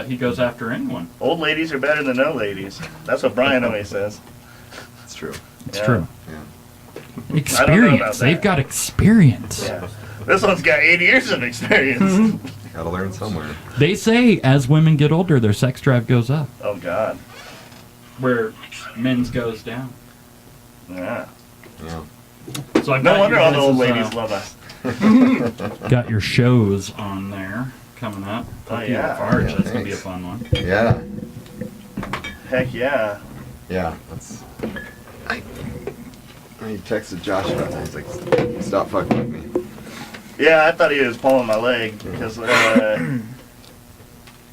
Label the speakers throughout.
Speaker 1: he goes after anyone.
Speaker 2: Old ladies are better than no ladies. That's what Brian always says.
Speaker 3: It's true.
Speaker 1: It's true.
Speaker 3: Yeah.
Speaker 1: Experience. They've got experience.
Speaker 2: Yeah. This one's got 80 years of experience.
Speaker 3: Gotta learn somewhere.
Speaker 1: They say as women get older, their sex drive goes up.
Speaker 2: Oh, God.
Speaker 1: Where men's goes down.
Speaker 2: Yeah.
Speaker 3: Yeah.
Speaker 1: So
Speaker 2: No wonder all the old ladies love us.
Speaker 1: Got your shows on there coming up.
Speaker 2: Oh, yeah.
Speaker 1: Farge.
Speaker 3: Yeah,
Speaker 1: That's going to be a
Speaker 3: thanks.
Speaker 1: fun one.
Speaker 3: Yeah.
Speaker 2: Heck yeah.
Speaker 3: Yeah. That's. I texted Josh about that. He's like, stop fucking with me.
Speaker 2: Yeah, I thought he was pulling my leg because.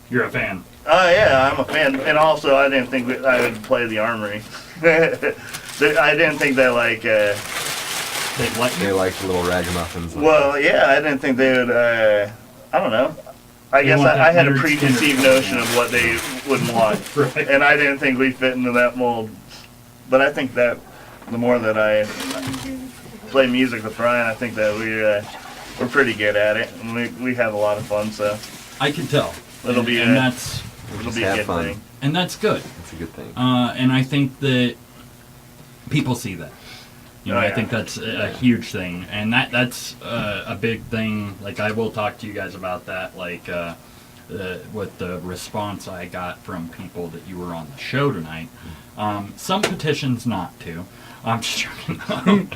Speaker 1: You're a fan.
Speaker 2: Oh yeah, I'm a fan, and also I didn't think I would play the Armory. I didn't think they like.
Speaker 3: They like little ragamuffins. Like
Speaker 2: Well, yeah, I didn't think they would. I don't know. I guess
Speaker 1: want that
Speaker 2: I had a
Speaker 1: nerd
Speaker 2: preconceived
Speaker 1: Skinner.
Speaker 2: notion of what they would want,
Speaker 1: Right.
Speaker 2: and I didn't think we fit into that mold. But I think that the more that I play music with Brian, I think that we're pretty good at it, and we have a lot of fun. So
Speaker 1: I can tell.
Speaker 2: It'll be
Speaker 1: and
Speaker 2: a-
Speaker 1: that's
Speaker 2: it'll be a
Speaker 3: have
Speaker 2: good
Speaker 3: fun.
Speaker 2: thing.
Speaker 1: and that's good.
Speaker 3: It's a good thing.
Speaker 1: And I think that people see that. You know,
Speaker 2: Oh,
Speaker 1: I
Speaker 2: yeah.
Speaker 1: think that's a huge thing, and that's a big thing. Like, I will talk to you guys about that. Like, with the response I got from people that you were on the show tonight. Some petitions not to. I'm just joking.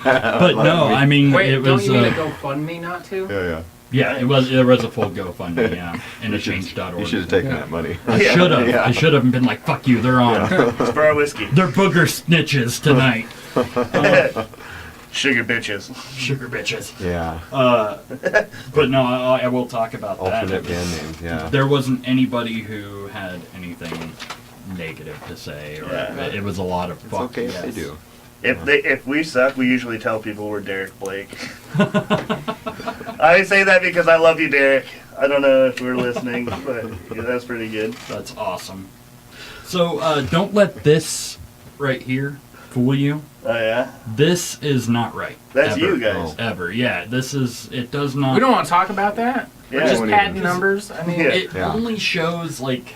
Speaker 1: But no, I mean,
Speaker 4: Wait,
Speaker 1: it
Speaker 4: don't
Speaker 1: was.
Speaker 4: you mean a GoFundMe not to?
Speaker 3: Yeah.
Speaker 1: Yeah, there was a full GoFundMe, yeah, and a change.org.
Speaker 3: You should have taken that money.
Speaker 1: I should have.
Speaker 3: Yeah.
Speaker 1: I should have been like, fuck you, they're on.
Speaker 2: It's for our whiskey.
Speaker 1: They're booger snitches tonight.
Speaker 2: Sugar bitches.
Speaker 1: Sugar bitches.
Speaker 3: Yeah.
Speaker 1: But no, I will talk about
Speaker 3: Alternate
Speaker 1: that.
Speaker 3: band names. Yeah.
Speaker 1: There wasn't anybody who had anything negative to say, or
Speaker 2: Yeah.
Speaker 1: it was a lot of
Speaker 3: It's
Speaker 1: fuck
Speaker 3: okay
Speaker 1: yes.
Speaker 3: if they do.
Speaker 2: If we suck, we usually tell people we're Derek Blake. I say that because I love you, Derek. I don't know if we're listening, but yeah, that's pretty good.
Speaker 1: That's awesome. So don't let this right here fool you.
Speaker 2: Oh yeah,
Speaker 1: This is not right.
Speaker 2: that's
Speaker 1: ever.
Speaker 2: you guys.
Speaker 1: Ever, yeah. This is. It does not.
Speaker 4: We don't want to talk about that.
Speaker 2: Yeah.
Speaker 4: We're just
Speaker 3: Don't
Speaker 4: padding
Speaker 3: even-
Speaker 4: numbers. I mean,
Speaker 2: Yeah.
Speaker 1: It
Speaker 3: Yeah.
Speaker 1: only shows like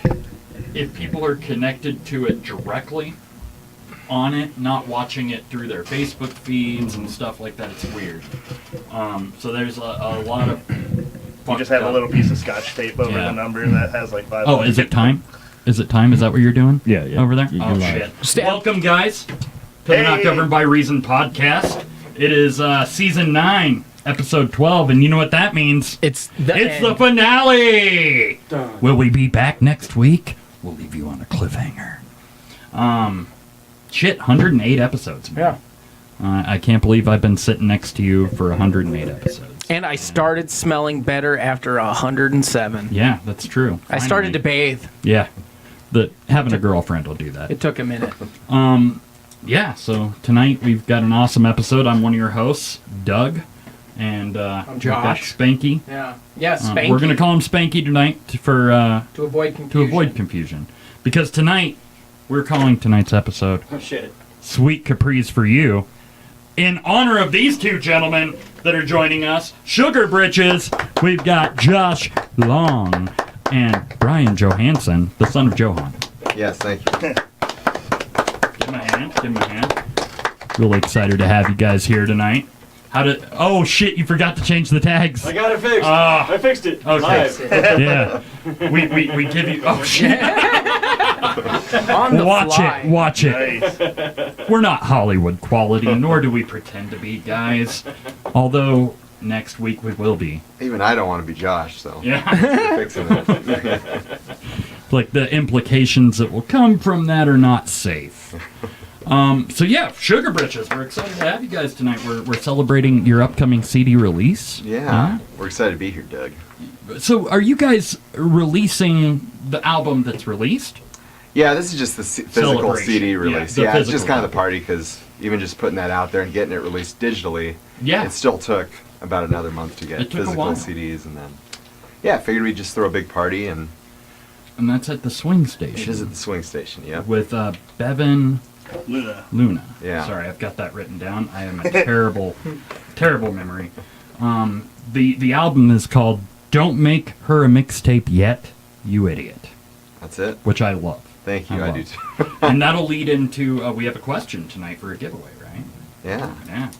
Speaker 1: if people are connected to it directly on it, not watching it through their Facebook feeds and stuff like that. It's weird. So there's a lot of.
Speaker 2: You just have a little piece of scotch tape over
Speaker 1: Yeah.
Speaker 2: the number that has like 5.
Speaker 1: Oh, is it time? Is it time? Is that what you're doing?
Speaker 5: Yeah, yeah.
Speaker 1: Over there?
Speaker 5: You
Speaker 1: Oh,
Speaker 5: can live.
Speaker 1: shit. Welcome, guys, to the
Speaker 2: Hey.
Speaker 1: Not Governed by Reason podcast. It is season 9, episode 12, and you know what that means?
Speaker 4: it's the
Speaker 1: It's the
Speaker 4: end.
Speaker 1: finale! Will we be back next week? We'll leave you on a cliffhanger. Shit, 108 episodes. Man.
Speaker 4: Yeah.
Speaker 1: I can't believe I've been sitting next to you for 108 episodes.
Speaker 4: And I started smelling better after 107.
Speaker 1: Yeah, that's true.
Speaker 4: I started to
Speaker 1: Finally.
Speaker 4: bathe.
Speaker 1: Yeah. Having a girlfriend will do that.
Speaker 4: It took a minute.
Speaker 1: Yeah, so tonight we've got an awesome episode. I'm one of your hosts, Doug, and we've got
Speaker 4: Josh.
Speaker 1: Spanky.
Speaker 4: Yeah. Yeah, Spanky.
Speaker 1: We're going to call him Spanky tonight
Speaker 4: to avoid confusion.
Speaker 1: confusion. Because tonight, we're calling tonight's episode
Speaker 5: Oh, shit.
Speaker 1: Sweet Capris for You. In honor of these two gentlemen that are joining us, Sugar Britches, we've got Josh Long and Brian Johanson, the son of Johan.
Speaker 3: Yes, thank you.
Speaker 1: Give him a hand. Give him a hand. Really excited to have you guys here tonight. Oh shit! You forgot to change the tags.
Speaker 5: I got it fixed.
Speaker 1: Ah.
Speaker 5: I fixed it.
Speaker 1: Okay.
Speaker 5: Live.
Speaker 1: Yeah. We give you. Oh shit!
Speaker 4: On the
Speaker 1: Watch
Speaker 4: fly.
Speaker 1: it. Watch it.
Speaker 2: Nice.
Speaker 1: We're not Hollywood quality, nor do we pretend to be, guys. Although next week we will be.
Speaker 3: Even I don't want to be Josh, so
Speaker 1: Yeah.
Speaker 3: we're fixing it.
Speaker 1: Like the implications that will come from that are not safe. So yeah, Sugar Britches, we're excited to have you guys tonight. We're celebrating your upcoming CD release.
Speaker 3: Yeah, we're excited to be here, Doug.
Speaker 1: So are you guys releasing the album that's released?
Speaker 3: Yeah, this is just the physical
Speaker 1: Celebration.
Speaker 3: CD
Speaker 1: Yeah,
Speaker 3: release.
Speaker 1: the
Speaker 3: Yeah, it's
Speaker 1: physical
Speaker 3: just kind of
Speaker 1: one.
Speaker 3: the party because even just putting that out there and getting it released digitally,
Speaker 1: Yeah.
Speaker 3: it still took about another month to get
Speaker 1: It took a
Speaker 3: physical
Speaker 1: while.
Speaker 3: CDs, and then I figured we'd just throw a big party, and
Speaker 1: And that's at the Swing
Speaker 3: it
Speaker 1: Station.
Speaker 3: is at the Swing Station. Yep.
Speaker 1: With Bevan
Speaker 2: Luna.
Speaker 3: Yeah.
Speaker 1: Sorry, I've got that written down. I am a terrible, terrible memory. The album is called "Don't Make Her a Mixtape Yet, You Idiot."
Speaker 3: That's it.
Speaker 1: which I love.
Speaker 3: Thank you. I do too.
Speaker 1: And that'll lead into we have a question tonight for a giveaway, right?
Speaker 3: Yeah.
Speaker 1: Yeah,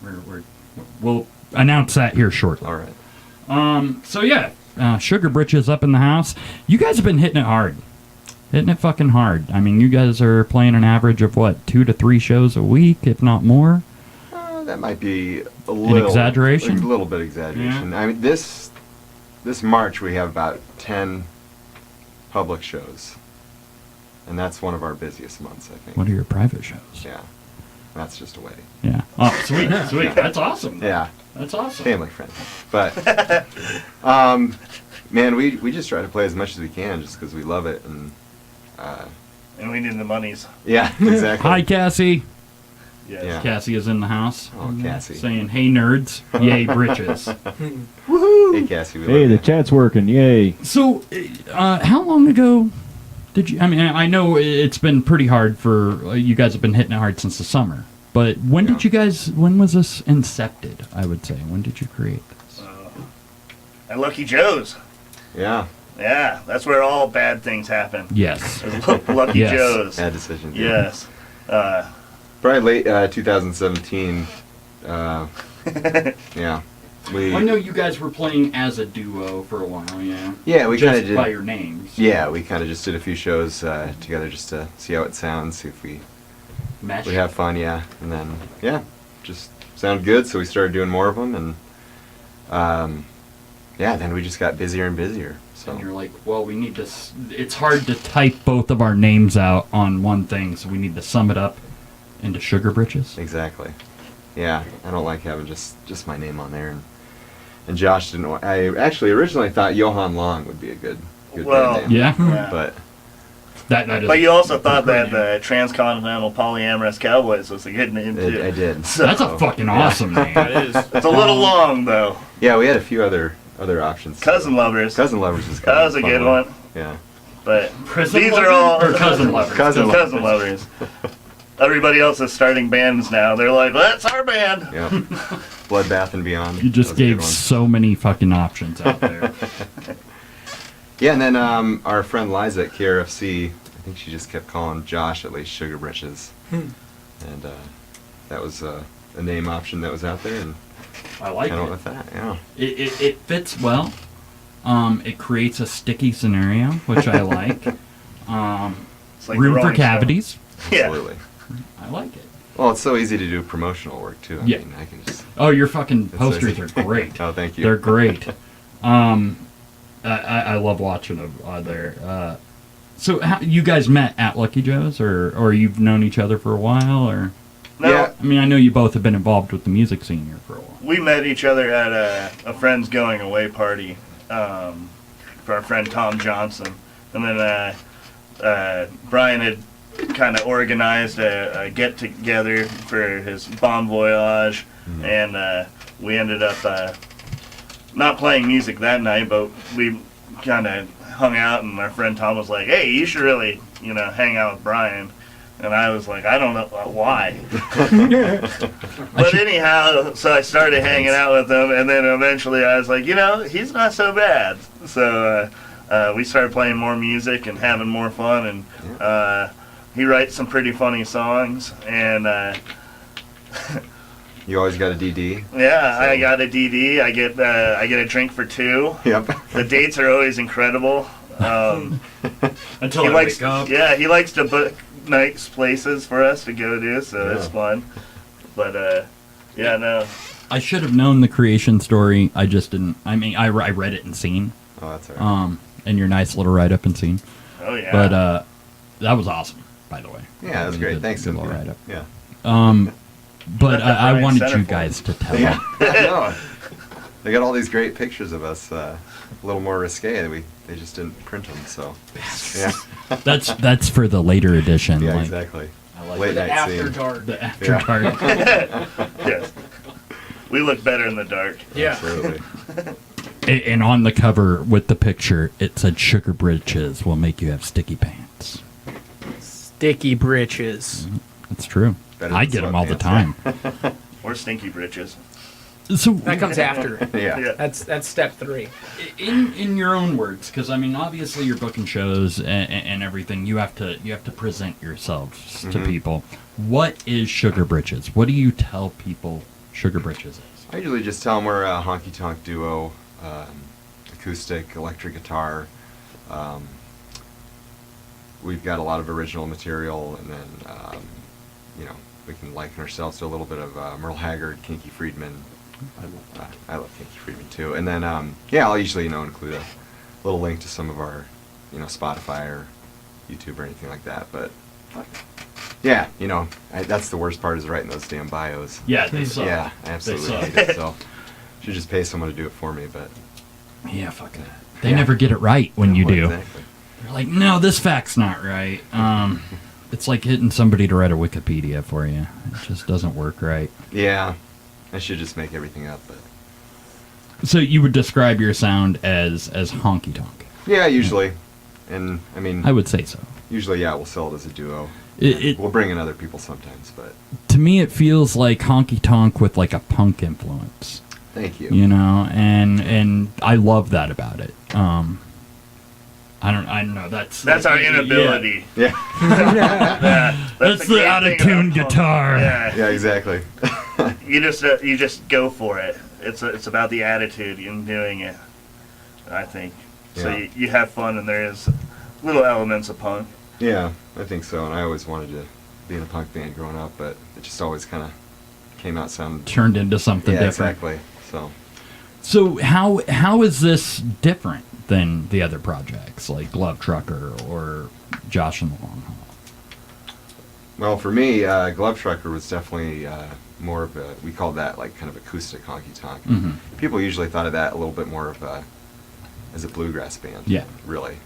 Speaker 1: we'll announce that here shortly.
Speaker 3: All right.
Speaker 1: So yeah, Sugar Britches up in the house. You guys have been hitting it hard. Hitting it fucking hard. I mean, you guys are playing an average of what, 2 to 3 shows a week, if not more?
Speaker 3: That might be a little
Speaker 1: exaggeration?
Speaker 3: A little bit exaggeration.
Speaker 1: Yeah.
Speaker 3: I mean, this March we have about 10 public shows, and that's one of our busiest months, I think.
Speaker 1: What are your private shows?
Speaker 3: Yeah, that's just a wedding.
Speaker 1: Yeah. Oh, sweet, sweet. That's awesome.
Speaker 3: Yeah,
Speaker 1: That's awesome.
Speaker 3: family friendly. But man, we just try to play as much as we can, just because we love it, and
Speaker 2: And we need the monies.
Speaker 3: yeah, exactly.
Speaker 1: Hi, Cassie.
Speaker 2: Yes.
Speaker 3: Yeah.
Speaker 1: Cassie is in the house.
Speaker 3: Oh, Cassie.
Speaker 1: Saying, hey, nerds. Yay, Britches.
Speaker 3: Hey, Cassie. We
Speaker 5: Hey,
Speaker 3: love
Speaker 5: the
Speaker 3: you.
Speaker 5: chat's working. Yay.
Speaker 1: So, how long ago did you... I mean, I know it's been pretty hard for... you guys have been hitting it hard since the summer. But when did you guys... When was this incepted, I would say? When did you create this?
Speaker 2: At Lucky Joe's.
Speaker 3: Yeah,
Speaker 2: Yeah, that's where all bad things happen.
Speaker 1: Yes.
Speaker 2: Lucky
Speaker 1: Yes.
Speaker 2: Joe's.
Speaker 3: bad decision. dude.
Speaker 2: Yes.
Speaker 3: Probably late 2017. Yeah.
Speaker 1: I know you guys were playing as a duo for a while, yeah.
Speaker 3: Yeah, we kind of
Speaker 1: Just
Speaker 3: did.
Speaker 1: by your names.
Speaker 3: Yeah, we kind of just did a few shows together just to see how it sounds, see if we
Speaker 1: Mesh.
Speaker 3: would have fun, yeah. And then, yeah, just sounded good, so we started doing more of them, and yeah, then we just got busier and busier. So
Speaker 1: And you're like, well, we need to... It's hard to type both of our names out on one thing, so we need to sum it up into Sugar Britches.
Speaker 3: exactly. Yeah, I don't like having just my name on there. And Josh didn't want... I actually originally thought Johan Long would be a good
Speaker 2: Well,
Speaker 3: band name.
Speaker 1: Yeah?
Speaker 2: Yeah.
Speaker 3: But
Speaker 1: That is
Speaker 2: But you also thought
Speaker 1: great
Speaker 2: that
Speaker 1: name.
Speaker 2: the Transcontinental Polyamorous Cowboys was a good name, too.
Speaker 3: I did.
Speaker 2: So,
Speaker 1: That's a fucking awesome name.
Speaker 4: It is.
Speaker 2: it's a little long, though.
Speaker 3: Yeah, we had a few other options.
Speaker 2: Cousin Lovers.
Speaker 3: Cousin Lovers is
Speaker 2: That was a good one.
Speaker 3: Yeah.
Speaker 2: But
Speaker 1: Prison
Speaker 2: these
Speaker 1: Lovers
Speaker 2: are all...
Speaker 1: or Cousin Lovers?
Speaker 3: Cousin
Speaker 2: Cousin Lovers. Everybody else is starting bands now. They're like, that's our band.
Speaker 3: Yeah. Bloodbath and Beyond.
Speaker 1: You just
Speaker 3: That was a good
Speaker 1: gave
Speaker 3: one.
Speaker 1: so many fucking options out there.
Speaker 3: Yeah, and then our friend Liza at KRFC, I think she just kept calling Josh at least Sugar Britches. And that was a name option that was out there, and
Speaker 1: I like
Speaker 3: kind of
Speaker 1: it.
Speaker 3: went with that, yeah.
Speaker 1: It fits well. It creates a sticky scenario, which I like.
Speaker 2: It's like the
Speaker 1: Room for
Speaker 2: Rolling
Speaker 1: cavities.
Speaker 2: Stones. Yeah.
Speaker 3: Absolutely.
Speaker 1: I like it.
Speaker 3: Well, it's so easy to do promotional work, too. I
Speaker 1: Yeah.
Speaker 3: mean, I can just...
Speaker 1: Oh, your fucking
Speaker 3: so
Speaker 1: posters
Speaker 3: easy.
Speaker 1: are great.
Speaker 3: Oh, thank you.
Speaker 1: They're great. I love watching them there. So how, you guys met at Lucky Joe's, or you've known each other for a while, or?
Speaker 2: No,
Speaker 3: Yeah.
Speaker 1: I mean, I know you both have been involved with the music scene here for a while.
Speaker 2: we met each other at a friend's going away party for our friend Tom Johnson. And then Brian had kind of organized a get-together for his Bon Voyage, and we ended up not playing music that night, but we kind of hung out, and our friend Tom was like, hey, you should really, hang out with Brian. And I was like, I don't know why. But anyhow, so I started hanging out with him, and then eventually I was like, he's not so bad. So we started playing more music and having more fun, and he writes some pretty funny songs, and
Speaker 3: You always got a DD?
Speaker 2: yeah,
Speaker 3: So-
Speaker 2: I got a DD. I get a drink for two.
Speaker 3: Yep.
Speaker 2: The dates are always incredible.
Speaker 1: Until
Speaker 2: He
Speaker 1: I
Speaker 2: likes,
Speaker 1: wake up.
Speaker 2: yeah, he likes to book nice places for us to go to, so it's
Speaker 3: Yeah.
Speaker 2: fun. But yeah, no.
Speaker 1: I should have known the creation story. I just didn't. I mean, I read it and seen.
Speaker 3: Oh, that's all right.
Speaker 1: And your nice little write-up and scene.
Speaker 2: Oh yeah.
Speaker 1: But that was awesome, by the way.
Speaker 3: Yeah, that was
Speaker 1: You
Speaker 3: great.
Speaker 1: did
Speaker 3: Thanks,
Speaker 1: a little
Speaker 3: Cynthia.
Speaker 1: write-up.
Speaker 3: Yeah.
Speaker 1: But
Speaker 2: Let the
Speaker 1: I
Speaker 2: Brian
Speaker 1: wanted
Speaker 2: Center
Speaker 1: you
Speaker 2: for
Speaker 1: guys to tell.
Speaker 3: Yeah, I know. They got all these great pictures of us, a little more risque. They just didn't print them, so yeah,
Speaker 1: That's for the later edition.
Speaker 3: yeah,
Speaker 1: like,
Speaker 3: exactly.
Speaker 1: I like
Speaker 3: Late
Speaker 1: the
Speaker 3: night
Speaker 4: After
Speaker 3: scene.
Speaker 4: dark.
Speaker 1: The after
Speaker 3: Yeah.
Speaker 1: dark.
Speaker 2: Yes. We look better in the dark.
Speaker 4: Yeah.
Speaker 3: Absolutely.
Speaker 1: And on the cover with the picture, it said "Sugar Britches will make you have sticky pants."
Speaker 4: Sticky britches.
Speaker 1: That's true.
Speaker 3: Better
Speaker 1: I
Speaker 3: than
Speaker 1: get them all the
Speaker 3: sweatpants,
Speaker 1: time.
Speaker 2: Or stinky britches.
Speaker 1: So
Speaker 4: That comes after.
Speaker 3: Yeah.
Speaker 4: That's step 3.
Speaker 1: in your own words, because I mean, obviously you're booking shows and everything. You have to present yourselves to people. What is Sugar Britches? What do you tell people Sugar Britches is?
Speaker 3: I usually just tell them we're a honky tonk duo, acoustic, electric guitar. We've got a lot of original material, and then we can liken ourselves to a little bit of Merle Haggard, Kinky Friedman. I love Kinky Friedman too. And then I'll usually include a little link to some of our Spotify or YouTube or anything like that. But yeah, that's the worst part, is writing those damn bios.
Speaker 1: Yeah, they suck.
Speaker 3: Yeah, I absolutely
Speaker 1: They
Speaker 3: hate it. So should just pay someone to do it for me. But
Speaker 1: Yeah, fuck that. They never get it right when you do.
Speaker 3: Exactly.
Speaker 1: They're like, no, this fact's not right. It's like hitting somebody to write a Wikipedia for you. It just doesn't work right.
Speaker 3: Yeah, I should just make everything up. But
Speaker 1: So you would describe your sound as honky tonk?
Speaker 3: yeah, usually. And I mean,
Speaker 1: I would say so.
Speaker 3: usually, we'll sell it as a duo.
Speaker 1: It
Speaker 3: We'll bring in other people sometimes, but
Speaker 1: to me it feels like honky tonk with like a punk influence.
Speaker 3: thank you.
Speaker 1: And I love that about it. I don't know. That's
Speaker 2: our inability.
Speaker 3: Yeah,
Speaker 1: That's the
Speaker 2: great
Speaker 1: out of
Speaker 2: thing
Speaker 1: tune
Speaker 2: about punk.
Speaker 1: guitar.
Speaker 2: Yeah.
Speaker 3: yeah, exactly.
Speaker 2: You just go for it. It's about the attitude in doing it, I think. So
Speaker 3: Yeah.
Speaker 2: you have fun, and there is little elements of punk.
Speaker 3: Yeah, I think so. And I always wanted to be in a punk band growing up, but it just always kind of came out sounding.
Speaker 1: Turned into something
Speaker 3: Yeah,
Speaker 1: different.
Speaker 3: exactly.
Speaker 1: So how is this different than the other projects like Glove Trucker or Josh and the Long Haul?
Speaker 3: Well, for me, Glove Trucker was definitely more of a, we called that like kind of acoustic honky tonk.
Speaker 1: Mhm.
Speaker 3: People usually thought of that a little bit more of as a bluegrass band.
Speaker 1: Yeah.
Speaker 3: Really.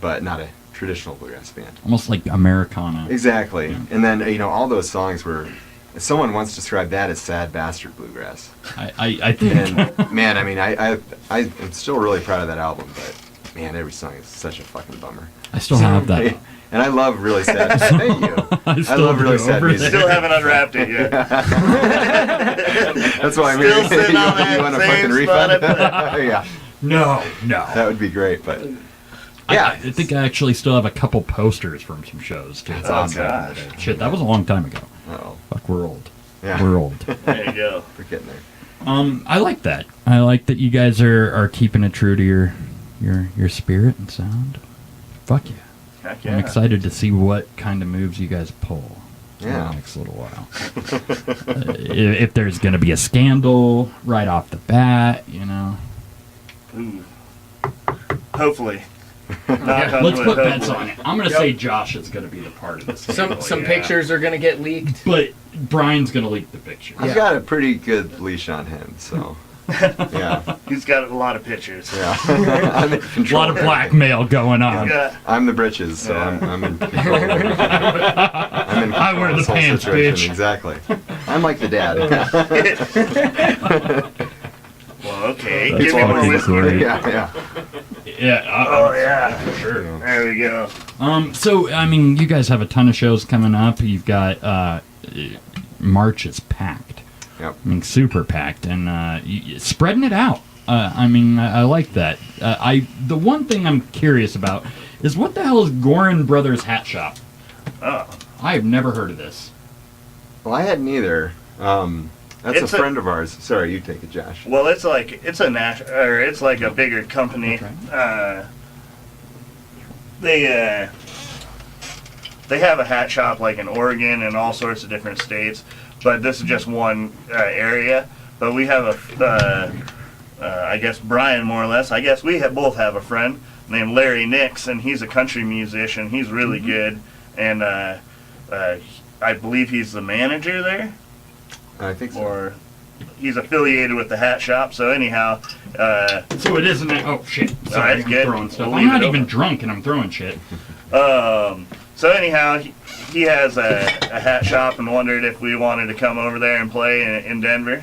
Speaker 3: But not a traditional bluegrass band.
Speaker 1: Almost like Americana.
Speaker 3: Exactly.
Speaker 1: Yeah.
Speaker 3: And then, all those songs were, someone once described that as sad bastard bluegrass.
Speaker 1: I think.
Speaker 3: And man, I mean, I'm still really proud of that album, but man, every song is such a fucking bummer.
Speaker 1: I still have that.
Speaker 3: And I love really sad. Thank you. I
Speaker 1: still
Speaker 3: love really
Speaker 1: do
Speaker 3: sad
Speaker 1: over
Speaker 3: music.
Speaker 2: Still haven't unwrapped it yet.
Speaker 3: That's why I'm
Speaker 2: Still
Speaker 3: here.
Speaker 2: sitting on
Speaker 3: You
Speaker 2: that
Speaker 3: want a
Speaker 2: same
Speaker 3: fucking
Speaker 2: spot
Speaker 3: refund?
Speaker 2: I put it.
Speaker 3: Yeah,
Speaker 1: No.
Speaker 3: that would be great. But
Speaker 1: I
Speaker 3: yeah,
Speaker 1: think I actually still have a couple posters from some shows too.
Speaker 3: That's
Speaker 2: Oh,
Speaker 3: awesome.
Speaker 2: gosh.
Speaker 1: Shit, that was a long time ago.
Speaker 3: Oh,
Speaker 1: Fuck, we're old.
Speaker 3: yeah.
Speaker 1: We're old.
Speaker 2: There you go.
Speaker 3: We're getting there.
Speaker 1: I like that. I like that you guys are keeping it true to your spirit and sound. Fuck yeah.
Speaker 2: Heck
Speaker 1: I'm
Speaker 2: yeah.
Speaker 1: excited to see what kind of moves you guys pull in
Speaker 3: Yeah.
Speaker 1: the next little while. If there's going to be a scandal right off the bat,
Speaker 2: Ooh. Hopefully. Knock on
Speaker 1: Let's
Speaker 2: wood,
Speaker 1: put bets
Speaker 2: hopefully.
Speaker 1: on it. I'm going to say Josh is going to be the part of this.
Speaker 4: Some pictures are gonna get leaked.
Speaker 1: But Brian's going to leak the picture.
Speaker 3: I've got a pretty good leash on him, so yeah,
Speaker 2: He's got a lot of pictures.
Speaker 3: yeah. I'm in
Speaker 1: A
Speaker 3: control.
Speaker 1: lot of blackmail going on.
Speaker 2: He's got-
Speaker 3: I'm the britches, so
Speaker 2: Yeah.
Speaker 3: I'm in control. I'm in control
Speaker 1: I wear
Speaker 3: of
Speaker 1: the
Speaker 3: this whole
Speaker 1: pants,
Speaker 3: situation.
Speaker 1: bitch.
Speaker 3: Exactly. I'm like the dad.
Speaker 2: Well, okay.
Speaker 1: That's
Speaker 2: Give me more
Speaker 1: fucking
Speaker 2: whiskey.
Speaker 1: great.
Speaker 3: Yeah.
Speaker 1: Yeah.
Speaker 2: Oh, yeah.
Speaker 1: For sure.
Speaker 2: There we go.
Speaker 1: So, I mean, you guys have a ton of shows coming up. You've got March is packed.
Speaker 3: Yep.
Speaker 1: I mean, super packed, and spreading it out. I mean, I like that. The one thing I'm curious about is what the hell is Gorin Brothers Hat Shop?
Speaker 2: Oh.
Speaker 1: I've never heard of this.
Speaker 3: Well, I hadn't either. That's
Speaker 2: It's
Speaker 3: a
Speaker 2: a-
Speaker 3: friend of ours. Sorry, you take it, Josh.
Speaker 2: Well, it's like it's like a bigger company. They have a hat shop like in Oregon and all sorts of different states, but this is just one area. But we have I guess Brian, more or less. I guess we both have a friend named Larry Nix, and he's a country musician. He's really good, and I believe he's the manager there.
Speaker 3: I think so.
Speaker 2: Or he's affiliated with the hat shop. So anyhow,
Speaker 1: So it isn't. Oh shit! Sorry,
Speaker 2: that's
Speaker 1: I'm
Speaker 2: good.
Speaker 1: throwing stuff.
Speaker 2: We'll
Speaker 1: I'm
Speaker 2: leave
Speaker 1: not
Speaker 2: it
Speaker 1: even
Speaker 2: open.
Speaker 1: drunk, and I'm throwing shit.
Speaker 2: So anyhow, he has a hat shop and wondered if we wanted to come over there and play in Denver.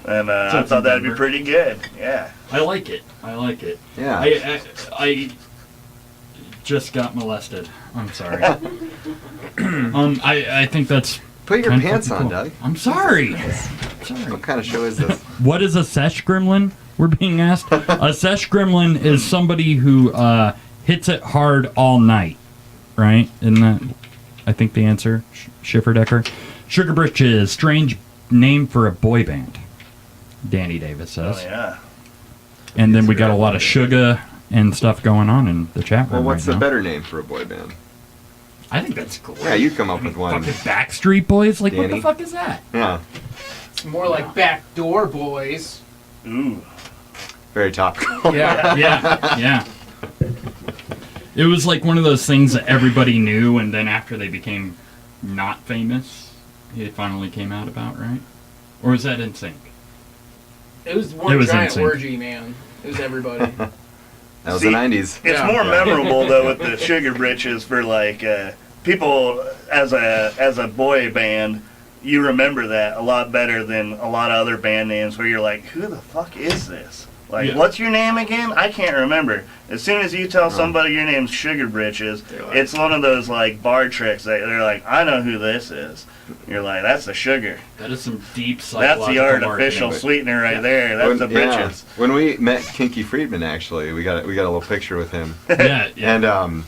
Speaker 2: And I
Speaker 1: it's
Speaker 2: thought
Speaker 1: in
Speaker 2: that'd be
Speaker 1: Denver.
Speaker 2: pretty good. Yeah.
Speaker 1: I like it. I like it.
Speaker 3: Yeah.
Speaker 1: I just got molested. I'm sorry. I think that's
Speaker 3: Put your
Speaker 1: 10
Speaker 3: pants
Speaker 1: fucking
Speaker 3: on,
Speaker 1: cool.
Speaker 3: Doug.
Speaker 1: I'm sorry. Sorry.
Speaker 3: What kind of show is this?
Speaker 1: What is a sesh gremlin? We're being asked. A sesh gremlin is somebody who hits it hard all night, right? Isn't that, I think, the answer? Schifferdecker. Sugar Britches, strange name for a boy band. Danny Davis says.
Speaker 2: Oh yeah.
Speaker 1: And then we
Speaker 2: It's
Speaker 1: got a
Speaker 2: really
Speaker 1: lot of
Speaker 2: good.
Speaker 1: sugar and stuff going on in the chat room.
Speaker 3: Well, what's
Speaker 1: right
Speaker 3: the
Speaker 1: now.
Speaker 3: better name for a boy band?
Speaker 1: I think that's cool.
Speaker 3: Yeah, you come up with one.
Speaker 1: Fucking Backstreet Boys? Like, what
Speaker 3: Danny.
Speaker 1: the fuck is that?
Speaker 3: Yeah,
Speaker 4: It's more like Backdoor Boys.
Speaker 2: Ooh.
Speaker 3: very topical.
Speaker 4: Yeah.
Speaker 1: Yeah. It was like one of those things that everybody knew, and then after they became not famous, it finally came out about, right? Or was that NSYNC?
Speaker 4: It was one
Speaker 1: It was
Speaker 4: giant
Speaker 1: insane.
Speaker 4: orgy, man. It was everybody.
Speaker 3: That was
Speaker 2: See,
Speaker 3: the 90s.
Speaker 2: It's
Speaker 4: Yeah.
Speaker 2: more
Speaker 3: Yeah.
Speaker 2: memorable though with the Sugar Britches for like people as a boy band. You remember that a lot better than a lot of other band names where you're like, who the fuck is this? Like,
Speaker 1: Yeah.
Speaker 2: what's your name again? I can't remember. As soon as you tell somebody your name's Sugar Britches,
Speaker 4: They're like-
Speaker 2: it's one of those like bar tricks that they're like, I know who this is. You're like, that's the sugar.
Speaker 1: That is some deep
Speaker 2: That's
Speaker 1: psychological
Speaker 2: the artificial
Speaker 1: marketing.
Speaker 2: sweetener right there. That's the Britches.
Speaker 3: When we met Kinky Friedman, actually, we got a little picture with him,
Speaker 1: Yeah, yeah.
Speaker 3: and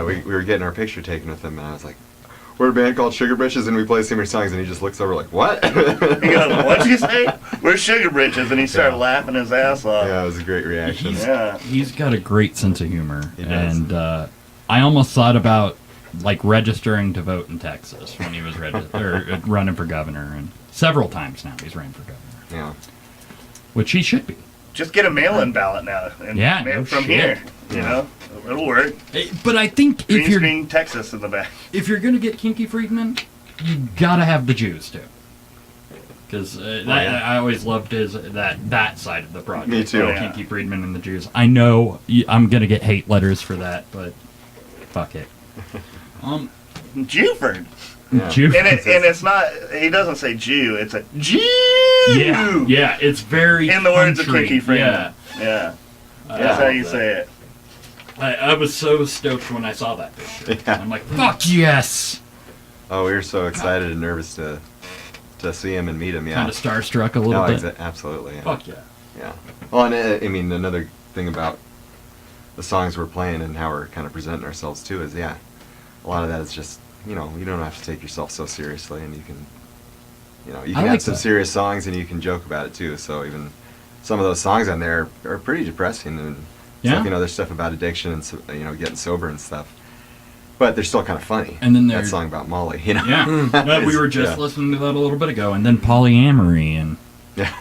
Speaker 3: we were getting our picture taken with him, and I was like, "We're a band called Sugar Britches, and we play similar songs." And he just looks over like, "What?"
Speaker 2: He goes, what'd you say? We're Sugar Britches. And he started
Speaker 3: Yeah.
Speaker 2: laughing his ass off.
Speaker 3: Yeah, it was a great reaction.
Speaker 2: Yeah.
Speaker 1: He's got a great sense of humor.
Speaker 3: He does.
Speaker 1: And I almost thought about like registering to vote in Texas when he was running for governor, and several times now he's running for governor,
Speaker 3: Yeah.
Speaker 1: which he should be.
Speaker 2: Just get a mail-in ballot now. And
Speaker 1: Yeah,
Speaker 2: mail
Speaker 1: no
Speaker 2: from
Speaker 1: shit.
Speaker 2: here. You
Speaker 3: Yeah.
Speaker 2: know, it'll work.
Speaker 1: But I think
Speaker 2: Green
Speaker 1: if you're
Speaker 2: screen Texas in the back.
Speaker 1: gonna get Kinky Friedman, you gotta have the Jews too. Because
Speaker 3: yeah.
Speaker 1: I always loved that side of the project.
Speaker 3: Me too.
Speaker 2: Oh, yeah.
Speaker 1: Kinky Friedman and the Jews. I know I'm gonna get hate letters for that, but fuck it.
Speaker 2: Jewford.
Speaker 3: Yeah.
Speaker 1: Jew.
Speaker 2: And it's not, he doesn't say Jew, it's a Jew.
Speaker 1: Yeah, it's very
Speaker 2: In the words of
Speaker 1: country.
Speaker 2: Kinky Friedman.
Speaker 1: Yeah.
Speaker 2: Yeah.
Speaker 1: I
Speaker 2: That's how
Speaker 1: love
Speaker 2: you
Speaker 1: that.
Speaker 2: say it.
Speaker 1: I was so stoked when I saw that picture.
Speaker 3: Yeah.
Speaker 1: I'm like, fuck yes!
Speaker 3: Oh, we were so excited and nervous to see him and meet him. Yeah.
Speaker 1: Kind of starstruck a little
Speaker 3: No,
Speaker 1: bit.
Speaker 3: absolutely. Yeah.
Speaker 1: Fuck yeah.
Speaker 3: Yeah. Well, and I mean, another thing about the songs we're playing and how we're kind of presenting ourselves too is, yeah, a lot of that is just, you know, you don't have to take yourself so seriously, and you can
Speaker 1: I
Speaker 3: have
Speaker 1: like
Speaker 3: some
Speaker 1: that.
Speaker 3: serious songs and you can joke about it too. So even some of those songs on there are pretty depressing and
Speaker 1: Yeah.
Speaker 3: stuff, you know, there's stuff about addiction and you know, getting sober and stuff. But they're still kind of funny.
Speaker 1: And then
Speaker 3: that
Speaker 1: there's-
Speaker 3: song about Molly, you know.
Speaker 1: Yeah. We were just
Speaker 3: Yeah.
Speaker 1: listening to that a little bit ago, and then polyamory and.
Speaker 3: Yeah.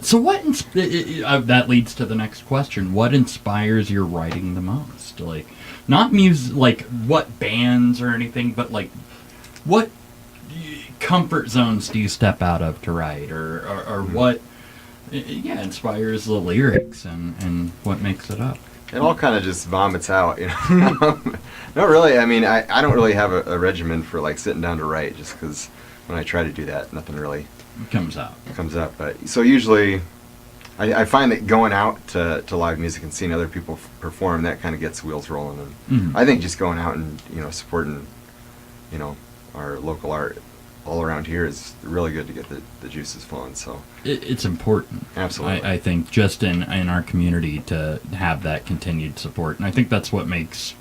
Speaker 1: So what? That leads to the next question. What inspires your writing the most? Like, not music, like what bands or anything, but like, what comfort zones do you step out of to write, or what? Yeah, inspires the lyrics and what makes it up.
Speaker 3: It all kind of just vomits out, you know. No, really. I mean, I don't really have a regimen for like sitting down to write, just because when I try to do that, nothing really
Speaker 1: It comes out.
Speaker 3: comes up. But so usually, I find that going out to live music and seeing other people perform, that kind of gets wheels rolling. And
Speaker 1: Mhm.
Speaker 3: I think just going out and, you know, supporting, you know, our local art all around here is really good to get the juices flowing. So
Speaker 1: It's important.
Speaker 3: Absolutely.
Speaker 1: I think just in our community to have that continued support, and I think that's what makes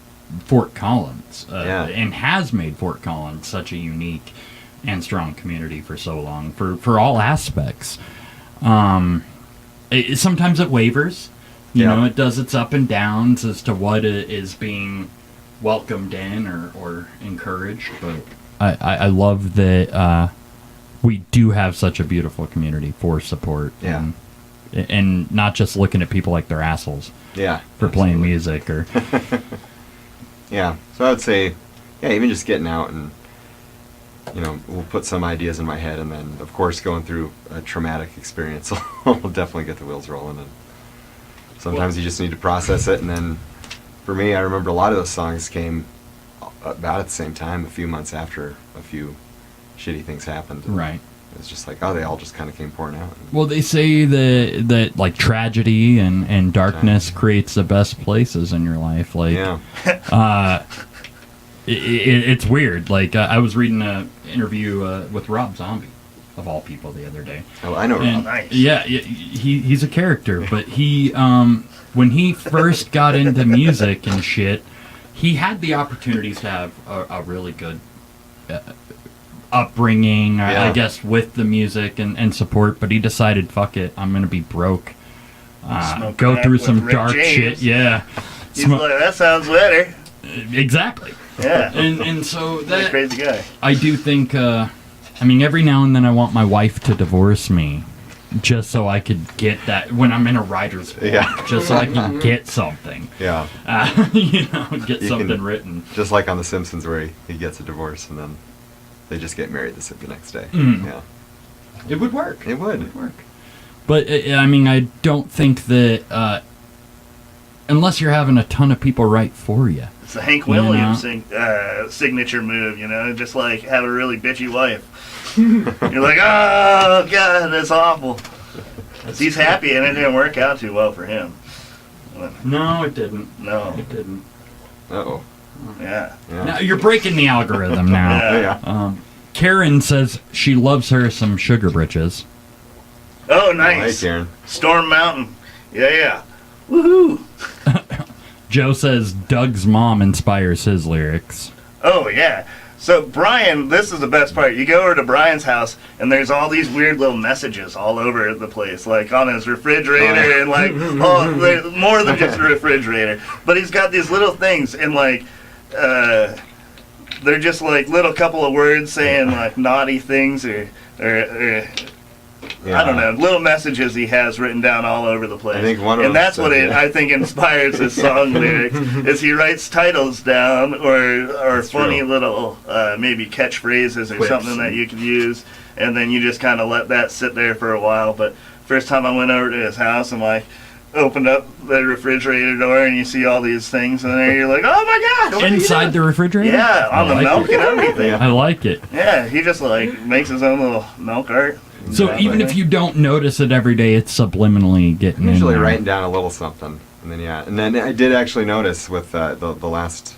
Speaker 1: Fort Collins
Speaker 3: Yeah.
Speaker 1: and has made Fort Collins such a unique and strong community for so long for all aspects. Sometimes it wavers. You
Speaker 3: Yeah.
Speaker 1: know, it does its up and downs as to what is being welcomed in or encouraged. But I love that we do have such a beautiful community for support.
Speaker 3: Yeah.
Speaker 1: And not just looking at people like they're assholes
Speaker 3: yeah,
Speaker 1: for playing
Speaker 3: absolutely.
Speaker 1: music or
Speaker 3: Yeah, so I would say, yeah, even just getting out and, you know, we'll put some ideas in my head, and then, of course, going through a traumatic experience will definitely get the wheels rolling. And sometimes you just need to process it, and then, for me, I remember a lot of those songs came about at the same time, a few months after a few shitty things happened. And
Speaker 1: right.
Speaker 3: It was just like, oh, they all just kind of came pouring out.
Speaker 1: Well, they say that like tragedy and darkness creates the best places in your life. Like,
Speaker 3: Yeah,
Speaker 1: it's weird. Like I was reading an interview with Rob Zombie, of all people, the other day.
Speaker 3: Oh, I know Rob.
Speaker 1: And,
Speaker 2: Nice.
Speaker 1: yeah, he's a character, but he when he first got into music and shit, he had the opportunities to have a really good upbringing, I guess, with the music and support, but he decided, fuck it, I'm gonna be broke.
Speaker 2: Smoke
Speaker 1: Go
Speaker 2: crack
Speaker 1: through
Speaker 2: with
Speaker 1: some
Speaker 2: Rick
Speaker 1: dark
Speaker 2: James.
Speaker 1: shit. Yeah.
Speaker 2: He's like, that sounds better.
Speaker 1: Exactly.
Speaker 2: Yeah.
Speaker 1: And so
Speaker 2: What a
Speaker 1: that
Speaker 2: crazy guy.
Speaker 1: I do think. I mean, every now and then I want my wife to divorce me, just so I could get that when I'm in a writer's block,
Speaker 3: Yeah.
Speaker 1: just so I can get something.
Speaker 3: Yeah.
Speaker 1: Get
Speaker 3: You
Speaker 1: something
Speaker 3: can-
Speaker 1: written.
Speaker 3: Just like on The Simpsons, where he gets a divorce and then they just get married the next day.
Speaker 1: Mm.
Speaker 3: Yeah.
Speaker 1: It would work.
Speaker 3: It would.
Speaker 1: work. But I mean, I don't think that unless you're having a ton of people write for you.
Speaker 2: It's the Hank Williams signature move, just like have a really bitchy wife. You're like, oh, God, that's awful. He's happy, and it didn't work out too well for him.
Speaker 1: No, it didn't.
Speaker 2: No.
Speaker 1: It didn't.
Speaker 3: Uh-oh.
Speaker 2: Yeah.
Speaker 3: Yeah.
Speaker 1: Now you're breaking the algorithm now.
Speaker 2: Yeah.
Speaker 3: Yeah.
Speaker 1: Karen says she loves her some Sugar Britches.
Speaker 2: Oh,
Speaker 3: Oh, hey,
Speaker 2: nice.
Speaker 3: Karen.
Speaker 2: Storm Mountain. Yeah. Woohoo.
Speaker 1: Joe says Doug's mom inspires his lyrics.
Speaker 2: Oh, yeah. So, Brian, this is the best part. You go over to Brian's house, and there's all these weird little messages all over the place, like on his refrigerator, and like, more than just a refrigerator. But he's got these little things, and like, they're just like little couple of words saying like naughty things or
Speaker 3: Yeah.
Speaker 2: I don't know, little messages he has written down all over the place.
Speaker 3: I think one of
Speaker 2: and
Speaker 3: them
Speaker 2: that's what
Speaker 3: says, yeah.
Speaker 2: I think inspires his song lyrics, is he writes titles down or
Speaker 3: That's
Speaker 2: funny
Speaker 3: true.
Speaker 2: little maybe catchphrases or
Speaker 1: Quips
Speaker 2: something that
Speaker 1: and-
Speaker 2: you could use, and then you just kind of let that sit there for a while. But first time I went over to his house, and like opened up the refrigerator door, and you see all these things in there, you're like, oh my God! what are you
Speaker 1: Inside
Speaker 2: doing?
Speaker 1: the refrigerator?
Speaker 2: Yeah, on
Speaker 1: I
Speaker 2: the
Speaker 1: like
Speaker 2: milk
Speaker 1: it.
Speaker 2: and everything.
Speaker 3: Yeah.
Speaker 1: I like it.
Speaker 2: Yeah, he just like makes his own little milk art.
Speaker 1: So
Speaker 3: Exactly.
Speaker 1: even if you don't notice it every day, it's subliminally getting
Speaker 3: Usually
Speaker 1: in there.
Speaker 3: writing down a little something, and then I did actually notice with the last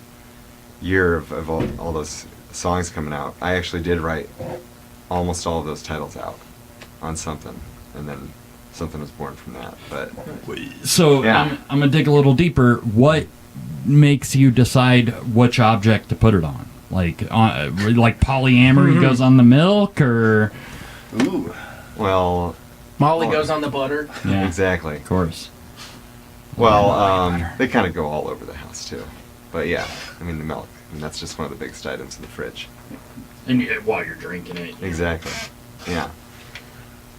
Speaker 3: year of all those songs coming out, I actually did write almost all of those titles out on something, and then something was born from that. But
Speaker 1: So
Speaker 3: Yeah.
Speaker 1: I'm gonna dig a little deeper. What makes you decide which object to put it on? Like polyamory goes on the milk, or
Speaker 2: Ooh.
Speaker 3: well,
Speaker 4: Molly goes on the butter.
Speaker 1: yeah,
Speaker 3: exactly.
Speaker 1: of course.
Speaker 3: Well, they kind of go all over the house too. But yeah, I mean the milk. I mean, that's just one of the biggest items in the fridge.
Speaker 1: And while you're drinking it,
Speaker 3: Exactly. Yeah.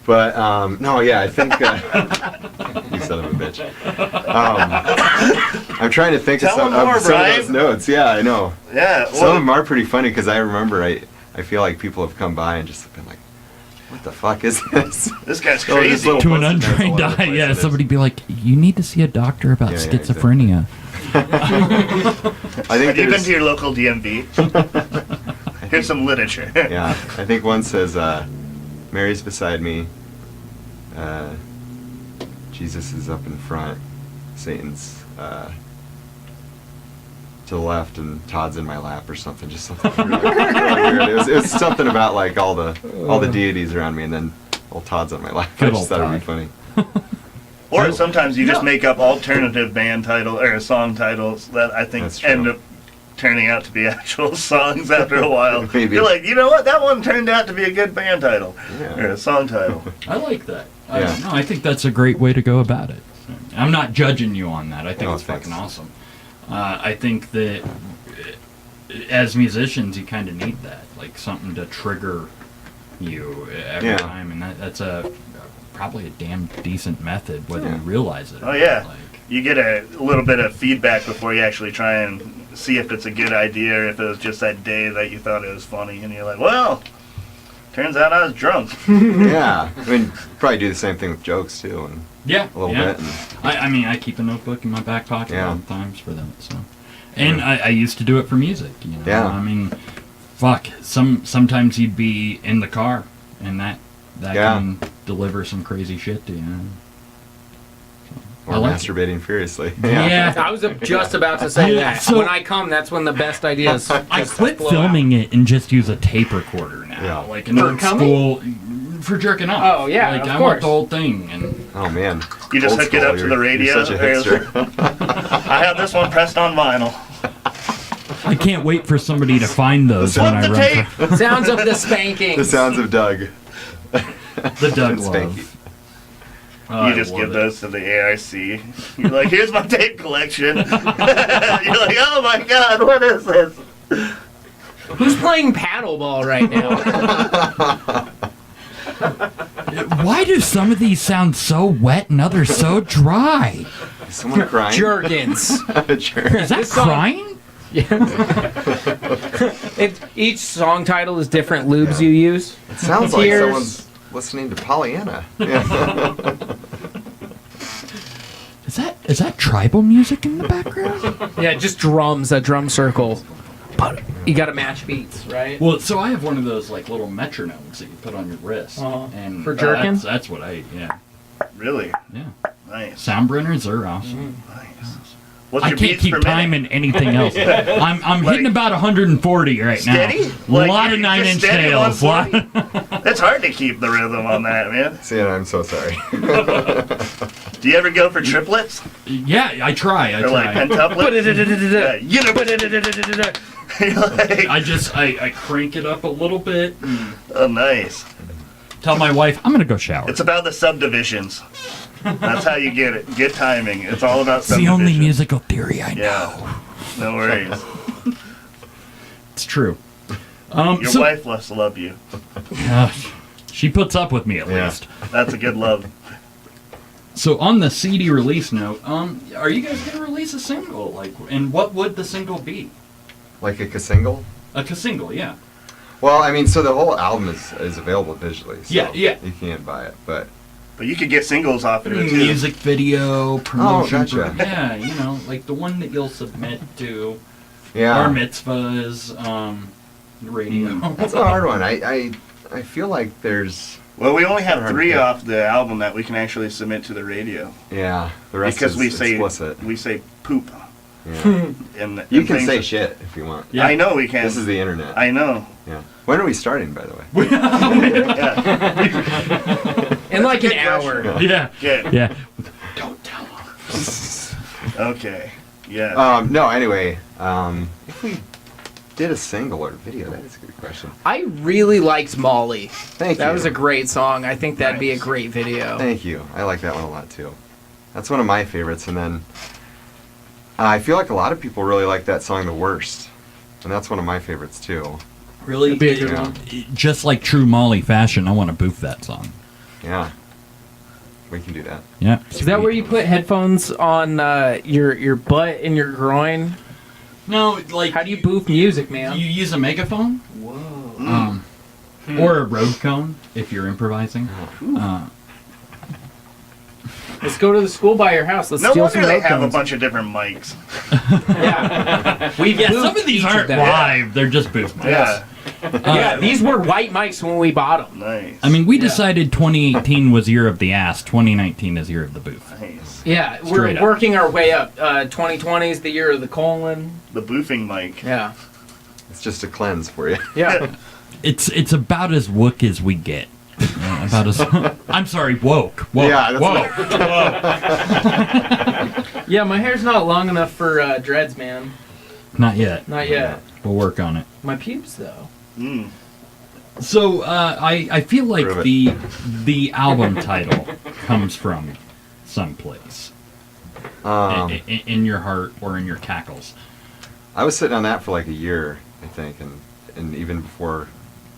Speaker 3: But no, yeah, I think you son of a bitch. I'm trying to think
Speaker 2: Tell
Speaker 3: of some,
Speaker 2: them more,
Speaker 3: of some of
Speaker 2: Brian.
Speaker 3: those notes. Yeah, I know.
Speaker 2: Yeah.
Speaker 3: Some of them are pretty funny because I remember I feel like people have come by and just been like, "What the fuck is this?"
Speaker 2: This guy's
Speaker 3: Oh, just
Speaker 2: crazy.
Speaker 3: little
Speaker 1: to an
Speaker 3: post-it notes all
Speaker 1: untrained
Speaker 3: over the
Speaker 1: eye,
Speaker 3: place,
Speaker 1: yeah,
Speaker 3: it is.
Speaker 1: somebody be like, "You need to see a doctor about
Speaker 3: Yeah,
Speaker 1: schizophrenia."
Speaker 3: I think
Speaker 2: Have you been
Speaker 3: there's,
Speaker 2: to your local DMV? Here's some literature.
Speaker 3: yeah, I think one says, "Mary's beside me, Jesus is up in front, Satan's to the left, and Todd's in my lap," or something. Just something really weird. It was something about like all the deities around me, and then old Todd's on my lap. I
Speaker 1: Good
Speaker 3: just
Speaker 1: old
Speaker 3: thought it'd be
Speaker 1: Todd.
Speaker 3: funny.
Speaker 2: Or sometimes you just make up alternative band title or song titles that I think
Speaker 3: That's true.
Speaker 2: end up turning out to be actual songs after a while.
Speaker 3: Maybe.
Speaker 2: You're like, you know what? That one turned out to be a good band title
Speaker 3: Yeah.
Speaker 2: or a song title.
Speaker 1: I like that.
Speaker 3: Yeah.
Speaker 1: No, I think that's a great way to go about it. I'm not judging you on that. I think
Speaker 3: No,
Speaker 1: it's
Speaker 3: thanks.
Speaker 1: fucking awesome. I think that as musicians, you kind of need that, like something to trigger you every
Speaker 3: Yeah.
Speaker 1: time, and that's probably a damn decent method, whether
Speaker 3: Yeah.
Speaker 1: you realize it. or
Speaker 2: Oh,
Speaker 1: not.
Speaker 2: yeah.
Speaker 1: Like,
Speaker 2: You get a little bit of feedback before you actually try and see if it's a good idea or if it was just that day that you thought it was funny. And you're like, well, turns out I was drunk.
Speaker 3: Yeah, I mean, probably do the same thing with jokes too, and
Speaker 1: yeah,
Speaker 3: a little
Speaker 1: yeah.
Speaker 3: bit. And,
Speaker 1: I mean, I keep a notebook in my back pocket
Speaker 3: Yeah.
Speaker 1: all the times for that. So, and I used to do it for music. You know,
Speaker 3: Yeah.
Speaker 1: I mean, fuck. Sometimes you'd be in the car, and that
Speaker 3: Yeah.
Speaker 1: can deliver some crazy shit to you.
Speaker 3: Or
Speaker 1: I like
Speaker 3: masturbating furiously.
Speaker 1: Yeah.
Speaker 4: I was just about to say
Speaker 1: Yeah,
Speaker 4: that.
Speaker 1: so-
Speaker 4: When I come, that's when the best ideas.
Speaker 1: I
Speaker 4: just
Speaker 1: quit
Speaker 4: blow
Speaker 1: filming it and just use a tape recorder now.
Speaker 3: Yeah.
Speaker 1: Like an
Speaker 4: For
Speaker 1: old
Speaker 4: coming?
Speaker 1: school for jerking off.
Speaker 4: Oh, yeah,
Speaker 1: like
Speaker 4: of
Speaker 1: I want
Speaker 4: course.
Speaker 1: the whole thing. And
Speaker 3: Oh man.
Speaker 2: You just
Speaker 3: Old
Speaker 2: hook it
Speaker 3: school,
Speaker 2: up to the radio.
Speaker 3: You're such a hipster.
Speaker 2: I have this one pressed on vinyl.
Speaker 1: I can't wait for somebody to find those
Speaker 3: Flip
Speaker 1: when I
Speaker 2: the
Speaker 1: run
Speaker 2: tape.
Speaker 1: for
Speaker 4: Sounds of the spanking.
Speaker 3: The sounds of Doug.
Speaker 1: the Doug
Speaker 3: Spanky.
Speaker 1: Love. Oh,
Speaker 2: You
Speaker 1: I
Speaker 2: just
Speaker 1: love
Speaker 2: give
Speaker 1: it.
Speaker 2: those to the AIC. You're like, here's my tape collection. You're like, oh my god, what is this?
Speaker 4: Who's playing paddleball right now?
Speaker 1: Why do some of these sound so wet and others so dry?
Speaker 3: Is someone crying?
Speaker 4: Jergens.
Speaker 3: Jerk.
Speaker 1: Is that
Speaker 4: This song-
Speaker 1: crying?
Speaker 4: Each song title is different lubes you use.
Speaker 3: It sounds like
Speaker 4: Tears.
Speaker 3: someone's listening to Pollyanna. Yeah.
Speaker 1: Is that tribal music in the background?
Speaker 4: Yeah, just drums, a drum circle. But you gotta match beats, right?
Speaker 1: Well, so I have one of those like little metronomes that you put on your wrist, and
Speaker 4: For jerking?
Speaker 1: That's what I
Speaker 2: Really?
Speaker 1: yeah.
Speaker 2: Nice.
Speaker 1: Soundbrenners are awesome.
Speaker 2: Nice. What's
Speaker 1: I
Speaker 2: your
Speaker 1: can't
Speaker 2: beats
Speaker 1: keep
Speaker 2: per
Speaker 1: time
Speaker 2: minute?
Speaker 1: in anything else. I'm
Speaker 2: Like-
Speaker 1: hitting about 140 right
Speaker 2: Steady?
Speaker 1: now. A
Speaker 2: Like,
Speaker 1: lot of
Speaker 2: you're
Speaker 1: 9-inch
Speaker 2: steady
Speaker 1: tails.
Speaker 2: 140? It's hard to keep the rhythm on that, man.
Speaker 3: See, I'm so sorry.
Speaker 2: Do you ever go for triplets?
Speaker 1: Yeah, I try.
Speaker 2: Or like pentuplets? Yeah, you know, you're like,
Speaker 1: I crank it up a little bit. And
Speaker 2: oh, nice.
Speaker 1: tell my wife I'm gonna go shower.
Speaker 2: It's about the subdivisions. That's how you get it. Get timing. It's all about
Speaker 1: It's the
Speaker 2: subdivisions.
Speaker 1: only musical theory I know.
Speaker 2: Yeah. No worries.
Speaker 1: It's true.
Speaker 2: Your
Speaker 1: So-
Speaker 2: wife must love you.
Speaker 1: she puts up with me at
Speaker 3: Yeah.
Speaker 1: least.
Speaker 2: That's a good love.
Speaker 1: So on the CD release note, are you guys gonna release a single? Like, and what would the single be?
Speaker 3: Like a single?
Speaker 1: A single, yeah.
Speaker 3: Well, I mean, so the whole album is available digitally. So
Speaker 1: Yeah, yeah.
Speaker 3: You can't buy it, but
Speaker 2: But you could get singles off of it too.
Speaker 1: Music video, promotion.
Speaker 3: gotcha.
Speaker 1: Yeah, you know, like the one that you'll submit to
Speaker 3: yeah.
Speaker 1: bar mitzvahs, radio.
Speaker 3: That's a hard one. I feel like there's
Speaker 2: Well, we only have
Speaker 3: Hard
Speaker 2: 3
Speaker 3: to-
Speaker 2: off the album that we can actually submit to the radio
Speaker 3: the rest
Speaker 2: because
Speaker 3: is
Speaker 2: we say
Speaker 3: explicit.
Speaker 2: we say poop.
Speaker 3: Yeah.
Speaker 2: And
Speaker 3: You
Speaker 2: and
Speaker 3: can
Speaker 2: things
Speaker 3: say
Speaker 2: that-
Speaker 3: shit if you want.
Speaker 1: Yeah.
Speaker 2: I know we can.
Speaker 3: This is the internet.
Speaker 2: I know.
Speaker 3: Yeah. When are we starting, by the way?
Speaker 2: Yeah.
Speaker 4: In like an
Speaker 2: Good
Speaker 4: hour.
Speaker 2: question.
Speaker 1: Yeah,
Speaker 2: Good.
Speaker 1: yeah. Don't tell them.
Speaker 2: Okay. Yeah.
Speaker 3: No, anyway, if we did a single or video, that is a good question.
Speaker 4: I really liked Molly.
Speaker 3: Thank you.
Speaker 4: That was a great song. I think that'd be a
Speaker 2: Nice.
Speaker 4: great video.
Speaker 3: Thank you. I like that one a lot too. That's one of my favorites. And then I feel like a lot of people really like that song, The Worst. And that's one of my favorites too.
Speaker 1: Really?
Speaker 4: That'd be a good
Speaker 3: Yeah.
Speaker 4: one.
Speaker 1: Just like true Molly fashion, I want to boof that song.
Speaker 3: Yeah. We can do that.
Speaker 1: Yeah.
Speaker 4: Is that where you put headphones on your butt and your groin?
Speaker 1: No, like
Speaker 4: How do you boof music, man?
Speaker 1: You use a megaphone,
Speaker 4: Whoa.
Speaker 1: or a road cone if you're improvising.
Speaker 4: Let's go to the school by your house. Let's
Speaker 2: No
Speaker 4: steal
Speaker 2: wonder
Speaker 4: some
Speaker 2: they
Speaker 4: road
Speaker 2: have a
Speaker 4: cones.
Speaker 2: bunch of different mics.
Speaker 4: Yeah. We've
Speaker 1: Yeah,
Speaker 4: boofed
Speaker 1: some of these
Speaker 4: each
Speaker 1: aren't
Speaker 4: them.
Speaker 1: live; they're just boof mics.
Speaker 2: Yeah.
Speaker 4: Yeah, these were white mics when we bought them.
Speaker 2: Nice.
Speaker 1: I mean, we decided 2018 was year of the ass. 2019 is year of the boof.
Speaker 2: Nice.
Speaker 4: Yeah,
Speaker 1: Straight
Speaker 4: we're
Speaker 1: up.
Speaker 4: working our way up. 2020 is the year of the colon.
Speaker 2: The boofing mic.
Speaker 4: Yeah.
Speaker 3: It's just a cleanse for you.
Speaker 4: Yeah.
Speaker 1: It's about as woke as we get. About as I'm sorry, woke.
Speaker 3: Yeah, that's
Speaker 1: woke.
Speaker 4: Yeah, my hair's not long enough for dreads, man.
Speaker 1: Not yet.
Speaker 4: Not yet.
Speaker 1: We'll work on it.
Speaker 4: My pubes, though.
Speaker 2: Mm.
Speaker 1: So I feel like
Speaker 3: Prove
Speaker 1: the album title comes from someplace in your heart or in your cackles.
Speaker 3: I was sitting on that for like a year, I think, and even before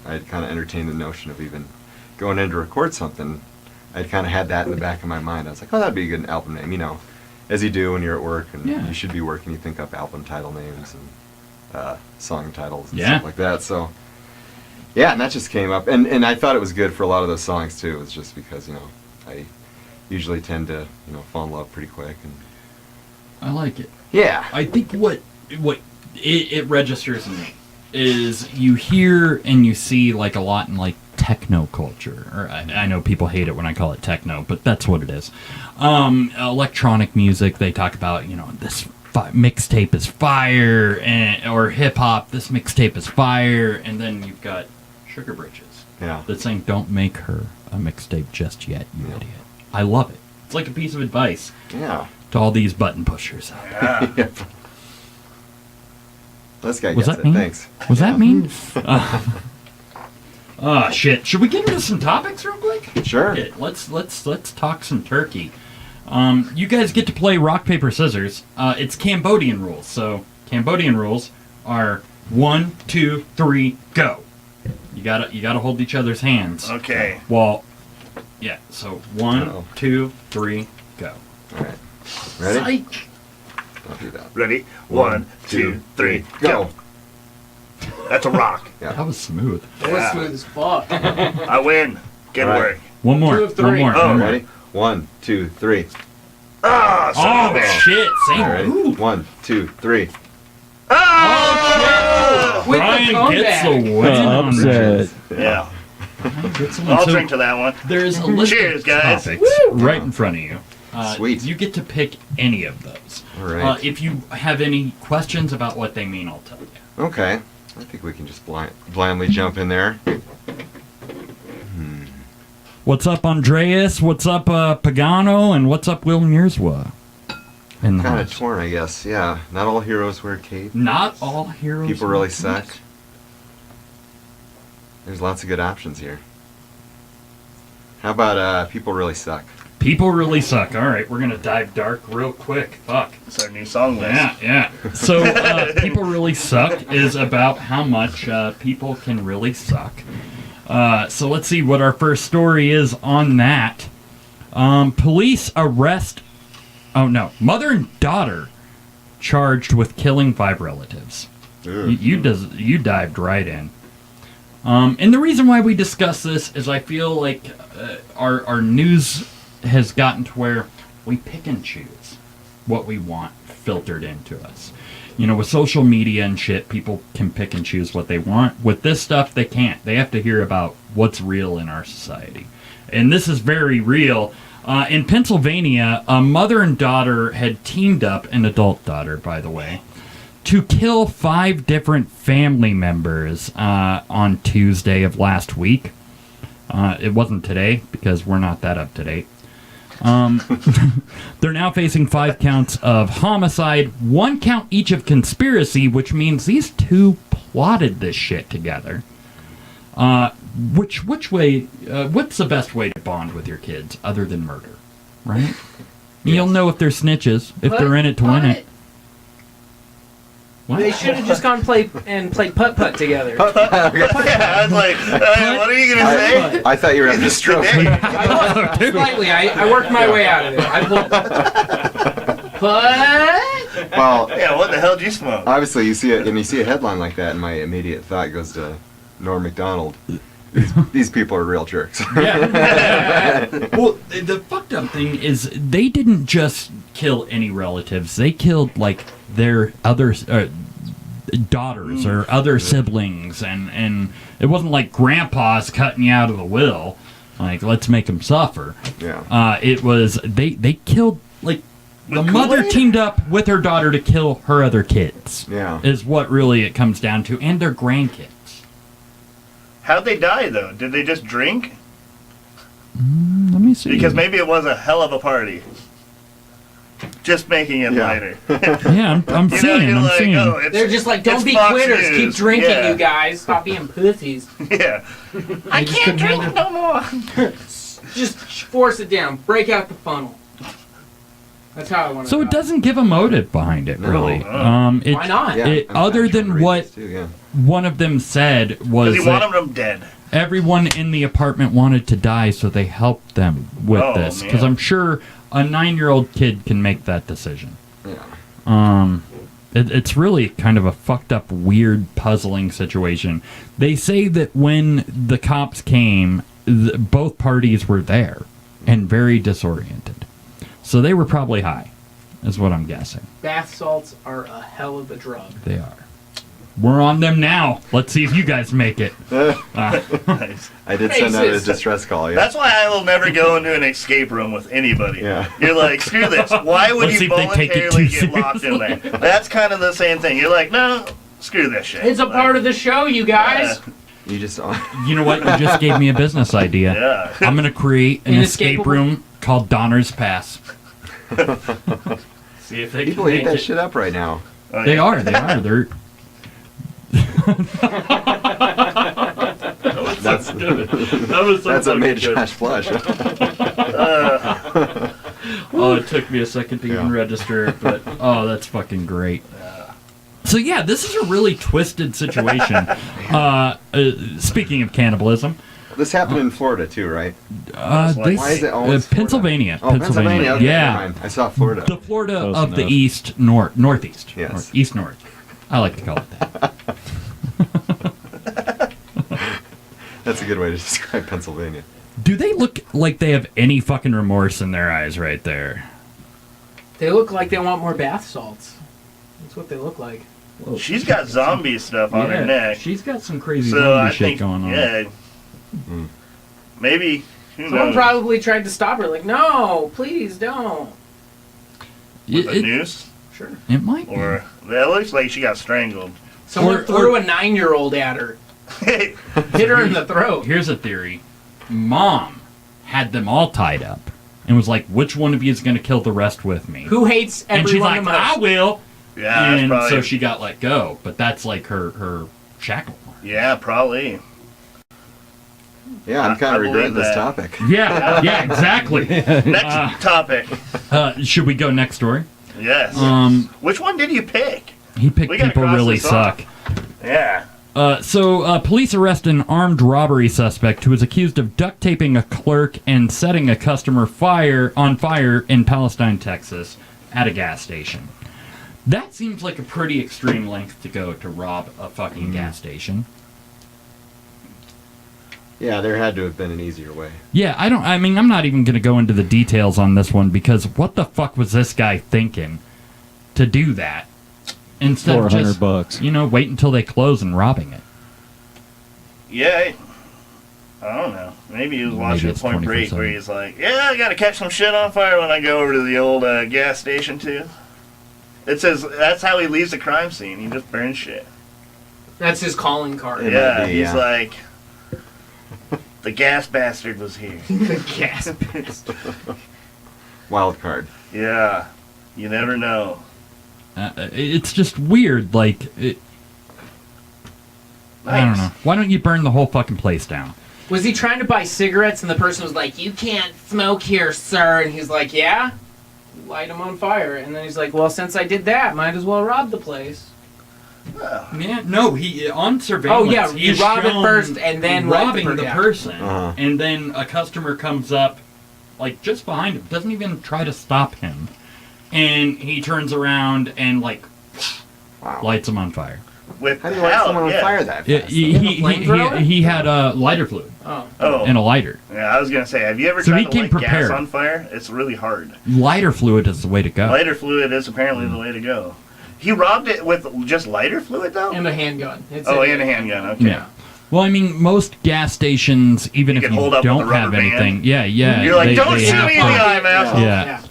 Speaker 3: I had kind of entertained the notion of even going in to record something, I'd kind of had that in the back of my mind. I was like, oh, that'd be a good album name, you know, as you do when you're at work and
Speaker 1: Yeah.
Speaker 3: you should be working, you think up album title names and song titles and
Speaker 1: Yeah.
Speaker 3: stuff like that. So, yeah, and that just came up. And I thought it was good for a lot of those songs, too. It was just because, you know, I usually tend to, you know, fall in love pretty quick. And
Speaker 1: I like it.
Speaker 3: yeah.
Speaker 1: I think what it registers in me is you hear and you see like a lot in like techno culture. Or I know people hate it when I call it techno, but that's what it is. Electronic music, they talk about, this mixtape is fire, or hip-hop, this mixtape is fire, and then you've got Sugar Britches.
Speaker 3: Yeah.
Speaker 1: That's saying, don't make her a mixtape just yet, you idiot. I love it. It's like a piece of advice
Speaker 3: Yeah.
Speaker 1: to all these button pushers out there.
Speaker 2: Yeah.
Speaker 3: This guy
Speaker 1: Was
Speaker 3: gets
Speaker 1: that
Speaker 3: it.
Speaker 1: mean?
Speaker 3: Thanks.
Speaker 1: Was that mean? Shit. Should we get into some topics real quick?
Speaker 3: Sure.
Speaker 1: Okay, let's talk some turkey. You guys get to play rock paper scissors. It's Cambodian rules. So Cambodian rules are 1, 2, 3, go. You gotta hold each other's hands.
Speaker 2: Okay.
Speaker 1: Well, yeah. So 1,
Speaker 3: Uh-oh.
Speaker 1: 2, 3, go.
Speaker 3: All right. Ready?
Speaker 1: Psych.
Speaker 3: I'll do that.
Speaker 2: Ready? 1, 2, 3, go. That's a rock.
Speaker 3: Yeah.
Speaker 1: That was smooth.
Speaker 4: That was
Speaker 2: Yeah.
Speaker 4: smooth as fuck.
Speaker 2: I win. Good
Speaker 3: All right.
Speaker 2: work.
Speaker 1: One more.
Speaker 4: 2 of
Speaker 1: One
Speaker 4: 3.
Speaker 1: more.
Speaker 2: Oh,
Speaker 1: one more.
Speaker 3: Ready? 1, 2, 3.
Speaker 2: Ah, son of
Speaker 1: Oh
Speaker 2: a bitch.
Speaker 1: shit!
Speaker 3: All
Speaker 1: Same
Speaker 3: right.
Speaker 1: move.
Speaker 3: 1, 2, 3.
Speaker 2: Ah!
Speaker 4: With the
Speaker 1: Brian gets the
Speaker 4: comeback.
Speaker 1: win on
Speaker 5: Upset.
Speaker 1: Bridges.
Speaker 2: Yeah.
Speaker 1: Gets the win.
Speaker 2: I'll
Speaker 1: So
Speaker 2: drink to that one.
Speaker 1: there's a list
Speaker 2: Cheers,
Speaker 1: of
Speaker 2: guys.
Speaker 1: topics right in front of you.
Speaker 3: Sweet.
Speaker 1: You get to pick any of those.
Speaker 3: All right.
Speaker 1: If you have any questions about what they mean, I'll tell you.
Speaker 3: Okay. I think we can just blindly jump in there.
Speaker 1: What's up, Andreas? What's up, Pagano? And what's up, Will Nierswa? In the
Speaker 3: Kind of
Speaker 1: house.
Speaker 3: torn, I guess. Yeah. Not all heroes wear cape.
Speaker 1: Not all heroes.
Speaker 3: People
Speaker 1: wear
Speaker 3: really
Speaker 1: capes.
Speaker 3: suck. There's lots of good options here. How about people really suck?
Speaker 1: People really suck. All right, we're gonna dive dark real quick. Fuck.
Speaker 2: It's our new song list.
Speaker 1: Yeah. So, people really suck is about how much people can really suck. So let's see what our first story is on that. Police arrest. Oh no, mother and daughter charged with killing 5 relatives. You dived right in. And the reason why we discuss this is I feel like our news has gotten to where we pick and choose what we want filtered into us. With social media and shit, people can pick and choose what they want. With this stuff, they can't. They have to hear about what's real in our society. And this is very real. In Pennsylvania, a mother and daughter had teamed up, an adult daughter, by the way, to kill 5 different family members on Tuesday of last week. It wasn't today because we're not that up to date. They're now facing 5 counts of homicide, 1 count each of conspiracy, which means these 2 plotted this shit together. Which way? What's the best way to bond with your kids other than murder, right? You'll know if they're snitches, if they're in it to win it. What?
Speaker 4: They should have just gone play putt-putt together.
Speaker 2: Yeah, I was like, what are you going to say?
Speaker 3: I thought you were having a stroke.
Speaker 4: Slightly. I worked my way out of it. I pulled putt.
Speaker 3: Well,
Speaker 2: Yeah, what the hell did you smoke?
Speaker 3: obviously you see it, and you see a headline like that, and my immediate thought goes to Norm Macdonald. These people are real jerks.
Speaker 1: Yeah. Well, the fucked up thing is they didn't just kill any relatives. They killed, like, their other daughters or other siblings. And it wasn't like grandpa's cutting you out of the will. Like, let's make them suffer.
Speaker 3: Yeah.
Speaker 1: It was, they killed, like, the
Speaker 2: With
Speaker 1: mother
Speaker 2: Kool-Aid?
Speaker 1: teamed up with her daughter to kill her other kids.
Speaker 3: Yeah.
Speaker 1: Is what really it comes down to. And their grandkids.
Speaker 2: How'd they die, though? Did they just drink?
Speaker 1: Let me see.
Speaker 2: Because maybe it was a hell of a party. Just making it
Speaker 3: Yeah.
Speaker 2: lighter.
Speaker 1: Yeah, I'm
Speaker 2: You know,
Speaker 1: seeing.
Speaker 2: you're
Speaker 1: I'm
Speaker 2: like,
Speaker 1: seeing.
Speaker 2: oh, it's,
Speaker 4: They're just like, don't
Speaker 2: it's
Speaker 4: be
Speaker 2: Fox
Speaker 4: quitters.
Speaker 2: News.
Speaker 4: Keep drinking,
Speaker 2: Yeah.
Speaker 4: you guys. Stop being pussies.
Speaker 2: Yeah.
Speaker 4: I can't drink no more. Just force it down. Break out the funnel. That's how I want to.
Speaker 1: So it doesn't give a motive behind it,
Speaker 3: No.
Speaker 1: really.
Speaker 2: Oh.
Speaker 1: It,
Speaker 4: Why not?
Speaker 3: Yeah.
Speaker 1: It,
Speaker 3: and
Speaker 1: other
Speaker 3: factual
Speaker 1: than what
Speaker 3: reasons too, yeah.
Speaker 1: one of them said was
Speaker 2: Because he
Speaker 1: that
Speaker 2: wanted them dead.
Speaker 1: everyone in the apartment wanted to die, so they helped them with
Speaker 2: Oh,
Speaker 1: this. Because
Speaker 2: man.
Speaker 1: I'm sure a 9-year-old kid can make that decision.
Speaker 3: Yeah.
Speaker 1: It's really kind of a fucked up, weird, puzzling situation. They say that when the cops came, both parties were there and very disoriented. So they were probably high, is what I'm guessing.
Speaker 4: Bath salts are a hell of a drug.
Speaker 1: They are. We're on them now. Let's see if you guys make it.
Speaker 2: Nice.
Speaker 3: I did send out a
Speaker 4: Faces.
Speaker 3: distress call. Yeah.
Speaker 2: That's why I will never go into an escape room with anybody.
Speaker 3: Yeah.
Speaker 2: You're like, screw this. Why would
Speaker 1: Let's see
Speaker 2: you
Speaker 1: if they take it
Speaker 2: voluntarily
Speaker 1: too
Speaker 2: get locked in there? That's kind of the same thing. You're like, no, screw this shit.
Speaker 4: It's a part of the show, you guys.
Speaker 3: You just.
Speaker 1: You know what? You just gave me a business idea.
Speaker 2: Yeah.
Speaker 1: I'm going to create an escape
Speaker 4: Inescapable?
Speaker 1: room called Donner's Pass. See if they
Speaker 3: People
Speaker 1: can
Speaker 3: eat
Speaker 1: make
Speaker 3: that
Speaker 1: it.
Speaker 3: shit up right now.
Speaker 2: Oh,
Speaker 1: They
Speaker 2: yeah.
Speaker 1: are. They're...
Speaker 3: That's
Speaker 1: That was
Speaker 3: that's what made Josh flush.
Speaker 1: Oh, it took me a second to even
Speaker 3: Yeah.
Speaker 1: register, but that's fucking great. So yeah, this is a really twisted situation. Speaking of cannibalism,
Speaker 3: This happened in Florida too, right?
Speaker 1: they
Speaker 3: Why is it always Florida?
Speaker 1: Pennsylvania.
Speaker 3: Oh, Pennsylvania. Okay,
Speaker 1: yeah,
Speaker 3: never mind. I saw Florida.
Speaker 1: the Florida
Speaker 5: Close
Speaker 1: of the
Speaker 5: enough.
Speaker 1: east, northeast,
Speaker 3: Yes.
Speaker 1: east north. I like to call it that.
Speaker 3: That's a good way to describe Pennsylvania.
Speaker 1: Do they look like they have any fucking remorse in their eyes right there?
Speaker 4: They look like they want more bath salts. That's what they look like.
Speaker 2: She's got zombie stuff on her neck.
Speaker 1: She's got some crazy
Speaker 2: So
Speaker 1: zombie
Speaker 2: I
Speaker 1: shit
Speaker 2: think,
Speaker 1: going on.
Speaker 2: yeah. Maybe, who
Speaker 4: Someone
Speaker 2: knows?
Speaker 4: probably tried to stop her, like, no, please don't.
Speaker 2: With a
Speaker 1: It,
Speaker 2: noose?
Speaker 4: Sure.
Speaker 1: it might be.
Speaker 2: Or, it looks like she got strangled.
Speaker 4: Someone
Speaker 1: Or-
Speaker 4: threw a 9-year-old at her.
Speaker 2: Hey,
Speaker 4: Hit her in the throat.
Speaker 1: Here's a theory. Mom had them all tied up and was like, which one of you is going to kill the rest with me?
Speaker 4: Who hates
Speaker 1: and she's
Speaker 4: everyone
Speaker 1: like,
Speaker 4: the most?
Speaker 1: I will.
Speaker 2: yeah, that's
Speaker 1: And
Speaker 2: probably,
Speaker 1: so she got let go. But that's like her shackle.
Speaker 2: yeah, probably.
Speaker 3: Yeah, I'm kind
Speaker 2: I
Speaker 3: of regretting
Speaker 2: believe
Speaker 3: this
Speaker 2: that.
Speaker 3: topic.
Speaker 1: Yeah, yeah, exactly.
Speaker 2: Next topic.
Speaker 1: Should we go next story?
Speaker 2: Yes. Which one did you pick?
Speaker 1: He picked
Speaker 2: We gotta
Speaker 1: People
Speaker 2: cross
Speaker 1: Really
Speaker 2: this off.
Speaker 1: Suck.
Speaker 2: Yeah.
Speaker 1: So police arrest an armed robbery suspect who is accused of duct taping a clerk and setting a customer on fire in Palestine, Texas, at a gas station. That seems like a pretty extreme length to go to rob a fucking gas station.
Speaker 3: Yeah, there had to have been an easier way.
Speaker 1: Yeah, I'm not even going to go into the details on this one because what the fuck was this guy thinking to do that? Instead of just,
Speaker 5: $400.
Speaker 1: wait until they close and robbing it.
Speaker 2: Yeah. I don't know. Maybe he was watching
Speaker 1: it's
Speaker 2: Point Break
Speaker 1: 24/7.
Speaker 2: where he's like, yeah, I gotta catch some shit on fire when I go over to the old gas station too. It says that's how he leaves the crime scene. He just burns shit.
Speaker 4: That's his calling card.
Speaker 3: It
Speaker 2: Yeah,
Speaker 3: might be,
Speaker 2: he's
Speaker 3: yeah.
Speaker 2: like, the gas bastard was here.
Speaker 4: The gas bastard.
Speaker 3: Wild card.
Speaker 2: Yeah, you never know.
Speaker 1: It's just weird, I don't
Speaker 2: Nice.
Speaker 1: know. Why don't you burn the whole fucking place down?
Speaker 4: Was he trying to buy cigarettes and the person was like, you can't smoke here, sir? And he's like, yeah? Light him on fire. And then he's like, well, since I did that, might as well rob the place.
Speaker 1: Man, no, he on surveillance.
Speaker 4: Oh, yeah, you
Speaker 1: he's
Speaker 4: rob it
Speaker 1: shown
Speaker 4: first and then light
Speaker 1: robbing
Speaker 4: the
Speaker 1: the
Speaker 4: yeah.
Speaker 1: person,
Speaker 3: Uh-huh.
Speaker 1: and then a customer comes up, like just behind him, doesn't even try to stop him, and he turns around and
Speaker 3: Wow.
Speaker 1: lights him on fire.
Speaker 2: With
Speaker 3: How do you light someone on
Speaker 2: yeah.
Speaker 3: fire that
Speaker 1: Yeah,
Speaker 3: fast?
Speaker 1: he had a lighter fluid
Speaker 4: Oh.
Speaker 2: Oh,
Speaker 1: and a lighter.
Speaker 2: yeah. I was gonna say, have you ever
Speaker 1: So he
Speaker 2: tried to
Speaker 1: came
Speaker 2: light
Speaker 1: prepared.
Speaker 2: gas on fire? It's really hard.
Speaker 1: Lighter fluid is the way to go.
Speaker 2: Lighter fluid is apparently the way to go. He robbed it with just lighter fluid though.
Speaker 4: And a handgun. It's
Speaker 2: Oh, and a handgun. Okay.
Speaker 1: Yeah. Well, I mean, most gas stations, even
Speaker 2: You
Speaker 1: if
Speaker 2: can
Speaker 1: you
Speaker 2: hold up with
Speaker 1: don't
Speaker 2: a rubber
Speaker 1: have
Speaker 2: band.
Speaker 1: anything, yeah,
Speaker 2: You're like,
Speaker 1: they-
Speaker 2: don't
Speaker 1: they
Speaker 2: shoot
Speaker 1: have
Speaker 2: me in the
Speaker 1: to-
Speaker 2: eye, man.
Speaker 1: Yeah.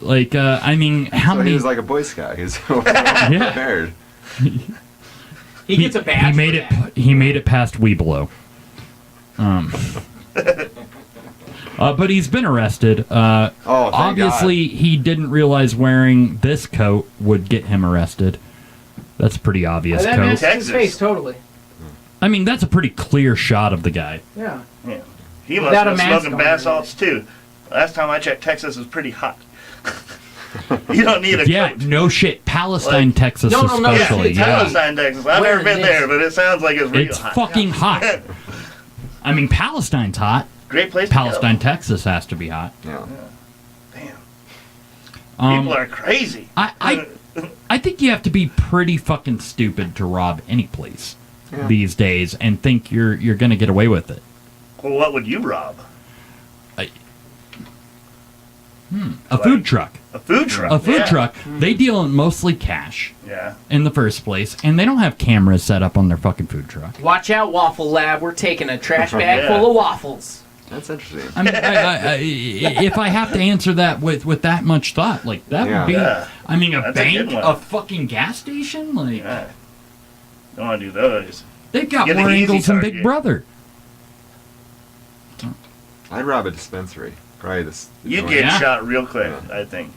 Speaker 1: Like, I mean, how
Speaker 3: So
Speaker 1: many?
Speaker 3: he was like a Boy Scout. He was prepared.
Speaker 4: He gets a badge.
Speaker 1: He made
Speaker 4: for
Speaker 1: it.
Speaker 4: that.
Speaker 1: He made it past Weeblo. But he's been arrested.
Speaker 3: Oh, thank
Speaker 1: Obviously, he didn't realize wearing this coat would get him arrested. That's a pretty obvious
Speaker 4: That
Speaker 1: coat.
Speaker 4: matches his
Speaker 2: Texas.
Speaker 4: face totally.
Speaker 1: I mean, that's a pretty clear shot of the guy.
Speaker 4: Yeah.
Speaker 2: Yeah. He must
Speaker 4: Without
Speaker 2: have
Speaker 4: a
Speaker 2: been
Speaker 4: mask
Speaker 2: smoking
Speaker 4: on
Speaker 2: bath
Speaker 4: or
Speaker 2: salts too. Last time I checked, Texas is pretty hot. You don't need a
Speaker 1: Yeah,
Speaker 2: coat.
Speaker 1: no shit. Palestine,
Speaker 2: Like-
Speaker 1: Texas,
Speaker 4: No,
Speaker 2: Yeah,
Speaker 1: especially. Yeah,
Speaker 2: Palestine, Texas. I've
Speaker 4: Where
Speaker 2: never been
Speaker 4: it is.
Speaker 2: there, but it sounds like it's real
Speaker 1: it's
Speaker 2: hot.
Speaker 1: fucking hot. I mean, Palestine's hot.
Speaker 2: Great place
Speaker 1: Palestine,
Speaker 2: to go.
Speaker 1: Texas has to be hot.
Speaker 3: Yeah.
Speaker 2: Damn. People are crazy.
Speaker 1: I think you have to be pretty fucking stupid to rob any place
Speaker 3: Yeah.
Speaker 1: these days and think you're gonna get away with it.
Speaker 2: Well, what would you rob?
Speaker 1: A food truck.
Speaker 2: A food truck.
Speaker 1: A food
Speaker 2: yeah.
Speaker 1: truck. They deal in mostly cash
Speaker 2: Yeah.
Speaker 1: in the first place, and they don't have cameras set up on their fucking food truck.
Speaker 4: Watch out, Waffle Lab. We're taking a trash bag
Speaker 2: Yeah.
Speaker 4: full of waffles.
Speaker 3: That's interesting.
Speaker 1: I mean, if I have to answer that with that much thought, like that would be.
Speaker 2: Yeah.
Speaker 1: I mean, a
Speaker 2: That's a good
Speaker 1: bank,
Speaker 2: one.
Speaker 1: a fucking gas station, like
Speaker 2: Yeah. Don't want to do those.
Speaker 1: they've got
Speaker 2: Get an
Speaker 1: more
Speaker 2: easy
Speaker 1: angles than
Speaker 2: target.
Speaker 1: Big Brother.
Speaker 3: I'd rob a dispensary. Probably this.
Speaker 2: You
Speaker 3: joint.
Speaker 2: get
Speaker 1: Yeah.
Speaker 2: shot real quick, I think.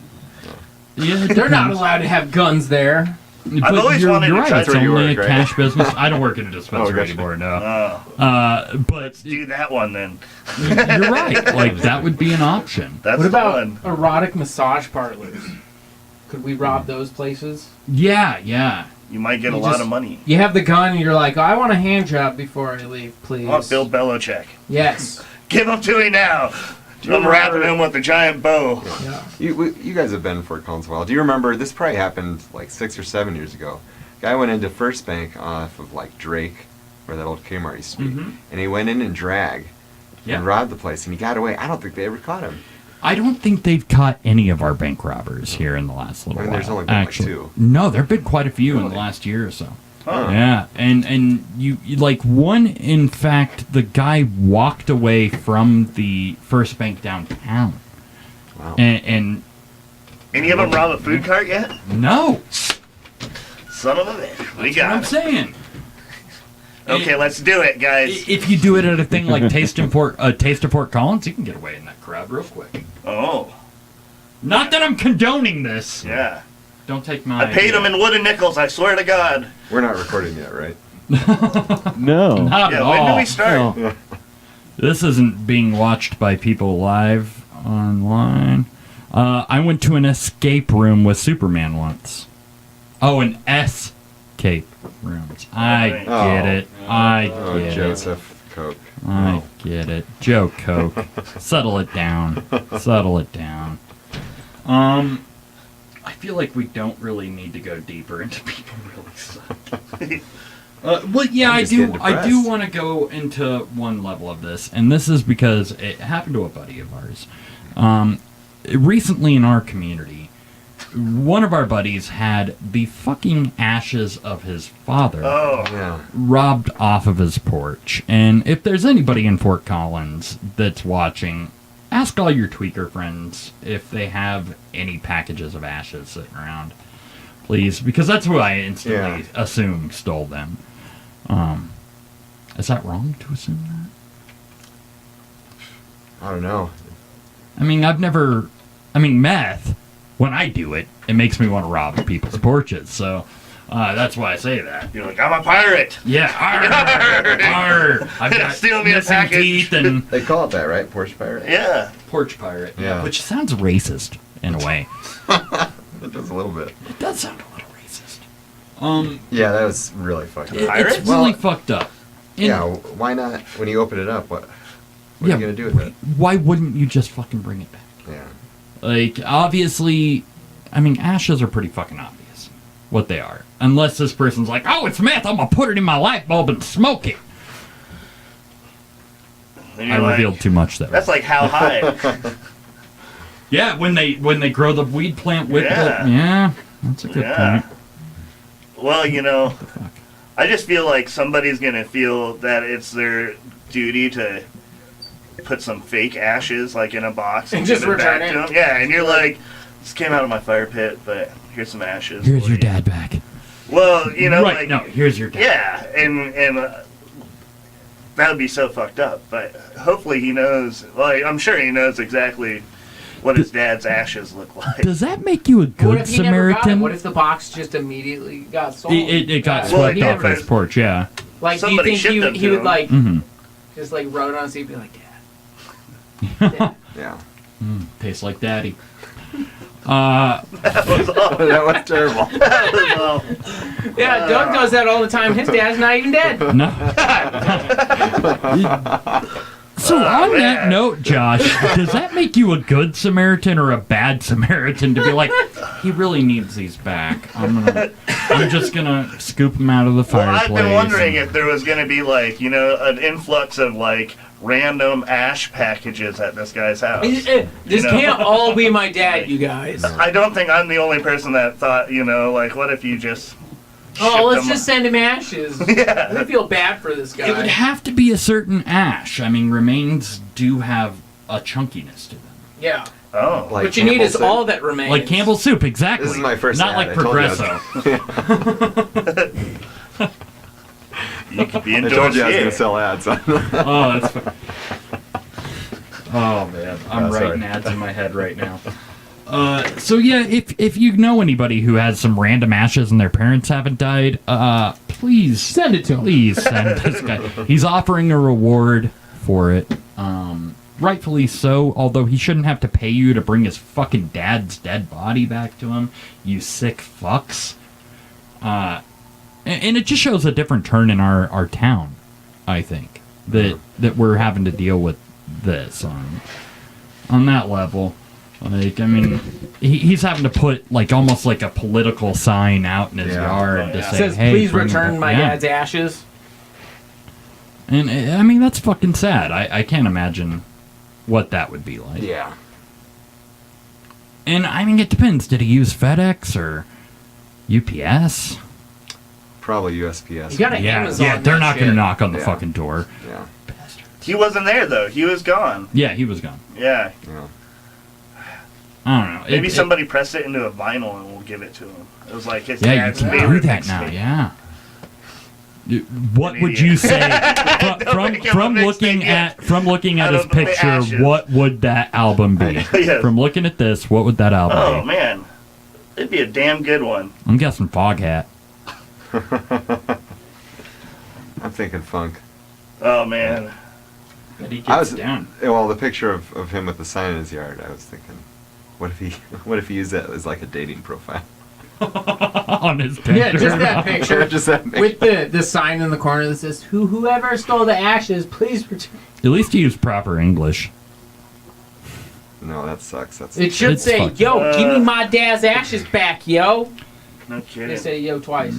Speaker 1: Yeah,
Speaker 4: They're not allowed to have guns there.
Speaker 1: But
Speaker 2: always
Speaker 1: you're,
Speaker 2: wanted
Speaker 1: you're
Speaker 2: to
Speaker 1: right.
Speaker 2: try
Speaker 1: It's
Speaker 3: That's where you
Speaker 1: only
Speaker 3: work,
Speaker 1: a
Speaker 3: right?
Speaker 1: cash business. I don't work in a dispensary
Speaker 3: gotcha.
Speaker 1: anymore. No.
Speaker 2: Oh,
Speaker 1: But
Speaker 2: let's do that one then.
Speaker 1: you're right. Like that would be an option.
Speaker 2: That's
Speaker 4: What about
Speaker 2: fun.
Speaker 4: erotic massage parlors? Could we rob those places?
Speaker 1: Yeah, yeah.
Speaker 2: You might get
Speaker 4: You
Speaker 2: a lot
Speaker 4: just-
Speaker 2: of money.
Speaker 4: You have the gun and you're like, I want a hand job before I leave, please.
Speaker 2: I want Bill Belichick.
Speaker 4: Yes.
Speaker 2: Give him to me now.
Speaker 3: you
Speaker 2: I'm
Speaker 3: remember-
Speaker 2: wrapping him with a giant bow.
Speaker 4: Yeah.
Speaker 3: You guys have been in Fort Collins a while. Do you remember? This probably happened like 6 or 7 years ago. Guy went into First Bank off of like Drake, where that old Kmart used to be,
Speaker 1: Mhm.
Speaker 3: and he went in and drag
Speaker 1: Yeah.
Speaker 3: and robbed the place, and he got away. I don't think they ever caught him.
Speaker 1: I don't think they've caught any of our bank robbers here in the last little
Speaker 3: I mean,
Speaker 1: while.
Speaker 3: there's only been, like,
Speaker 1: actually.
Speaker 3: 2.
Speaker 1: No, there've been quite a few in the
Speaker 3: Really?
Speaker 1: last year or so.
Speaker 2: Huh.
Speaker 1: Yeah, and you like one. In fact, the guy walked away from the First Bank downtown,
Speaker 3: Wow.
Speaker 1: and
Speaker 2: And you haven't robbed a food cart yet?
Speaker 1: no,
Speaker 2: Son of a bitch. We
Speaker 1: that's what I'm
Speaker 2: got it.
Speaker 1: saying.
Speaker 2: Okay, let's do it, guys.
Speaker 1: If you do it at a thing like Taste of Fort Collins, you can get away in that crowd real quick.
Speaker 2: Oh,
Speaker 1: Not that I'm condoning this.
Speaker 2: yeah.
Speaker 1: Don't take my.
Speaker 2: I paid him in wooden nickels, I swear to God.
Speaker 3: We're not recording yet, right?
Speaker 5: No.
Speaker 1: Not at
Speaker 2: Yeah, when
Speaker 1: all.
Speaker 2: do we start?
Speaker 5: No.
Speaker 1: This isn't being watched by people live online. I went to an escape room with Superman once. Oh, an escape rooms. I
Speaker 3: Oh.
Speaker 1: get it. I
Speaker 3: Oh,
Speaker 1: get it.
Speaker 3: Joseph Coke.
Speaker 1: I get it. Joe Coke. Settle it down. Settle it down. I feel like we don't really need to go deeper into people really suck. Well, yeah,
Speaker 3: I'm
Speaker 1: I
Speaker 3: just
Speaker 1: do.
Speaker 3: getting
Speaker 1: I do
Speaker 3: depressed.
Speaker 1: want to go into one level of this, and this is because it happened to a buddy of ours. Recently in our community, one of our buddies had the fucking ashes of his father
Speaker 2: Oh,
Speaker 3: Yeah.
Speaker 1: robbed off of his porch. And if there's anybody in Fort Collins that's watching, ask all your tweaker friends if they have any packages of ashes sitting around, please, because that's who I instantly assume stole them. Is that wrong to assume that?
Speaker 3: I don't know.
Speaker 1: I mean, meth, when I do it, it makes me want to rob people's porches, so that's why I say that.
Speaker 2: you're like, I'm a pirate.
Speaker 1: Yeah, arr, arr, I've got
Speaker 2: Steal me a
Speaker 1: missing
Speaker 2: package.
Speaker 1: teeth and
Speaker 3: They call it that, right? Porsche pirate.
Speaker 2: Yeah.
Speaker 1: porch pirate,
Speaker 3: Yeah.
Speaker 1: which sounds racist in a way.
Speaker 3: It does a little bit.
Speaker 1: It does sound a little racist.
Speaker 3: Yeah, that was really fucked up.
Speaker 1: It's
Speaker 2: Pirates?
Speaker 1: really
Speaker 3: Well,
Speaker 1: fucked up. And
Speaker 3: Yeah, why not? When you open it up, what are
Speaker 1: Yeah,
Speaker 3: you gonna do with it?
Speaker 1: why wouldn't you just fucking bring it back?
Speaker 3: Yeah.
Speaker 1: Like, obviously, I mean, ashes are pretty fucking obvious what they are. Unless this person's like, oh, it's meth, I'm gonna put it in my light bulb and smoke it.
Speaker 2: And
Speaker 1: I
Speaker 2: you're like,
Speaker 1: revealed too much there.
Speaker 2: That's like how high.
Speaker 1: Yeah, when they grow the weed plant with
Speaker 2: Yeah.
Speaker 1: the... Yeah, that's a good
Speaker 2: Yeah.
Speaker 1: point.
Speaker 2: Well, you know,
Speaker 1: Fuck.
Speaker 2: I just feel like somebody's gonna feel that it's their duty to put some fake ashes like in a box
Speaker 4: And
Speaker 2: give
Speaker 4: just
Speaker 2: it back
Speaker 4: return
Speaker 2: to
Speaker 4: it.
Speaker 2: them. Yeah, and you're like, this came out of my fire pit, but here's some ashes.
Speaker 1: Here's
Speaker 2: for
Speaker 1: your
Speaker 2: you."
Speaker 1: dad back.
Speaker 2: Well, you know,
Speaker 1: right,
Speaker 2: like,
Speaker 1: no, here's your dad.
Speaker 2: yeah, and that would be so fucked up. But hopefully he knows. Well, I'm sure he knows exactly what his dad's ashes look like.
Speaker 1: Does that make you a
Speaker 4: What
Speaker 1: good
Speaker 4: if he never got it?
Speaker 1: Samaritan?
Speaker 4: What if the box just immediately got sold?
Speaker 1: It got
Speaker 4: Yeah.
Speaker 1: swept
Speaker 2: Well,
Speaker 1: off his
Speaker 2: yeah,
Speaker 1: porch, yeah.
Speaker 4: Like, do you
Speaker 2: somebody
Speaker 4: think
Speaker 2: shipped
Speaker 4: he,
Speaker 2: them
Speaker 4: he
Speaker 2: to
Speaker 4: would
Speaker 2: him.
Speaker 4: like
Speaker 1: Mm-hmm.
Speaker 4: just like wrote on a seat, be like, Dad, Dad.
Speaker 3: Yeah.
Speaker 1: Tastes like daddy.
Speaker 2: That was all.
Speaker 3: That was terrible.
Speaker 2: That was all.
Speaker 4: Yeah, Doug does that all the time. His dad's not even dead.
Speaker 1: No. So on that
Speaker 2: man.
Speaker 1: note, Josh, does that make you a good Samaritan or a bad Samaritan to be like, he really needs these back? I'm just gonna scoop them out of the
Speaker 2: Well,
Speaker 1: fireplace.
Speaker 2: I've been wondering if there was going to be like, you know, an influx of like random ash packages at this guy's house.
Speaker 4: This
Speaker 2: know?
Speaker 4: can't all be my dad, you guys.
Speaker 2: I don't think I'm the only person that thought, you know, like, what if you just.
Speaker 4: Oh,
Speaker 2: shipped
Speaker 4: let's
Speaker 2: them-
Speaker 4: just send him ashes.
Speaker 2: Yeah.
Speaker 4: I feel bad for this guy.
Speaker 1: It would have to be a certain ash. I mean, remains do have a chunkiness to them.
Speaker 4: Yeah.
Speaker 2: Oh.
Speaker 3: Like
Speaker 4: What you need
Speaker 3: Campbell
Speaker 4: is
Speaker 3: soup.
Speaker 4: all that remains.
Speaker 1: Like Campbell's soup, exactly.
Speaker 3: This is my first
Speaker 1: Not
Speaker 3: ad,
Speaker 1: like
Speaker 3: I told you I
Speaker 1: Progresso.
Speaker 2: You could be
Speaker 3: I told
Speaker 2: endorsed
Speaker 3: you I was going
Speaker 2: here.
Speaker 3: to sell ads.
Speaker 1: Oh, that's fun. Oh man, I'm
Speaker 3: sorry.
Speaker 1: writing ads in my head right now. So yeah, if you know anybody who has some random ashes and their parents haven't died, please
Speaker 4: Send it to him.
Speaker 1: please send this guy. He's offering a reward for it. Rightfully so, although he shouldn't have to pay you to bring his fucking dad's dead body back to him, you sick fucks. And it just shows a different turn in our town, I think, that we're having to deal with this on that level. Like, I mean, he's having to put like almost like a political sign out in his
Speaker 3: Yeah.
Speaker 1: yard
Speaker 2: Oh,
Speaker 1: to
Speaker 2: yeah.
Speaker 1: say,
Speaker 4: Says,
Speaker 1: "Hey,
Speaker 4: please
Speaker 1: bring
Speaker 4: return
Speaker 1: it
Speaker 4: my
Speaker 1: back." Yeah.
Speaker 4: dad's ashes.
Speaker 1: And I mean, that's fucking sad. I can't imagine what that would be like.
Speaker 3: Yeah.
Speaker 1: And I mean, it depends. Did he use FedEx or UPS?
Speaker 3: Probably USPS.
Speaker 4: You gotta
Speaker 1: Yeah,
Speaker 4: Amazon
Speaker 1: yeah, they're
Speaker 4: that
Speaker 1: not going to
Speaker 4: shit.
Speaker 1: knock on the
Speaker 3: Yeah.
Speaker 1: fucking door.
Speaker 3: Yeah.
Speaker 2: He wasn't there, though. He was gone.
Speaker 1: Yeah, he was gone.
Speaker 2: Yeah.
Speaker 3: Yeah.
Speaker 1: I don't know.
Speaker 2: Maybe somebody pressed it into a vinyl and we'll give it to him. It was like his
Speaker 1: Yeah, you
Speaker 2: dad's
Speaker 1: can do
Speaker 2: favorite
Speaker 1: that now.
Speaker 2: mixtape.
Speaker 1: Yeah. What
Speaker 2: An
Speaker 1: would
Speaker 2: idiot.
Speaker 1: you say
Speaker 2: Don't make him a mixtape
Speaker 1: from looking at
Speaker 2: Out
Speaker 1: his
Speaker 2: of the
Speaker 1: picture?
Speaker 2: ashes.
Speaker 1: What would that album be?
Speaker 2: Yes.
Speaker 1: From looking at this, what would that album
Speaker 2: Oh,
Speaker 1: be?
Speaker 2: man. It'd be a damn good one.
Speaker 1: I'm guessing Foghat.
Speaker 3: I'm thinking funk.
Speaker 2: Oh, man.
Speaker 1: But he
Speaker 3: I was
Speaker 1: down.
Speaker 3: Well, the picture of him with the sign in his yard. I was thinking, what if he used that as like a dating profile?
Speaker 1: On his picture.
Speaker 4: Yeah, just that picture.
Speaker 3: Just that picture.
Speaker 4: With the sign in the corner that says, whoever stole the ashes, please return.
Speaker 1: At least he used proper English.
Speaker 3: No, that sucks. That's
Speaker 4: It should
Speaker 1: It's
Speaker 4: say,
Speaker 1: fucked
Speaker 4: yo, give me my dad's ashes back, yo.
Speaker 2: No
Speaker 4: They
Speaker 2: kidding.
Speaker 4: say yo twice.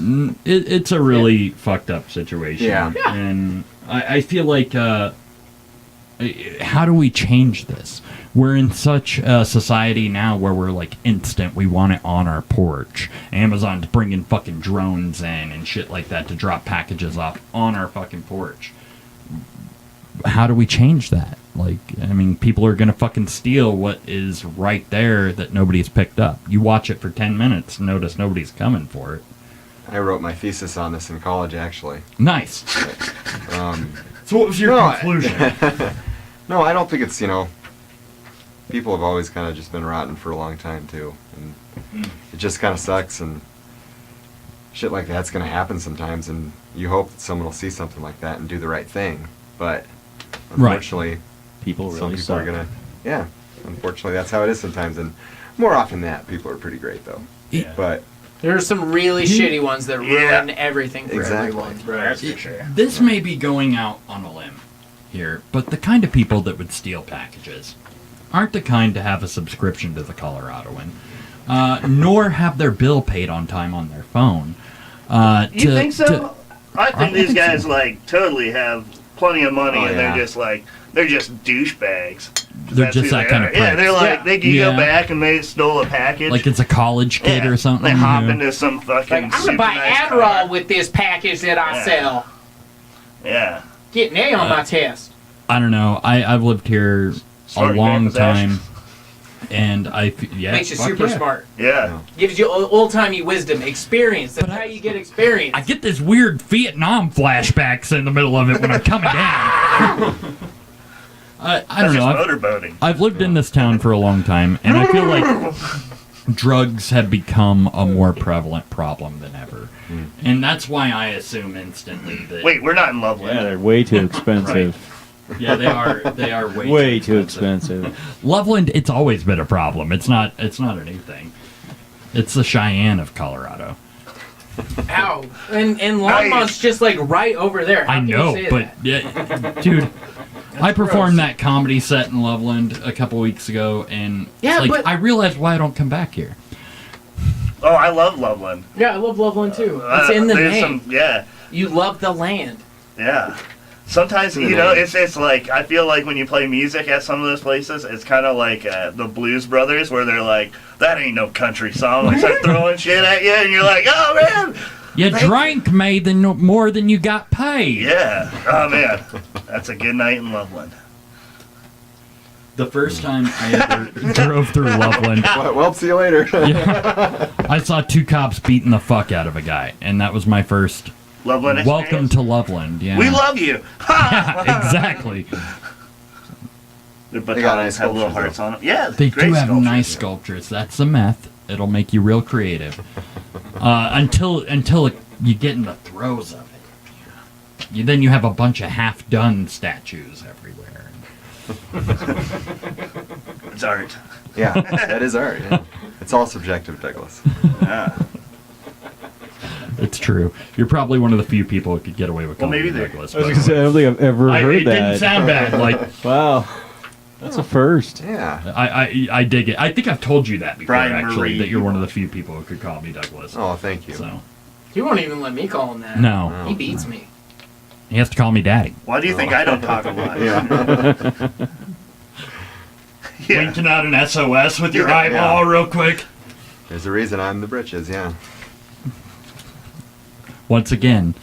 Speaker 1: It's a really fucked up situation.
Speaker 3: Yeah.
Speaker 4: Yeah.
Speaker 1: And I feel like, how do we change this? We're in such a society now where we're like instant. We want it on our porch. Amazon's bringing fucking drones in and shit like that to drop packages off on our fucking porch. How do we change that? Like, I mean, people are gonna fucking steal what is right there that nobody's picked up. You watch it for 10 minutes, notice nobody's coming for it.
Speaker 3: I wrote my thesis on this in college, actually.
Speaker 1: Nice.
Speaker 3: Um,
Speaker 1: So what was your
Speaker 3: No,
Speaker 1: conclusion?
Speaker 3: no, I don't think it's, people have always kind of just been rotten for a long time, too. And it just kind of sucks, and shit like that's going to happen sometimes, and you hope that someone will see something like that and do the right thing. But unfortunately,
Speaker 5: People
Speaker 3: some
Speaker 5: really
Speaker 3: people
Speaker 5: suck.
Speaker 3: are going to, yeah, unfortunately that's how it is sometimes. And more often than that, people are pretty great, though.
Speaker 1: Yeah.
Speaker 3: But
Speaker 4: There are some really shitty ones that
Speaker 2: Yeah.
Speaker 4: ruin everything for
Speaker 3: Exactly.
Speaker 4: everyone.
Speaker 2: That's for sure.
Speaker 1: This may be going out on a limb here, but the kind of people that would steal packages aren't the kind to have a subscription to the Coloradoan, nor have their bill paid on time on their phone.
Speaker 2: You think so? I think
Speaker 1: I
Speaker 2: these
Speaker 1: think so.
Speaker 2: guys, like, totally have plenty of money
Speaker 3: Oh,
Speaker 2: and
Speaker 3: yeah.
Speaker 2: they're just douchebags.
Speaker 1: They're
Speaker 2: That's
Speaker 1: just
Speaker 2: who
Speaker 1: that
Speaker 2: they
Speaker 1: kind
Speaker 2: are.
Speaker 1: of
Speaker 2: Yeah,
Speaker 1: pricks.
Speaker 2: they're like,
Speaker 4: Yeah.
Speaker 2: they can
Speaker 1: Yeah.
Speaker 2: go back and they stole a package.
Speaker 1: Like it's a college kid
Speaker 2: Yeah,
Speaker 1: or something.
Speaker 2: They hop
Speaker 1: you know?
Speaker 2: into some fucking
Speaker 4: Like, I'm
Speaker 2: super
Speaker 4: gonna buy
Speaker 2: nice
Speaker 4: Adderall
Speaker 2: car.
Speaker 4: with this package that I
Speaker 2: Yeah.
Speaker 4: sell.
Speaker 2: Yeah.
Speaker 4: Get an A on my test.
Speaker 1: I don't know. I've lived here
Speaker 2: Smart
Speaker 1: a long
Speaker 2: man
Speaker 1: time, and yeah,
Speaker 4: Makes you
Speaker 1: fuck
Speaker 4: super
Speaker 1: yeah.
Speaker 4: smart.
Speaker 2: Yeah.
Speaker 4: Gives you old-timey wisdom, experience. That's how you get experience.
Speaker 1: I get this weird Vietnam flashbacks in the middle of it when I'm coming down. I don't
Speaker 2: That's
Speaker 1: know.
Speaker 2: just motorboating.
Speaker 1: I've lived in this town for a long time, and I feel like drugs have become a more prevalent problem than ever. And that's why I assume instantly that...
Speaker 2: Wait, we're not in Loveland.
Speaker 5: Yeah, they're way too expensive.
Speaker 1: Yeah, they are way,
Speaker 5: Way too expensive.
Speaker 1: Loveland, it's always been a problem. It's not a new thing. It's the Cheyenne of Colorado.
Speaker 4: Ow. And
Speaker 2: Nice.
Speaker 4: Longmont's just like right over there. How
Speaker 1: I
Speaker 4: can you
Speaker 1: know,
Speaker 4: say
Speaker 1: but
Speaker 4: that?
Speaker 1: yeah, dude, I performed that comedy set in Loveland a couple weeks ago, and I realized why I don't come back here.
Speaker 2: Oh, I love Loveland.
Speaker 4: Yeah, I love Loveland too. It's in the name.
Speaker 2: Yeah.
Speaker 4: You love the land.
Speaker 2: Yeah. Sometimes, it's like, I feel like when you play music at some of those places, it's kind of like the Blues Brothers, where they're like, that ain't no country song. They start throwing shit at you, and you're like, oh, man.
Speaker 1: You drank more than you got paid.
Speaker 2: Yeah. Oh, man. That's a good night in Loveland.
Speaker 1: The first time I ever drove through Loveland,
Speaker 3: Well, see you later.
Speaker 1: I saw 2 cops beating the fuck out of a guy, and that was my first
Speaker 2: Loveland
Speaker 1: welcome
Speaker 2: experience?
Speaker 1: to Loveland. Yeah,
Speaker 2: We love you.
Speaker 1: Yeah, exactly.
Speaker 2: Their
Speaker 3: They got nice
Speaker 2: batons have little
Speaker 3: sculptures,
Speaker 2: hearts on them. Yeah,
Speaker 1: They
Speaker 2: great
Speaker 1: do have
Speaker 2: sculptures.
Speaker 1: nice sculptures. That's the meth. It'll make you real creative. Until you get in the throes of it. Then you have a bunch of half-done statues everywhere.
Speaker 2: It's art.
Speaker 3: Yeah, that is art. Yeah. It's all subjective, Douglas.
Speaker 2: Yeah.
Speaker 1: It's true. You're probably one of the few people who could get away with
Speaker 2: Well,
Speaker 1: calling
Speaker 2: maybe
Speaker 1: me
Speaker 2: they-
Speaker 1: Douglas.
Speaker 5: I was
Speaker 1: by
Speaker 5: gonna
Speaker 1: the
Speaker 5: say, I
Speaker 1: way.
Speaker 5: don't think I've ever heard
Speaker 1: It
Speaker 5: that.
Speaker 1: didn't sound bad. Like,
Speaker 5: Wow, that's a first.
Speaker 3: Yeah.
Speaker 1: I dig it. I think I've told you that before,
Speaker 2: Brian
Speaker 1: actually,
Speaker 2: Marie.
Speaker 1: that you're one of the few people who could call me Douglas.
Speaker 3: Oh, thank you.
Speaker 1: So,
Speaker 4: He won't even let me call him that.
Speaker 1: no.
Speaker 4: He beats me.
Speaker 1: He has to call me Daddy.
Speaker 2: Why do you think I don't talk a lot?
Speaker 3: Yeah.
Speaker 2: Yeah.
Speaker 1: Winking out an SOS with your
Speaker 2: Yeah.
Speaker 1: eyeball real quick.
Speaker 3: There's a reason I'm the Britches, yeah.
Speaker 1: Once again,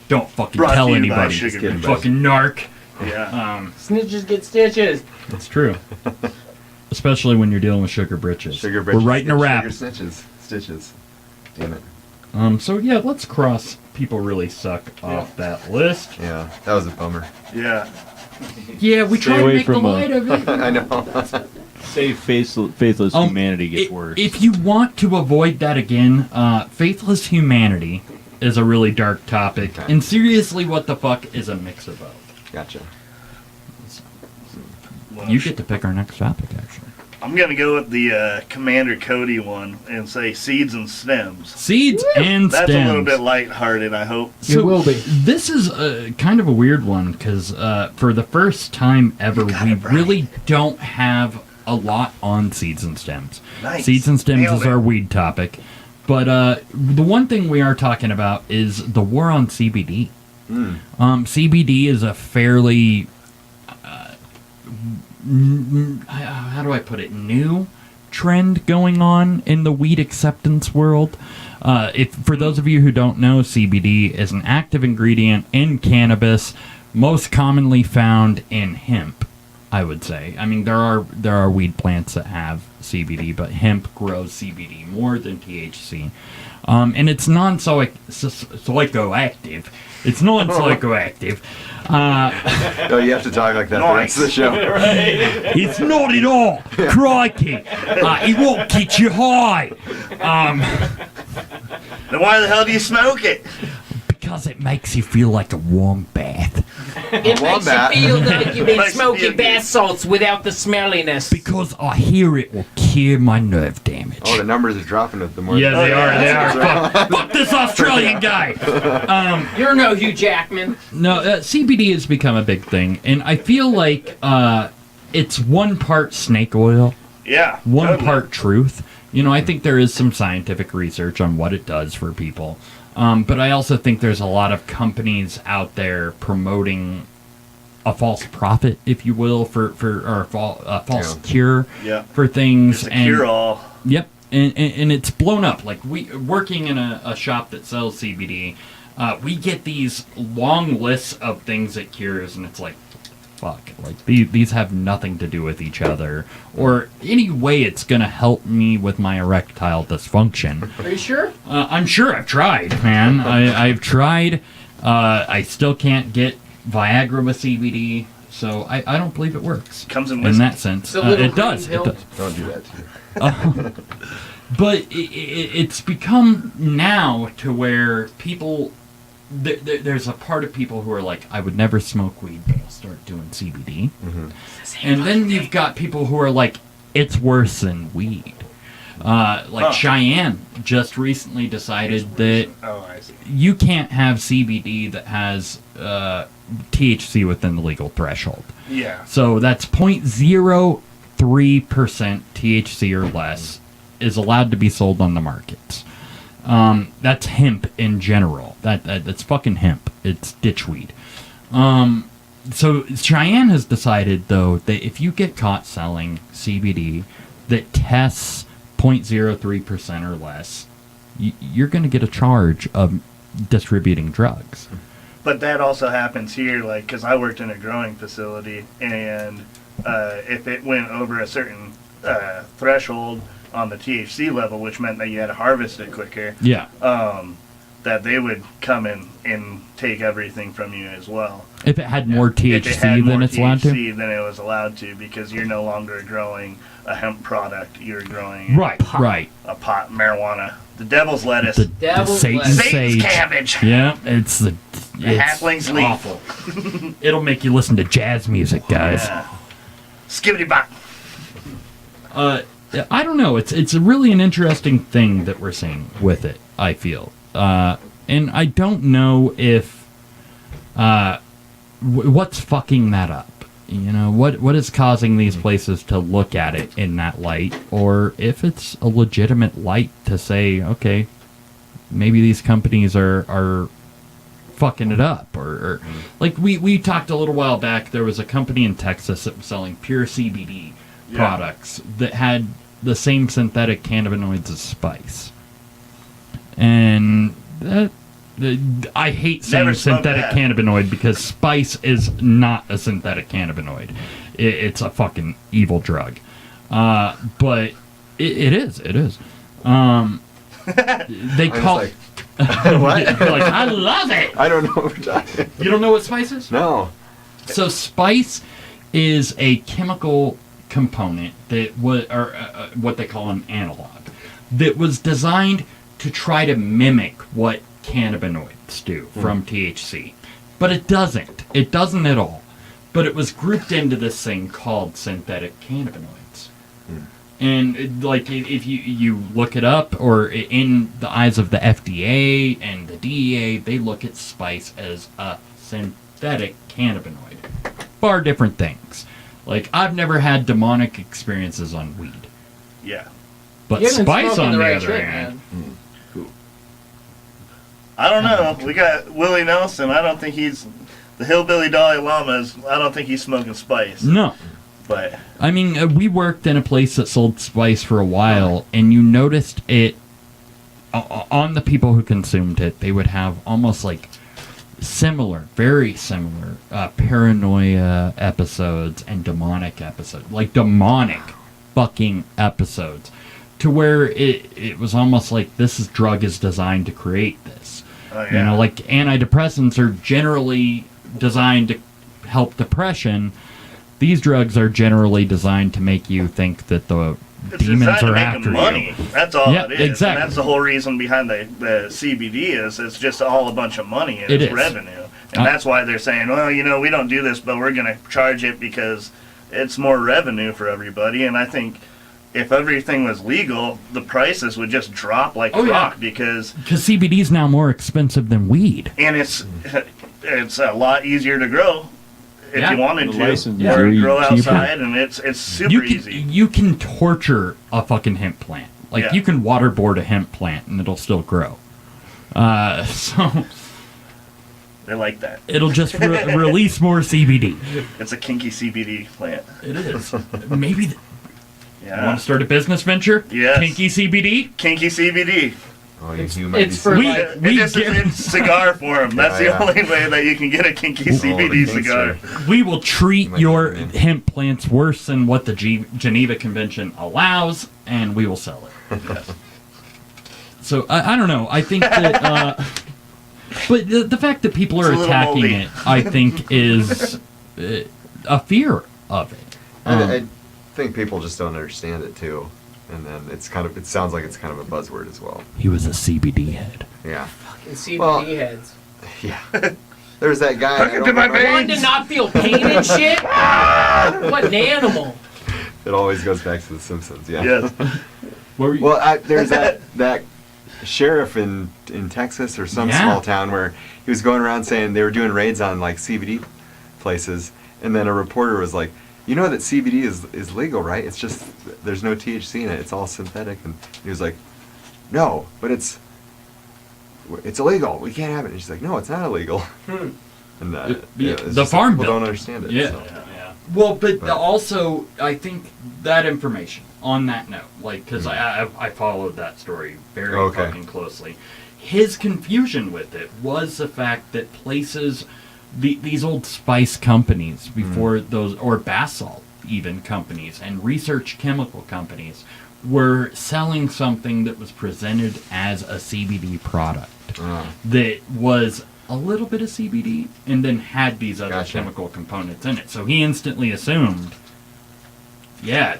Speaker 1: don't fucking
Speaker 2: Brought
Speaker 1: tell
Speaker 2: to you by
Speaker 1: anybody.
Speaker 2: Sugar
Speaker 3: kidding,
Speaker 2: Britches.
Speaker 1: Fucking narc.
Speaker 2: Yeah.
Speaker 4: Snitches get stitches.
Speaker 1: It's true. Especially when you're dealing with Sugar Britches.
Speaker 3: Sugar Britches.
Speaker 1: We're writing a rap.
Speaker 3: Sugar snitches. Stitches. Damn it.
Speaker 1: So yeah, let's cross People Really Suck off that list.
Speaker 3: Yeah, that was a bummer.
Speaker 2: Yeah.
Speaker 1: Yeah, we
Speaker 5: Stay
Speaker 1: try to
Speaker 5: away
Speaker 1: make the
Speaker 5: from,
Speaker 1: light of it.
Speaker 3: I know.
Speaker 5: Say faithless humanity gets worse.
Speaker 1: If you want to avoid that again, faithless humanity is a really dark topic.
Speaker 3: Okay.
Speaker 1: And seriously, what the fuck is a mix of both?
Speaker 3: Gotcha.
Speaker 2: Well,
Speaker 1: You get to pick our next topic, actually.
Speaker 2: I'm going to go with the Commander Cody one and say seeds and stems.
Speaker 1: Seeds and
Speaker 2: That's
Speaker 1: stems.
Speaker 2: a little bit lighthearted, I hope.
Speaker 1: So
Speaker 4: It will be.
Speaker 1: This is kind of a weird one because for the first time ever,
Speaker 2: got
Speaker 1: we
Speaker 2: it right.
Speaker 1: really don't have a lot on seeds and stems.
Speaker 2: Nice.
Speaker 1: Seeds and stems
Speaker 2: Nailed
Speaker 1: is
Speaker 2: it.
Speaker 1: our weed topic. But the one thing we are talking about is the war on CBD. CBD is a fairly, how do I put it, new trend going on in the weed acceptance world. For those of you who don't know, CBD is an active ingredient in cannabis, most commonly found in hemp, I would say. I mean, there are weed plants that have CBD, but hemp grows CBD more than THC. And it's non-psychoactive. It's non-psychoactive.
Speaker 3: No, you have to talk like that the rest of the show.
Speaker 1: It's not at all. Crikey. It won't get you high.
Speaker 2: Then why the hell do you smoke it?
Speaker 1: Because it makes you feel like a warm bath.
Speaker 4: It makes
Speaker 3: wombat.
Speaker 4: you feel like you've been
Speaker 2: Makes you feel
Speaker 4: smoking
Speaker 2: good.
Speaker 4: bath salts without the smelliness.
Speaker 1: Because I hear it will cure my nerve damage.
Speaker 3: Oh, the numbers are dropping with the more.
Speaker 1: Yeah, they are. They
Speaker 2: that's
Speaker 1: are. Fuck this Australian guy.
Speaker 4: You're no Hugh Jackman.
Speaker 1: No, CBD has become a big thing, and I feel like it's one part snake oil,
Speaker 2: Yeah.
Speaker 1: one
Speaker 2: totally.
Speaker 1: part truth. You know, I think there is some scientific research on what it does for people, but I also think there's a lot of companies out there promoting a false profit, if you will, for or a false
Speaker 3: Yeah.
Speaker 1: cure
Speaker 2: Yeah.
Speaker 1: for things.
Speaker 2: It's a cure-all.
Speaker 1: Yep, and it's blown up. Like working in a shop that sells CBD, we get these long lists of things it cures, and it's like, fuck, like these have nothing to do with each other, or any way it's gonna help me with my erectile dysfunction.
Speaker 4: Are you sure?
Speaker 1: I'm sure I've tried, man. I've tried. I still can't get Viagra with CBD, so I don't believe it works.
Speaker 2: Comes in
Speaker 1: in
Speaker 2: whiskey.
Speaker 1: that sense.
Speaker 4: It's a little
Speaker 1: It does.
Speaker 4: green
Speaker 1: It
Speaker 4: pill.
Speaker 1: does.
Speaker 3: Don't do that to you.
Speaker 1: But it's become now to where people, there's a part of people who are like, I would never smoke weed, but I'll start doing CBD. And then you've got people who are like, it's worse than weed. Cheyenne just recently decided that
Speaker 2: Oh, I see.
Speaker 1: you can't have CBD that has THC within the legal threshold.
Speaker 2: Yeah.
Speaker 1: So that's 0.03% THC or less is allowed to be sold on the markets. That's hemp in general. That's fucking hemp. It's ditchweed. So Cheyenne has decided, though, that if you get caught selling CBD that tests 0.03% or less, you're going to get a charge of distributing drugs.
Speaker 2: But that also happens here, like, because I worked in a growing facility, and if it went over a certain threshold on the THC level, which meant that you had to harvest it quicker,
Speaker 1: Yeah.
Speaker 2: that they would come in and take everything from you as well.
Speaker 1: If it had more
Speaker 2: If it
Speaker 1: THC
Speaker 2: had
Speaker 1: than
Speaker 2: more
Speaker 1: it's allowed to?
Speaker 2: THC than it was allowed to, because you're no longer growing a hemp product, you're growing
Speaker 1: Right, right.
Speaker 2: a pot marijuana. The devil's lettuce.
Speaker 1: The
Speaker 4: Devil's
Speaker 1: Satan
Speaker 4: lettuce.
Speaker 2: Satan's
Speaker 1: sage.
Speaker 2: cabbage.
Speaker 1: Yeah, it's the
Speaker 2: halfling's leaf.
Speaker 1: awful. It'll make you listen to jazz music, guys.
Speaker 2: Yeah. Skibbity bop.
Speaker 1: I don't know. It's really an interesting thing that we're seeing with it, I feel. And I don't know if what's fucking that up. You know, what is causing these places to look at it in that light, or if it's a legitimate light to say, okay, maybe these companies are fucking it up, or like we talked a little while back. There was a company in Texas that was selling pure CBD products that had the same synthetic cannabinoids as spice, and that. I hate saying
Speaker 2: Never smoked
Speaker 1: synthetic
Speaker 2: that.
Speaker 1: cannabinoid because spice is not a synthetic cannabinoid. It's a fucking evil drug. But it is. It is. They
Speaker 3: I'm
Speaker 1: call
Speaker 3: just what?
Speaker 1: You're like, I love it.
Speaker 3: I don't know what we're talking.
Speaker 1: You don't know what spice is?
Speaker 3: No.
Speaker 1: So spice is a chemical component that what they call an analog that was designed to try to mimic what cannabinoids do from THC. But it doesn't. It doesn't at all. But it was grouped into this thing called synthetic cannabinoids. And if you look it up, or in the eyes of the FDA and the DEA, they look at spice as a synthetic cannabinoid. Far different things. Like, I've never had demonic experiences on weed.
Speaker 2: Yeah.
Speaker 1: But
Speaker 4: You haven't
Speaker 1: spice,
Speaker 4: smoking
Speaker 1: on the
Speaker 4: right
Speaker 1: other
Speaker 4: shit,
Speaker 1: hand,
Speaker 4: man.
Speaker 2: I don't know. We got Willie Nelson. I don't think he's the hillbilly Dalai Lama. I don't think he's smoking spice.
Speaker 1: no.
Speaker 2: But
Speaker 1: I mean, we worked in a place that sold spice for a while, and you noticed it on the people who consumed it. They would have almost like very similar paranoia episodes and demonic episodes, like demonic fucking episodes, to where it was almost like this drug is designed to create this.
Speaker 2: oh, yeah.
Speaker 1: You know, like antidepressants are generally designed to help depression. These drugs are generally designed to make you think that the
Speaker 2: It's
Speaker 1: demons
Speaker 2: designed to
Speaker 1: are
Speaker 2: make
Speaker 1: after
Speaker 2: money.
Speaker 1: you.
Speaker 2: That's all
Speaker 1: Yeah,
Speaker 2: it is.
Speaker 1: exactly.
Speaker 2: And that's the whole reason behind the CBD is it's just all a bunch of money and
Speaker 1: It
Speaker 2: it's
Speaker 1: is.
Speaker 2: revenue. And that's why they're saying, well, we don't do this, but we're going to charge it because it's more revenue for everybody. And I think if everything was legal, the prices would just drop like rock because
Speaker 1: CBD is now more expensive than weed.
Speaker 2: and it's a lot easier to grow if
Speaker 1: Yeah.
Speaker 2: you wanted
Speaker 5: The
Speaker 2: to,
Speaker 5: license is
Speaker 2: or
Speaker 5: very
Speaker 2: grow
Speaker 5: cheaper.
Speaker 2: outside, and it's super
Speaker 1: You can
Speaker 2: easy.
Speaker 1: you can torture a fucking hemp plant. Like
Speaker 2: Yeah.
Speaker 1: you can waterboard a hemp plant and it'll still grow. So
Speaker 2: They're like that.
Speaker 1: it'll just release more CBD.
Speaker 2: It's a kinky CBD plant.
Speaker 1: It is. Maybe you
Speaker 2: Yeah.
Speaker 1: want to start a business venture?
Speaker 2: Yes.
Speaker 1: Kinky CBD.
Speaker 2: Kinky CBD.
Speaker 3: Oh, you
Speaker 4: It's
Speaker 3: might be
Speaker 4: for
Speaker 1: We-
Speaker 4: like,
Speaker 2: It
Speaker 1: we
Speaker 2: just is
Speaker 1: get-
Speaker 2: in cigar form. That's
Speaker 3: Yeah,
Speaker 2: the
Speaker 3: yeah.
Speaker 2: only way that you can get a kinky CBD
Speaker 3: the
Speaker 2: cigar.
Speaker 3: gangster.
Speaker 1: We will treat
Speaker 3: Might
Speaker 1: your
Speaker 3: get it in.
Speaker 1: hemp plants worse than what the Geneva Convention allows, and we will sell it. So I don't know. I think that, but the fact that people
Speaker 2: It's
Speaker 1: are
Speaker 2: a little
Speaker 1: attacking
Speaker 2: moldy.
Speaker 1: it, I think, is a fear of it.
Speaker 3: I think people just don't understand it too, and then it sounds like it's kind of a buzzword as well.
Speaker 1: He was a CBD head.
Speaker 3: Yeah.
Speaker 4: CBD
Speaker 3: Well-
Speaker 4: heads.
Speaker 3: Yeah. There's that guy.
Speaker 2: Hook
Speaker 3: I
Speaker 2: it
Speaker 3: don't
Speaker 2: to my
Speaker 3: remember-
Speaker 4: One to not feel pain and shit? What an animal.
Speaker 3: It always goes back to The Simpsons. Yeah.
Speaker 2: Yes.
Speaker 1: What were you?
Speaker 3: Well, there's that sheriff in Texas or some
Speaker 1: Yeah.
Speaker 3: small town where he was going around saying they were doing raids on like CBD places, and then a reporter was like, "You know that CBD is legal, right? It's just there's no THC in it. It's all synthetic." And he was like, "No, but it's illegal. We can't have it." And she's like, "No, it's not illegal." And it's
Speaker 1: The
Speaker 3: just
Speaker 1: farm
Speaker 3: people
Speaker 1: bill.
Speaker 3: don't understand it.
Speaker 1: Yeah.
Speaker 3: so.
Speaker 1: Well, but
Speaker 3: But-
Speaker 1: also, I think that information, on that note, like, because I followed that story very
Speaker 3: Okay.
Speaker 1: fucking closely. His confusion with it was the fact that places, these old spice companies before those, or bath salt even companies, and research chemical companies, were selling something that was presented as a CBD product that was a little bit of CBD and then had these other
Speaker 3: Gotcha.
Speaker 1: chemical components in it. So he instantly assumed, yeah,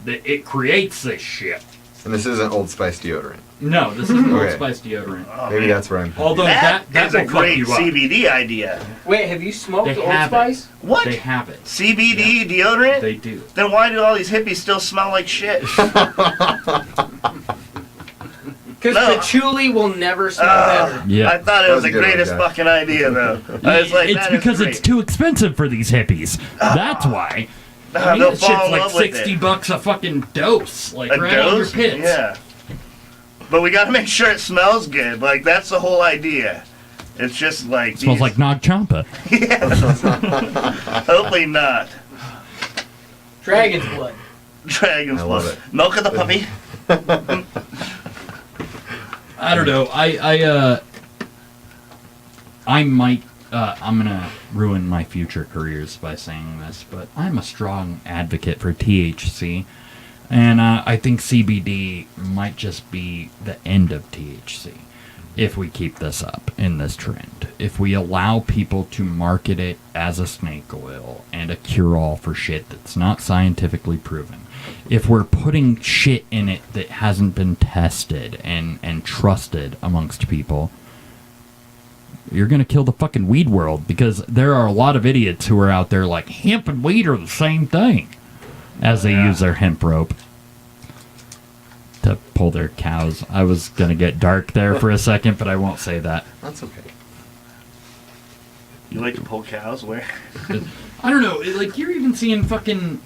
Speaker 1: it creates this shit.
Speaker 3: And this isn't Old Spice deodorant.
Speaker 1: No, this isn't Old
Speaker 3: Okay.
Speaker 1: Spice deodorant.
Speaker 2: Oh,
Speaker 3: Maybe
Speaker 2: man.
Speaker 3: that's where I'm.
Speaker 1: Although
Speaker 2: That
Speaker 1: that
Speaker 2: is a
Speaker 1: will fuck
Speaker 2: great
Speaker 1: you up.
Speaker 2: CBD idea.
Speaker 4: Wait, have you smoked
Speaker 1: They
Speaker 4: Old
Speaker 1: have
Speaker 4: Spice?
Speaker 1: it.
Speaker 2: What?
Speaker 1: They have it.
Speaker 2: CBD deodorant?
Speaker 1: They do.
Speaker 2: Then why do all these hippies still smell like shit?
Speaker 4: Because
Speaker 2: No.
Speaker 4: patchouli will never smell better.
Speaker 1: Yeah.
Speaker 2: I thought it
Speaker 3: That
Speaker 2: was
Speaker 3: was a
Speaker 2: the
Speaker 3: good one,
Speaker 2: greatest
Speaker 3: Jack.
Speaker 2: fucking idea, though. I was like,
Speaker 1: it's
Speaker 2: that is
Speaker 1: because
Speaker 2: great.
Speaker 1: it's too expensive for these hippies. That's why. I mean,
Speaker 2: They'll
Speaker 1: that
Speaker 2: fall
Speaker 1: shit's
Speaker 2: in
Speaker 1: like
Speaker 2: love with
Speaker 1: $60 a fucking dose, like
Speaker 2: A
Speaker 1: right on your
Speaker 2: dose?
Speaker 1: pits.
Speaker 2: Yeah. But we gotta make sure it smells good. Like, that's the whole idea. It's just like...
Speaker 1: It smells like Nog Champa.
Speaker 2: Hopefully not.
Speaker 4: Dragon's blood.
Speaker 2: Dragon's
Speaker 3: I love
Speaker 2: blood.
Speaker 3: it.
Speaker 2: Milk of the puppy.
Speaker 1: I don't know. I might. I'm gonna ruin my future careers by saying this, but I'm a strong advocate for THC, and I think CBD might just be the end of THC if we keep this up in this trend. If we allow people to market it as a snake oil and a cure-all for shit that's not scientifically proven. If we're putting shit in it that hasn't been tested and trusted amongst people, you're going to kill the fucking weed world, because there are a lot of idiots who are out there like, hemp and weed are the same thing, as they use their hemp rope to pull their cows. I was going to get dark there for a second, but I won't say that.
Speaker 3: That's okay.
Speaker 2: You like to pull cows? Where?
Speaker 1: I don't know, like, you're even seeing fucking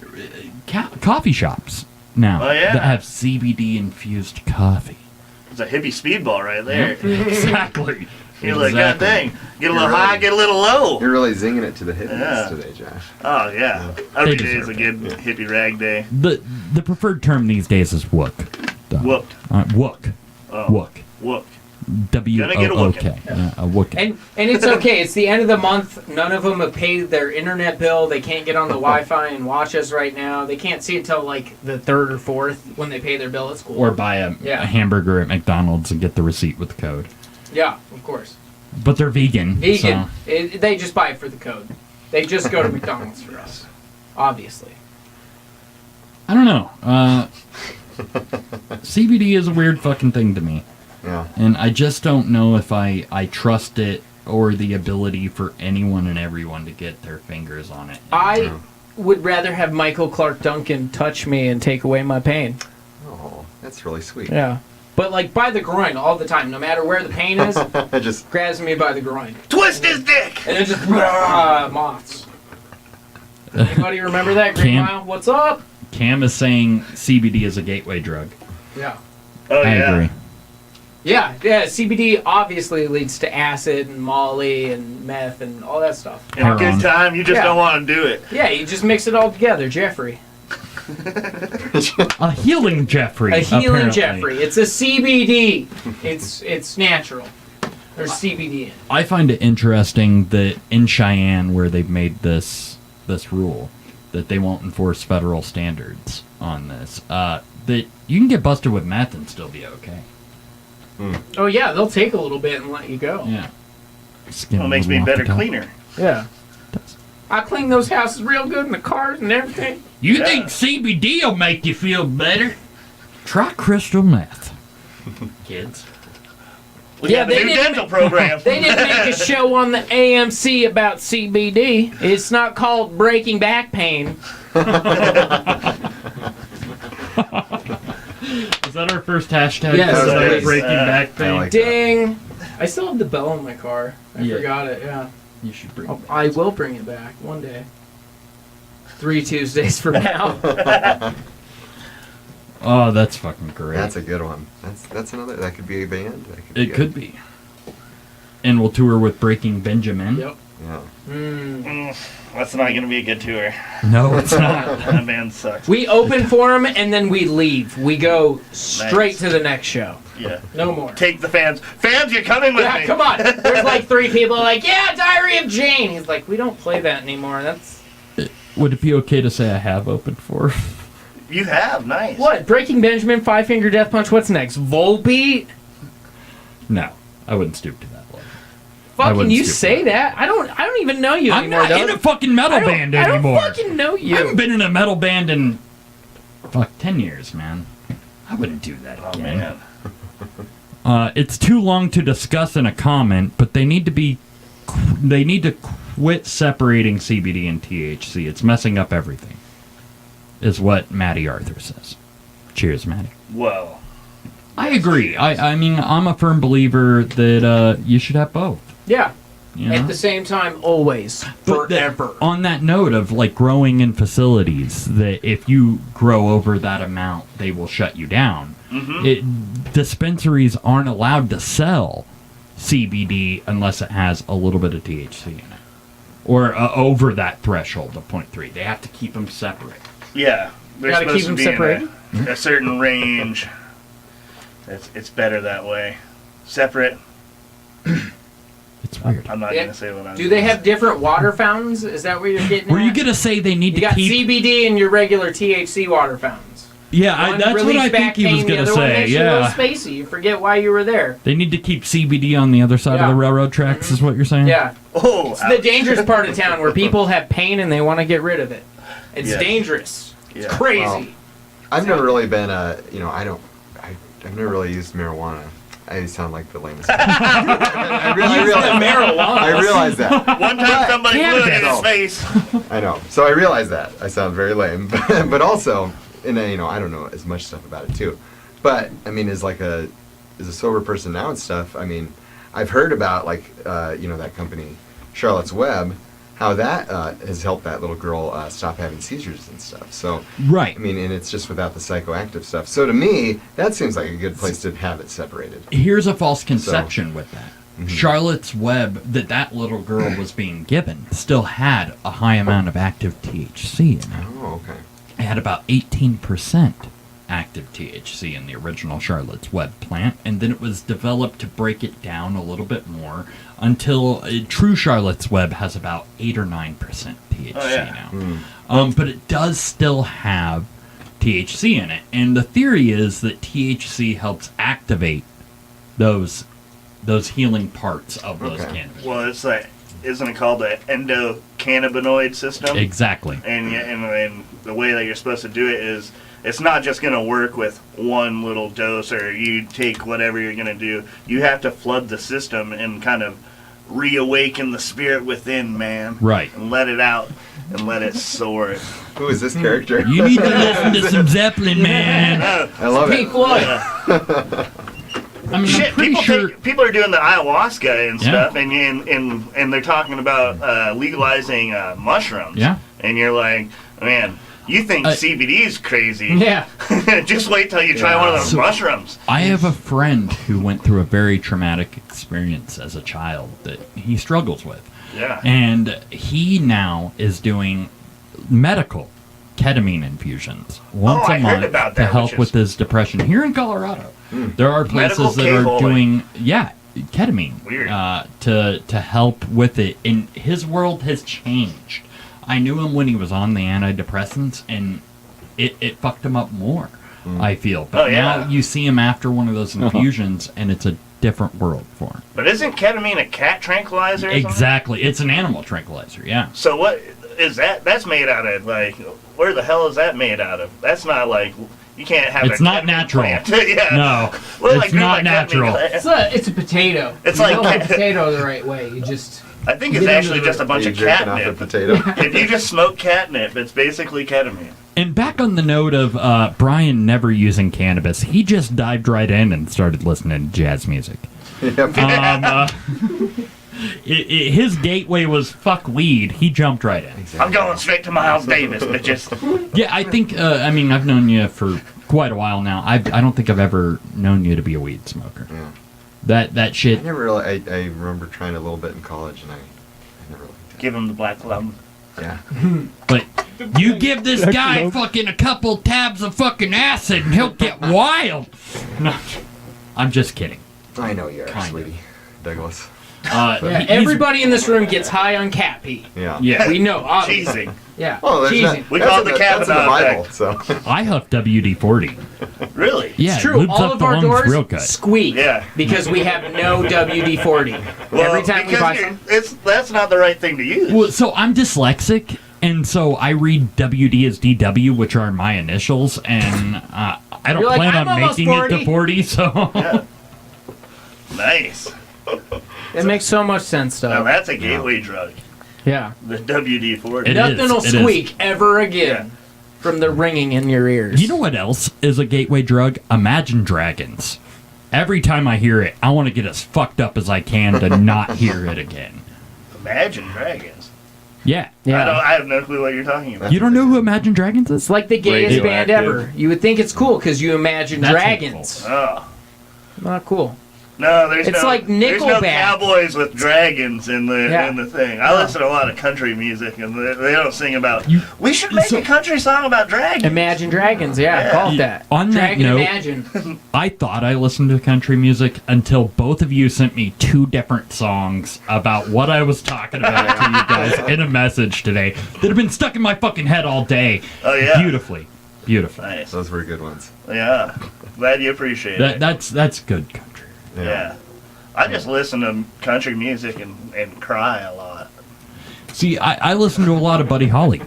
Speaker 1: coffee shops now
Speaker 2: Oh, yeah.
Speaker 1: that have CBD-infused coffee.
Speaker 2: It's a hippie speedball right there.
Speaker 1: Exactly.
Speaker 2: You're like, God
Speaker 1: Exactly.
Speaker 2: dang. Get a little
Speaker 3: You're
Speaker 2: high,
Speaker 3: right.
Speaker 2: get a little low.
Speaker 3: You're really zinging it to the hippies
Speaker 2: Yeah.
Speaker 3: today, Josh.
Speaker 2: Oh, yeah. Every
Speaker 1: They
Speaker 2: day is a
Speaker 1: deserve
Speaker 2: good hippie rag day.
Speaker 1: The preferred term these days is wook.
Speaker 2: Whooped.
Speaker 1: Wook.
Speaker 2: Oh.
Speaker 1: Wook.
Speaker 2: Whoop.
Speaker 1: W-O-O-K.
Speaker 2: get a wookin'.
Speaker 1: Yeah, a wookin'.
Speaker 4: And it's okay. It's the end of the month. None of them have paid their internet bill. They can't get on the Wi-Fi and watch us right now. They can't see it till like the 3rd or 4th when they pay their bill at school.
Speaker 1: Or buy a
Speaker 4: Yeah.
Speaker 1: hamburger at McDonald's and get the receipt with the code.
Speaker 4: Yeah, of course.
Speaker 1: But they're vegan.
Speaker 4: Vegan.
Speaker 1: So.
Speaker 4: They just buy it for the code. They just go to McDonald's for us. Obviously.
Speaker 1: I don't know. CBD is a weird fucking thing to me.
Speaker 3: Yeah.
Speaker 1: And I just don't know if I trust it or the ability for anyone and everyone to get their fingers on it.
Speaker 4: I would rather have Michael Clark Duncan touch me and take away my pain.
Speaker 3: Oh, that's really sweet.
Speaker 4: Yeah. But like by the groin all the time, no matter where the pain is,
Speaker 3: I just
Speaker 4: grabs me by the groin.
Speaker 2: Twist his dick!
Speaker 4: And then just moths. Anybody remember that? Green
Speaker 1: Cam-
Speaker 4: Mile? What's up?
Speaker 1: Cam is saying CBD is a gateway drug.
Speaker 4: Yeah.
Speaker 2: Oh,
Speaker 1: I
Speaker 2: yeah.
Speaker 1: agree.
Speaker 4: Yeah, CBD obviously leads to acid and Molly and meth and all that stuff.
Speaker 2: In a
Speaker 1: Heroin.
Speaker 2: good time, you just
Speaker 4: Yeah.
Speaker 2: don't want to do it.
Speaker 4: Yeah, you just mix it all together, Jeffrey.
Speaker 1: A healing Jeffrey.
Speaker 4: A healing
Speaker 1: apparently.
Speaker 4: Jeffrey. It's a CBD. It's natural. There's CBD in it.
Speaker 1: I find it interesting that in Cheyenne, where they've made this rule, that they won't enforce federal standards on this, that you can get busted with meth and still be okay.
Speaker 4: Oh yeah, they'll take a little bit and let you go.
Speaker 1: Yeah.
Speaker 2: Well, it makes me a better cleaner.
Speaker 4: Yeah. I clean those houses real good and the cars and everything.
Speaker 1: You
Speaker 2: Yeah.
Speaker 1: think CBD will make you feel better? Try crystal meth, kids.
Speaker 2: We have a
Speaker 4: they
Speaker 2: new
Speaker 4: didn't
Speaker 2: dental program.
Speaker 4: They didn't make a show on the AMC about CBD. It's not called Breaking Back Pain.
Speaker 1: Is that our first hashtag?
Speaker 4: Yes,
Speaker 1: for the
Speaker 2: it is.
Speaker 1: Breaking Back
Speaker 3: I
Speaker 1: thing?
Speaker 3: like
Speaker 4: Ding! I still have the bell in my car. I
Speaker 1: Yeah.
Speaker 4: forgot it, yeah.
Speaker 1: You should bring it back.
Speaker 4: I will bring it back one day. 3 Tuesdays from now.
Speaker 1: Oh, that's fucking great.
Speaker 3: That's a good one. That's another. That could be a band. That could be
Speaker 1: It
Speaker 3: good.
Speaker 1: could be. And we'll tour with Breaking Benjamin.
Speaker 4: Yep.
Speaker 3: Yeah.
Speaker 2: That's not going to be a good tour.
Speaker 1: No, it's not.
Speaker 2: That band sucks.
Speaker 4: We open for them and then we leave. We go straight
Speaker 2: Nice.
Speaker 4: to the next show.
Speaker 2: Yeah.
Speaker 4: No more.
Speaker 2: Take the fans. Fans, you're coming with
Speaker 4: Yeah,
Speaker 2: me.
Speaker 4: come on. There's like 3 people like, yeah, Diary of Jane. He's like, we don't play that anymore. That's
Speaker 1: Would it be okay to say I have opened for?
Speaker 2: You have. Nice.
Speaker 4: what? Breaking Benjamin, 5 Finger Death Punch. What's next? Volbeat?
Speaker 1: No, I wouldn't stoop to that level.
Speaker 4: Fucking
Speaker 1: wouldn't
Speaker 4: you
Speaker 1: stoop
Speaker 4: say
Speaker 1: to
Speaker 4: that? I don't even know you
Speaker 1: I'm
Speaker 4: anymore.
Speaker 1: not
Speaker 4: Doug.
Speaker 1: in a fucking metal band
Speaker 4: I don't
Speaker 1: anymore.
Speaker 4: fucking know
Speaker 1: I haven't
Speaker 4: you.
Speaker 1: been in a metal band in 10 years, man. I wouldn't do that
Speaker 2: Oh,
Speaker 1: again.
Speaker 2: man.
Speaker 1: It's too long to discuss in a comment, but they need to quit separating CBD and THC. It's messing up everything. Is what Matty Arthur says. Cheers, Matty.
Speaker 2: Well.
Speaker 1: I agree. I mean, I'm a firm believer that you should have both.
Speaker 4: Yeah.
Speaker 1: You know?
Speaker 4: At the same time, always.
Speaker 1: But
Speaker 4: Forever.
Speaker 1: on that note of like growing in facilities, that if you grow over that amount, they will shut you down. Dispensaries aren't allowed to sell CBD unless it has a little bit of THC in it, or over that threshold of 0.3. They have to keep them separate.
Speaker 2: Yeah. They're
Speaker 4: Gotta
Speaker 2: supposed
Speaker 4: keep
Speaker 2: to
Speaker 4: them
Speaker 2: be in a certain range. It's better that way. Separate.
Speaker 1: It's weird.
Speaker 2: I'm not
Speaker 4: Yeah.
Speaker 2: going to say what I'm
Speaker 4: Do they have different water fountains? Is that what you're getting
Speaker 1: Were
Speaker 4: at?
Speaker 1: you gonna say they need
Speaker 4: You
Speaker 1: to
Speaker 4: got
Speaker 1: keep?
Speaker 4: CBD and your regular THC water fountains.
Speaker 1: Yeah,
Speaker 4: One
Speaker 1: that's what
Speaker 4: release
Speaker 1: I think
Speaker 4: back
Speaker 1: he was
Speaker 4: pain, the
Speaker 1: gonna
Speaker 4: other one
Speaker 1: say.
Speaker 4: makes you a little
Speaker 1: Yeah,
Speaker 4: spacey. You forget why you were there.
Speaker 1: they need to keep CBD on the other side of
Speaker 4: Yeah.
Speaker 1: the railroad tracks. Is what you're saying?
Speaker 4: Yeah.
Speaker 2: Oh,
Speaker 4: It's the dangerous part of town where people have pain and they want to get rid of it. It's
Speaker 2: Yes.
Speaker 4: dangerous.
Speaker 2: Yeah.
Speaker 4: It's crazy.
Speaker 3: Well, I've never really been I've never really used marijuana. I sound like the lamest. I realize that.
Speaker 2: One time somebody blew it in his
Speaker 3: cannabis.
Speaker 2: face.
Speaker 3: I know. So I realize that. I sound very lame. But also, I don't know as much stuff about it too. But I mean, as a sober person now and stuff, I mean, I've heard about that company, Charlotte's Web, how that has helped that little girl stop having seizures and stuff. So
Speaker 1: Right.
Speaker 3: I mean, and it's just without the psychoactive stuff. So to me, that seems like a good place to have it separated.
Speaker 1: Here's a false conception with that.
Speaker 3: Mhm.
Speaker 1: Charlotte's Web that little girl was being given still had a high amount of active THC in it.
Speaker 3: Oh, okay.
Speaker 1: It had about 18% active THC in the original Charlotte's Web plant, and then it was developed to break it down a little bit more until true Charlotte's Web has about 8 or 9% THC
Speaker 2: Oh, yeah.
Speaker 1: now. But it does still have THC in it, and the theory is that THC helps activate those healing parts of those
Speaker 3: Okay.
Speaker 1: cannabis.
Speaker 2: Well, it's like, isn't it called the endocannabinoid system?
Speaker 1: Exactly.
Speaker 2: And the way that you're supposed to do it is, it's not just going to work with one little dose or you take whatever you're going to do. You have to flood the system and kind of reawaken the spirit within, man.
Speaker 1: Right.
Speaker 2: And let it out and let it soar.
Speaker 3: Who is this character?
Speaker 1: You need to listen to some Zeppelin, man.
Speaker 3: I love
Speaker 4: Pink
Speaker 3: it.
Speaker 4: Floyd.
Speaker 1: I mean,
Speaker 2: Shit,
Speaker 1: I'm pretty sure.
Speaker 2: people are doing the ayahuasca and
Speaker 1: Yeah.
Speaker 2: stuff, and they're talking about legalizing mushrooms.
Speaker 1: Yeah.
Speaker 2: And you're like, man, you think CBD is crazy?
Speaker 4: Yeah.
Speaker 2: Just wait till you try one of those mushrooms.
Speaker 1: I have a friend who went through a very traumatic experience as a child that he struggles with.
Speaker 2: Yeah.
Speaker 1: And he now is doing medical ketamine infusions once
Speaker 2: I
Speaker 1: a
Speaker 2: heard
Speaker 1: month
Speaker 2: about
Speaker 1: to
Speaker 2: that,
Speaker 1: help
Speaker 2: which
Speaker 1: with
Speaker 2: is-
Speaker 1: his depression here in Colorado. There are
Speaker 2: Medical
Speaker 1: places that are
Speaker 2: K-holing.
Speaker 1: doing ketamine
Speaker 2: Weird.
Speaker 1: to help with it, and his world has changed. I knew him when he was on the antidepressants, and it fucked him up more. I feel, but
Speaker 2: Oh, yeah.
Speaker 1: now you see him after one of those infusions, and it's a different world for him.
Speaker 2: But isn't ketamine a cat tranquilizer? Or something?
Speaker 1: Exactly, it's an animal tranquilizer. Yeah.
Speaker 2: So what is that? That's made out of, like, where the hell is that made out of? That's not like You can't have
Speaker 1: It's
Speaker 2: a
Speaker 1: not
Speaker 2: ketamine
Speaker 1: natural.
Speaker 2: plant. Yeah.
Speaker 1: No,
Speaker 2: Well,
Speaker 1: it's
Speaker 2: grew
Speaker 1: not
Speaker 2: my ketamine
Speaker 1: natural.
Speaker 2: plant.
Speaker 4: It's a potato.
Speaker 2: It's
Speaker 4: you
Speaker 2: like-
Speaker 4: don't have a potato the right way. You just
Speaker 2: I think
Speaker 4: You
Speaker 2: it's
Speaker 4: get
Speaker 2: actually
Speaker 4: into
Speaker 2: just a
Speaker 4: the-
Speaker 2: bunch
Speaker 3: Are
Speaker 2: of
Speaker 3: you jerking off a
Speaker 2: catnip.
Speaker 3: potato?
Speaker 2: If you just smoke catnip, it's basically ketamine.
Speaker 1: And back on the note of Brian never using cannabis, he just dived right in and started listening to jazz music.
Speaker 3: Yep.
Speaker 1: His gateway was fuck weed. He jumped right in.
Speaker 2: I'm going straight to Miles Davis, bitches.
Speaker 1: Yeah, I think. I mean, I've known you for quite a while now. I don't think I've ever known you to be a weed smoker.
Speaker 3: Yeah.
Speaker 1: That shit.
Speaker 3: I never really. I remember trying a little bit in college, and I never really.
Speaker 2: Give him the black lung.
Speaker 3: Yeah.
Speaker 1: But you give this guy fucking a couple tabs of fucking acid and he'll get wild. No, I'm just kidding.
Speaker 3: I know you are,
Speaker 1: Kind of.
Speaker 3: sweetie. Douglas.
Speaker 4: yeah,
Speaker 1: He's-
Speaker 4: everybody in this room gets high on cat pee.
Speaker 3: Yeah.
Speaker 1: Yeah,
Speaker 4: We know. obviously.
Speaker 2: Cheesing.
Speaker 4: Yeah.
Speaker 3: Oh, there's
Speaker 4: cheesing.
Speaker 3: not,
Speaker 2: We
Speaker 3: that's
Speaker 2: call
Speaker 3: in
Speaker 2: it the
Speaker 3: that's in the
Speaker 2: Kavanaugh
Speaker 3: Bible,
Speaker 2: effect.
Speaker 3: so.
Speaker 1: I huff WD-40.
Speaker 2: Really?
Speaker 1: Yeah,
Speaker 4: It's true.
Speaker 1: lubes
Speaker 4: All
Speaker 1: up
Speaker 4: of
Speaker 1: the
Speaker 4: our
Speaker 1: lungs
Speaker 4: doors
Speaker 1: real good.
Speaker 4: squeak.
Speaker 2: Yeah.
Speaker 4: Because we have no WD-40. Every time we
Speaker 2: because
Speaker 4: buy
Speaker 2: you're-
Speaker 4: some.
Speaker 2: that's not the right thing to use.
Speaker 1: Well, so I'm dyslexic, and so I read WD as DW, which are my initials, and I don't
Speaker 4: You're like,
Speaker 1: plan
Speaker 4: "I'm
Speaker 1: on
Speaker 4: almost
Speaker 1: making
Speaker 4: 40."
Speaker 1: it to 40. So
Speaker 2: Yeah. Nice.
Speaker 4: It makes so much sense,
Speaker 2: Now
Speaker 4: though.
Speaker 2: that's a gateway drug.
Speaker 4: Yeah.
Speaker 2: The WD-40.
Speaker 1: It
Speaker 4: Nothing
Speaker 1: is,
Speaker 4: will
Speaker 1: it is.
Speaker 4: squeak ever again from the ringing in your ears.
Speaker 1: you know what else is a gateway drug? Imagine Dragons. Every time I hear it, I want to get as fucked up as I can to not hear it again.
Speaker 2: Imagine Dragons.
Speaker 1: Yeah.
Speaker 4: Yeah.
Speaker 2: I have no clue what you're talking about.
Speaker 1: You don't know who Imagine Dragons is?
Speaker 4: It's like the gayest band
Speaker 3: Radioactive.
Speaker 4: ever. You would think it's cool because you imagine
Speaker 1: That's
Speaker 4: dragons.
Speaker 2: Oh.
Speaker 4: Not cool.
Speaker 2: No, there's
Speaker 4: It's
Speaker 2: no,
Speaker 4: like
Speaker 2: there's no
Speaker 4: Nickelback.
Speaker 2: cowboys with dragons in the
Speaker 4: Yeah.
Speaker 2: in the thing. I listen to a lot of country music, and they don't sing about.
Speaker 1: You-
Speaker 2: We should make
Speaker 1: so-
Speaker 2: a country song about dragons.
Speaker 4: Imagine Dragons, yeah,
Speaker 2: Yeah.
Speaker 4: call it that.
Speaker 1: On that
Speaker 4: Dragon
Speaker 1: note-
Speaker 4: Imagine.
Speaker 1: I thought I listened to country music until both of you sent me two different songs about what I was talking about to you guys in a message today that have been stuck in my fucking head all day.
Speaker 2: Oh yeah.
Speaker 1: Beautifully. Beautiful.
Speaker 2: Nice.
Speaker 3: Those were good ones.
Speaker 2: Yeah. Glad you appreciate it.
Speaker 1: That's good country.
Speaker 2: Yeah. I just listen to country music and cry a lot.
Speaker 1: See, I listened to a lot of Buddy Holly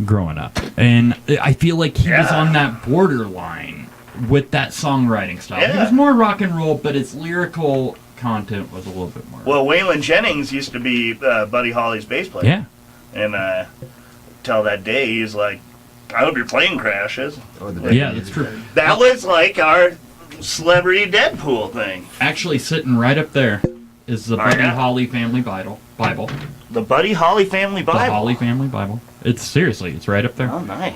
Speaker 1: growing up, and I feel like he was
Speaker 2: Yeah.
Speaker 1: on that borderline with that songwriting style. He
Speaker 2: Yeah.
Speaker 1: was more rock and roll, but his lyrical content was a little bit more.
Speaker 2: Well, Waylon Jennings used to be Buddy Holly's bass player.
Speaker 1: yeah.
Speaker 2: And till that day, he's like, I hope your plane crashes.
Speaker 3: Oh, the
Speaker 1: Yeah, that's true.
Speaker 2: That was like our celebrity Deadpool thing.
Speaker 1: Actually, sitting right up there is the
Speaker 2: Oh,
Speaker 1: Buddy
Speaker 2: yeah?
Speaker 1: Holly Family Bible.
Speaker 2: The Buddy Holly family
Speaker 1: The
Speaker 2: Bible.
Speaker 1: Holly Family Bible. It's seriously, it's right up there.
Speaker 2: Oh, nice.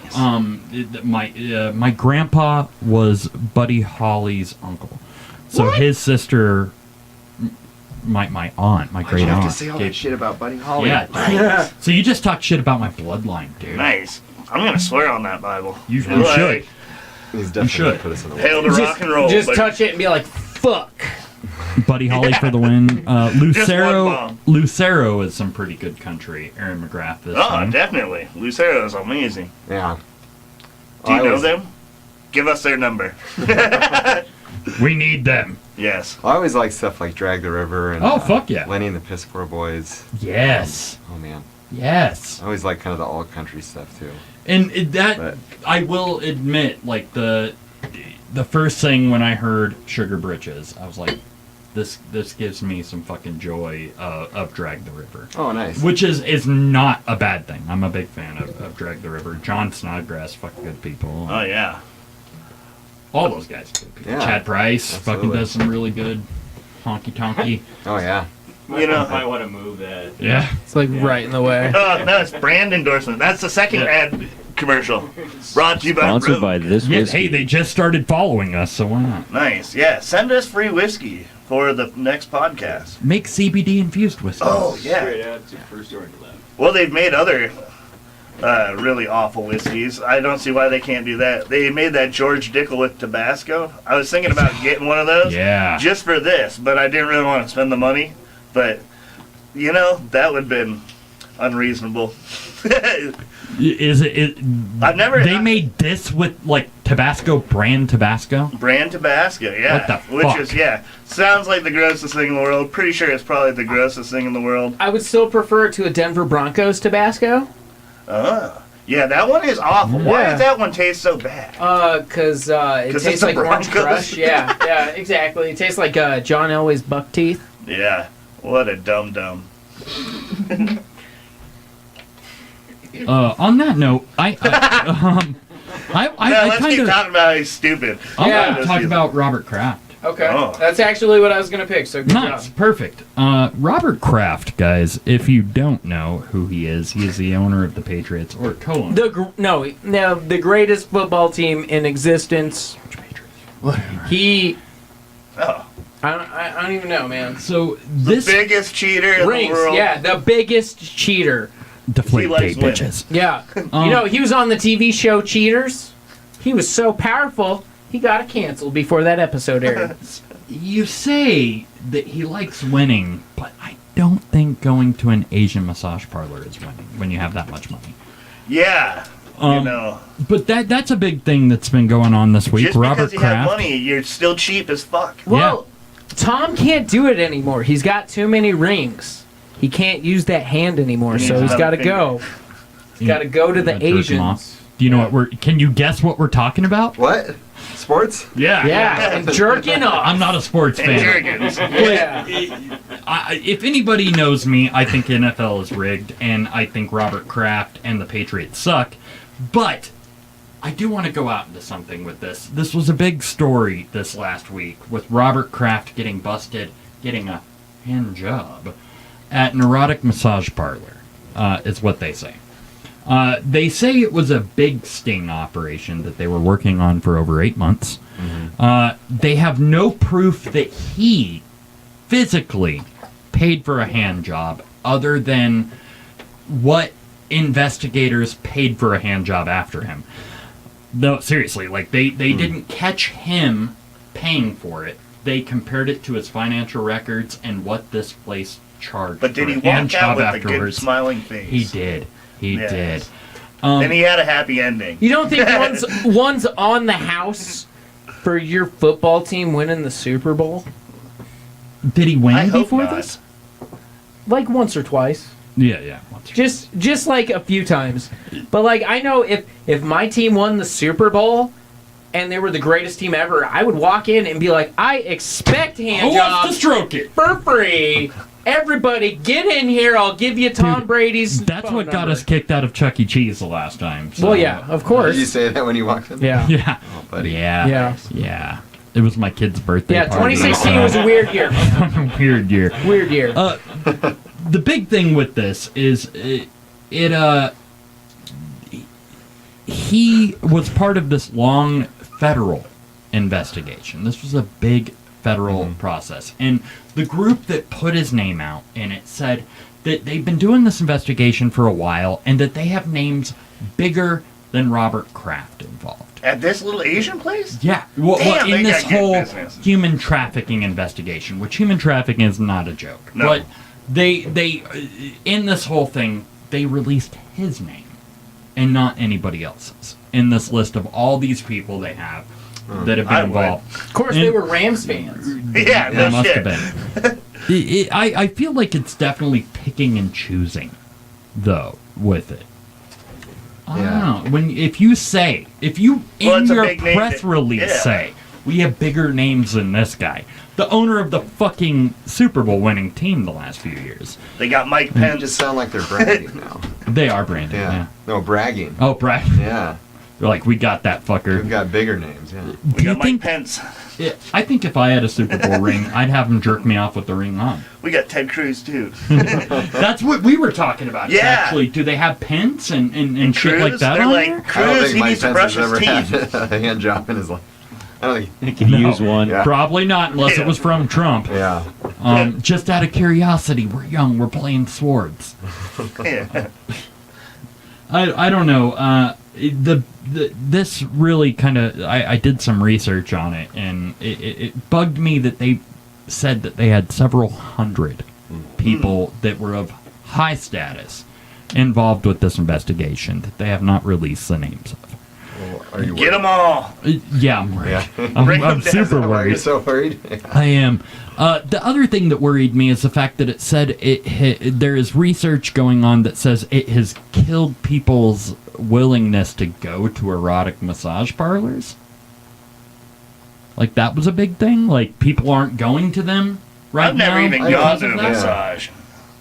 Speaker 1: My grandpa was Buddy Holly's uncle, so
Speaker 2: What?
Speaker 1: his sister, my aunt, my
Speaker 3: Why'd
Speaker 1: great
Speaker 3: you have
Speaker 1: aunt.
Speaker 3: to say all
Speaker 1: gave-
Speaker 3: that shit about Buddy Holly?
Speaker 1: Yeah.
Speaker 2: Nice.
Speaker 1: So you just talked shit about my bloodline, dude.
Speaker 2: Nice. I'm gonna swear on that Bible.
Speaker 1: You
Speaker 2: Like,
Speaker 1: should.
Speaker 3: He's definitely
Speaker 1: should.
Speaker 3: gonna put us in the
Speaker 2: Hail to
Speaker 4: Just-
Speaker 2: rock and roll.
Speaker 4: Just
Speaker 2: but
Speaker 4: touch it and be like, fuck.
Speaker 1: Buddy Holly for the win. Lucero.
Speaker 2: one bomb.
Speaker 1: Lucero is some pretty good country. Aaron McGrath this
Speaker 2: Oh,
Speaker 1: time.
Speaker 2: definitely. Lucero is amazing.
Speaker 3: Yeah.
Speaker 2: Do you
Speaker 3: I
Speaker 2: know
Speaker 3: always-
Speaker 2: them? Give us their number.
Speaker 1: We need them.
Speaker 2: Yes.
Speaker 3: I always like stuff like Drag the River and
Speaker 1: Oh, fuck yeah.
Speaker 3: Lenny and the Piss Poor Boys.
Speaker 1: Yes.
Speaker 3: Oh man,
Speaker 1: Yes.
Speaker 3: I always like kind of the all country stuff too.
Speaker 1: And that
Speaker 3: But-
Speaker 1: I will admit, like the first thing when I heard Sugar Britches, I was like, this gives me some fucking joy of Drag the River,
Speaker 3: Oh nice.
Speaker 1: which is not a bad thing. I'm a big fan of Drag the River. John Snodgrass, fucking good people.
Speaker 2: Oh yeah.
Speaker 1: All those guys are good people.
Speaker 3: Yeah,
Speaker 1: Chad Price fucking
Speaker 3: absolutely.
Speaker 1: does some really good honky tonky.
Speaker 3: Oh yeah.
Speaker 2: You know.
Speaker 6: I want to move that.
Speaker 1: Yeah.
Speaker 4: It's like right in the way.
Speaker 2: Oh no, it's brand endorsement. That's the second ad commercial. Brought to you by
Speaker 5: Sponsored
Speaker 2: Rogue.
Speaker 5: by this
Speaker 1: Yeah,
Speaker 5: whiskey.
Speaker 1: hey, they just started following us, so why not?
Speaker 2: Nice. Yeah. Send us free whiskey for the next podcast.
Speaker 1: Make CBD infused whiskey.
Speaker 2: Oh yeah.
Speaker 6: Straight out to first order left.
Speaker 2: Well, they've made other really awful whiskeys. I don't see why they can't do that. They made that George Dickel with Tabasco. I was thinking about getting one of those
Speaker 1: Yeah.
Speaker 2: just for this, but I didn't really want to spend the money. But, you know, that would have been unreasonable.
Speaker 1: Is it?
Speaker 2: I've never-
Speaker 1: They made this with like Tabasco brand Tabasco.
Speaker 2: Brand Tabasco, yeah.
Speaker 1: What the
Speaker 2: Which
Speaker 1: fuck?
Speaker 2: is, yeah, sounds like the grossest thing in the world. Pretty sure it's probably the grossest thing in the world.
Speaker 4: I would still prefer it to a Denver Broncos Tabasco.
Speaker 2: Yeah, that one is awful. Why
Speaker 4: Yeah.
Speaker 2: does that one taste so bad?
Speaker 4: Cause it
Speaker 2: 'Cause
Speaker 4: tastes
Speaker 2: it's a
Speaker 4: like Orange
Speaker 2: Broncos?
Speaker 4: Crush. Yeah, exactly. It tastes like John Elway's buck teeth.
Speaker 2: Yeah, what a dum-dum.
Speaker 1: On that note, I
Speaker 2: Let's
Speaker 1: kind
Speaker 2: keep
Speaker 1: of
Speaker 2: talking about how he's stupid.
Speaker 1: I
Speaker 4: Yeah.
Speaker 1: want to talk about Robert Kraft.
Speaker 4: Okay,
Speaker 2: Oh.
Speaker 4: that's actually what I was gonna pick. So good
Speaker 1: Nice,
Speaker 4: job.
Speaker 1: perfect. Robert Kraft, guys, if you don't know who he is the owner of the Patriots, or co-owner.
Speaker 4: The greatest football team in existence. He,
Speaker 2: Oh,
Speaker 4: I don't even know, man.
Speaker 1: So
Speaker 2: the
Speaker 1: this
Speaker 2: biggest cheater in
Speaker 4: Rings,
Speaker 2: the world.
Speaker 4: yeah, the biggest cheater.
Speaker 1: deflate
Speaker 2: He likes
Speaker 1: tape
Speaker 2: women.
Speaker 1: bitches.
Speaker 4: Yeah, you know, he was on the TV show Cheaters. He was so powerful, he got canceled before that episode aired.
Speaker 1: You say that he likes winning, but I don't think going to an Asian massage parlor is winning when you have that much money.
Speaker 2: Yeah, you know.
Speaker 1: But that's a big thing that's been going on this week.
Speaker 2: Just
Speaker 1: Robert
Speaker 2: because you have
Speaker 1: Kraft.
Speaker 2: money, you're still cheap as fuck.
Speaker 4: Well, Tom can't do it anymore. He's got too many rings. He can't use that hand anymore, so he's got to go. He's got to go to the
Speaker 1: Jerk him
Speaker 4: Asians.
Speaker 1: off. Do you know what we're? Can you guess what we're talking about?
Speaker 3: What? Sports?
Speaker 1: Yeah.
Speaker 4: Yeah, and jerking off.
Speaker 1: I'm not a sports
Speaker 2: And
Speaker 1: fan.
Speaker 2: Jergens.
Speaker 4: Yeah.
Speaker 1: If anybody knows me, I think NFL is rigged, and I think Robert Kraft and the Patriots suck. But I do want to go out into something with this. This was a big story this last week with Robert Kraft getting busted, getting a hand job at an erotic massage parlor, is what they say. They say it was a big sting operation that they were working on for over 8 months. They have no proof that he physically paid for a hand job other than what investigators paid for a hand job after him. No, seriously, like they didn't catch him paying for it. They compared it to his financial records and what this place charged.
Speaker 2: But did
Speaker 1: for
Speaker 2: he
Speaker 1: a hand
Speaker 2: walk out
Speaker 1: job
Speaker 2: with a good
Speaker 1: afterwards.
Speaker 2: smiling face?
Speaker 1: He did. He
Speaker 2: Yes.
Speaker 1: did.
Speaker 2: And he had a happy ending.
Speaker 4: You don't think one's on the house for your football team winning the Super Bowl?
Speaker 1: Did he
Speaker 2: I
Speaker 1: win
Speaker 2: hope
Speaker 1: before
Speaker 2: not.
Speaker 1: this?
Speaker 4: Like once or twice.
Speaker 1: Yeah. Once.
Speaker 4: Just like a few times. But like I know if my team won the Super Bowl and they were the greatest team ever, I would walk in and be like, I expect hand
Speaker 1: Who wants to
Speaker 4: jobs
Speaker 1: stroke it?
Speaker 4: for free. Everybody get in here, I'll give you Tom
Speaker 1: Dude,
Speaker 4: Brady's
Speaker 1: That's
Speaker 4: phone
Speaker 1: what got
Speaker 4: number.
Speaker 1: us kicked out of Chuck E. Cheese the last time. So.
Speaker 4: Well, yeah, of
Speaker 3: Did
Speaker 4: course.
Speaker 3: you say that when you walked in?
Speaker 4: Yeah.
Speaker 1: Yeah.
Speaker 3: Oh, buddy.
Speaker 1: Yeah. It was my kid's birthday
Speaker 4: Yeah,
Speaker 1: party.
Speaker 4: 2016 was a weird year.
Speaker 1: weird year.
Speaker 4: Weird year.
Speaker 1: The big thing with this is he was part of this long federal investigation. This was a big federal process. And the group that put his name out in it said that they've been doing this investigation for a while and that they have names bigger than Robert Kraft involved.
Speaker 2: At this little Asian place?
Speaker 1: Yeah, well,
Speaker 2: Damn,
Speaker 1: in
Speaker 2: they
Speaker 1: this
Speaker 2: got good
Speaker 1: whole
Speaker 2: business.
Speaker 1: human trafficking investigation, which human trafficking is not a joke,
Speaker 2: No.
Speaker 1: but they in this whole thing they released his name and not anybody else's in this list of all these people they have that have been
Speaker 2: I would.
Speaker 1: involved.
Speaker 4: Of course, they were Rams fans.
Speaker 2: Yeah,
Speaker 1: That
Speaker 2: no
Speaker 1: must
Speaker 2: shit.
Speaker 1: have been. I feel like it's definitely picking and choosing, though, with it. I
Speaker 3: Yeah.
Speaker 1: don't know. If you
Speaker 2: Well,
Speaker 1: in
Speaker 2: it's a
Speaker 1: your
Speaker 2: big name
Speaker 1: press
Speaker 2: that-
Speaker 1: release
Speaker 2: yeah.
Speaker 1: say, we have bigger names than this guy, the owner of the fucking Super Bowl winning team the last few years.
Speaker 2: They got Mike
Speaker 3: They
Speaker 2: Pence.
Speaker 3: just sound like they're bragging now.
Speaker 1: They are branded.
Speaker 3: Yeah.
Speaker 1: Yeah.
Speaker 3: No, bragging.
Speaker 1: Oh, Brad.
Speaker 3: Yeah.
Speaker 1: They're like, we got that fucker.
Speaker 3: We've got bigger names, yeah.
Speaker 2: We
Speaker 1: Do you
Speaker 2: got Mike
Speaker 1: think?
Speaker 2: Pence.
Speaker 1: I think if I had a Super Bowl ring, I'd have him jerk me off with the ring on.
Speaker 2: We got Ted Cruz too.
Speaker 1: That's what we were talking about.
Speaker 2: Yeah.
Speaker 1: Actually, do they have pins and shit like
Speaker 2: Cruz,
Speaker 1: that
Speaker 2: they're
Speaker 1: on
Speaker 2: like,
Speaker 1: there?
Speaker 3: I don't
Speaker 2: Cruz,
Speaker 3: think
Speaker 2: he
Speaker 3: Mike
Speaker 2: needs to
Speaker 3: Pence
Speaker 2: brush
Speaker 3: has
Speaker 2: his
Speaker 3: ever
Speaker 2: teeth.
Speaker 3: had a hand job in his life. I don't think.
Speaker 5: He could use one.
Speaker 3: Yeah.
Speaker 1: Probably not, unless it was from Trump.
Speaker 3: Yeah.
Speaker 1: Just out of curiosity, we're young, we're playing swords.
Speaker 2: Yeah.
Speaker 1: I don't know. This really kind of I did some research on it, and it bugged me that they said that they had several hundred people that were of high status involved with this investigation that they have not released the names of.
Speaker 3: Well, are you
Speaker 2: Get them all.
Speaker 1: Yeah, I'm worried.
Speaker 3: Yeah.
Speaker 2: Bring
Speaker 1: I'm
Speaker 2: them down.
Speaker 1: super
Speaker 3: Are you
Speaker 1: worried.
Speaker 3: so worried?
Speaker 1: I am. The other thing that worried me is the fact that it said there is research going on that says it has killed people's willingness to go to erotic massage parlors. Like, that was a big thing. Like, people aren't going to them right
Speaker 2: I've
Speaker 1: now.
Speaker 2: never even gone to a massage.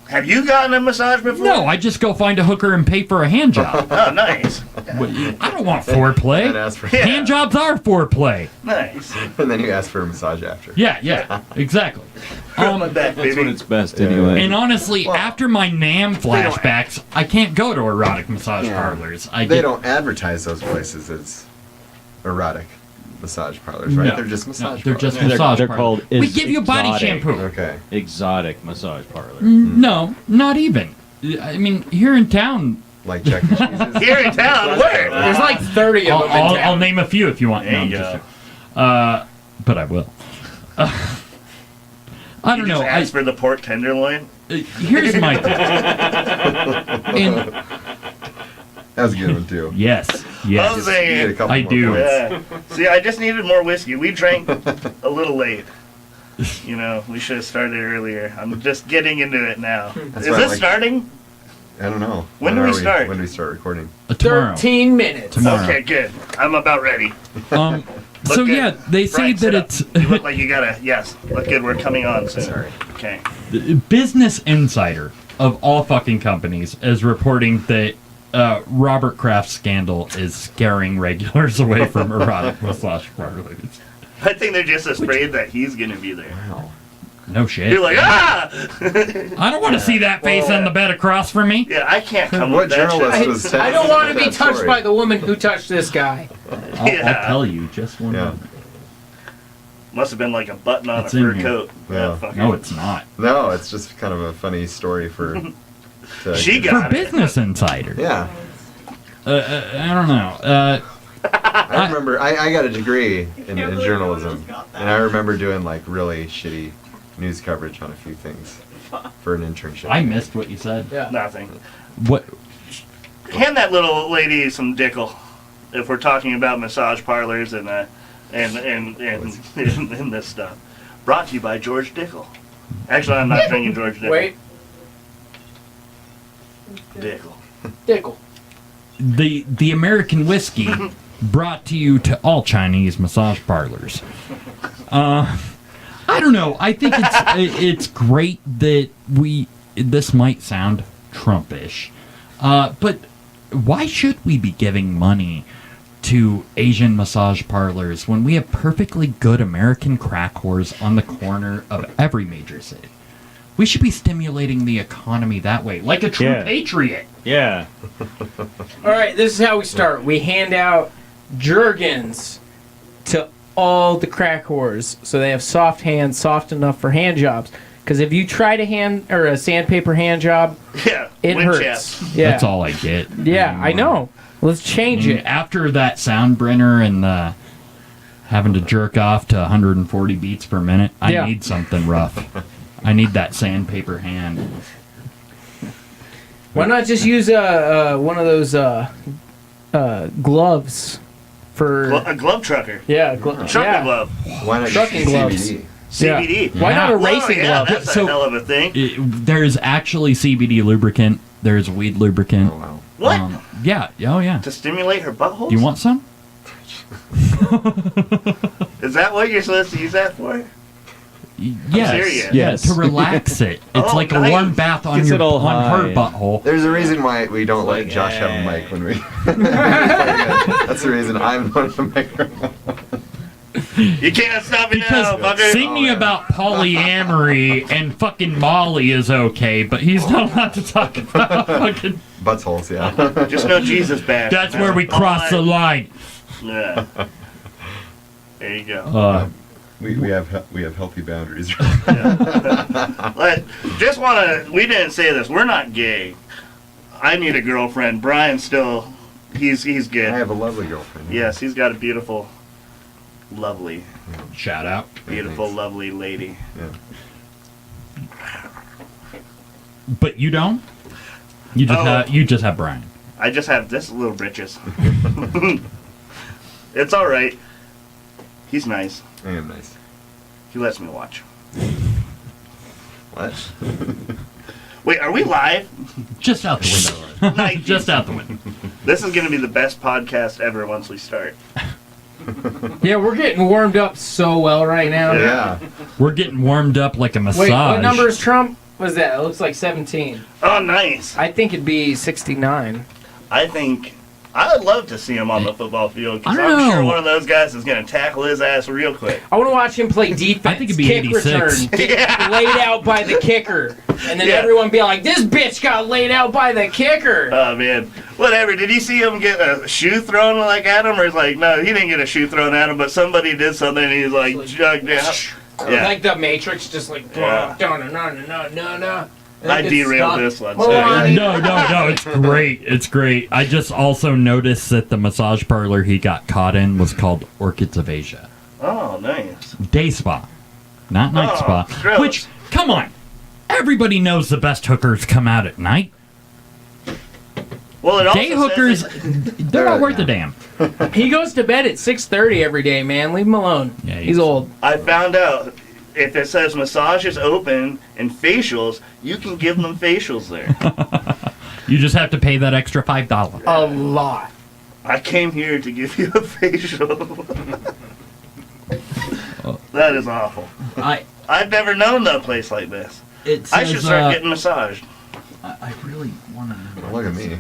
Speaker 2: Have you gotten a massage before?
Speaker 1: No, I just go find a hooker and pay for a hand job.
Speaker 2: Oh, nice.
Speaker 1: I don't want foreplay.
Speaker 3: And ask for
Speaker 1: Hand jobs are foreplay.
Speaker 2: Nice.
Speaker 3: and then you ask for a massage after.
Speaker 1: Yeah, exactly.
Speaker 2: On my back,
Speaker 5: That's
Speaker 2: baby.
Speaker 5: when it's best,
Speaker 3: Yeah.
Speaker 5: anyway.
Speaker 1: And honestly,
Speaker 3: Well,
Speaker 1: after my NAM flashbacks, I can't go to erotic massage
Speaker 3: Yeah.
Speaker 1: parlors.
Speaker 3: They don't advertise those places as erotic massage parlors, right?
Speaker 1: No.
Speaker 3: They're just massage
Speaker 1: they're
Speaker 3: parlors.
Speaker 1: just
Speaker 5: They're
Speaker 1: massage
Speaker 5: called
Speaker 1: parlors.
Speaker 5: is
Speaker 1: We give you body
Speaker 5: exotic.
Speaker 1: shampoo.
Speaker 3: Okay.
Speaker 5: Exotic massage parlor.
Speaker 1: No, not even. I mean, here in town,
Speaker 3: Like Chuck E. Cheese's.
Speaker 2: Here in town, where?
Speaker 4: There's like 30 of them in
Speaker 1: I'll
Speaker 4: town.
Speaker 1: name a few if you want.
Speaker 2: There
Speaker 1: No,
Speaker 2: you
Speaker 1: I'm
Speaker 2: go.
Speaker 1: just- but I will. I
Speaker 2: You
Speaker 1: don't
Speaker 2: just
Speaker 1: know.
Speaker 2: ask for the pork tenderloin.
Speaker 1: Here's my thing. And
Speaker 3: That was a good one too.
Speaker 1: yes,
Speaker 2: I was
Speaker 1: yes,
Speaker 3: You
Speaker 2: saying,
Speaker 3: get a couple
Speaker 1: I
Speaker 3: more
Speaker 1: do.
Speaker 3: points.
Speaker 2: yeah. See, I just needed more whiskey. We drank a little late. You know, we should have started earlier. I'm just getting into it now.
Speaker 3: That's
Speaker 2: Is
Speaker 3: right,
Speaker 2: this
Speaker 3: like-
Speaker 2: starting?
Speaker 3: I don't know.
Speaker 2: When do we
Speaker 3: are
Speaker 2: start?
Speaker 3: When do we start recording?
Speaker 1: tomorrow.
Speaker 4: 13 minutes.
Speaker 1: Tomorrow.
Speaker 2: Okay, good. I'm about ready.
Speaker 1: So
Speaker 2: Look good.
Speaker 1: yeah, they say
Speaker 2: Brian, sit
Speaker 1: that
Speaker 2: up.
Speaker 1: it's
Speaker 2: You look like you gotta. Yes, look good. We're coming on soon.
Speaker 3: Sorry.
Speaker 2: Okay.
Speaker 1: Business Insider of all fucking companies is reporting that Robert Kraft's scandal is scaring regulars away from erotic massage parlors.
Speaker 2: I think they're just afraid that he's gonna be there.
Speaker 3: Wow.
Speaker 1: No shit.
Speaker 2: You're like, ah!
Speaker 1: I don't want to see that face
Speaker 2: Well,
Speaker 1: on the bed across from me.
Speaker 2: Yeah, I can't come
Speaker 3: What
Speaker 2: with that
Speaker 3: journalist
Speaker 2: shit.
Speaker 3: was
Speaker 4: I don't want to be
Speaker 3: that
Speaker 4: touched
Speaker 3: story?
Speaker 4: by the woman who touched this guy.
Speaker 1: I'll
Speaker 2: Yeah.
Speaker 1: tell you just one
Speaker 3: Yeah.
Speaker 1: moment.
Speaker 2: Must have been like a button on
Speaker 1: It's
Speaker 2: a
Speaker 1: in
Speaker 2: fur
Speaker 1: here.
Speaker 2: coat.
Speaker 3: Yeah.
Speaker 2: fucker.
Speaker 1: No, it's not.
Speaker 3: No, it's just kind of a funny story for.
Speaker 2: She
Speaker 1: For
Speaker 2: got it.
Speaker 1: Business Insider.
Speaker 3: Yeah.
Speaker 1: I don't know.
Speaker 3: I remember I got a degree in journalism, and I remember doing like really shitty news coverage on a few things for an internship.
Speaker 1: I missed what you said.
Speaker 4: Yeah.
Speaker 2: Nothing.
Speaker 1: What?
Speaker 2: Hand that little lady some dickle. If we're talking about massage parlors and this stuff. Brought to you by George Dickel. Actually, I'm not drinking George Dickel.
Speaker 4: Wait.
Speaker 2: Dickel.
Speaker 4: Dickle.
Speaker 1: The American whiskey brought to you to all Chinese massage parlors. I don't know. I think it's great that this might sound Trumpish, but why should we be giving money to Asian massage parlors when we have perfectly good American crack whores on the corner of every major city? We should be stimulating the economy that way, like a true
Speaker 5: Yeah.
Speaker 1: patriot.
Speaker 5: Yeah.
Speaker 4: All right, this is how we start. We hand out Jergens to all the crack whores so they have soft hands, soft enough for hand jobs. Because if you try to hand or a sandpaper hand job,
Speaker 2: Yeah.
Speaker 4: it
Speaker 2: wind
Speaker 4: hurts.
Speaker 2: chaps.
Speaker 4: Yeah,
Speaker 1: That's all I get.
Speaker 4: Yeah, I know. Let's change it.
Speaker 1: After that Soundbrenner and having to jerk off to 140 beats per minute, I
Speaker 4: Yeah.
Speaker 1: need something rough. I need that sandpaper hand.
Speaker 4: Why not just use one of those gloves for?
Speaker 2: A glove trucker.
Speaker 4: Yeah,
Speaker 2: Trucker
Speaker 4: yeah.
Speaker 2: glove.
Speaker 3: Why not
Speaker 4: Trucking
Speaker 3: just
Speaker 4: gloves.
Speaker 3: CBD?
Speaker 2: CBD.
Speaker 4: Why not a
Speaker 1: Yeah.
Speaker 4: racing
Speaker 2: yeah,
Speaker 4: glove?
Speaker 2: That's
Speaker 1: So-
Speaker 2: a hell of a thing.
Speaker 1: There's actually CBD lubricant. There's weed lubricant.
Speaker 3: Oh wow.
Speaker 2: What?
Speaker 1: Yeah. Oh yeah.
Speaker 2: To stimulate her butthole?
Speaker 1: Do you want some?
Speaker 2: Is that what you're supposed to use that for?
Speaker 1: Yes.
Speaker 2: serious.
Speaker 1: Yeah.
Speaker 5: Yes.
Speaker 1: To relax it. It's
Speaker 2: Oh,
Speaker 1: like a
Speaker 2: nice.
Speaker 1: warm bath on
Speaker 5: Gets
Speaker 1: your
Speaker 5: it all
Speaker 1: on her
Speaker 5: high.
Speaker 1: butthole.
Speaker 3: There's a reason why we don't let
Speaker 5: like,
Speaker 3: Josh have a
Speaker 5: eh.
Speaker 3: mic when we. That's the reason I'm on the microphone.
Speaker 2: You can't stop me now,
Speaker 1: Because
Speaker 2: fucker.
Speaker 1: singing about polyamory and fucking Molly is okay, but he's not allowed to talk about fucking.
Speaker 3: Buttholes, yeah.
Speaker 2: Just know Jesus bash.
Speaker 1: That's where we cross the line.
Speaker 2: Yeah. There you go.
Speaker 3: we have healthy boundaries.
Speaker 2: Just wanna. We didn't say this. We're not gay. I need a girlfriend. Brian still. He's
Speaker 3: I
Speaker 2: good.
Speaker 3: have a lovely girlfriend.
Speaker 2: Yes, he's got a beautiful, lovely,
Speaker 1: Shout out.
Speaker 2: beautiful,
Speaker 3: Thanks.
Speaker 2: lovely lady.
Speaker 3: Yeah.
Speaker 1: But you don't? You just have Brian.
Speaker 2: I just have this little britches. It's all right. He's nice.
Speaker 3: I am nice.
Speaker 2: He lets me watch.
Speaker 3: What?
Speaker 2: Wait, are we live?
Speaker 1: Just out the window.
Speaker 2: Nice.
Speaker 1: Just out the window.
Speaker 2: This is going to be the best podcast ever once we start.
Speaker 4: Yeah, we're getting warmed up so well right now.
Speaker 3: Yeah.
Speaker 1: We're getting warmed up like a massage.
Speaker 4: Wait, what number is Trump? What is that? It looks like 17.
Speaker 2: Oh, nice.
Speaker 4: I think it'd be 69.
Speaker 2: I think I would love to see him on the football field because
Speaker 1: I don't
Speaker 2: I'm sure
Speaker 1: know.
Speaker 2: one of those guys is going to tackle his ass real quick.
Speaker 4: I want to watch him play defense.
Speaker 1: I think it'd be
Speaker 4: kick
Speaker 1: 86.
Speaker 4: return, get laid out by the kicker, and then
Speaker 2: Yeah.
Speaker 4: everyone be like, "This bitch got laid out by the kicker."
Speaker 2: Oh, man. Whatever. Did you see him get a shoe thrown like at him? Or it's like, no, he didn't get a shoe thrown at him, but somebody did something and he's like jugged out. Yeah.
Speaker 4: Like the Matrix, just like
Speaker 2: Yeah.
Speaker 4: no.
Speaker 2: I derailed this one.
Speaker 4: Hold
Speaker 2: So,
Speaker 4: on.
Speaker 1: No, it's great. It's great. I just also noticed that the massage parlor he got caught in was called Orchids of Asia.
Speaker 2: Oh, nice.
Speaker 1: Day spa, not night
Speaker 2: Oh,
Speaker 1: spa.
Speaker 2: gross.
Speaker 1: Which, come on. Everybody knows the best hookers come out at night.
Speaker 2: Well, it also
Speaker 1: Day
Speaker 2: says
Speaker 1: hookers,
Speaker 2: that-
Speaker 1: they're not worth a damn.
Speaker 4: He goes to bed at 6:30 every day, man. Leave him alone.
Speaker 1: Yeah,
Speaker 4: He's old.
Speaker 2: I found out if it says massages open and facials, you can give them facials there.
Speaker 1: You just have to pay that extra $5.
Speaker 4: A lot.
Speaker 2: I came here to give you a facial. That is awful. I've never known a place like this. I should start getting massaged.
Speaker 1: I really want to know.
Speaker 3: Look at me.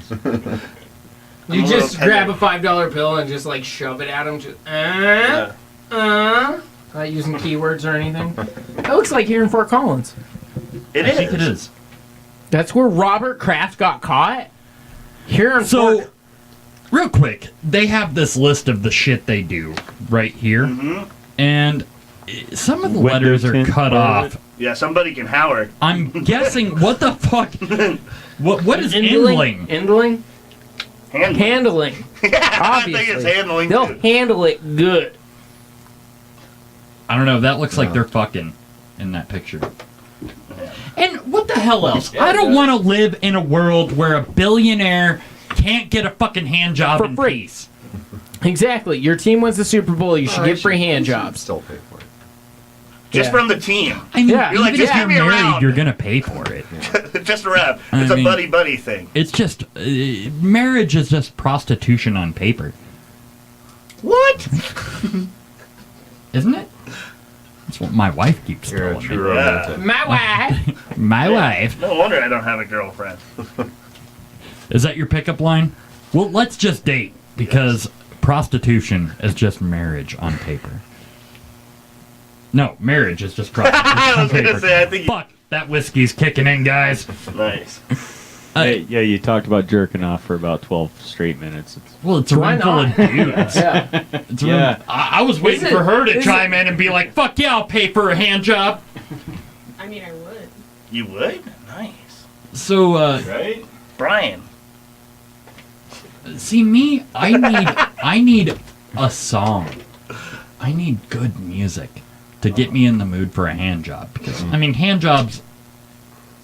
Speaker 2: I'm
Speaker 4: You
Speaker 2: a
Speaker 4: just
Speaker 2: little
Speaker 4: grab a $5 bill and just like shove it at him. Just,
Speaker 2: Yeah.
Speaker 4: not using keywords or anything. That looks like here in Fort Collins.
Speaker 2: It
Speaker 1: I
Speaker 2: is.
Speaker 1: think it is.
Speaker 4: That's where Robert Kraft got caught. Here in
Speaker 1: So,
Speaker 4: Fort.
Speaker 1: real quick, they have this list of the shit they do right here.
Speaker 2: Mm-hmm.
Speaker 1: And some of the
Speaker 5: Window
Speaker 1: letters are
Speaker 5: tint
Speaker 1: cut
Speaker 5: part
Speaker 1: off.
Speaker 2: Yeah, somebody can Howard.
Speaker 1: I'm guessing, what the fuck? What is
Speaker 4: Indling?
Speaker 1: indling?
Speaker 2: Handling.
Speaker 4: Handling.
Speaker 2: I think it's
Speaker 4: Obviously.
Speaker 2: handling
Speaker 4: They'll
Speaker 2: too.
Speaker 4: handle it good.
Speaker 1: I don't know. That looks like
Speaker 3: No.
Speaker 1: they're fucking in that picture. And what the hell else? I don't want to live in a world where a billionaire can't get a fucking hand job
Speaker 4: For
Speaker 1: in
Speaker 4: free.
Speaker 1: peace.
Speaker 4: Exactly. Your team wins the Super Bowl. You should get free hand jobs.
Speaker 3: Still pay for it.
Speaker 2: Just
Speaker 4: Yeah.
Speaker 2: from the team.
Speaker 1: I mean,
Speaker 4: Yeah.
Speaker 1: even
Speaker 4: You're like,
Speaker 1: if
Speaker 2: just
Speaker 1: you're
Speaker 2: give me a
Speaker 1: married,
Speaker 2: round.
Speaker 1: you're gonna pay for it.
Speaker 2: Just around.
Speaker 1: I
Speaker 2: It's a
Speaker 1: mean-
Speaker 2: buddy-buddy thing.
Speaker 1: It's just marriage is just prostitution on paper,
Speaker 2: What?
Speaker 1: isn't it? That's what my wife keeps
Speaker 3: You're a
Speaker 1: telling
Speaker 3: true
Speaker 1: me.
Speaker 3: romantic.
Speaker 4: My wife.
Speaker 1: My wife.
Speaker 2: No wonder I don't have a girlfriend.
Speaker 1: Is that your pickup line? Well, let's just date because prostitution is just marriage on paper. No, marriage is just prostitution
Speaker 2: I
Speaker 1: on
Speaker 2: was gonna
Speaker 1: paper.
Speaker 2: say, I think you-
Speaker 1: Fuck, that whiskey's kicking in, guys.
Speaker 2: Nice.
Speaker 5: Hey, yeah, you talked about jerking off for about 12 straight minutes.
Speaker 1: Well, it's a
Speaker 4: Why
Speaker 1: room full of
Speaker 4: not?
Speaker 1: dudes.
Speaker 4: Yeah.
Speaker 1: It's a
Speaker 5: Yeah.
Speaker 1: room, I was waiting
Speaker 4: Is
Speaker 1: for
Speaker 4: it-
Speaker 1: her to
Speaker 4: is
Speaker 1: chime in and be like, fuck yeah, I'll pay for a hand job.
Speaker 7: I mean, I would.
Speaker 2: You would? Nice.
Speaker 1: So,
Speaker 2: Right? Brian.
Speaker 1: see me, I need a song. I need good music to get me in the mood for a hand job. Because, I mean, hand jobs,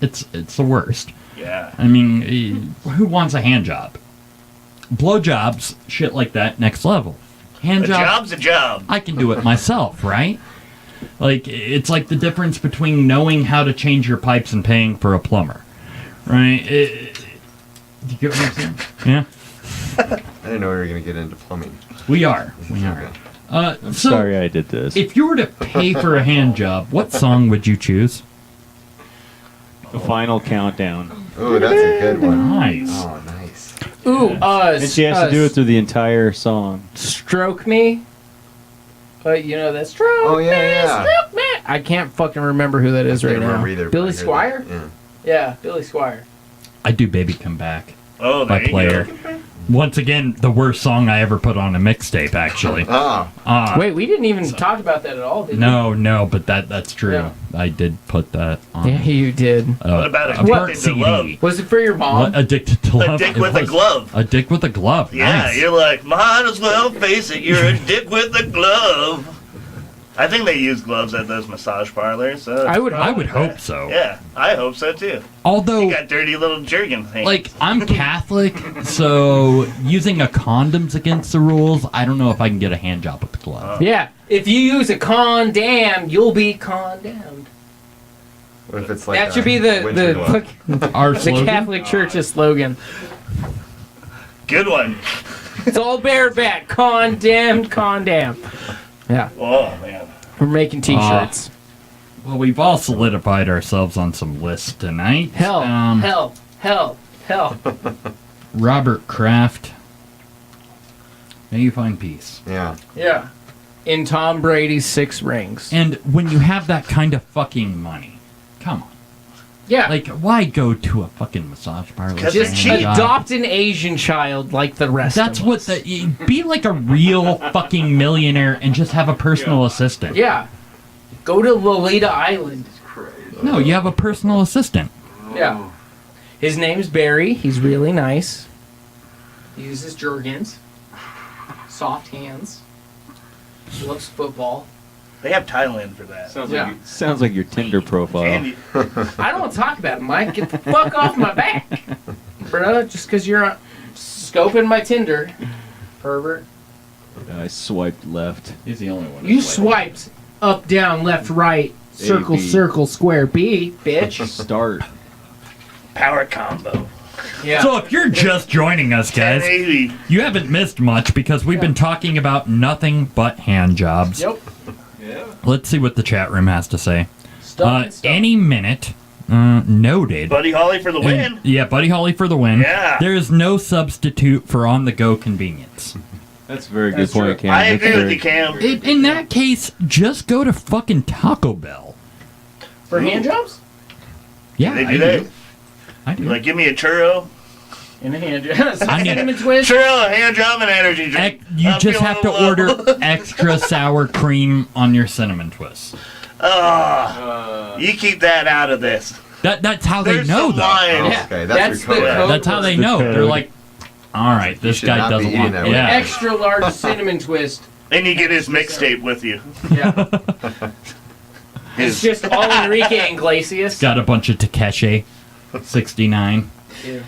Speaker 1: it's the worst.
Speaker 2: Yeah.
Speaker 1: I mean, who wants a hand job? Blow jobs, shit like that, next level. Hand
Speaker 2: A
Speaker 1: job,
Speaker 2: job's a job.
Speaker 1: I can do it myself, right? Like, it's like the difference between knowing how to change your pipes and paying for a plumber, right? You get what I'm saying? Yeah,
Speaker 3: I didn't know we were going to get into plumbing.
Speaker 1: we are. We are.
Speaker 5: I'm
Speaker 1: So,
Speaker 5: sorry I did this.
Speaker 1: if you were to pay for a hand job, what song would you choose?
Speaker 5: The final countdown.
Speaker 3: Oh, that's a good one.
Speaker 1: Nice.
Speaker 3: Oh, nice.
Speaker 4: Ooh,
Speaker 5: And she has to do it through the entire song.
Speaker 4: Stroke Me. You know that stroke
Speaker 3: Oh, yeah,
Speaker 4: me,
Speaker 3: yeah.
Speaker 4: stroke me. I can't fucking remember who that is
Speaker 3: I
Speaker 4: right
Speaker 3: can't
Speaker 4: now.
Speaker 3: remember either. but
Speaker 4: Billy
Speaker 3: I heard that.
Speaker 4: Squire?
Speaker 3: Yeah.
Speaker 4: Yeah, Billy Squire.
Speaker 1: I do Baby Come Back
Speaker 2: Oh,
Speaker 1: by
Speaker 2: there you
Speaker 1: Player.
Speaker 2: go.
Speaker 1: Once again, the worst song I ever put on a mixtape, actually.
Speaker 3: Ah,
Speaker 4: Wait, we didn't even talk about that at all, did
Speaker 1: No, but that's true.
Speaker 4: Yeah.
Speaker 1: I did put that on.
Speaker 4: we? Yeah, you did.
Speaker 2: What about
Speaker 1: a
Speaker 2: Addicted
Speaker 1: burnt
Speaker 2: to
Speaker 1: CD.
Speaker 2: Love?
Speaker 4: Was it for your mom?
Speaker 1: What, Addicted to Love?
Speaker 2: A dick
Speaker 1: It
Speaker 2: with a
Speaker 1: was.
Speaker 2: glove.
Speaker 1: A dick with a glove.
Speaker 2: Yeah,
Speaker 1: Nice.
Speaker 2: you're like, might as well face it, you're a dick with a glove. I think they use gloves at those massage parlors. So
Speaker 4: I would
Speaker 1: I would hope so.
Speaker 2: Yeah, I hope so too.
Speaker 1: Although,
Speaker 2: You got dirty little jerkin things.
Speaker 1: like, I'm Catholic, so using a condom's against the rules. I don't know if I can get a hand job with the glove.
Speaker 4: Yeah, if you use a condemn, you'll be condemned.
Speaker 3: what if it's like
Speaker 4: That should be the
Speaker 3: winter glove?
Speaker 1: Our
Speaker 4: the
Speaker 1: slogan?
Speaker 4: Catholic Church's slogan.
Speaker 2: Good one.
Speaker 4: It's all bareback. Condemned. Yeah,
Speaker 2: Oh, man.
Speaker 4: we're making T-shirts.
Speaker 1: Well, we've all solidified ourselves on some lists tonight.
Speaker 4: Hell.
Speaker 1: Robert Kraft. May you find peace.
Speaker 3: Yeah.
Speaker 4: Yeah. In Tom Brady's 6 rings.
Speaker 1: And when you have that kind of fucking money, come on.
Speaker 4: Yeah.
Speaker 1: Like, why go to a fucking massage parlor?
Speaker 2: Because
Speaker 4: just
Speaker 2: it's cheap.
Speaker 4: adopt an Asian child like the rest
Speaker 1: That's
Speaker 4: of
Speaker 1: what
Speaker 4: us.
Speaker 1: be like a real fucking millionaire and just have a personal assistant.
Speaker 4: Yeah. Go to Lolita Island.
Speaker 1: No, you have a personal assistant.
Speaker 4: Yeah. His name's Barry. He's really nice. He uses Jergens. Soft hands. He loves football.
Speaker 2: They have Thailand for that.
Speaker 5: Sounds like your Tinder profile.
Speaker 2: Candy.
Speaker 4: I don't want to talk about it, Mike. Get the fuck off my back. Bro, just because you're scoping my Tinder. Pervert.
Speaker 5: I swiped left.
Speaker 6: He's the only one.
Speaker 4: You
Speaker 6: who's like-
Speaker 4: swiped up, down, left, right, circle,
Speaker 5: B.
Speaker 4: circle, square, B, bitch.
Speaker 5: Start.
Speaker 2: Power combo.
Speaker 4: Yeah.
Speaker 1: So if you're just joining us, guys,
Speaker 2: 1080.
Speaker 1: you haven't missed much because we've been talking about nothing but hand jobs.
Speaker 4: Yep.
Speaker 6: Yeah.
Speaker 1: Let's see what the chat room has to say.
Speaker 4: Stuff.
Speaker 1: Any minute, noted.
Speaker 2: Buddy Holly for the win.
Speaker 1: And- yeah, Buddy Holly for the win.
Speaker 2: Yeah.
Speaker 1: There is no substitute for on-the-go convenience.
Speaker 5: That's a very
Speaker 4: That's
Speaker 5: good point,
Speaker 4: true.
Speaker 5: Cam.
Speaker 2: I
Speaker 5: That's
Speaker 2: agree with
Speaker 5: very-
Speaker 2: you, Cam.
Speaker 1: In that case, just go to fucking Taco Bell.
Speaker 4: For hand jobs?
Speaker 1: Yeah,
Speaker 2: They
Speaker 1: I
Speaker 2: do that.
Speaker 1: I do.
Speaker 2: Like, give me a churro.
Speaker 4: In a hand job.
Speaker 1: I need-
Speaker 4: Cinnamon twist.
Speaker 2: Churro, hand job, and energy drink.
Speaker 1: You
Speaker 2: I'm
Speaker 1: just
Speaker 2: feeling
Speaker 1: have to
Speaker 2: low.
Speaker 1: order extra sour cream on your cinnamon twists.
Speaker 2: You keep that out of this.
Speaker 1: That's how
Speaker 2: There's
Speaker 1: they know,
Speaker 2: some
Speaker 1: though.
Speaker 2: lines.
Speaker 4: Yeah.
Speaker 3: Okay, that's your
Speaker 4: the
Speaker 3: code.
Speaker 4: code.
Speaker 1: That's how they
Speaker 5: the
Speaker 1: know.
Speaker 5: code.
Speaker 1: They're like, all right, this
Speaker 3: should
Speaker 1: guy
Speaker 3: not be
Speaker 1: doesn't
Speaker 3: eating
Speaker 1: want.
Speaker 3: that way.
Speaker 1: Yeah.
Speaker 4: Extra large cinnamon twist.
Speaker 2: And you get his mixtape with you.
Speaker 4: Yeah. It's just all Enrique Iglesias.
Speaker 1: Got a bunch of Takeshi, 69.
Speaker 4: Yeah.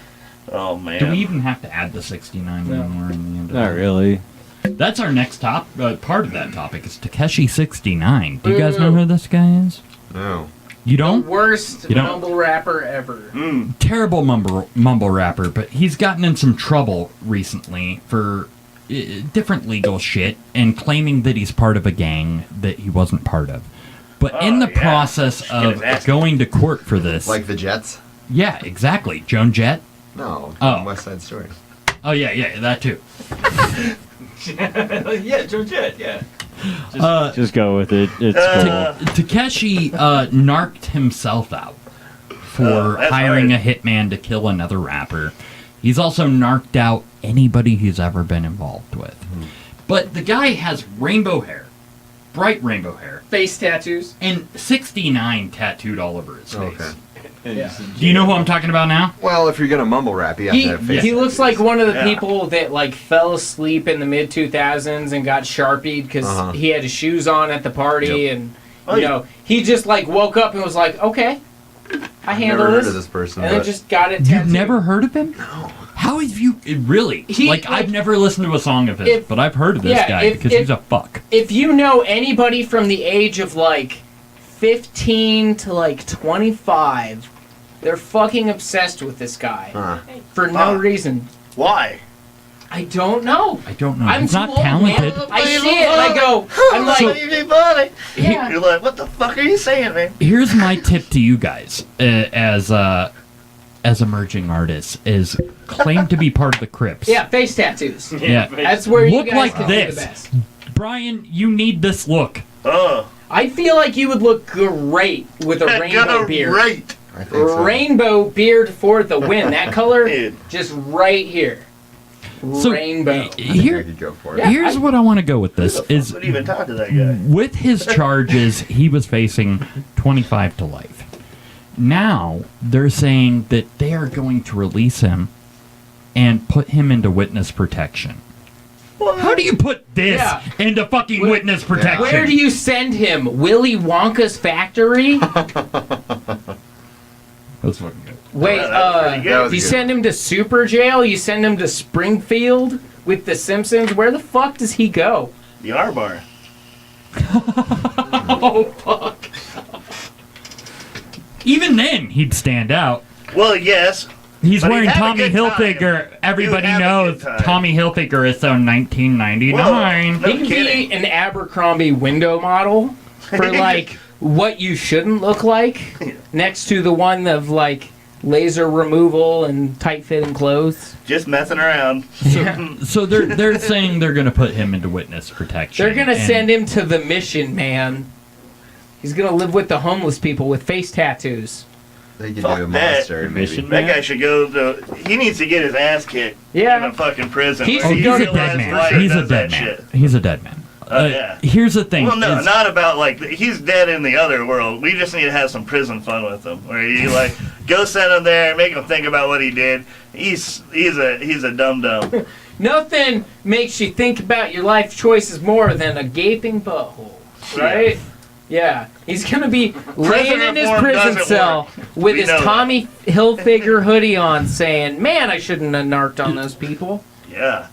Speaker 2: Oh, man.
Speaker 1: Do we even have to add the 69
Speaker 4: No.
Speaker 1: when we're in the end of
Speaker 5: Not
Speaker 1: that?
Speaker 5: really.
Speaker 1: That's our next part of that topic is Takeshi 69. Do you guys know
Speaker 4: Boo.
Speaker 1: who this guy is?
Speaker 3: No.
Speaker 1: You
Speaker 4: The
Speaker 1: don't?
Speaker 4: worst
Speaker 1: You don't-
Speaker 4: mumble rapper ever.
Speaker 1: Terrible mumble rapper, but he's gotten in some trouble recently for different legal shit and claiming that he's part of a gang that he wasn't part of. But in the
Speaker 2: yeah.
Speaker 1: process
Speaker 2: Get
Speaker 1: of
Speaker 2: his ass
Speaker 1: going to court for this,
Speaker 3: Like the Jets?
Speaker 1: yeah, exactly, Joan Jett.
Speaker 3: No.
Speaker 1: Oh.
Speaker 3: West Side Story.
Speaker 1: Oh yeah, that too.
Speaker 6: Yeah, Joe Jett, yeah.
Speaker 5: Just go with it. It's cool.
Speaker 1: Takeshi narked himself out for
Speaker 2: that's
Speaker 1: hiring
Speaker 2: right.
Speaker 1: a hitman to kill another rapper. He's also narked out anybody he's ever been involved with. But the guy has rainbow hair, bright rainbow hair,
Speaker 4: Face tattoos.
Speaker 1: and 69 tattooed all over his face.
Speaker 3: Okay.
Speaker 4: Yeah.
Speaker 1: Do you know who I'm talking about now?
Speaker 3: Well, if you're gonna mumble rap, you have to have face.
Speaker 4: He looks like one of the
Speaker 2: Yeah.
Speaker 4: people that like fell asleep in the mid 2000s and got sharpied because
Speaker 3: Uh-huh.
Speaker 4: he had his shoes on at the party
Speaker 3: Yep.
Speaker 4: and
Speaker 2: Oh,
Speaker 4: you
Speaker 2: yeah.
Speaker 4: know he just like woke up and was like, okay, I
Speaker 3: I've
Speaker 4: handle
Speaker 3: never
Speaker 4: this,
Speaker 3: heard of this person.
Speaker 4: and then
Speaker 3: but
Speaker 4: just got it.
Speaker 1: You've
Speaker 4: tattooed.
Speaker 1: never heard of him? No. How have you really?
Speaker 4: He-
Speaker 1: like,
Speaker 4: like-
Speaker 1: I've never listened to a song of his,
Speaker 4: If-
Speaker 1: but I've heard of this
Speaker 4: yeah,
Speaker 1: guy
Speaker 4: if-
Speaker 1: because
Speaker 4: if-
Speaker 1: he's a fuck.
Speaker 4: If you know anybody from the age of like 15 to like 25, they're fucking obsessed with this guy
Speaker 3: Huh.
Speaker 4: for no reason.
Speaker 2: Why?
Speaker 4: I don't know.
Speaker 1: I don't know.
Speaker 4: I'm
Speaker 1: He's
Speaker 4: too
Speaker 1: not
Speaker 4: old, man.
Speaker 1: talented.
Speaker 4: I see it and I go, I'm like,
Speaker 2: Baby buddy.
Speaker 4: yeah.
Speaker 2: You're like, what the fuck are you saying, man?
Speaker 1: Here's my tip to you guys as emerging artists is claim to be part of the Crips.
Speaker 4: Yeah, face tattoos.
Speaker 1: Yeah.
Speaker 4: That's where you
Speaker 1: Look
Speaker 4: guys
Speaker 1: like
Speaker 4: can do the
Speaker 1: this.
Speaker 4: best.
Speaker 1: Brian, you need this look.
Speaker 4: I feel like you would look great with a rainbow beard.
Speaker 2: Right.
Speaker 3: I think so.
Speaker 4: Rainbow beard for the win. That color,
Speaker 2: Dude.
Speaker 4: just right here.
Speaker 1: So,
Speaker 4: Rainbow.
Speaker 3: I think I
Speaker 1: Here,
Speaker 3: could go for it.
Speaker 4: Yeah.
Speaker 1: here's what I want to go with this is
Speaker 2: Wouldn't even talk to that guy.
Speaker 1: with his charges, he was facing 25 to life. Now they're saying that they are going to release him and put him into witness protection. How do you put this
Speaker 4: Yeah.
Speaker 1: into fucking witness protection?
Speaker 4: Where do you send him? Willy Wonka's factory?
Speaker 1: That's fucking good.
Speaker 4: Wait,
Speaker 2: That was pretty good.
Speaker 3: That was
Speaker 4: you
Speaker 3: good.
Speaker 4: send him to Super Jail? You send him to Springfield with the Simpsons? Where the fuck does he go?
Speaker 2: The R bar.
Speaker 4: Oh, fuck.
Speaker 1: Even then, he'd stand out.
Speaker 2: Well, yes,
Speaker 1: He's
Speaker 2: But he
Speaker 1: wearing
Speaker 2: had a
Speaker 1: Tommy
Speaker 2: good time.
Speaker 1: Hilfiger. Everybody
Speaker 2: He would have a
Speaker 1: knows
Speaker 2: good time.
Speaker 1: Tommy Hilfiger is so 1999.
Speaker 2: Whoa. No
Speaker 4: He can
Speaker 2: kidding.
Speaker 4: be an Abercrombie window model for like what you shouldn't look like, next to the one of like laser removal and tight fitting clothes.
Speaker 2: Just messing around.
Speaker 4: Yeah.
Speaker 1: So they're saying they're going to put him into witness protection.
Speaker 4: They're gonna
Speaker 1: and-
Speaker 4: send him to the mission, man. He's gonna live with the homeless people with face tattoos.
Speaker 3: They could
Speaker 2: Fuck
Speaker 3: do a
Speaker 2: that.
Speaker 3: monastery maybe.
Speaker 5: Mission.
Speaker 2: That guy should go to. He needs to get his ass kicked in
Speaker 4: Yeah.
Speaker 2: a fucking prison.
Speaker 4: He's-
Speaker 1: Oh,
Speaker 2: where
Speaker 1: he's
Speaker 2: he
Speaker 1: a
Speaker 2: realizes
Speaker 1: dead man.
Speaker 2: why he
Speaker 1: He's a
Speaker 2: does
Speaker 1: dead
Speaker 2: that
Speaker 1: man.
Speaker 2: shit.
Speaker 1: He's a dead man.
Speaker 2: Yeah.
Speaker 1: Here's the thing.
Speaker 2: Well, no,
Speaker 1: is-
Speaker 2: not about like he's dead in the other world. We just need to have some prison fun with him, where you like go send him there, make him think about what he did. He's a dum dum.
Speaker 4: Nothing makes you think about your life choices more than a gaping butthole, right? Yeah. He's gonna be laying in his
Speaker 2: reform
Speaker 4: prison
Speaker 2: doesn't
Speaker 4: cell with
Speaker 2: We
Speaker 4: his
Speaker 2: know that.
Speaker 4: Tommy Hilfiger hoodie on, saying, "Man, I shouldn't have narked on those people."
Speaker 2: Yeah.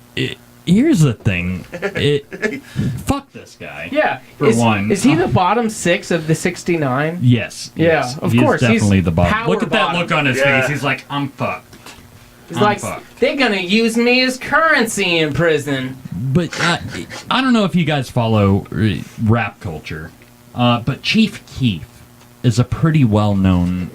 Speaker 1: Here's the thing. Fuck this guy.
Speaker 4: Yeah.
Speaker 1: For one.
Speaker 4: Is he the bottom 6 of the 69?
Speaker 1: Yes.
Speaker 4: Yeah,
Speaker 1: yes.
Speaker 4: of
Speaker 1: He's
Speaker 4: course, he's
Speaker 1: definitely the bottom.
Speaker 4: power
Speaker 1: Look at that
Speaker 4: bottom.
Speaker 1: look on his
Speaker 2: Yeah.
Speaker 1: face. He's like, I'm fucked.
Speaker 4: He's
Speaker 1: I'm
Speaker 4: like,
Speaker 1: fucked.
Speaker 4: they're gonna use me as currency in prison.
Speaker 1: But I don't know if you guys follow rap culture, but Chief Keef is a pretty well-known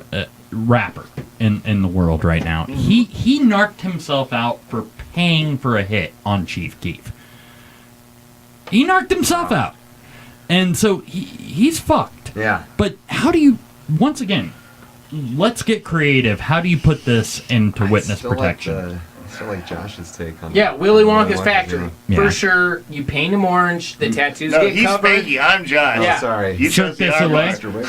Speaker 1: rapper in the world right now. He narked himself out for paying for a hit on Chief Keef. He narked himself out, and so he's fucked.
Speaker 3: Yeah.
Speaker 1: But how do you? Once again, let's get creative. How do you put this into witness protection?
Speaker 3: I still like Josh's take on
Speaker 4: Yeah, Willy Wonka's
Speaker 3: Wonka's
Speaker 4: factory.
Speaker 3: doing.
Speaker 1: Yeah.
Speaker 4: For sure, you paint him orange, the tattoos
Speaker 2: No,
Speaker 4: get
Speaker 2: he's
Speaker 4: covered.
Speaker 2: Spanky. I'm Josh.
Speaker 3: Oh,
Speaker 4: Yeah.
Speaker 3: sorry.
Speaker 2: You chose the
Speaker 1: Cirque du
Speaker 2: arm
Speaker 1: Soleil.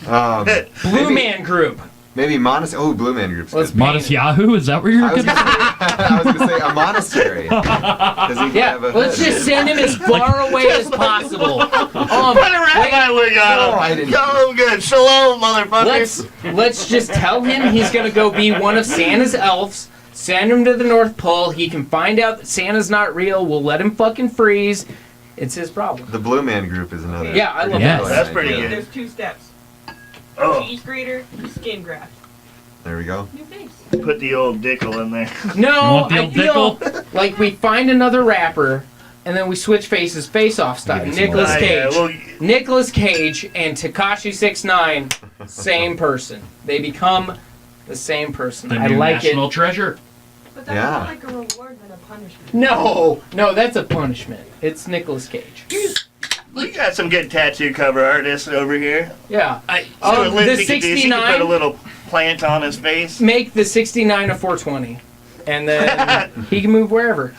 Speaker 2: bar.
Speaker 3: Mr. Wiggles.
Speaker 4: Blue Man Group.
Speaker 3: Maybe Blue Man Group's
Speaker 4: Let's
Speaker 3: good.
Speaker 1: Modest Yahoo? Is that where you're
Speaker 3: I was
Speaker 1: gonna?
Speaker 3: gonna say a monastery. 'Cause he can
Speaker 4: Yeah,
Speaker 3: have a
Speaker 4: let's
Speaker 3: hood.
Speaker 4: just send him as far away as possible.
Speaker 2: Put a rabbi wig
Speaker 3: No,
Speaker 2: on
Speaker 3: I
Speaker 2: him.
Speaker 3: didn't.
Speaker 2: Go good. Shalom, motherfuckers.
Speaker 4: Let's just tell him he's gonna go be one of Santa's elves. Send him to the North Pole. He can find out that Santa's not real. We'll let him fucking freeze. It's his problem.
Speaker 3: The Blue Man Group is another.
Speaker 4: Yeah, I love
Speaker 3: pretty
Speaker 1: that.
Speaker 3: good
Speaker 2: That's pretty
Speaker 3: idea.
Speaker 2: good.
Speaker 7: There's 2 steps.
Speaker 2: Oh,
Speaker 7: Cheese grater, skin graft.
Speaker 3: There we go.
Speaker 7: New face.
Speaker 2: put the old dickle in there.
Speaker 1: You
Speaker 4: No,
Speaker 1: want the
Speaker 4: I
Speaker 1: old
Speaker 4: feel
Speaker 1: pickle?
Speaker 4: like we find another rapper, and then we switch faces, face-off style.
Speaker 1: Give me some
Speaker 4: Nicolas
Speaker 1: more.
Speaker 4: Cage.
Speaker 2: well,
Speaker 4: Nicolas Cage and Tekashi 6ix9ine, same person. They become the same person.
Speaker 1: The
Speaker 4: I
Speaker 1: new
Speaker 4: like
Speaker 1: national
Speaker 4: it.
Speaker 1: treasure.
Speaker 7: But that's
Speaker 3: Yeah.
Speaker 7: more like a reward than a punishment.
Speaker 4: No, that's a punishment. It's Nicolas Cage.
Speaker 2: we got some good tattoo cover artists over here.
Speaker 4: Yeah.
Speaker 2: So
Speaker 4: the
Speaker 2: Lindsay could do- she could put a
Speaker 4: 69,
Speaker 2: little plant on his face.
Speaker 4: make the 69 a 420. And then he can move wherever.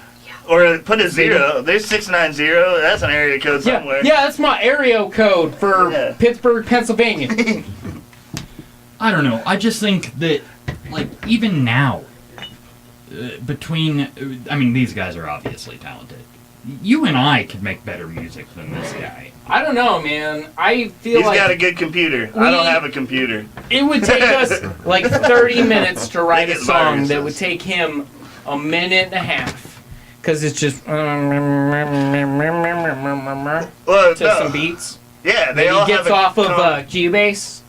Speaker 2: Or put a 0. There's 690. That's an area code
Speaker 4: Yeah,
Speaker 2: somewhere.
Speaker 4: yeah, that's my area code for
Speaker 2: Yeah.
Speaker 4: Pittsburgh, Pennsylvania.
Speaker 1: I don't know. I just think that, like, even now, I mean, these guys are obviously talented. You and I could make better music than this guy.
Speaker 4: I don't know, man. I feel
Speaker 2: He's
Speaker 4: like
Speaker 2: got a good computer. I don't have a computer.
Speaker 4: it would take us like 30 minutes to write a
Speaker 2: They get
Speaker 4: song that
Speaker 2: viruses.
Speaker 4: would take him a minute and a half. Because it's just to
Speaker 2: Well,
Speaker 4: some
Speaker 2: no.
Speaker 4: beats.
Speaker 2: Yeah, they
Speaker 4: Then
Speaker 2: all
Speaker 4: he gets
Speaker 2: have a
Speaker 4: off of
Speaker 2: tone.
Speaker 4: Cubase.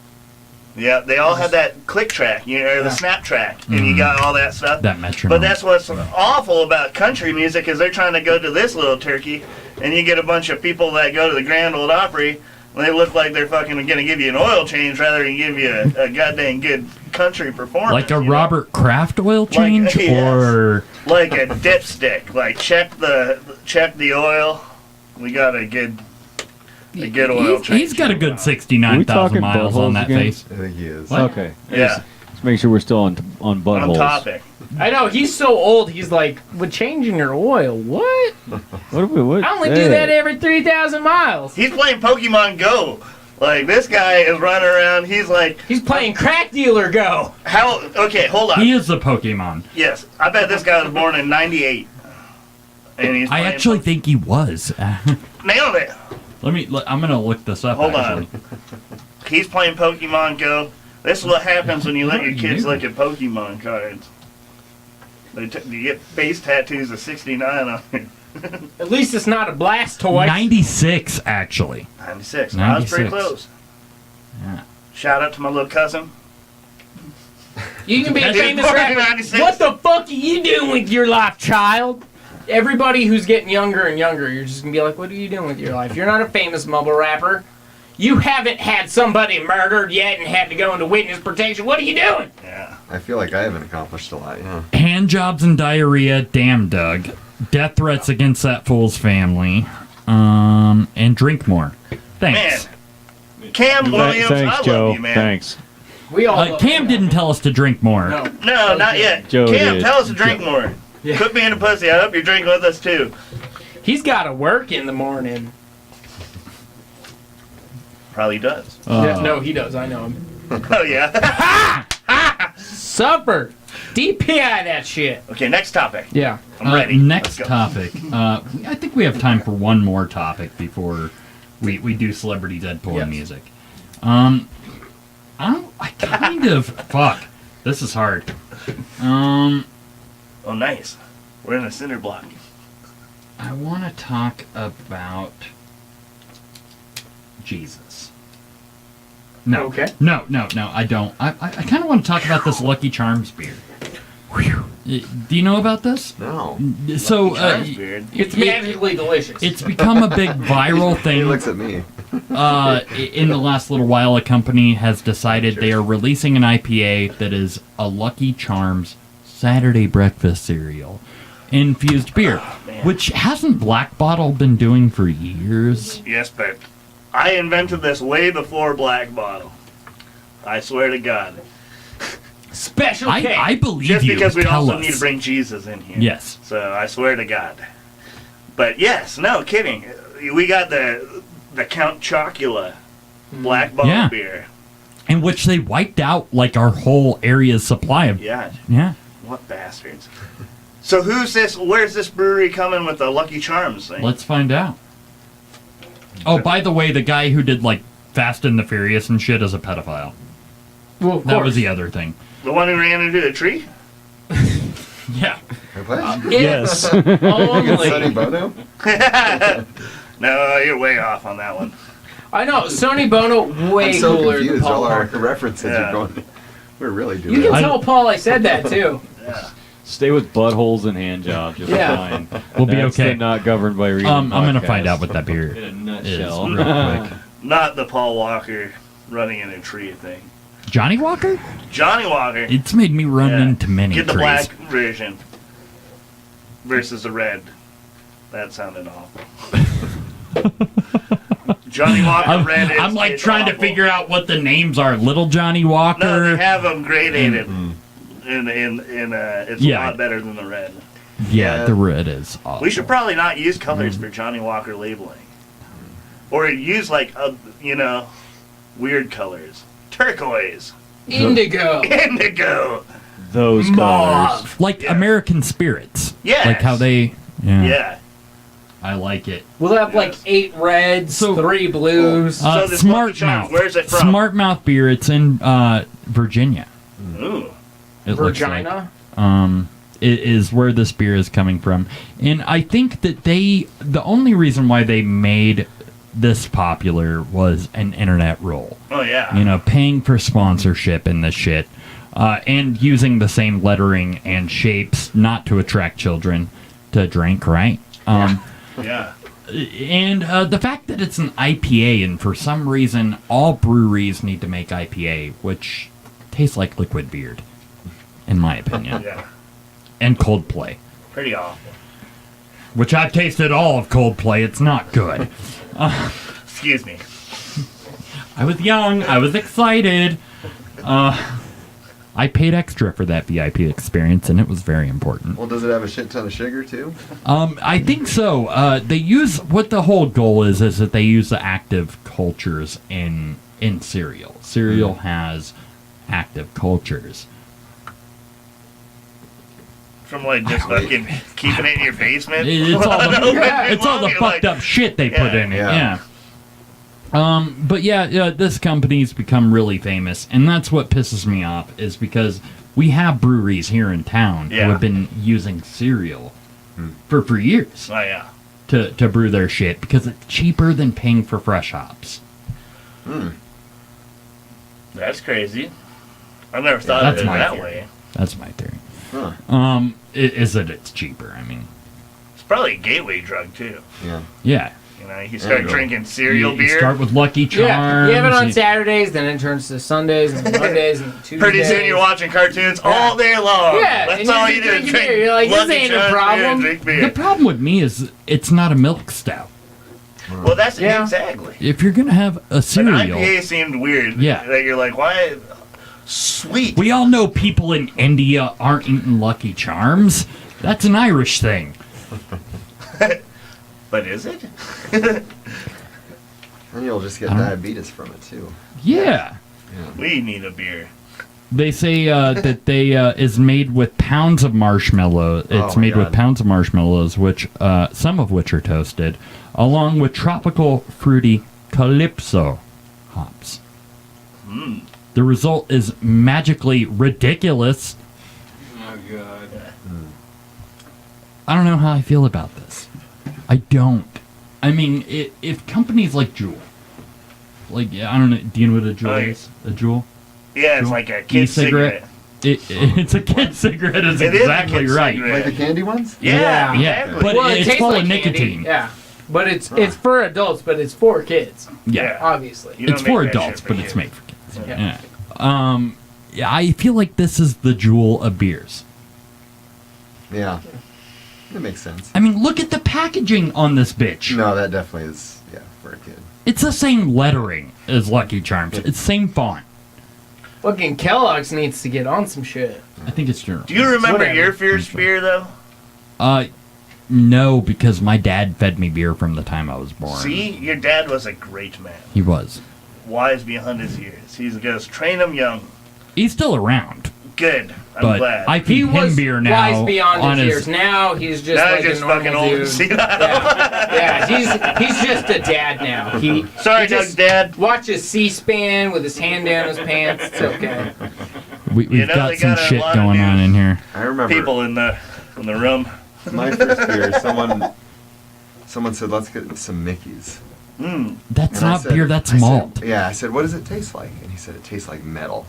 Speaker 2: Yeah, they all have that click track, or the snap track, and you got all that stuff.
Speaker 1: That metronome.
Speaker 2: But that's what's awful about country music is they're trying to go to this little turkey, and you get a bunch of people that go to the Grand Ole Opry, and they look like they're fucking going to give you an oil change rather than give you a goddamn good country performance.
Speaker 1: like a
Speaker 2: you know?
Speaker 1: Robert Kraft oil change,
Speaker 2: yes.
Speaker 1: or
Speaker 2: Like a dipstick. Like check the oil. We got a good oil change.
Speaker 1: he's got a good
Speaker 5: Are we
Speaker 1: 69,000
Speaker 5: talking
Speaker 1: miles on
Speaker 5: buttholes
Speaker 1: that
Speaker 5: again?
Speaker 1: face.
Speaker 3: I think he is.
Speaker 1: What?
Speaker 5: Okay.
Speaker 2: Yeah,
Speaker 5: Let's make sure we're still on buttholes.
Speaker 2: on topic.
Speaker 4: I know, he's so old, he's like, with changing your oil, what?
Speaker 5: What?
Speaker 4: I only do that every 3,000 miles.
Speaker 2: He's playing Pokemon Go. Like this guy is running around. He's like,
Speaker 4: He's playing Crack Dealer Go.
Speaker 2: how? Okay, hold on.
Speaker 1: He is the Pokemon.
Speaker 2: Yes, I bet this guy was born in '98. And he's
Speaker 1: I
Speaker 2: playing
Speaker 1: actually think he was.
Speaker 2: nailed it.
Speaker 1: I'm gonna look this up.
Speaker 2: Hold
Speaker 1: actually.
Speaker 2: on. He's playing Pokemon Go. This is what happens when you let your kids look at Pokemon cards. You get face tattoos of 69 on it.
Speaker 4: At least it's not a Blastoise.
Speaker 1: 96, actually.
Speaker 2: 96. I was pretty
Speaker 1: 96.
Speaker 2: close.
Speaker 1: Yeah.
Speaker 2: Shout out to my little cousin.
Speaker 4: You can be a
Speaker 2: He was
Speaker 4: famous
Speaker 2: born in
Speaker 4: rapper.
Speaker 2: 96.
Speaker 4: What the fuck are you doing with your life, child? Everybody who's getting younger and younger, you're just gonna be like, what are you doing with your life? You're not a famous mumble rapper. You haven't had somebody murdered yet and had to go into witness protection. What are you doing?
Speaker 2: Yeah.
Speaker 3: I feel like I haven't accomplished a lot, yeah.
Speaker 1: Hand jobs and diarrhea, damn Doug. Death threats against that fool's family. And drink more. Thanks.
Speaker 2: Man. Cam Williams,
Speaker 5: Thanks,
Speaker 2: I
Speaker 5: Joe.
Speaker 2: love you, man.
Speaker 5: Thanks.
Speaker 4: We all love
Speaker 1: Cam
Speaker 4: you.
Speaker 1: didn't tell us to drink more.
Speaker 4: No.
Speaker 2: No, not yet.
Speaker 5: Joe
Speaker 2: Cam,
Speaker 5: did.
Speaker 2: tell us to drink more.
Speaker 4: Yeah.
Speaker 2: Quit being a pussy. I hope you're drinking with us too.
Speaker 4: He's got to work in the morning.
Speaker 2: Probably does.
Speaker 4: No, he does. I know him.
Speaker 2: Oh yeah.
Speaker 4: Suffer. DPI that shit.
Speaker 2: Okay, next topic.
Speaker 4: Yeah.
Speaker 2: I'm ready.
Speaker 1: Next
Speaker 2: Let's go.
Speaker 1: topic. I think we have time for one more topic before we do celebrity Deadpool
Speaker 4: Yes.
Speaker 1: and music. I kind of fuck. This is hard.
Speaker 2: Oh, nice. We're in a cinder block.
Speaker 1: I want to talk about Jesus. No.
Speaker 4: Okay.
Speaker 1: No, I don't. I kind of want to talk about this Lucky Charms beer. Do you know about this?
Speaker 3: No.
Speaker 1: So,
Speaker 2: Charms beard.
Speaker 4: It's magically delicious.
Speaker 1: it's become a big viral
Speaker 3: He
Speaker 1: thing.
Speaker 3: looks at me.
Speaker 1: In the last little while, a company has decided they are releasing an IPA that is a Lucky Charms Saturday breakfast cereal infused beer,
Speaker 2: man.
Speaker 1: which hasn't Black Bottle been doing for years?
Speaker 2: Yes, but I invented this way before Black Bottle. I swear to God.
Speaker 4: Special K.
Speaker 1: I believe
Speaker 2: Just
Speaker 1: you.
Speaker 2: because we
Speaker 1: Tell
Speaker 2: also
Speaker 1: us.
Speaker 2: need to bring Jesus in here.
Speaker 1: Yes.
Speaker 2: So I swear to God. But yes, no kidding. We got the Count Chocula Black Bottle
Speaker 1: Yeah.
Speaker 2: beer.
Speaker 1: In which they wiped out like our whole area's supply of.
Speaker 2: Yeah.
Speaker 1: Yeah.
Speaker 2: What bastards. So who's this? Where's this brewery coming with the Lucky Charms thing?
Speaker 1: Let's find out. Oh, by the way, the guy who did like Fast and the Furious and shit is a pedophile.
Speaker 4: Well, of
Speaker 1: That
Speaker 4: course.
Speaker 1: was the other thing.
Speaker 2: The one who ran into the tree?
Speaker 1: Yeah.
Speaker 3: What?
Speaker 5: Yes.
Speaker 3: Sonny
Speaker 4: Only.
Speaker 3: Bono?
Speaker 2: No, you're way off on that one.
Speaker 4: I know. Sonny Bono way
Speaker 3: I'm so
Speaker 4: cooler than
Speaker 3: confused.
Speaker 4: Paul
Speaker 3: All our
Speaker 4: Walker.
Speaker 3: references
Speaker 2: Yeah.
Speaker 3: are going. We're really doing
Speaker 4: You can
Speaker 3: it.
Speaker 1: I-
Speaker 4: tell Paul I said that too.
Speaker 5: Stay with buttholes and hand jobs. You'll
Speaker 4: Yeah.
Speaker 5: be fine.
Speaker 1: We'll be
Speaker 5: That's
Speaker 1: okay.
Speaker 5: the not governed by reason.
Speaker 1: I'm gonna find
Speaker 5: podcast.
Speaker 1: out what that beer
Speaker 5: In a
Speaker 1: is
Speaker 5: nutshell.
Speaker 1: real quick.
Speaker 2: Not the Paul Walker running in a tree thing.
Speaker 1: Johnny Walker?
Speaker 2: Johnny Walker.
Speaker 1: It's made me run
Speaker 2: Yeah.
Speaker 1: into many
Speaker 2: Get the
Speaker 1: trees.
Speaker 2: black version versus the red. That sounded awful. Johnny Walker red is.
Speaker 1: I'm like
Speaker 2: is
Speaker 1: trying to
Speaker 2: awful.
Speaker 1: figure out what the names are. Little Johnny Walker.
Speaker 2: No, they have them gradated. It's
Speaker 1: Yeah.
Speaker 2: a lot better than the red.
Speaker 1: yeah, the red is awful.
Speaker 2: We should probably not use colors for Johnny Walker labeling, or use like weird colors. Turquoise,
Speaker 4: Indigo.
Speaker 2: indigo.
Speaker 5: Those colors.
Speaker 4: Mauve.
Speaker 1: like
Speaker 2: Yeah.
Speaker 1: American spirits.
Speaker 2: Yes.
Speaker 1: Like how they. Yeah.
Speaker 2: Yeah.
Speaker 1: I like it.
Speaker 4: We'll have like 8 reds,
Speaker 1: So-
Speaker 4: 3 blues.
Speaker 2: So this
Speaker 1: Smart
Speaker 2: Lucky Charms,
Speaker 1: Mouth.
Speaker 2: where's it from?
Speaker 1: Smart Mouth beer. It's in Virginia.
Speaker 2: Ooh.
Speaker 1: It looks like.
Speaker 4: Virginia.
Speaker 1: It is where this beer is coming from. And I think that the only reason why they made this popular was an internet role.
Speaker 2: Oh yeah.
Speaker 1: You know, paying for sponsorship and this shit. And using the same lettering and shapes not to attract children to drink, right?
Speaker 2: Yeah.
Speaker 1: And the fact that it's an IPA, and for some reason all breweries need to make IPA, which tastes like liquid beard, in my opinion.
Speaker 2: Yeah.
Speaker 1: And Coldplay,
Speaker 2: Pretty awful.
Speaker 1: which I've tasted all of Coldplay. It's not good.
Speaker 2: Excuse me.
Speaker 1: I was young. I was excited. I paid extra for that VIP experience, and it was very important.
Speaker 3: Well, does it have a shit ton of sugar too?
Speaker 1: I think so. They use what the whole goal is that they use the active cultures in cereal. Cereal has active cultures.
Speaker 2: From like just fucking keeping it in your basement.
Speaker 1: It's all the,
Speaker 2: Yeah.
Speaker 1: it's all the
Speaker 2: Like-
Speaker 1: fucked up shit they put in it.
Speaker 3: Yeah.
Speaker 1: Yeah. But yeah, this company's become really famous, and that's what pisses me off. Is because we have breweries here in town who
Speaker 2: Yeah.
Speaker 1: have been using cereal for years
Speaker 2: Oh yeah.
Speaker 1: to brew their shit because it's cheaper than paying for fresh hops.
Speaker 2: That's crazy. I've never thought
Speaker 1: That's
Speaker 2: of it
Speaker 1: my
Speaker 2: that
Speaker 1: theory.
Speaker 2: way.
Speaker 1: That's my theory.
Speaker 3: Huh.
Speaker 1: Is that it's cheaper. I mean,
Speaker 2: It's probably a gateway drug too.
Speaker 3: Yeah.
Speaker 1: yeah.
Speaker 2: You know, you start
Speaker 3: Yeah.
Speaker 2: drinking cereal
Speaker 1: You
Speaker 2: beer.
Speaker 1: start with Lucky Charms.
Speaker 4: Yeah, you have it on
Speaker 1: you-
Speaker 4: Saturdays, then it turns to Sundays and Mondays and Tuesdays.
Speaker 2: Pretty soon you're watching cartoons all day long.
Speaker 4: Yeah,
Speaker 2: That's
Speaker 4: and
Speaker 2: all
Speaker 4: you're
Speaker 2: you do is
Speaker 4: drinking
Speaker 2: drink.
Speaker 4: beer. You're like, this
Speaker 2: Lucky
Speaker 4: ain't a
Speaker 2: Charms beer
Speaker 4: problem.
Speaker 2: and drink
Speaker 1: The
Speaker 2: beer.
Speaker 1: problem with me is it's not a milk stout.
Speaker 2: Well, that's
Speaker 4: Yeah.
Speaker 2: exactly.
Speaker 1: If you're gonna have a
Speaker 2: An
Speaker 1: cereal,
Speaker 2: IPA seemed weird.
Speaker 1: Yeah.
Speaker 2: That you're like, why? Sweet.
Speaker 1: we all know people in India aren't eating Lucky Charms. That's an Irish thing.
Speaker 2: But is it?
Speaker 3: And you'll just get
Speaker 1: I don't-
Speaker 3: diabetes from it too.
Speaker 1: Yeah.
Speaker 2: We need a beer.
Speaker 1: They say that they is made with pounds of marshmallow. It's
Speaker 3: Oh my
Speaker 1: made with
Speaker 3: God.
Speaker 1: pounds of marshmallows, which some of which are toasted, along with tropical fruity calypso hops.
Speaker 2: Mm.
Speaker 1: The result is magically ridiculous.
Speaker 6: Oh god.
Speaker 1: I don't know how I feel about this. I don't. I mean, if companies like Juul, like I don't know, do you know what a Juul
Speaker 2: Oh, yeah.
Speaker 1: is? A Juul?
Speaker 2: Yeah, it's
Speaker 1: Juul?
Speaker 2: like a kid's cigarette.
Speaker 1: It's a kid cigarette. Is
Speaker 2: It is a
Speaker 1: exactly
Speaker 2: kid's
Speaker 1: right.
Speaker 2: cigarette.
Speaker 3: Like the candy ones?
Speaker 2: Yeah,
Speaker 1: Yeah,
Speaker 2: exactly.
Speaker 1: but
Speaker 4: Well, it
Speaker 1: it's
Speaker 4: tastes
Speaker 1: full
Speaker 4: like
Speaker 1: of
Speaker 4: candy.
Speaker 1: nicotine.
Speaker 4: Yeah, but it's for adults, but it's for kids,
Speaker 1: Yeah.
Speaker 4: obviously.
Speaker 2: You don't
Speaker 1: It's for
Speaker 2: make that
Speaker 1: adults,
Speaker 2: shit for
Speaker 1: but it's
Speaker 2: kids.
Speaker 1: made for kids.
Speaker 4: Yeah.
Speaker 1: Yeah. Yeah, I feel like this is the Juul of beers.
Speaker 3: Yeah. That makes sense.
Speaker 1: I mean, look at the packaging on this bitch.
Speaker 3: No, that definitely is, yeah, for a kid.
Speaker 1: It's the same lettering as Lucky Charms. It's same font.
Speaker 4: Fucking Kellogg's needs to get on some shit.
Speaker 1: I think it's General.
Speaker 2: Do you remember
Speaker 4: Whatever.
Speaker 2: your first beer though?
Speaker 1: No, because my dad fed me beer from the time I was born.
Speaker 2: See, your dad was a great man,
Speaker 1: He was.
Speaker 2: wise beyond his years. He goes, train him young.
Speaker 1: He's still around.
Speaker 2: Good. I'm
Speaker 1: But
Speaker 2: glad.
Speaker 1: I
Speaker 4: He
Speaker 1: feed him
Speaker 4: was
Speaker 1: beer now.
Speaker 4: wise beyond
Speaker 1: on
Speaker 4: his years. Now he's just
Speaker 2: Now
Speaker 4: like
Speaker 2: he's just
Speaker 4: a normal
Speaker 2: fucking old
Speaker 4: dude.
Speaker 2: and senile.
Speaker 4: Yeah, he's just a dad now.
Speaker 2: Sorry,
Speaker 4: he just
Speaker 2: Doug's dad.
Speaker 4: watches C-SPAN with his hand down his pants. It's okay.
Speaker 1: We've
Speaker 2: You know,
Speaker 1: got
Speaker 2: they
Speaker 1: some
Speaker 2: got a
Speaker 1: shit
Speaker 2: lot of
Speaker 1: going on
Speaker 2: news.
Speaker 1: in here.
Speaker 3: I remember
Speaker 2: People in the room.
Speaker 3: my first beer, someone said, let's get some Mickey's.
Speaker 2: Mm.
Speaker 1: That's
Speaker 3: And I
Speaker 1: not
Speaker 3: said-
Speaker 1: beer, that's
Speaker 3: I said-
Speaker 1: malt.
Speaker 3: Yeah, I said, what does it taste like? And he said, it tastes like metal.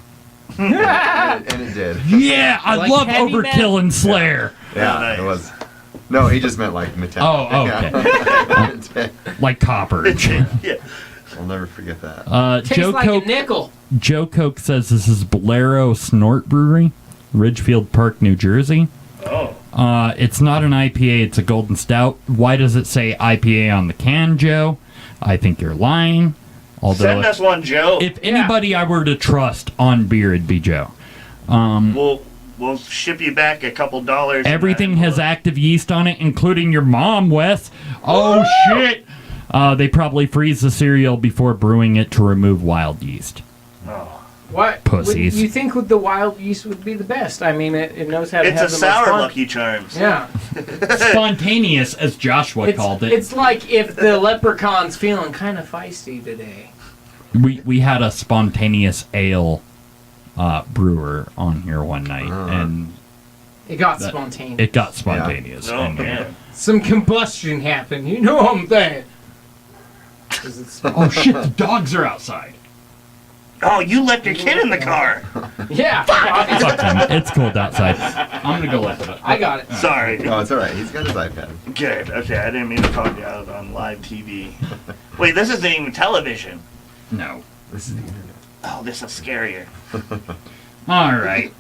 Speaker 3: and it did.
Speaker 1: Yeah, I
Speaker 4: Like
Speaker 1: love
Speaker 4: heavy
Speaker 1: Overkill
Speaker 4: metal?
Speaker 1: and Slayer.
Speaker 3: Yeah,
Speaker 2: Oh, nice.
Speaker 3: it was. No, he just meant like metallic.
Speaker 1: Oh,
Speaker 3: Yeah.
Speaker 1: Like copper.
Speaker 2: Yeah.
Speaker 3: I'll never forget that.
Speaker 4: Tastes
Speaker 1: Joe
Speaker 4: like
Speaker 1: Coke.
Speaker 4: a nickel.
Speaker 1: Joe Coke says this is Bolero Snort Brewery, Ridgefield Park, New Jersey.
Speaker 2: Oh.
Speaker 1: It's not an IPA, it's a golden stout. Why does it say IPA on the can, Joe? I think you're lying. Although,
Speaker 2: Send us one, Joe.
Speaker 1: if anybody I were to trust on beer, it'd be Joe.
Speaker 2: We'll ship you back a couple dollars.
Speaker 1: Everything has active yeast on it, including your mom, Wes. Oh, shit! They probably freeze the cereal before brewing it to remove wild yeast.
Speaker 4: What?
Speaker 1: Pussies.
Speaker 4: You think with the wild yeast would be the best? I mean, it knows how to
Speaker 2: It's
Speaker 4: have
Speaker 2: a
Speaker 4: the
Speaker 2: sour
Speaker 4: most fun.
Speaker 2: Lucky Charms.
Speaker 4: Yeah.
Speaker 1: Spontaneous, as Joshua called it.
Speaker 4: It's like if the leprechaun's feeling kind of feisty today.
Speaker 1: We had a spontaneous ale brewer on here one night, and
Speaker 4: It got
Speaker 1: That-
Speaker 4: spontaneous.
Speaker 1: it got spontaneous.
Speaker 2: Oh,
Speaker 1: and,
Speaker 2: man.
Speaker 4: Some combustion happened. You know what I'm saying? 'Cause it's-
Speaker 1: Oh shit! The dogs are outside.
Speaker 2: Oh, you left your kid in the car.
Speaker 4: yeah.
Speaker 1: Fuck them. It's cold outside. I'm gonna go let it up.
Speaker 4: I got it.
Speaker 2: Sorry.
Speaker 3: No, it's all right. He's got his iPad.
Speaker 2: Good. Okay, I didn't mean to talk you out on live TV. Wait, this isn't even television.
Speaker 1: No.
Speaker 3: This is the internet.
Speaker 2: Oh, this is scarier.
Speaker 1: All right.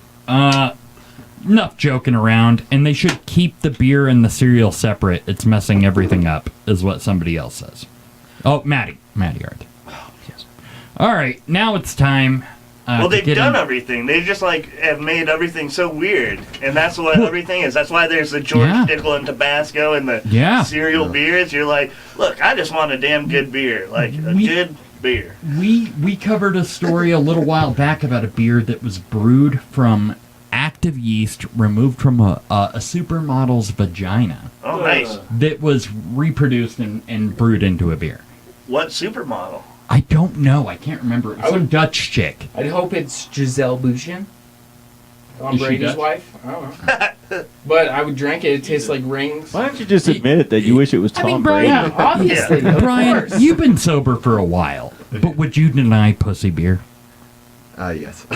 Speaker 1: Enough joking around, and they should keep the beer and the cereal separate. It's messing everything up, is what somebody else says. Oh, Maddie Art. Yes. All right, now it's time.
Speaker 2: Well,
Speaker 1: to
Speaker 2: they've
Speaker 1: get
Speaker 2: done
Speaker 1: in-
Speaker 2: everything. They just have made everything so weird, and that's what everything is. That's why there's the George
Speaker 1: Yeah.
Speaker 2: Dickel and Tabasco and the
Speaker 1: Yeah.
Speaker 2: cereal beers. You're like, look, I just want a damn good beer, like a good beer.
Speaker 1: We covered a story a little while back about a beer that was brewed from active yeast removed from a supermodel's vagina
Speaker 2: Oh, nice.
Speaker 1: that was reproduced and brewed into a beer.
Speaker 2: What supermodel?
Speaker 1: I don't know. I can't remember. It was some Dutch chick.
Speaker 4: I'd hope it's Giselle Bouchen. Tom
Speaker 1: Is she
Speaker 4: Brady's
Speaker 1: Dutch?
Speaker 4: wife. I don't know. But I would drink it. It tastes like rings.
Speaker 5: Why don't you just admit that you wish it was
Speaker 1: I mean,
Speaker 5: Tom
Speaker 1: Brian-
Speaker 5: Brady?
Speaker 4: Yeah, obviously. Of
Speaker 1: Brian,
Speaker 4: course.
Speaker 1: you've been sober for a while, but would you deny pussy beer?
Speaker 3: Yes.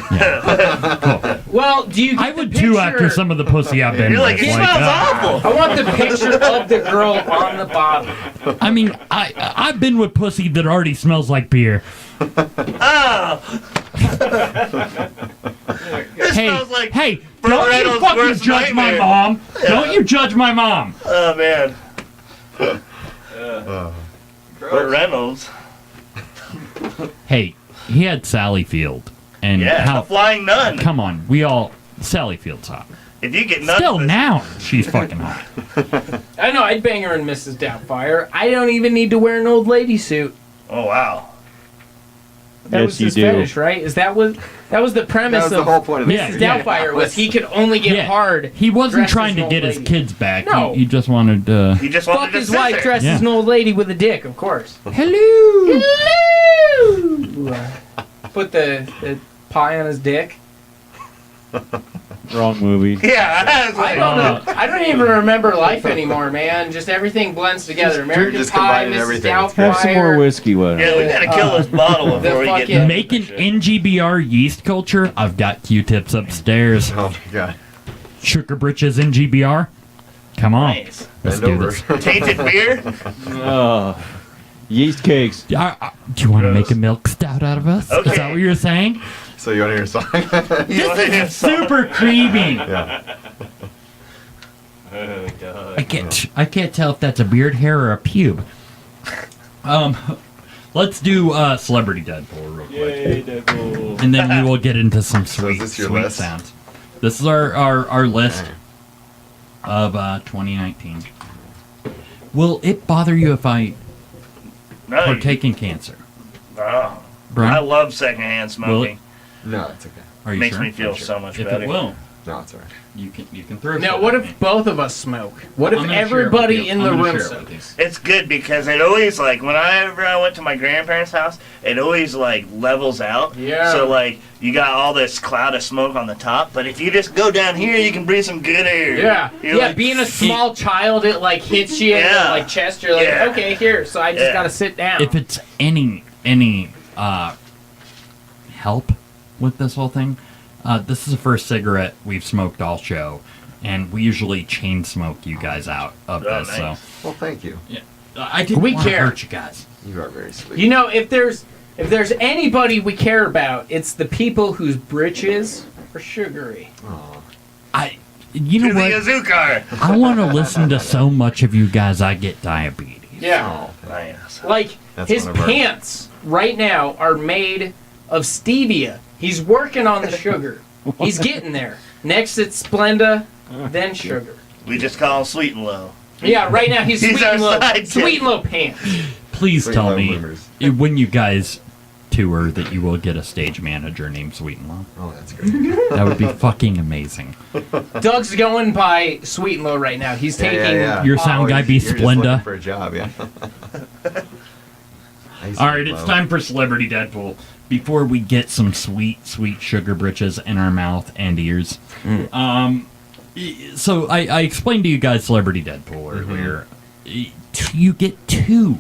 Speaker 4: Well, do you? Get
Speaker 1: I
Speaker 4: the
Speaker 1: would too after
Speaker 4: picture?
Speaker 1: some of the pussy I've been
Speaker 2: You're like,
Speaker 1: with.
Speaker 2: it smells awful.
Speaker 4: I want the picture of the girl on the bottom.
Speaker 1: I mean, I've been with pussy that already smells like beer.
Speaker 2: Oh. This smells like
Speaker 1: Hey,
Speaker 2: Burt
Speaker 1: don't you
Speaker 2: Reynolds'
Speaker 1: fucking
Speaker 2: worst
Speaker 1: judge my
Speaker 2: nightmare.
Speaker 1: mom. Don't you judge my mom.
Speaker 2: Oh man.
Speaker 3: Uh,
Speaker 2: Burt Reynolds.
Speaker 1: Hey, he had Sally Field. And
Speaker 2: Yeah,
Speaker 1: how,
Speaker 2: the Flying Nun.
Speaker 1: come on, we all, Sally Field's hot.
Speaker 2: If you get nuts,
Speaker 1: Still
Speaker 2: this-
Speaker 1: now, she's fucking hot.
Speaker 4: I know. I'd bang her in Mrs. Doubtfire. I don't even need to wear an old lady suit.
Speaker 2: Oh wow.
Speaker 4: That
Speaker 5: Yes,
Speaker 4: was
Speaker 5: you
Speaker 4: his
Speaker 5: do.
Speaker 4: fetish, right? That was the premise
Speaker 3: that was the
Speaker 4: of
Speaker 3: whole point of
Speaker 1: Yeah.
Speaker 4: Mrs.
Speaker 3: it.
Speaker 4: Doubtfire was he could only get
Speaker 1: Yeah.
Speaker 4: hard.
Speaker 1: He wasn't
Speaker 4: dressed
Speaker 1: trying
Speaker 4: as
Speaker 1: to
Speaker 4: an
Speaker 1: get
Speaker 4: old
Speaker 1: his
Speaker 4: lady.
Speaker 1: kids back.
Speaker 4: No.
Speaker 1: He just wanted to...
Speaker 2: He just
Speaker 4: Fuck
Speaker 2: wanted to
Speaker 4: his wife dressed
Speaker 1: Yeah.
Speaker 4: as an old lady with a dick, of course.
Speaker 1: Hello!
Speaker 4: Hello. Put the pie on his dick.
Speaker 5: Wrong movie.
Speaker 2: Yeah, I was
Speaker 4: I
Speaker 2: like,
Speaker 4: don't know. I don't even remember life anymore, man. Just everything blends together. American
Speaker 3: just
Speaker 4: Pie,
Speaker 3: combining
Speaker 4: Mrs.
Speaker 3: everything.
Speaker 4: Doubtfire.
Speaker 5: Have some more whiskey, what?
Speaker 2: yeah, we gotta kill this bottle before we
Speaker 4: fucking-
Speaker 2: get
Speaker 1: Make an NGBR yeast culture. I've got Q-tips upstairs.
Speaker 3: Oh my god.
Speaker 1: Sugar Britches NGBR. Come on.
Speaker 2: Nice.
Speaker 1: Let's
Speaker 3: Bend
Speaker 1: do
Speaker 3: over.
Speaker 1: this.
Speaker 2: Tainted beer?
Speaker 5: Yeast cakes.
Speaker 1: Do you want to
Speaker 2: Gross.
Speaker 1: make a milk stout out of us? Is
Speaker 2: Okay.
Speaker 1: that what you're saying?
Speaker 3: So you want to hear a song?
Speaker 2: You wanna hear some?
Speaker 1: Super creepy.
Speaker 3: Yeah.
Speaker 6: Oh, God.
Speaker 1: I can't tell if that's a beard hair or a pube. Let's do Celebrity Deadpool real quick.
Speaker 6: Yay, Deadpool.
Speaker 1: And then we will get into some
Speaker 3: So
Speaker 1: sweet,
Speaker 3: is this your
Speaker 1: sweet
Speaker 3: list?
Speaker 1: sounds. This is our list
Speaker 3: Alright.
Speaker 1: of 2019. Will it bother you if I
Speaker 2: No,
Speaker 1: partake in cancer?
Speaker 2: oh, I
Speaker 1: Brian,
Speaker 2: love secondhand smoking.
Speaker 3: No, it's okay.
Speaker 1: are you
Speaker 2: Makes
Speaker 1: sure?
Speaker 2: me feel
Speaker 1: I'm sure.
Speaker 2: so much
Speaker 1: if
Speaker 2: better.
Speaker 1: it will,
Speaker 3: No, it's alright.
Speaker 1: you can throw.
Speaker 4: Now,
Speaker 1: some
Speaker 4: what
Speaker 1: at
Speaker 4: if
Speaker 1: me.
Speaker 4: both of us smoke? What if
Speaker 1: I'm gonna share it with
Speaker 4: everybody
Speaker 1: you.
Speaker 4: in
Speaker 1: I'm
Speaker 4: the
Speaker 1: gonna
Speaker 4: room
Speaker 1: share it
Speaker 4: smoked?
Speaker 1: with
Speaker 2: It's good because it always like whenever I went to my grandparents' house, it always like levels out.
Speaker 4: Yeah.
Speaker 2: So like you got all this cloud of smoke on the top, but if you just go down here, you can breathe some good air.
Speaker 4: Yeah,
Speaker 2: You're
Speaker 4: yeah.
Speaker 2: like,
Speaker 4: Being a small child, it like hits you in
Speaker 2: Yeah.
Speaker 4: the like chest. You're like,
Speaker 2: Yeah.
Speaker 4: okay, here. So I just
Speaker 2: Yeah.
Speaker 4: gotta sit down.
Speaker 1: If it's any help with this whole thing, this is the first cigarette we've smoked all show, and we usually chain smoke you guys out of
Speaker 2: Oh,
Speaker 1: this.
Speaker 2: nice.
Speaker 3: Well, thank you.
Speaker 1: So I didn't
Speaker 4: We
Speaker 1: want to
Speaker 4: care.
Speaker 1: hurt you guys.
Speaker 3: You are very sweet.
Speaker 4: You know, if there's anybody we care about, it's the people whose britches are sugary.
Speaker 3: Aw.
Speaker 1: You
Speaker 2: to
Speaker 1: know
Speaker 2: the
Speaker 1: what?
Speaker 2: Azucar.
Speaker 1: I want to listen to so much of you guys. I get diabetes.
Speaker 4: Yeah.
Speaker 3: Oh,
Speaker 2: Nice.
Speaker 4: Like
Speaker 3: That's
Speaker 4: his
Speaker 3: one of our-
Speaker 4: pants right now are made of stevia. He's working on the sugar. He's getting there. Next it's Splenda, then sugar.
Speaker 2: We just call him Sweet and Low.
Speaker 4: Yeah, right now he's,
Speaker 2: He's
Speaker 4: sweet,
Speaker 2: our
Speaker 4: and low,
Speaker 2: sidekick.
Speaker 4: sweet and low pants.
Speaker 1: Please
Speaker 3: Sweet
Speaker 1: tell
Speaker 3: Low
Speaker 1: me
Speaker 3: Bloomers.
Speaker 1: when you guys tour that you will get a stage manager named Sweet and Low.
Speaker 3: Oh, that's great.
Speaker 1: That would be fucking amazing.
Speaker 4: Doug's going by Sweet and Low right now. He's
Speaker 3: Yeah,
Speaker 4: taking.
Speaker 3: yeah.
Speaker 1: Your sound guy be
Speaker 3: You're just looking
Speaker 1: Splenda.
Speaker 3: for a job, yeah. I used to
Speaker 1: All right,
Speaker 3: be
Speaker 1: it's
Speaker 3: low.
Speaker 1: time for Celebrity Deadpool. Before we get some sweet, sweet sugar britches in our mouth and ears. So I explained to you guys Celebrity Deadpool earlier. You get two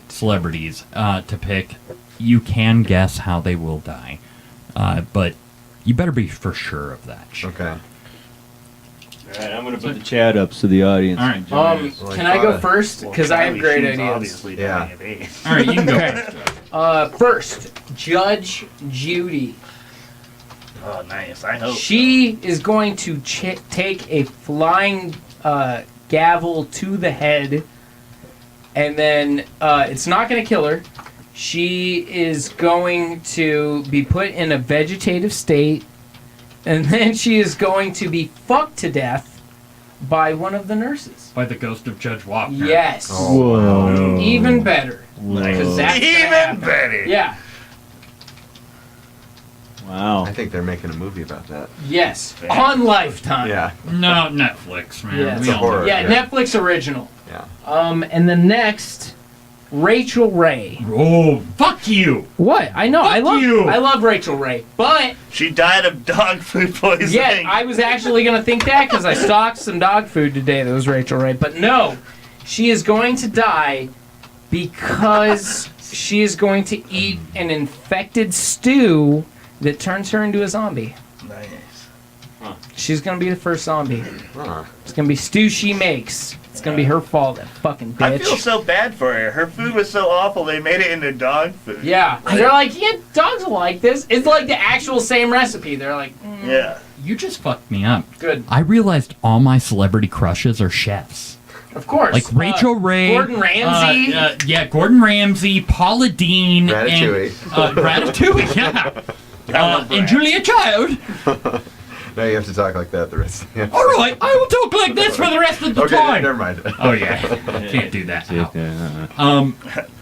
Speaker 1: celebrities to pick. You can guess how they will die, but you better be for sure of that shit.
Speaker 3: Okay.
Speaker 5: All right, I'm going to put the chat up so the audience
Speaker 1: All right.
Speaker 5: can join us.
Speaker 3: Well,
Speaker 4: Can I go
Speaker 3: gotta-
Speaker 4: first?
Speaker 2: Well,
Speaker 4: Because I have
Speaker 2: Kylie
Speaker 4: great
Speaker 2: Sheen's
Speaker 4: ideas.
Speaker 2: Obviously
Speaker 3: Yeah.
Speaker 2: diabetes.
Speaker 1: All right, you can go.
Speaker 4: Okay. First, Judge Judy.
Speaker 2: Oh, nice. I hope.
Speaker 4: She is going to take a flying gavel to the head, and then it's not going to kill her. She is going to be put in a vegetative state, and then she is going to be fucked to death by one of the nurses.
Speaker 1: By the ghost of Judge Wapner.
Speaker 4: Yes.
Speaker 5: Whoa.
Speaker 4: Even better.
Speaker 2: Nice.
Speaker 4: 'Cause that's gonna
Speaker 2: Even
Speaker 4: happen.
Speaker 2: better.
Speaker 4: Yeah.
Speaker 5: Wow.
Speaker 3: I think they're making a movie about that.
Speaker 4: Yes.
Speaker 2: Yeah.
Speaker 4: On Lifetime.
Speaker 3: Yeah.
Speaker 1: No, Netflix, man.
Speaker 4: Yeah.
Speaker 1: We
Speaker 4: It's
Speaker 3: a
Speaker 1: all
Speaker 3: horror.
Speaker 1: know.
Speaker 4: Yeah,
Speaker 3: Yeah.
Speaker 4: Netflix original.
Speaker 3: Yeah.
Speaker 4: And the next, Rachel Ray.
Speaker 1: Oh, fuck you!
Speaker 4: What? I know.
Speaker 1: Fuck you.
Speaker 4: I love Rachel Ray. But
Speaker 2: She died of dog food poisoning.
Speaker 4: yeah, I was actually gonna think that because I stocked some dog food today that was Rachel Ray. But no, she is going to die because she is going to eat an infected stew that turns her into a zombie.
Speaker 2: Nice.
Speaker 4: She's gonna be the first zombie.
Speaker 3: Huh.
Speaker 4: It's gonna be stew she makes. It's gonna be her fault, that fucking bitch.
Speaker 2: I feel so bad for her. Her food was so awful, they made it into dog food.
Speaker 4: Yeah, they're like, yeah, dogs will like this. It's like the actual same recipe. They're like,
Speaker 2: Yeah.
Speaker 1: You just fucked me up.
Speaker 4: good.
Speaker 1: I realized all my celebrity crushes are chefs.
Speaker 4: Of course.
Speaker 1: Like Rachel Ray.
Speaker 4: Gordon Ramsay.
Speaker 1: Yeah, Gordon Ramsay, Paula Dean.
Speaker 3: Ratatouille.
Speaker 1: And, Ratatouille, yeah. And Julia Child.
Speaker 3: Now you have to talk like that the rest of the episode.
Speaker 1: All right, I will talk like this for the rest of the
Speaker 3: Okay,
Speaker 1: time.
Speaker 3: never mind.
Speaker 1: Oh, yeah. Can't do that now.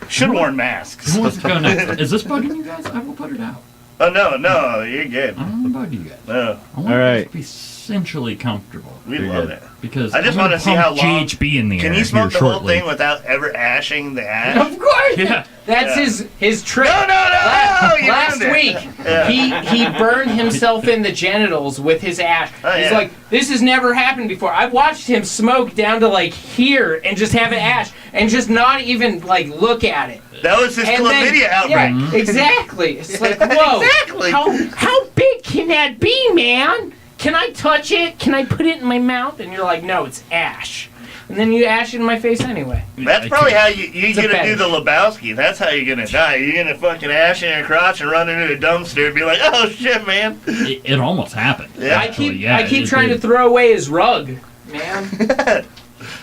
Speaker 2: Should have worn masks.
Speaker 1: Who wants to go next? Is this bugging you guys? I will put it out.
Speaker 2: Oh, no, you're good.
Speaker 1: I don't want to bug you guys.
Speaker 2: No,
Speaker 1: I want
Speaker 5: All right.
Speaker 1: you to be essentially comfortable.
Speaker 2: we
Speaker 3: You're
Speaker 2: love
Speaker 3: good.
Speaker 2: it.
Speaker 1: Because
Speaker 2: I just
Speaker 1: I'm gonna
Speaker 2: wanna see how
Speaker 1: pump
Speaker 2: long-
Speaker 1: GHB in the
Speaker 2: Can
Speaker 1: air
Speaker 2: you smoke
Speaker 1: here
Speaker 2: the whole
Speaker 1: shortly.
Speaker 2: thing without ever ashing the ash?
Speaker 4: Of course.
Speaker 1: Yeah.
Speaker 4: That's
Speaker 2: Yeah.
Speaker 4: his trick.
Speaker 2: No! You
Speaker 4: Last
Speaker 2: ruined it.
Speaker 4: week,
Speaker 2: Yeah.
Speaker 4: he burned himself in the genitals with his ash.
Speaker 2: Oh,
Speaker 4: He's
Speaker 2: yeah.
Speaker 4: like, this has never happened before. I've watched him smoke down to like here and just have it ash and just not even like look at it.
Speaker 2: That was his
Speaker 4: And then-
Speaker 2: chlamydia outbreak.
Speaker 4: Yeah, exactly. It's like, whoa.
Speaker 2: Exactly.
Speaker 4: How big can that be, man? Can I touch it? Can I put it in my mouth? And you're like, no, it's ash. And then you ash it in my face anyway.
Speaker 2: That's probably how you're
Speaker 4: It's a
Speaker 2: gonna do
Speaker 4: fetish.
Speaker 2: the Lebowski. That's how you're gonna die. You're gonna fucking ash in your crotch and run into a dumpster and be like, oh shit, man.
Speaker 1: It almost happened.
Speaker 2: Yeah.
Speaker 4: I keep
Speaker 1: yeah,
Speaker 4: I keep
Speaker 1: it
Speaker 4: trying to
Speaker 1: did.
Speaker 4: throw away his rug, man.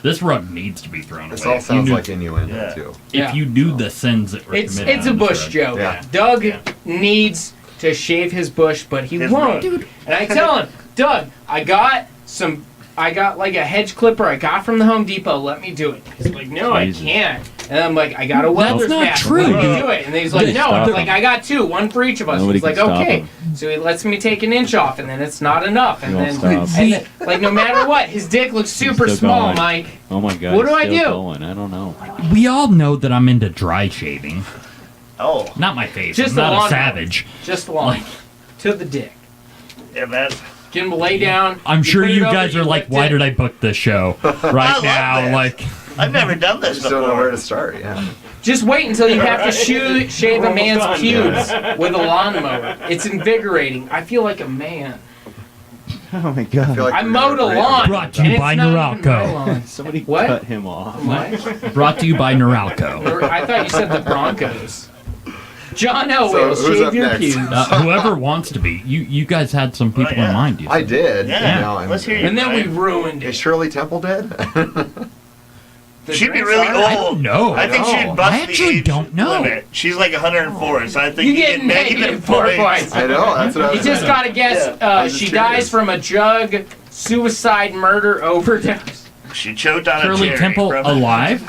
Speaker 1: This rug needs to be thrown
Speaker 3: This
Speaker 1: away.
Speaker 3: all
Speaker 1: If you
Speaker 3: sounds
Speaker 1: knew-
Speaker 3: like innuendo,
Speaker 2: Yeah.
Speaker 3: too.
Speaker 4: Yeah.
Speaker 1: If you do the sins that were
Speaker 4: It's
Speaker 1: committed
Speaker 4: it's a
Speaker 1: on this
Speaker 4: bush
Speaker 1: rug.
Speaker 4: joke.
Speaker 3: Yeah.
Speaker 4: Doug needs to shave his bush, but he
Speaker 2: His
Speaker 4: won't.
Speaker 2: rug.
Speaker 4: And I tell him, Doug, I got like a hedge clipper I got from the Home Depot. Let me do it. He's like, no,
Speaker 5: Jesus.
Speaker 4: I can't. And I'm like, I got a welder's
Speaker 1: not
Speaker 4: mat.
Speaker 1: true,
Speaker 4: Let me
Speaker 1: dude.
Speaker 4: do it. And he's like, no.
Speaker 5: Stop
Speaker 4: I'm
Speaker 5: him.
Speaker 4: like, I got two, one for each of us.
Speaker 5: Nobody
Speaker 4: He's like,
Speaker 5: can stop
Speaker 4: okay.
Speaker 5: him.
Speaker 4: So he lets me take an inch off, and then it's not enough. And
Speaker 5: He
Speaker 4: then,
Speaker 5: won't stop.
Speaker 4: and then, like, no matter what, his dick looks super
Speaker 5: still
Speaker 4: small,
Speaker 5: going.
Speaker 4: Mike.
Speaker 5: Oh my god.
Speaker 4: What
Speaker 5: it's
Speaker 4: do I
Speaker 5: still
Speaker 4: do?
Speaker 5: Going. I don't know.
Speaker 1: We all know that I'm into dry shaving.
Speaker 2: Oh,
Speaker 1: Not my face.
Speaker 4: Just
Speaker 1: I'm
Speaker 4: the
Speaker 1: not a
Speaker 4: lawnmower.
Speaker 1: savage.
Speaker 4: Just one. To the dick.
Speaker 2: yeah, that's.
Speaker 4: Get him to lay down.
Speaker 1: I'm sure
Speaker 4: put it
Speaker 1: you
Speaker 4: over,
Speaker 1: guys are like,
Speaker 4: lift
Speaker 1: why
Speaker 4: it.
Speaker 1: did I book this show
Speaker 2: I
Speaker 1: right
Speaker 2: love
Speaker 1: now?
Speaker 2: this.
Speaker 1: Like,
Speaker 2: I've never done this
Speaker 3: Just don't know where
Speaker 2: before.
Speaker 3: to start, yeah.
Speaker 4: Just wait until you have to shave a man's
Speaker 5: done.
Speaker 4: pubes with a lawnmower. It's invigorating. I feel like a man.
Speaker 5: Oh my god.
Speaker 3: I feel like
Speaker 4: I
Speaker 3: we're
Speaker 4: mowed a
Speaker 3: gonna break
Speaker 4: lawn.
Speaker 1: Brought to you
Speaker 4: and it's
Speaker 1: by
Speaker 4: not even
Speaker 1: Noralco.
Speaker 4: my lawn.
Speaker 5: Somebody
Speaker 4: What?
Speaker 5: cut him off.
Speaker 4: What?
Speaker 1: brought to you by Noralco.
Speaker 4: I thought you said the Broncos. John L.
Speaker 3: So,
Speaker 4: will
Speaker 3: who's
Speaker 4: shave
Speaker 3: up
Speaker 4: your
Speaker 3: next?
Speaker 4: pubes.
Speaker 1: Whoever wants to be. You guys had some people
Speaker 2: yeah.
Speaker 1: in mind. You
Speaker 3: I
Speaker 1: said.
Speaker 3: did.
Speaker 2: Yeah,
Speaker 3: Now I'm,
Speaker 2: let's hear you.
Speaker 4: And then we
Speaker 2: Brian.
Speaker 4: ruined
Speaker 3: Is
Speaker 4: it.
Speaker 3: Shirley Temple dead?
Speaker 4: The
Speaker 2: She'd be
Speaker 4: drinks
Speaker 2: really
Speaker 4: are-
Speaker 2: old.
Speaker 1: I don't know.
Speaker 2: I think
Speaker 3: I
Speaker 2: she'd
Speaker 3: know.
Speaker 2: bust
Speaker 1: I actually
Speaker 2: the age
Speaker 1: don't know.
Speaker 2: limit. She's like 104, so I think
Speaker 4: You
Speaker 2: you
Speaker 4: get
Speaker 2: get
Speaker 4: negative 4 points.
Speaker 3: I know, that's what I
Speaker 4: You
Speaker 3: was
Speaker 4: just
Speaker 3: saying.
Speaker 4: gotta guess.
Speaker 2: Yeah,
Speaker 3: I was
Speaker 4: She
Speaker 3: just
Speaker 4: dies
Speaker 3: curious.
Speaker 4: from a drug, suicide, murder, overdose.
Speaker 2: She choked on a
Speaker 1: Shirley
Speaker 2: cherry
Speaker 1: Temple
Speaker 2: from-
Speaker 1: alive?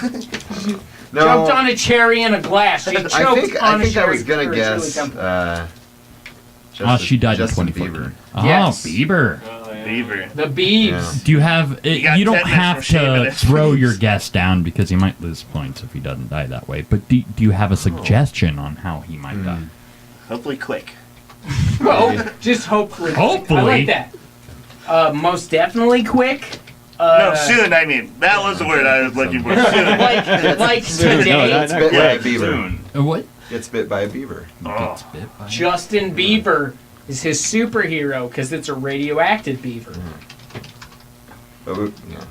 Speaker 3: No,
Speaker 4: Jumped on a cherry in a glass. She choked
Speaker 3: I think
Speaker 4: on
Speaker 3: I
Speaker 4: a
Speaker 3: think I
Speaker 4: cherry.
Speaker 3: was gonna
Speaker 4: for
Speaker 3: guess.
Speaker 4: Shirley Temple.
Speaker 1: She died
Speaker 3: Justin
Speaker 1: in 2014.
Speaker 3: Bieber.
Speaker 1: Oh,
Speaker 4: Yes.
Speaker 1: Bieber.
Speaker 2: Beaver.
Speaker 4: The Beebs.
Speaker 3: Yeah.
Speaker 1: Do you have?
Speaker 2: got
Speaker 1: You don't
Speaker 2: tetanus
Speaker 1: have
Speaker 2: from shaving
Speaker 1: to
Speaker 2: his
Speaker 1: throw
Speaker 2: face.
Speaker 1: your guess down because he might lose points if he doesn't die that way. But do you have a suggestion on how he might die?
Speaker 2: Hopefully quick.
Speaker 4: Well, just hopefully.
Speaker 1: Hopefully.
Speaker 4: I like that. Most definitely quick.
Speaker 2: No, soon, I mean. That was the word I was looking for. Soon.
Speaker 4: Like
Speaker 5: Soon,
Speaker 4: today.
Speaker 5: no, not
Speaker 3: Bit by
Speaker 2: Yeah,
Speaker 3: a beaver.
Speaker 2: soon.
Speaker 1: What?
Speaker 3: Gets bit by a beaver.
Speaker 2: Oh.
Speaker 1: Bit by-
Speaker 4: Justin Bieber is his superhero because it's a radioactive beaver.
Speaker 3: But yeah.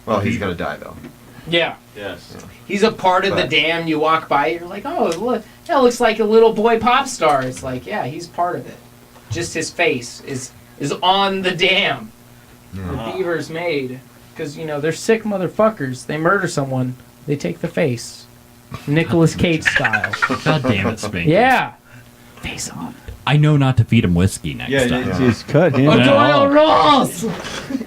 Speaker 3: Well, he's gonna die though.
Speaker 4: Yeah.
Speaker 6: Yes.
Speaker 4: He's a part of the
Speaker 3: But-
Speaker 4: dam. You walk by, you're like, oh, look, that looks like a little boy pop star. It's like, yeah, he's part of it. Just his face is on the dam. The beaver's made. Because, they're sick motherfuckers. They murder someone, they take the face. Nicolas Cage style.
Speaker 1: God damn it, Spink.
Speaker 4: Yeah. Face off.
Speaker 1: I know not to feed him whiskey next
Speaker 5: Yeah,
Speaker 1: time.
Speaker 5: just cut him
Speaker 4: Doyle
Speaker 5: off.
Speaker 4: Ross!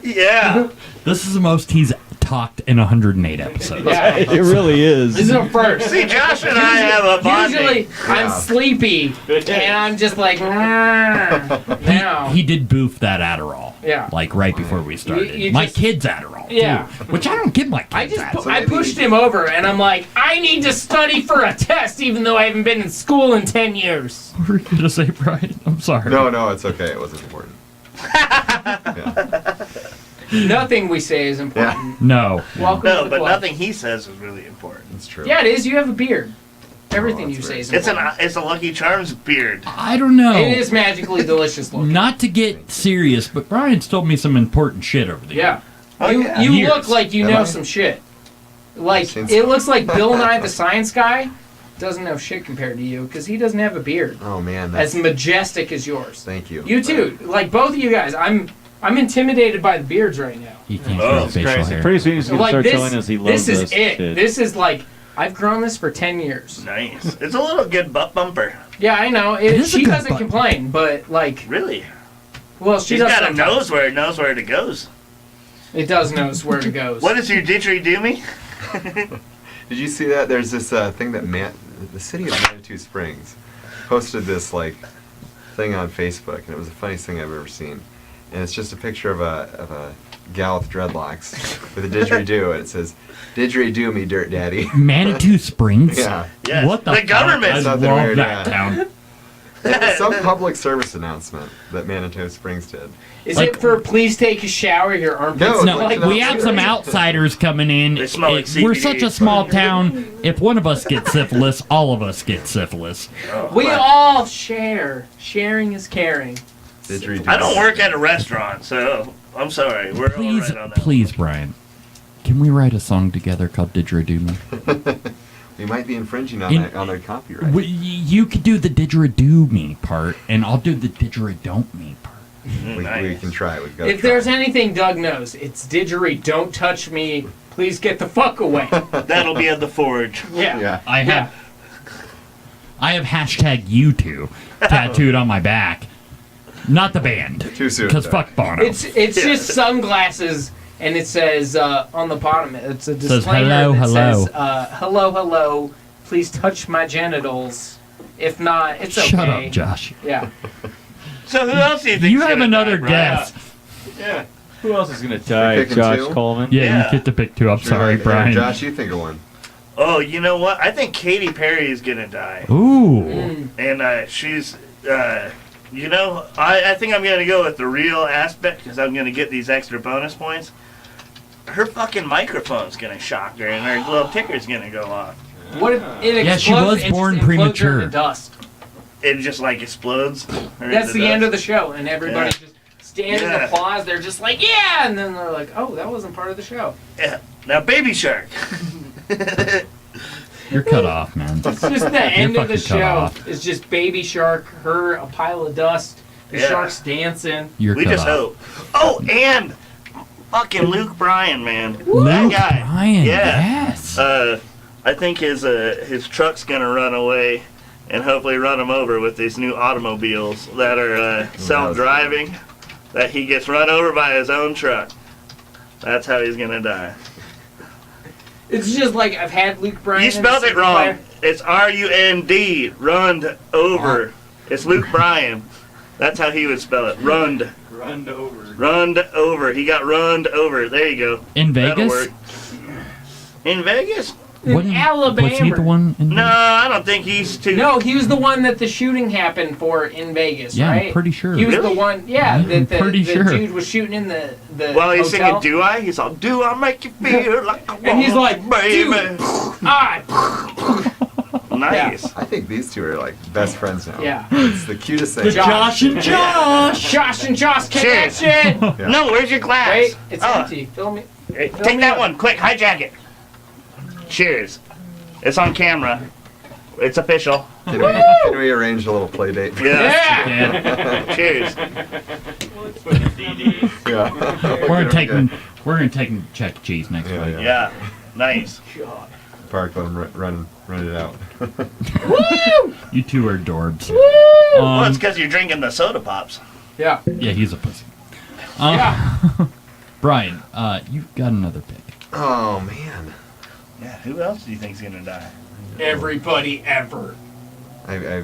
Speaker 2: Yeah.
Speaker 1: This is the most he's talked in 108 episodes.
Speaker 4: Yeah.
Speaker 5: It really is.
Speaker 4: This is a first.
Speaker 2: See, Josh and I have a bonding.
Speaker 4: Usually, I'm sleepy, and I'm just like, now.
Speaker 1: He did boof that Adderall.
Speaker 4: Yeah.
Speaker 1: Like right before we started.
Speaker 4: You
Speaker 1: my
Speaker 4: just-
Speaker 1: kid's Adderall. too,
Speaker 4: Yeah.
Speaker 1: which I don't give my kids
Speaker 4: I just
Speaker 1: Adderall.
Speaker 4: I pushed him over, and I'm like, I need to study for a test, even though I haven't been in school in 10 years.
Speaker 1: What were you going to say, Brian? I'm sorry.
Speaker 3: No, it's okay. It wasn't important. Yeah.
Speaker 4: Nothing we say is important.
Speaker 1: No.
Speaker 4: Welcome to
Speaker 2: No,
Speaker 4: the
Speaker 2: but
Speaker 4: club.
Speaker 2: nothing he says is really important.
Speaker 3: It's true.
Speaker 4: Yeah, it is. You have a beard. Everything you
Speaker 3: that's
Speaker 4: say
Speaker 3: very
Speaker 4: is
Speaker 2: It's a Lucky Charms beard.
Speaker 1: I don't know.
Speaker 4: It is magically delicious looking.
Speaker 1: Not to get serious, but Brian's told me some important shit over the
Speaker 4: Yeah.
Speaker 2: Oh,
Speaker 4: you
Speaker 2: yeah.
Speaker 4: you
Speaker 1: Years.
Speaker 4: look like you
Speaker 3: Am
Speaker 4: know
Speaker 3: I?
Speaker 4: some shit. Like,
Speaker 3: Since-
Speaker 4: it looks like Bill Nye the Science Guy doesn't know shit compared to you because he doesn't have a beard
Speaker 3: Oh man,
Speaker 4: as
Speaker 3: that's,
Speaker 4: majestic as yours.
Speaker 3: thank you.
Speaker 4: You too. Like, both of you guys. I'm intimidated by the beards right now.
Speaker 1: He can't
Speaker 2: Oh,
Speaker 1: grow facial
Speaker 5: Crazy.
Speaker 1: hair.
Speaker 5: Pretty soon he's gonna
Speaker 4: Like,
Speaker 5: start
Speaker 4: this,
Speaker 5: telling us he
Speaker 4: this
Speaker 5: loves
Speaker 4: is
Speaker 5: us.
Speaker 4: it.
Speaker 5: Shit.
Speaker 4: This is like, I've grown this for 10 years.
Speaker 2: Nice. It's a little good butt bumper.
Speaker 4: Yeah, I know.
Speaker 1: It is a
Speaker 4: She
Speaker 1: good
Speaker 4: doesn't
Speaker 1: butt.
Speaker 4: complain, but, like,
Speaker 2: Really?
Speaker 4: well, she
Speaker 2: She's
Speaker 4: does
Speaker 2: got a
Speaker 4: sometimes.
Speaker 2: nose where it knows where it goes.
Speaker 4: It does know where it goes.
Speaker 2: What is your didgeridoo-me?
Speaker 3: Did you see that? There's this thing that the city of Manitou Springs posted this like thing on Facebook, and it was the funniest thing I've ever seen. And it's just a picture of a gal with dreadlocks with a didgeridoo, and it says, "Didgeridoo me, dirt daddy."
Speaker 1: Manitou Springs?
Speaker 3: Yeah.
Speaker 2: Yes.
Speaker 1: What the
Speaker 2: The
Speaker 1: fuck?
Speaker 2: government.
Speaker 1: I
Speaker 3: Something
Speaker 1: love
Speaker 3: weird,
Speaker 1: that
Speaker 3: yeah.
Speaker 1: town.
Speaker 3: It was some public service announcement that Manitou Springs did.
Speaker 4: Is
Speaker 1: Like-
Speaker 4: it for please take a shower, your armpits?
Speaker 3: No,
Speaker 1: No,
Speaker 3: like,
Speaker 1: we have some outsiders coming in.
Speaker 2: They smell like
Speaker 1: We're
Speaker 2: CBD.
Speaker 1: such a small town. If one of us gets syphilis, all of us get syphilis.
Speaker 4: We all share. Sharing is caring.
Speaker 3: Didgeridoo.
Speaker 2: I don't work at a restaurant, so I'm sorry. We're all
Speaker 1: Please,
Speaker 2: right on that.
Speaker 1: please, Brian. Can we write a song together called Didgeridoo Me?
Speaker 3: We might be infringing on
Speaker 1: In-
Speaker 3: on their copyright.
Speaker 1: You could do the Didgeridoo Me part, and I'll do the Didgeridoo Me part.
Speaker 2: Mm,
Speaker 3: we
Speaker 2: nice.
Speaker 3: can try. We've got.
Speaker 4: If there's anything Doug knows, it's didgeridoo. Don't touch me. Please get the fuck away.
Speaker 2: That'll be at the forge.
Speaker 4: Yeah.
Speaker 3: Yeah.
Speaker 1: I have hashtag U2 tattooed on my back. Not the band.
Speaker 3: Too soon.
Speaker 1: Because
Speaker 3: though.
Speaker 1: fuck Bono.
Speaker 4: It's just sunglasses, and it says on the bottom. It's a
Speaker 1: Says,
Speaker 4: disclaimer
Speaker 1: "Hello,
Speaker 4: that
Speaker 1: hello."
Speaker 4: says, "Hello, hello. Please touch my genitals. If not, it's okay."
Speaker 1: Shut up, Josh.
Speaker 4: Yeah.
Speaker 2: So who else do you think?
Speaker 1: You have another guess.
Speaker 2: Yeah.
Speaker 5: Who else is gonna die?
Speaker 3: picking
Speaker 5: Josh
Speaker 3: two?
Speaker 5: Coleman.
Speaker 1: Yeah,
Speaker 2: Yeah.
Speaker 1: you get to pick two. I'm
Speaker 3: Sure,
Speaker 1: sorry,
Speaker 3: here,
Speaker 1: Brian.
Speaker 3: Josh, you think of one.
Speaker 2: Oh, you know what? I think Katy Perry is gonna die,
Speaker 1: Ooh.
Speaker 2: and she's, you know, I think I'm gonna go with the real aspect because I'm gonna get these extra bonus points. Her fucking microphone's gonna shock her, and her little ticker's gonna go off.
Speaker 4: What if it explodes?
Speaker 1: Yeah, she was
Speaker 4: and
Speaker 1: born
Speaker 4: just implodes her
Speaker 1: premature.
Speaker 4: into dust.
Speaker 2: It just like explodes.
Speaker 4: That's the end of the show, and everybody
Speaker 2: Yeah.
Speaker 4: just stands and
Speaker 2: Yeah.
Speaker 4: applause. They're just like, yeah, and then they're like, oh, that wasn't part of the show.
Speaker 2: Yeah. Now, Baby Shark.
Speaker 1: You're cut off, man.
Speaker 4: It's just the end of the
Speaker 1: fucking cut
Speaker 4: show.
Speaker 1: off.
Speaker 4: It's just Baby Shark, her, a pile of dust, the
Speaker 2: Yeah.
Speaker 4: sharks dancing.
Speaker 1: You're
Speaker 2: We
Speaker 1: cut
Speaker 2: just
Speaker 1: off.
Speaker 2: hope. Oh, and fucking Luke Bryan, man.
Speaker 1: Luke
Speaker 2: That guy.
Speaker 1: Bryan,
Speaker 2: Yeah.
Speaker 1: yes.
Speaker 2: I think his truck's gonna run away, and hopefully run him over with these new automobiles that are self-driving. That he gets run over by his own truck. That's how he's gonna die.
Speaker 4: It's just like I've had Luke Bryan.
Speaker 2: You
Speaker 4: in
Speaker 2: spelled
Speaker 4: the
Speaker 2: it wrong.
Speaker 4: Fire.
Speaker 2: It's R-U-N-D. Runned over. It's Luke Bryan. That's how he would spell it. Runned.
Speaker 6: Runned over.
Speaker 2: Runned over. He got runned over. There you go.
Speaker 1: In
Speaker 2: That'll
Speaker 1: Vegas?
Speaker 2: work. In Vegas?
Speaker 1: Wasn't-
Speaker 4: Alabama.
Speaker 1: Was he the one in
Speaker 2: No, I don't think he's too.
Speaker 4: No, he was the one that the shooting happened for in Vegas,
Speaker 1: Yeah,
Speaker 4: right?
Speaker 1: I'm pretty sure.
Speaker 4: He was
Speaker 2: Really?
Speaker 4: the one, yeah,
Speaker 1: I'm
Speaker 4: that the
Speaker 1: pretty sure.
Speaker 4: dude was shooting in the
Speaker 2: Well, he's
Speaker 4: hotel.
Speaker 2: singing "Do I?" He's all "Do I make you feel like a
Speaker 4: And he's like,
Speaker 2: baby?"
Speaker 4: dude,
Speaker 2: Nice.
Speaker 3: I think these two are like best friends now.
Speaker 4: Yeah.
Speaker 3: It's the cutest thing.
Speaker 1: The Josh and Josh.
Speaker 4: Josh and Josh
Speaker 2: Cheers.
Speaker 4: connection!
Speaker 3: Yeah.
Speaker 2: No, where's your glass?
Speaker 4: Wait, it's
Speaker 2: Oh,
Speaker 4: empty. Fill me.
Speaker 2: hey,
Speaker 4: Fill
Speaker 2: take
Speaker 4: me
Speaker 2: that
Speaker 4: up.
Speaker 2: one, quick, hijack it. Cheers. It's on camera. It's official.
Speaker 3: Can we arrange a little play date?
Speaker 2: Yeah.
Speaker 1: Yeah.
Speaker 2: Cheers.
Speaker 3: Yeah.
Speaker 1: We're gonna take him to Chuck E. Cheese next
Speaker 3: Yeah,
Speaker 1: week.
Speaker 3: yeah.
Speaker 2: Yeah. Nice.
Speaker 3: Parkland, run it out.
Speaker 1: You two are adorbs.
Speaker 2: Well, it's because you're drinking the soda pops.
Speaker 4: Yeah.
Speaker 1: Yeah, he's a pussy.
Speaker 4: Yeah.
Speaker 1: Brian, you've got another pick.
Speaker 3: Oh man.
Speaker 2: Yeah. Who else do you think's gonna die?
Speaker 4: Everybody ever.
Speaker 3: I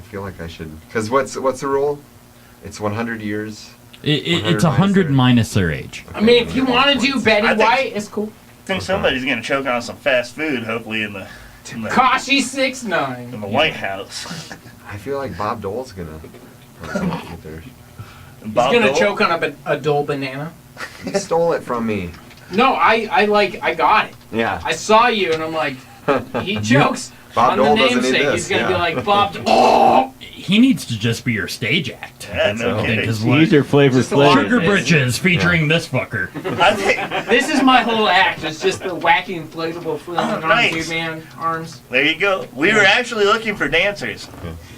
Speaker 3: feel like I should. Because what's the rule? It's 100 years.
Speaker 1: It's 100 minus their age.
Speaker 4: I mean, if you want to do Betty
Speaker 2: I think-
Speaker 4: White, it's cool.
Speaker 2: I think somebody's gonna choke on some fast food. Hopefully in the
Speaker 4: Kashi 6'9".
Speaker 2: White House.
Speaker 3: I feel like Bob Dole's gonna get there.
Speaker 4: He's gonna choke on a Dole banana.
Speaker 3: He stole it from me.
Speaker 4: No, I got it.
Speaker 3: Yeah.
Speaker 4: I saw you, and I'm like, he chokes
Speaker 3: Bob
Speaker 4: On the
Speaker 3: Dole doesn't need
Speaker 4: namesake,
Speaker 3: this.
Speaker 4: he's gonna
Speaker 3: yeah.
Speaker 4: be like Bob. Oh,
Speaker 1: He needs to just be your stage act.
Speaker 2: Yeah, no
Speaker 3: so.
Speaker 2: kidding.
Speaker 1: Because
Speaker 5: He's your flavor
Speaker 4: Just a lot
Speaker 5: flavor.
Speaker 1: Sugar Britches featuring this fucker.
Speaker 2: I think,
Speaker 4: this is my whole act. It's just the wacky inflatable flailing
Speaker 2: nice.
Speaker 4: arms, dude, man, arms.
Speaker 2: there you go. We were actually looking for dancers.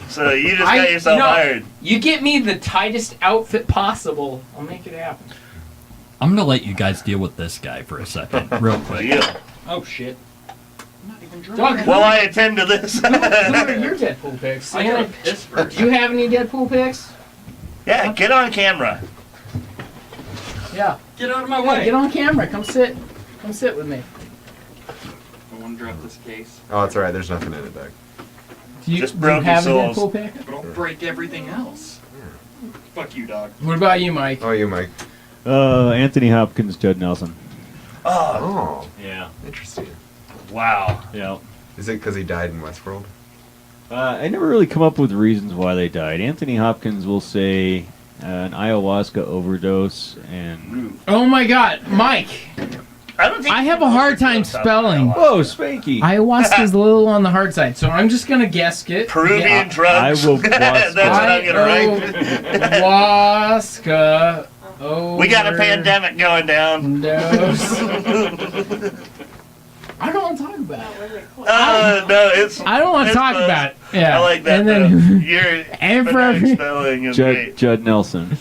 Speaker 2: So you just got yourself
Speaker 4: you know,
Speaker 2: hired.
Speaker 4: You get me the tightest outfit possible, I'll make it happen.
Speaker 1: I'm gonna let you guys deal with this guy for a second, real quick.
Speaker 2: Deal.
Speaker 1: Oh shit. I'm not even drunk.
Speaker 4: Doug,
Speaker 2: Well, I attend to this.
Speaker 4: who are your Deadpool picks?
Speaker 1: I gotta piss first.
Speaker 4: Do you have any Deadpool picks?
Speaker 2: Yeah, get on camera.
Speaker 4: Yeah.
Speaker 1: Get out of my
Speaker 4: Get on camera. Come sit with me.
Speaker 1: I want to drop this case.
Speaker 3: Oh, it's alright. There's nothing in it, Doug.
Speaker 4: Do you,
Speaker 2: Just
Speaker 4: do you
Speaker 2: broken
Speaker 4: have
Speaker 2: souls.
Speaker 4: a Deadpool pick?
Speaker 1: But I'll break everything else. Fuck you, dog.
Speaker 4: What about you, Mike?
Speaker 3: Oh, you, Mike.
Speaker 5: Anthony Hopkins, Judd Nelson.
Speaker 2: Oh,
Speaker 3: Oh,
Speaker 5: Yeah.
Speaker 3: interesting.
Speaker 2: wow.
Speaker 5: Yeah.
Speaker 3: Is it because he died in Westworld?
Speaker 5: I never really come up with reasons why they died. Anthony Hopkins will say an ayahuasca overdose and.
Speaker 4: Oh my God, Mike!
Speaker 2: I don't think
Speaker 4: I have a hard time spelling.
Speaker 5: Whoa, Spanky!
Speaker 4: Ayahuasca's a little on the hard side, so I'm just gonna guess it.
Speaker 2: Peruvian drugs.
Speaker 5: I will
Speaker 2: That's what I'm gonna write.
Speaker 4: Ayahuasca.
Speaker 2: We got a pandemic going down.
Speaker 4: Overdose. I don't want to talk about it.
Speaker 7: What was it called?
Speaker 2: No, it's.
Speaker 4: I don't want to
Speaker 2: it's
Speaker 4: talk
Speaker 2: close.
Speaker 4: about it. Yeah.
Speaker 2: I like that.
Speaker 4: And
Speaker 2: though.
Speaker 4: then
Speaker 2: Your
Speaker 4: And for
Speaker 2: phonetic
Speaker 4: every-
Speaker 2: spelling is great.
Speaker 5: Judd Nelson.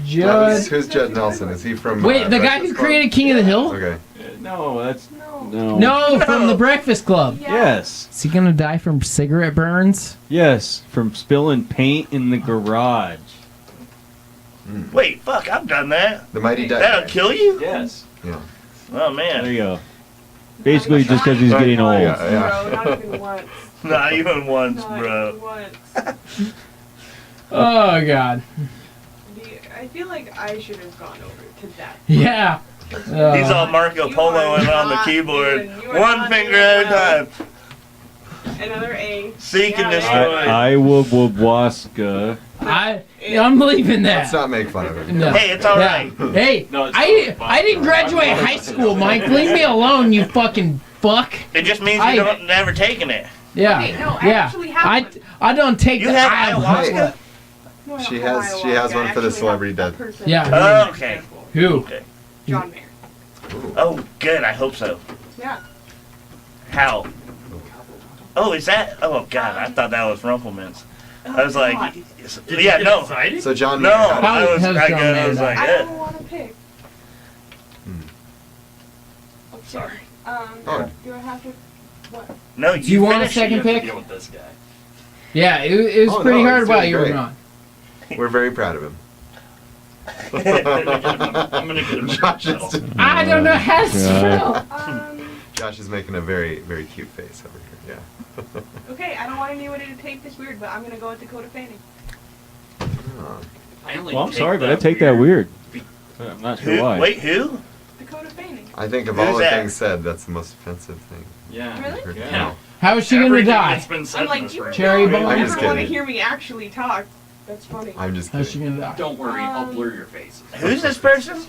Speaker 4: Judd.
Speaker 3: Who's Judd Nelson? Is he from?
Speaker 4: Wait, the guy
Speaker 3: Breakfast
Speaker 4: who
Speaker 3: Club?
Speaker 4: created King of the Hill?
Speaker 3: Okay.
Speaker 5: No, that's
Speaker 7: No.
Speaker 4: No, from the Breakfast Club.
Speaker 7: Yeah.
Speaker 5: Yes,
Speaker 4: Is he gonna die from cigarette burns?
Speaker 5: yes, from spilling paint in the garage.
Speaker 2: Wait, fuck! I've done that.
Speaker 3: The Mighty Duck.
Speaker 2: That'll kill you.
Speaker 5: Yes.
Speaker 3: Yeah.
Speaker 2: Oh
Speaker 5: There
Speaker 2: man,
Speaker 5: you go. Basically, just because he's getting old.
Speaker 3: Yeah, yeah.
Speaker 7: Bro, not even once.
Speaker 2: not even once,
Speaker 7: Not
Speaker 2: bro.
Speaker 7: even once.
Speaker 4: Oh God.
Speaker 7: I feel like I should have gone over to that.
Speaker 4: Yeah.
Speaker 2: He's all Marco
Speaker 7: You
Speaker 2: Poloing
Speaker 7: are
Speaker 2: on the
Speaker 7: not
Speaker 2: keyboard,
Speaker 7: doing- you are
Speaker 2: one
Speaker 7: not
Speaker 2: finger
Speaker 7: doing
Speaker 2: at a
Speaker 7: well.
Speaker 2: time.
Speaker 7: Another A.
Speaker 2: Seek and
Speaker 7: Yeah,
Speaker 2: destroy.
Speaker 5: I will waska.
Speaker 4: I'm leaving that.
Speaker 3: Let's not make fun of him.
Speaker 4: No.
Speaker 2: Hey, it's all
Speaker 4: Yeah.
Speaker 2: right.
Speaker 4: Hey,
Speaker 5: No, it's
Speaker 4: I didn't graduate high school, Mike. Leave me alone, you fucking fuck.
Speaker 2: It just means
Speaker 4: I-
Speaker 2: you don't never taken it.
Speaker 4: Yeah.
Speaker 7: Wait, no, I
Speaker 4: yeah.
Speaker 7: actually have one.
Speaker 4: I don't take
Speaker 2: You
Speaker 4: the
Speaker 2: have
Speaker 4: I-
Speaker 2: ayahuasca?
Speaker 7: No, I don't
Speaker 3: She
Speaker 7: have
Speaker 3: has
Speaker 7: ayahuasca.
Speaker 3: one
Speaker 7: I
Speaker 3: for the
Speaker 7: actually
Speaker 3: celebrity
Speaker 7: have a
Speaker 3: death.
Speaker 7: person
Speaker 4: Yeah.
Speaker 2: Oh,
Speaker 7: who's
Speaker 2: okay.
Speaker 7: careful.
Speaker 4: Who?
Speaker 2: Okay.
Speaker 7: John Mayer.
Speaker 2: Oh, good. I hope so.
Speaker 7: Yeah.
Speaker 2: How? Oh, is that? Oh God, I thought that was Rumpelmans. I was like,
Speaker 7: God.
Speaker 2: yeah, no,
Speaker 3: So John.
Speaker 2: no.
Speaker 3: Mayer-
Speaker 2: I was,
Speaker 4: how's
Speaker 2: I
Speaker 4: John
Speaker 2: was
Speaker 4: Mayer
Speaker 2: like,
Speaker 7: I
Speaker 2: yeah.
Speaker 7: don't want to pick.
Speaker 2: Sorry.
Speaker 3: Oh.
Speaker 7: Do I have to? What?
Speaker 2: No,
Speaker 4: Do you want a
Speaker 2: finish it.
Speaker 4: second
Speaker 1: You have to
Speaker 4: pick?
Speaker 1: deal with this guy.
Speaker 4: Yeah, it was
Speaker 3: Oh,
Speaker 4: pretty
Speaker 3: no,
Speaker 4: hard
Speaker 3: he's
Speaker 4: while
Speaker 3: doing
Speaker 4: you were
Speaker 3: great.
Speaker 4: gone.
Speaker 3: We're very proud of him.
Speaker 1: I'm gonna get him.
Speaker 3: Josh is,
Speaker 4: I don't know how to
Speaker 5: God.
Speaker 4: spell.
Speaker 3: Josh is making a very, very cute face over here. Yeah.
Speaker 7: Okay, I don't want anybody to take this weird, but I'm gonna go with Dakota Fanning.
Speaker 3: Oh.
Speaker 1: I only
Speaker 5: Well, I'm
Speaker 1: take
Speaker 5: sorry, but I take that weird. I'm not sure
Speaker 2: Who?
Speaker 5: why.
Speaker 2: Wait, who?
Speaker 7: Dakota Fanning.
Speaker 3: I think of
Speaker 2: Who's
Speaker 3: all the
Speaker 2: that?
Speaker 3: things said, that's the most offensive thing.
Speaker 1: Yeah.
Speaker 7: Really?
Speaker 3: I've heard.
Speaker 1: Yeah.
Speaker 4: How is she gonna
Speaker 1: Everything
Speaker 4: die?
Speaker 1: that's been said
Speaker 7: I'm
Speaker 1: in
Speaker 7: like,
Speaker 1: this
Speaker 7: you
Speaker 1: room.
Speaker 4: Cherry bomb?
Speaker 3: I'm
Speaker 7: never
Speaker 3: just
Speaker 7: want to
Speaker 3: kidding.
Speaker 7: hear me actually talk. That's funny.
Speaker 3: I'm just
Speaker 4: How's she
Speaker 3: kidding.
Speaker 4: gonna die?
Speaker 1: Don't worry, I'll blur your faces.
Speaker 2: Who's this person?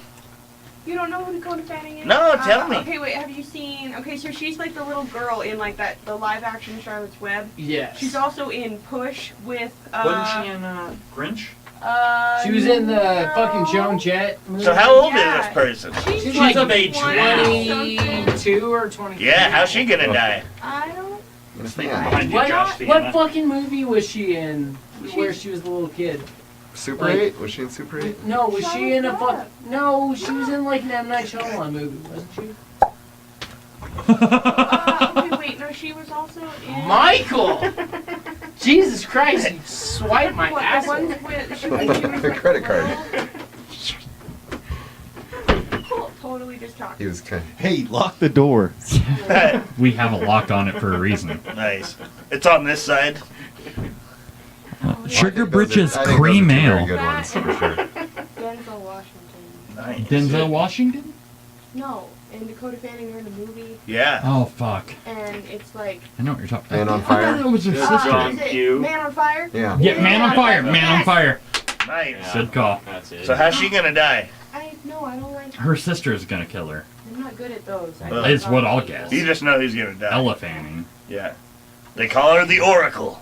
Speaker 7: You don't know who Dakota Fanning is?
Speaker 2: No, tell me.
Speaker 7: Okay, wait. Have you seen? Okay, so she's like the little girl in like the live action Charlotte's Web.
Speaker 4: Yes.
Speaker 7: She's also in Push with.
Speaker 1: Wasn't she in Grinch?
Speaker 4: She was in the
Speaker 7: no.
Speaker 4: fucking Joan Jett movie.
Speaker 2: So how old
Speaker 7: Yeah.
Speaker 2: is this person?
Speaker 7: She's,
Speaker 4: She's
Speaker 7: like
Speaker 4: of
Speaker 1: age now.
Speaker 4: 22 or 23.
Speaker 2: Yeah, how's she gonna die?
Speaker 7: I don't.
Speaker 3: Yeah.
Speaker 1: Behind you, Josh.
Speaker 4: What fucking movie was she in where she was the little kid?
Speaker 3: Super
Speaker 4: Like-
Speaker 3: 8? Was she in Super 8?
Speaker 4: No, was she in a
Speaker 7: Charlotte's
Speaker 4: fuck? No, she was in like an M. Night Shyamalan movie, wasn't she?
Speaker 7: Okay, wait. No, she was also in.
Speaker 4: Michael! Jesus Christ, you swipe my
Speaker 7: What, the
Speaker 4: ass.
Speaker 7: one with she was like
Speaker 3: Credit card.
Speaker 7: Cool, totally just talking.
Speaker 3: He was kind of.
Speaker 5: Hey, lock the door.
Speaker 1: We have a lock on it for a reason.
Speaker 2: Nice. It's on this side.
Speaker 1: Sugar Britches
Speaker 3: I think
Speaker 1: cream
Speaker 3: those are two
Speaker 1: ale.
Speaker 3: Very good ones, for sure.
Speaker 7: Denzel Washington.
Speaker 2: Nice.
Speaker 1: Denzel Washington?
Speaker 7: No, and Dakota Fanning are in the movie,
Speaker 2: Yeah.
Speaker 1: Oh fuck!
Speaker 7: and it's like.
Speaker 1: I know what you're talking.
Speaker 3: Man on
Speaker 1: I thought
Speaker 3: Fire?
Speaker 1: it was her
Speaker 5: Yeah.
Speaker 1: sister.
Speaker 5: John
Speaker 7: Is it
Speaker 5: Q.
Speaker 7: Man on Fire?
Speaker 3: Yeah.
Speaker 1: Yeah, Man on Fire. Man on Fire.
Speaker 2: Nice.
Speaker 1: Good call.
Speaker 5: That's it.
Speaker 2: So how's she gonna die?
Speaker 7: I don't like.
Speaker 1: Her sister's gonna kill her.
Speaker 7: I'm not good at those.
Speaker 2: Well,
Speaker 1: It's what I'll guess.
Speaker 2: You just know who's gonna die.
Speaker 1: Ella Fanning.
Speaker 2: Yeah. They call her the Oracle.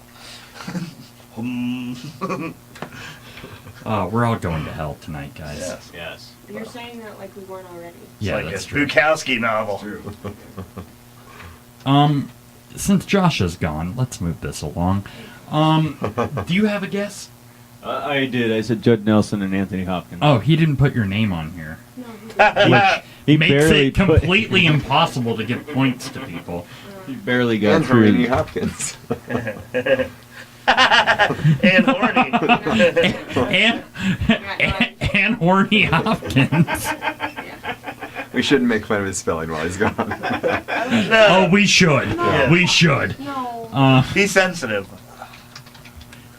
Speaker 1: We're all going to hell tonight, guys.
Speaker 2: Yes.
Speaker 5: Yes.
Speaker 7: You're saying that like we weren't already.
Speaker 1: Yeah,
Speaker 2: It's like
Speaker 1: that's
Speaker 2: a
Speaker 1: true.
Speaker 2: Bukowski novel.
Speaker 1: Since Josh is gone, let's move this along. Do you have a guess?
Speaker 5: I did. I said Judd Nelson and Anthony Hopkins.
Speaker 1: Oh, he didn't put your name on here.
Speaker 7: No, we didn't.
Speaker 1: Which
Speaker 5: He
Speaker 1: makes
Speaker 5: barely
Speaker 1: it completely impossible to give points to people.
Speaker 5: He barely got
Speaker 3: And
Speaker 5: through.
Speaker 3: Hermione Hopkins.
Speaker 2: And horny.
Speaker 1: and Horny Hopkins.
Speaker 3: We shouldn't make fun of his spelling while he's gone.
Speaker 2: No.
Speaker 1: Oh, we should.
Speaker 2: Yeah.
Speaker 1: We should.
Speaker 7: No.
Speaker 2: He's sensitive.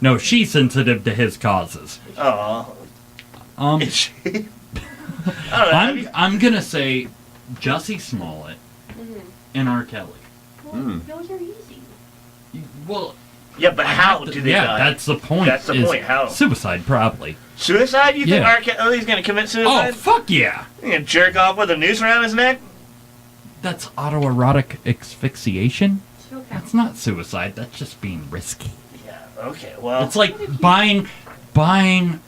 Speaker 1: No, she's sensitive to his causes.
Speaker 2: Oh.
Speaker 1: Um,
Speaker 2: Is she? I don't know. have you-
Speaker 1: I'm gonna say Jussie Smollett
Speaker 7: Mhm.
Speaker 1: and R. Kelly.
Speaker 7: Well,
Speaker 3: Mm.
Speaker 7: those are easy.
Speaker 1: Well,
Speaker 2: Yeah, but
Speaker 1: I
Speaker 2: how
Speaker 1: have to-
Speaker 2: do they
Speaker 1: yeah,
Speaker 2: die?
Speaker 1: that's the point.
Speaker 2: That's the
Speaker 1: is
Speaker 2: point, how?
Speaker 1: Suicide, probably.
Speaker 2: Suicide? You think
Speaker 1: Yeah.
Speaker 2: R. Kelly's gonna commit
Speaker 1: Oh,
Speaker 2: suicide?
Speaker 1: fuck yeah!
Speaker 2: You gonna jerk off with a noose around his neck?
Speaker 1: That's autoerotic asphyxiation.
Speaker 7: Still counts.
Speaker 1: That's not suicide. That's just being risky.
Speaker 2: Yeah. Okay. Well.
Speaker 1: It's like buying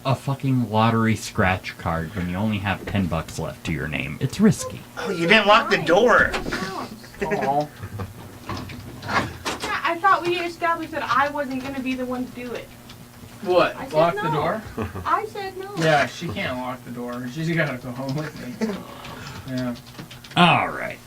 Speaker 1: a fucking lottery scratch card when you only have $10 left to your name. It's risky.
Speaker 2: Oh, you didn't lock the door.
Speaker 7: Yeah, I thought we established that I wasn't gonna be the one to do it.
Speaker 4: What?
Speaker 7: I said
Speaker 4: Lock
Speaker 7: no.
Speaker 4: the door?
Speaker 7: I said no.
Speaker 4: Yeah, she can't lock the door. She's gotta go home with me. Yeah.
Speaker 1: All right.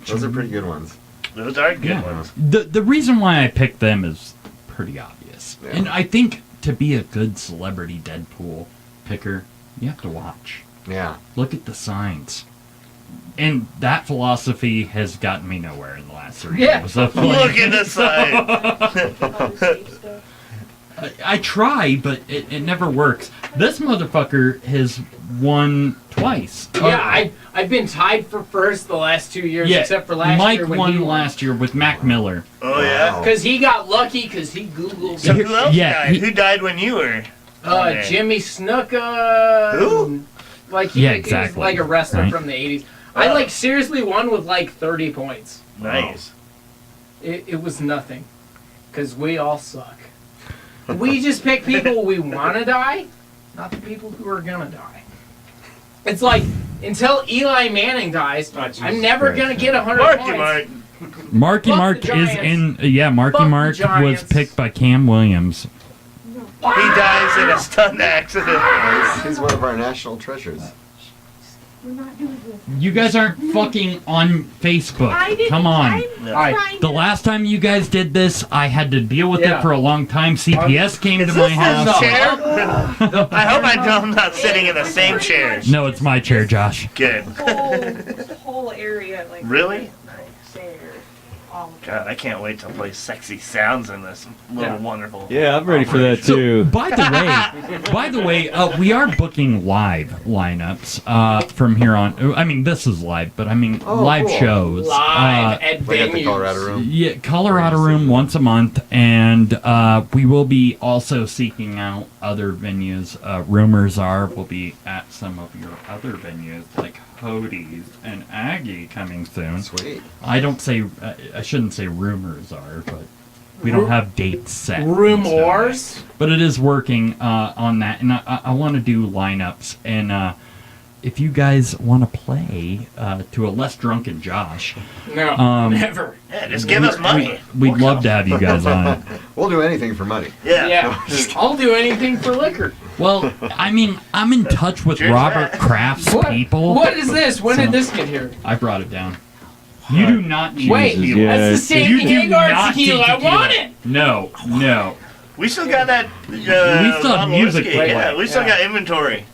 Speaker 3: Those are pretty good ones.
Speaker 2: Those are good
Speaker 1: Yeah.
Speaker 2: ones.
Speaker 1: The reason why I picked them is pretty obvious.
Speaker 3: Yeah.
Speaker 1: And I think to be a good celebrity Deadpool picker, you have to watch.
Speaker 3: Yeah.
Speaker 1: Look at the signs. And that philosophy has gotten me nowhere in the last 3
Speaker 4: Yeah.
Speaker 1: years. of
Speaker 2: Look
Speaker 1: playing.
Speaker 2: at the side.
Speaker 7: All the safe stuff.
Speaker 1: I try, but it never works. This motherfucker has won twice.
Speaker 4: Yeah, I've been tied for first the last 2 years,
Speaker 1: Yeah,
Speaker 4: except for last
Speaker 1: Mike
Speaker 4: year when
Speaker 1: won
Speaker 4: he
Speaker 1: last year with Mac Miller.
Speaker 2: Oh yeah.
Speaker 3: Wow.
Speaker 4: Because he got lucky because he Googled
Speaker 2: So who else
Speaker 1: Yeah,
Speaker 2: died?
Speaker 1: he-
Speaker 2: Who died when you were? Okay.
Speaker 4: Jimmy Snuka.
Speaker 2: Who?
Speaker 4: Like
Speaker 1: Yeah,
Speaker 4: he
Speaker 1: exactly.
Speaker 4: was like a wrestler
Speaker 1: Right.
Speaker 4: from the 80s. I
Speaker 2: Oh.
Speaker 4: like seriously won with like 30 points.
Speaker 2: Nice.
Speaker 4: It was nothing. Because we all suck. We just pick people we want to die, not the people who are going to die. It's like, until Eli Manning dies, I'm never
Speaker 3: Christ.
Speaker 4: going to get 100
Speaker 2: Marky
Speaker 4: points.
Speaker 2: Mark.
Speaker 1: Marky
Speaker 4: Fuck
Speaker 1: Mark
Speaker 4: the
Speaker 1: is
Speaker 4: Giants.
Speaker 1: in. Yeah, Marky
Speaker 4: Fuck the
Speaker 1: Mark was
Speaker 4: Giants.
Speaker 1: picked by Cam Williams.
Speaker 2: He dies in a stunt accident.
Speaker 3: He's one of our national treasures.
Speaker 7: We're not doing this.
Speaker 1: You guys aren't fucking on Facebook.
Speaker 7: I didn't.
Speaker 1: Come on.
Speaker 7: I'm
Speaker 2: Yeah.
Speaker 7: trying
Speaker 1: The
Speaker 7: to-
Speaker 1: last time you guys did this, I had to deal with
Speaker 4: Yeah.
Speaker 1: it for a long time. CPS came to
Speaker 2: Is
Speaker 1: my
Speaker 2: this
Speaker 1: house.
Speaker 2: his chair? I hope I'm not sitting in the same
Speaker 7: Pretty
Speaker 2: chair.
Speaker 7: much
Speaker 1: No, it's my chair, Josh.
Speaker 2: Good.
Speaker 7: This whole area, like
Speaker 2: Really?
Speaker 7: there, all of it.
Speaker 2: God, I can't wait to play sexy sounds in this little wonderful.
Speaker 5: Yeah, I'm ready for that
Speaker 1: So,
Speaker 5: too.
Speaker 1: by the way, we are booking live lineups from here on. I mean, this is live, but I mean
Speaker 3: Oh,
Speaker 1: live
Speaker 3: cool.
Speaker 1: shows.
Speaker 4: Live at
Speaker 3: Like at the
Speaker 4: venues.
Speaker 3: Colorado Room.
Speaker 1: Yeah, Colorado Room once a month, and we will be also seeking out other venues. Rumors are we'll be at some of your other venues like Hodie's and Aggie coming soon.
Speaker 3: Sweet.
Speaker 1: I shouldn't say rumors are, but we don't have dates set.
Speaker 4: Rumors?
Speaker 1: But it is working on that, and I want to do lineups. And if you guys want to play to a less drunken Josh,
Speaker 4: No, never.
Speaker 2: Yeah, just give us money.
Speaker 1: we'd love to have you guys on.
Speaker 3: We'll do anything for money.
Speaker 2: Yeah.
Speaker 4: Yeah, I'll do anything for liquor.
Speaker 1: Well, I mean, I'm in touch with
Speaker 2: Cheers,
Speaker 1: Robert
Speaker 2: Matt.
Speaker 1: Kraft's
Speaker 4: What?
Speaker 1: people.
Speaker 4: What is this? When did this get here?
Speaker 1: I brought it down. You do not need
Speaker 4: Wait,
Speaker 5: Jesus,
Speaker 1: tequila.
Speaker 5: yeah.
Speaker 4: that's the
Speaker 1: You
Speaker 4: Sandy
Speaker 1: do
Speaker 4: Hagar
Speaker 1: not
Speaker 4: tequila.
Speaker 1: need
Speaker 4: I want it.
Speaker 1: No.
Speaker 2: We still got that.
Speaker 1: We still have
Speaker 2: bottle of
Speaker 1: music
Speaker 2: whiskey.
Speaker 1: to play.
Speaker 2: Yeah, we still
Speaker 4: Yeah.
Speaker 2: got inventory.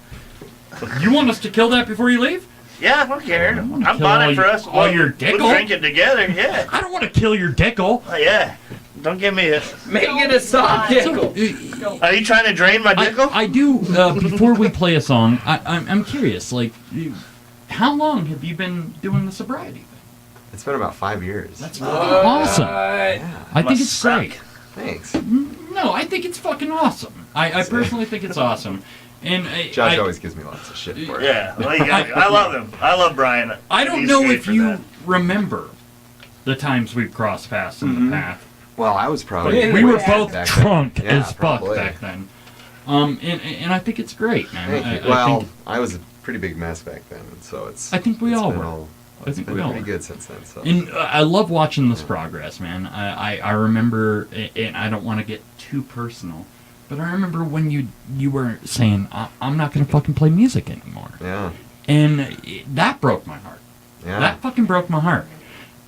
Speaker 1: You want us to kill that before you leave?
Speaker 2: Yeah, I don't care.
Speaker 1: wanna
Speaker 2: I
Speaker 1: kill
Speaker 2: bought
Speaker 1: all
Speaker 2: it for
Speaker 1: your-
Speaker 2: us.
Speaker 1: all your
Speaker 2: We'll
Speaker 1: dickle?
Speaker 2: drink it together. Yeah.
Speaker 1: I don't want to kill your dickle.
Speaker 2: Oh, yeah. Don't give me a.
Speaker 4: Make it a soft
Speaker 1: So,
Speaker 4: pickle.
Speaker 2: Are you trying to drain my dickle?
Speaker 1: I do. Before we play a song, I'm curious. Like, how long have you been doing the sobriety thing?
Speaker 3: It's been about 5 years.
Speaker 1: That's fucking awesome.
Speaker 3: yeah.
Speaker 1: I think
Speaker 2: Must
Speaker 1: it's
Speaker 2: suck.
Speaker 1: great.
Speaker 3: Thanks.
Speaker 1: No, I think it's fucking awesome. I personally think it's awesome. And
Speaker 3: Josh always gives me lots of shit for it.
Speaker 2: Yeah. Well, I love him. I love Brian.
Speaker 1: I don't
Speaker 2: He's
Speaker 1: know
Speaker 2: great
Speaker 1: if
Speaker 2: for
Speaker 1: you
Speaker 2: that.
Speaker 1: remember, the times we've crossed paths in the path.
Speaker 3: Well, I was probably.
Speaker 1: We were
Speaker 4: Yeah.
Speaker 1: both
Speaker 3: back then.
Speaker 1: drunk
Speaker 3: Yeah,
Speaker 1: as fuck
Speaker 3: probably.
Speaker 1: back then. And I think it's great, man.
Speaker 3: Thank you.
Speaker 1: I
Speaker 3: Well,
Speaker 1: think,
Speaker 3: I was a pretty big mess back then, and so it's.
Speaker 1: I think we
Speaker 3: it's
Speaker 1: all
Speaker 3: been
Speaker 1: were. I
Speaker 3: It's
Speaker 1: think
Speaker 3: been
Speaker 1: we all
Speaker 3: pretty
Speaker 1: were.
Speaker 3: good since then. So.
Speaker 1: And I love watching this progress, man. I remember, and I don't want to get too personal, but I remember when you were saying, I'm not going to fucking play music anymore.
Speaker 3: Yeah.
Speaker 1: And that broke my heart.
Speaker 3: Yeah.
Speaker 1: That fucking broke my heart.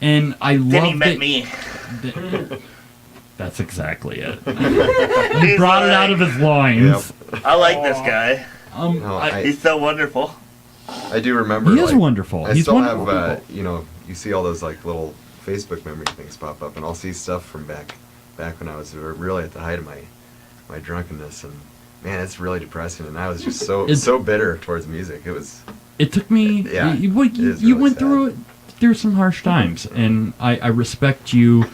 Speaker 1: And I loved
Speaker 2: Then he met
Speaker 1: it.
Speaker 2: me.
Speaker 1: That's exactly it. He brought it out of his loins.
Speaker 2: I like this guy.
Speaker 3: No,
Speaker 2: He's so wonderful.
Speaker 3: I do remember.
Speaker 1: He is
Speaker 3: like,
Speaker 1: wonderful.
Speaker 3: I
Speaker 1: He's
Speaker 3: still
Speaker 1: wonderful.
Speaker 3: have, you see all those like little Facebook memory things pop up, and I'll see stuff from back when I was really at the height of my drunkenness, and man, it's really depressing. And I was just so bitter towards music. It was.
Speaker 1: It took me.
Speaker 3: Yeah,
Speaker 1: You
Speaker 3: it is
Speaker 1: you
Speaker 3: really
Speaker 1: went
Speaker 3: sad.
Speaker 1: through some harsh times, and I respect you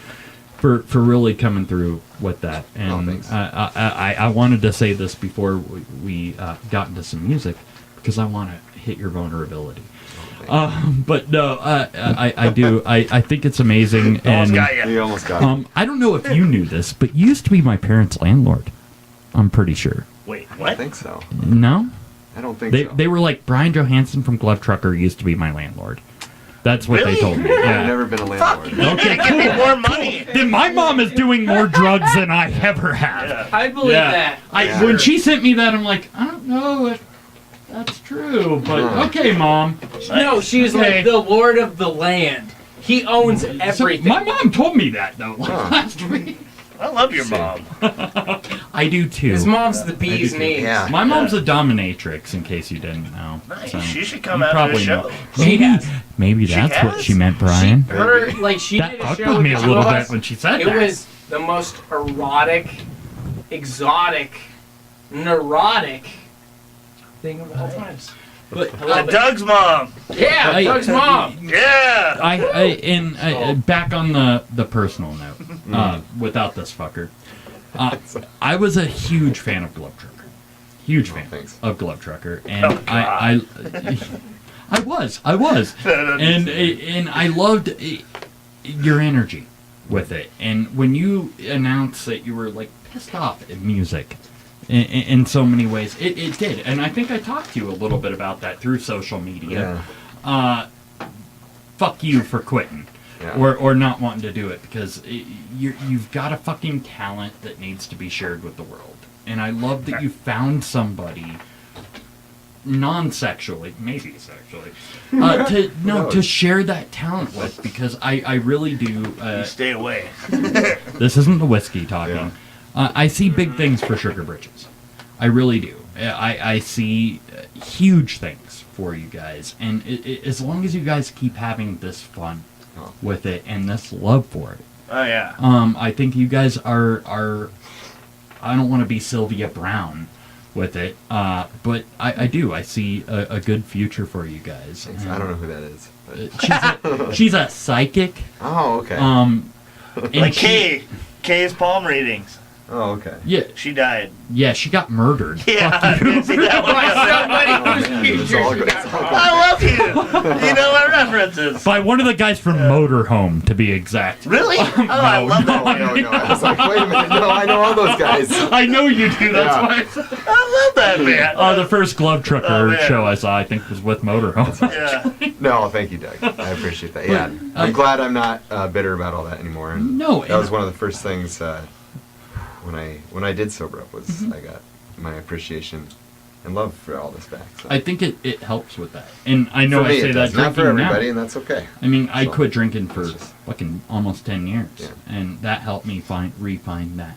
Speaker 1: for really coming through with that. And
Speaker 3: Oh, thanks.
Speaker 1: I wanted to say this before we got into some music because I want to hit your vulnerability. But no, I do. I think it's amazing.
Speaker 2: Almost
Speaker 1: And
Speaker 2: got you.
Speaker 3: You almost got it.
Speaker 1: I don't know if you knew this, but you used to be my parents' landlord. I'm pretty sure.
Speaker 2: Wait,
Speaker 3: I
Speaker 2: what?
Speaker 3: don't think so.
Speaker 1: No?
Speaker 3: I don't think
Speaker 1: They
Speaker 3: so.
Speaker 1: they were like, Brian Johanson from Glove Trucker used to be my landlord. That's what they
Speaker 2: Really?
Speaker 1: told me.
Speaker 3: I've
Speaker 1: Yeah.
Speaker 3: never been a landlord.
Speaker 1: Okay,
Speaker 2: Give me
Speaker 1: cool.
Speaker 2: more money.
Speaker 1: Then my mom is doing more drugs than I ever have.
Speaker 2: Yeah.
Speaker 4: I believe that.
Speaker 3: Yeah.
Speaker 1: When she sent me that, I'm like, I don't know if that's true, but
Speaker 3: Huh.
Speaker 1: okay, Mom.
Speaker 4: No, she's
Speaker 1: Okay.
Speaker 4: like the lord of the land. He owns
Speaker 1: So,
Speaker 4: everything.
Speaker 1: my mom told me that though
Speaker 3: Huh.
Speaker 1: last week.
Speaker 2: I love your mom.
Speaker 1: I do too.
Speaker 4: His mom's the bee's knees.
Speaker 3: Yeah.
Speaker 1: My mom's a dominatrix, in case you didn't know.
Speaker 2: Nice.
Speaker 1: So,
Speaker 2: She should come
Speaker 1: you
Speaker 2: out to the
Speaker 1: probably
Speaker 2: show.
Speaker 1: know. Maybe
Speaker 2: She
Speaker 1: that's what
Speaker 2: has?
Speaker 1: she meant, Brian.
Speaker 4: Her like she
Speaker 1: That
Speaker 4: did a
Speaker 1: fucked
Speaker 4: show
Speaker 1: with me a
Speaker 4: the two
Speaker 1: little
Speaker 4: of
Speaker 1: bit
Speaker 4: us.
Speaker 1: when she said
Speaker 4: It
Speaker 1: that.
Speaker 4: was the most erotic, exotic, neurotic thing of all times.
Speaker 1: But
Speaker 4: I love it.
Speaker 2: Doug's mom.
Speaker 4: Yeah,
Speaker 1: I-
Speaker 4: Doug's mom.
Speaker 2: Yeah.
Speaker 1: Back on the personal note, without this fucker, I was a huge fan of Glove Trucker. Huge fan
Speaker 3: thanks.
Speaker 1: of Glove Trucker, and
Speaker 2: Oh, God.
Speaker 1: I was, and I loved your energy with it. And when you announced that you were like pissed off at music in so many ways, it did. And I think I talked to you a little bit about that through social media.
Speaker 3: Yeah.
Speaker 1: Fuck you for quitting.
Speaker 3: Yeah.
Speaker 1: Or not wanting to do it, because you've got a fucking talent that needs to be shared with the world. And I love that you found somebody, non-sexually, maybe sexually, to share that talent with, because I really do.
Speaker 2: You stay away.
Speaker 1: This isn't the whiskey talking.
Speaker 3: Yeah.
Speaker 1: I see big things for Sugar Britches. I really do. I see huge things for you guys, and as long as you guys keep having this fun with it and this love for it,
Speaker 2: Oh yeah.
Speaker 1: I think you guys are. I don't want to be Sylvia Brown with it, but I do. I see a good future for you guys.
Speaker 3: Thanks. I don't know who that is. But.
Speaker 1: She's a psychic.
Speaker 3: Oh, okay.
Speaker 1: And
Speaker 2: Like
Speaker 1: she-
Speaker 2: Kay's palm readings.
Speaker 3: Oh, okay.
Speaker 1: Yeah,
Speaker 2: She died.
Speaker 1: yeah, she got murdered.
Speaker 2: Yeah.
Speaker 1: Fuck you.
Speaker 2: See that one?
Speaker 4: By somebody whose
Speaker 3: It's all
Speaker 4: future
Speaker 3: good.
Speaker 4: she
Speaker 3: It's
Speaker 4: got
Speaker 3: all
Speaker 4: wrong.
Speaker 2: I love you. You know my references.
Speaker 1: By one of the guys from Motorhome, to be exact.
Speaker 2: Really? Oh, I love that one.
Speaker 3: No, I was like, wait a minute. No, I know all those guys.
Speaker 1: I know you do. That's
Speaker 3: Yeah.
Speaker 1: why. I said-
Speaker 2: I love that man.
Speaker 1: The first Glove Trucker
Speaker 2: Oh, man.
Speaker 1: show I saw, I think, was with Motorhome.
Speaker 2: Yeah.
Speaker 3: No, thank you, Doug. I appreciate that. Yeah, I'm glad I'm not bitter about all that anymore. And
Speaker 1: No,
Speaker 3: that was
Speaker 1: and-
Speaker 3: one of the first things when I did sober up was I got my appreciation and love for all this back. So.
Speaker 1: I think it helps with that. And I know
Speaker 3: for me,
Speaker 1: I say
Speaker 3: it
Speaker 1: that
Speaker 3: does. Not for
Speaker 1: drinking now.
Speaker 3: everybody, and that's okay.
Speaker 1: I mean, I
Speaker 3: So,
Speaker 1: quit drinking for
Speaker 3: it's just-
Speaker 1: fucking almost 10 years.
Speaker 3: Yeah.
Speaker 1: And that helped me refine that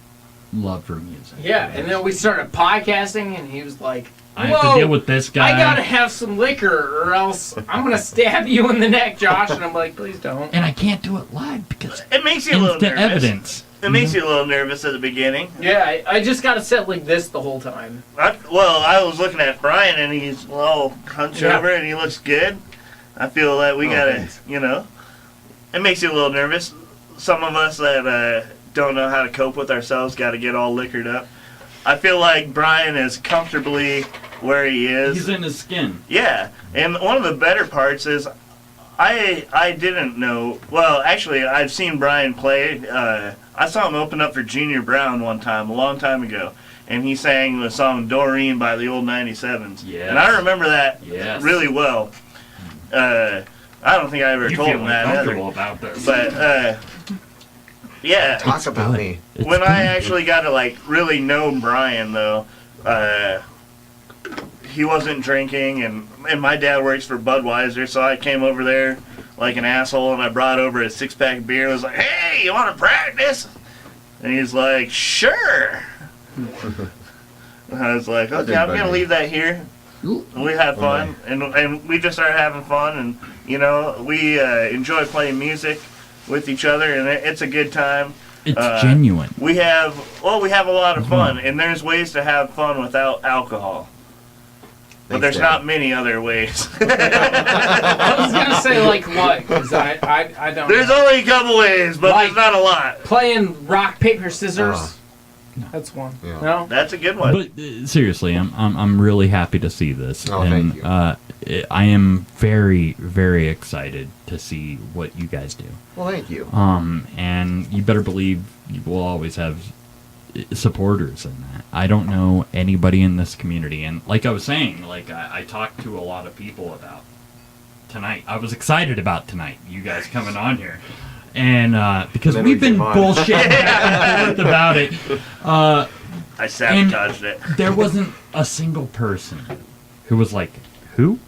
Speaker 1: love for music.
Speaker 4: Yeah, and then we started podcasting, and he was like,
Speaker 1: I have to
Speaker 4: "Whoa,
Speaker 1: deal with this guy.
Speaker 4: I gotta have some liquor, or else I'm gonna stab you in the neck, Josh." And I'm like, "Please don't."
Speaker 1: And I can't do it live because
Speaker 2: It makes you a little
Speaker 1: instant
Speaker 2: nervous.
Speaker 1: evidence.
Speaker 2: It makes you a little nervous at the beginning.
Speaker 4: Yeah, I just gotta sit like this the whole time.
Speaker 2: I was looking at Brian and he's all hunched
Speaker 4: Yeah.
Speaker 2: over and he looks good. I feel that we
Speaker 3: Oh,
Speaker 2: gotta,
Speaker 3: thanks.
Speaker 2: it makes you a little nervous. Some of us that don't know how to cope with ourselves gotta get all liquored up. I feel like Brian is comfortably where he is.
Speaker 1: He's in his skin.
Speaker 2: Yeah, and one of the better parts is I didn't know. Well, actually, I've seen Brian play. I saw him open up for Junior Brown one time, a long time ago, and he sang the song Doreen by the old 97s.
Speaker 1: Yes.
Speaker 2: And I remember that
Speaker 1: Yes.
Speaker 2: really well. I don't think I ever
Speaker 1: You
Speaker 2: told
Speaker 1: feel
Speaker 2: him that either.
Speaker 1: uncomfortable about this.
Speaker 2: But, yeah.
Speaker 3: Talk about me.
Speaker 1: It's
Speaker 2: When
Speaker 1: good.
Speaker 2: I actually got to, like, really know Brian, though, he wasn't drinking, and my dad works for Budweiser, so I came over there like an asshole, and I brought over a 6-pack of beer. I was like, hey, you want to practice? And he's like, sure. And I was like, okay, I'm going to leave that here. And we had fun, and we just started having fun, and, you know, we enjoy playing music with each other, and it's a good time.
Speaker 1: It's genuine.
Speaker 2: We have a lot of fun, and there's ways to have fun without alcohol. But there's not many other ways.
Speaker 4: I was gonna say like what? Because I don't.
Speaker 2: There's
Speaker 4: know.
Speaker 2: only a couple ways, but
Speaker 4: Like-
Speaker 2: there's not a lot.
Speaker 4: Playing rock paper scissors. That's one.
Speaker 3: Yeah.
Speaker 4: No.
Speaker 2: That's a good one.
Speaker 1: But seriously, I'm really happy to see this.
Speaker 3: Oh,
Speaker 1: and,
Speaker 3: thank you.
Speaker 1: I am very, very excited to see what you guys do.
Speaker 3: Well, thank you.
Speaker 1: And you better believe you will always have supporters in that. I don't know anybody in this community, and like I was saying, like I talked to a lot of people about tonight. I was excited about tonight, you guys coming on here, and because
Speaker 3: And then
Speaker 1: we've
Speaker 3: we
Speaker 1: been
Speaker 3: came on.
Speaker 1: bullshitting back and forth about it.
Speaker 2: I sabotaged it.
Speaker 1: There wasn't a single person who was like, who?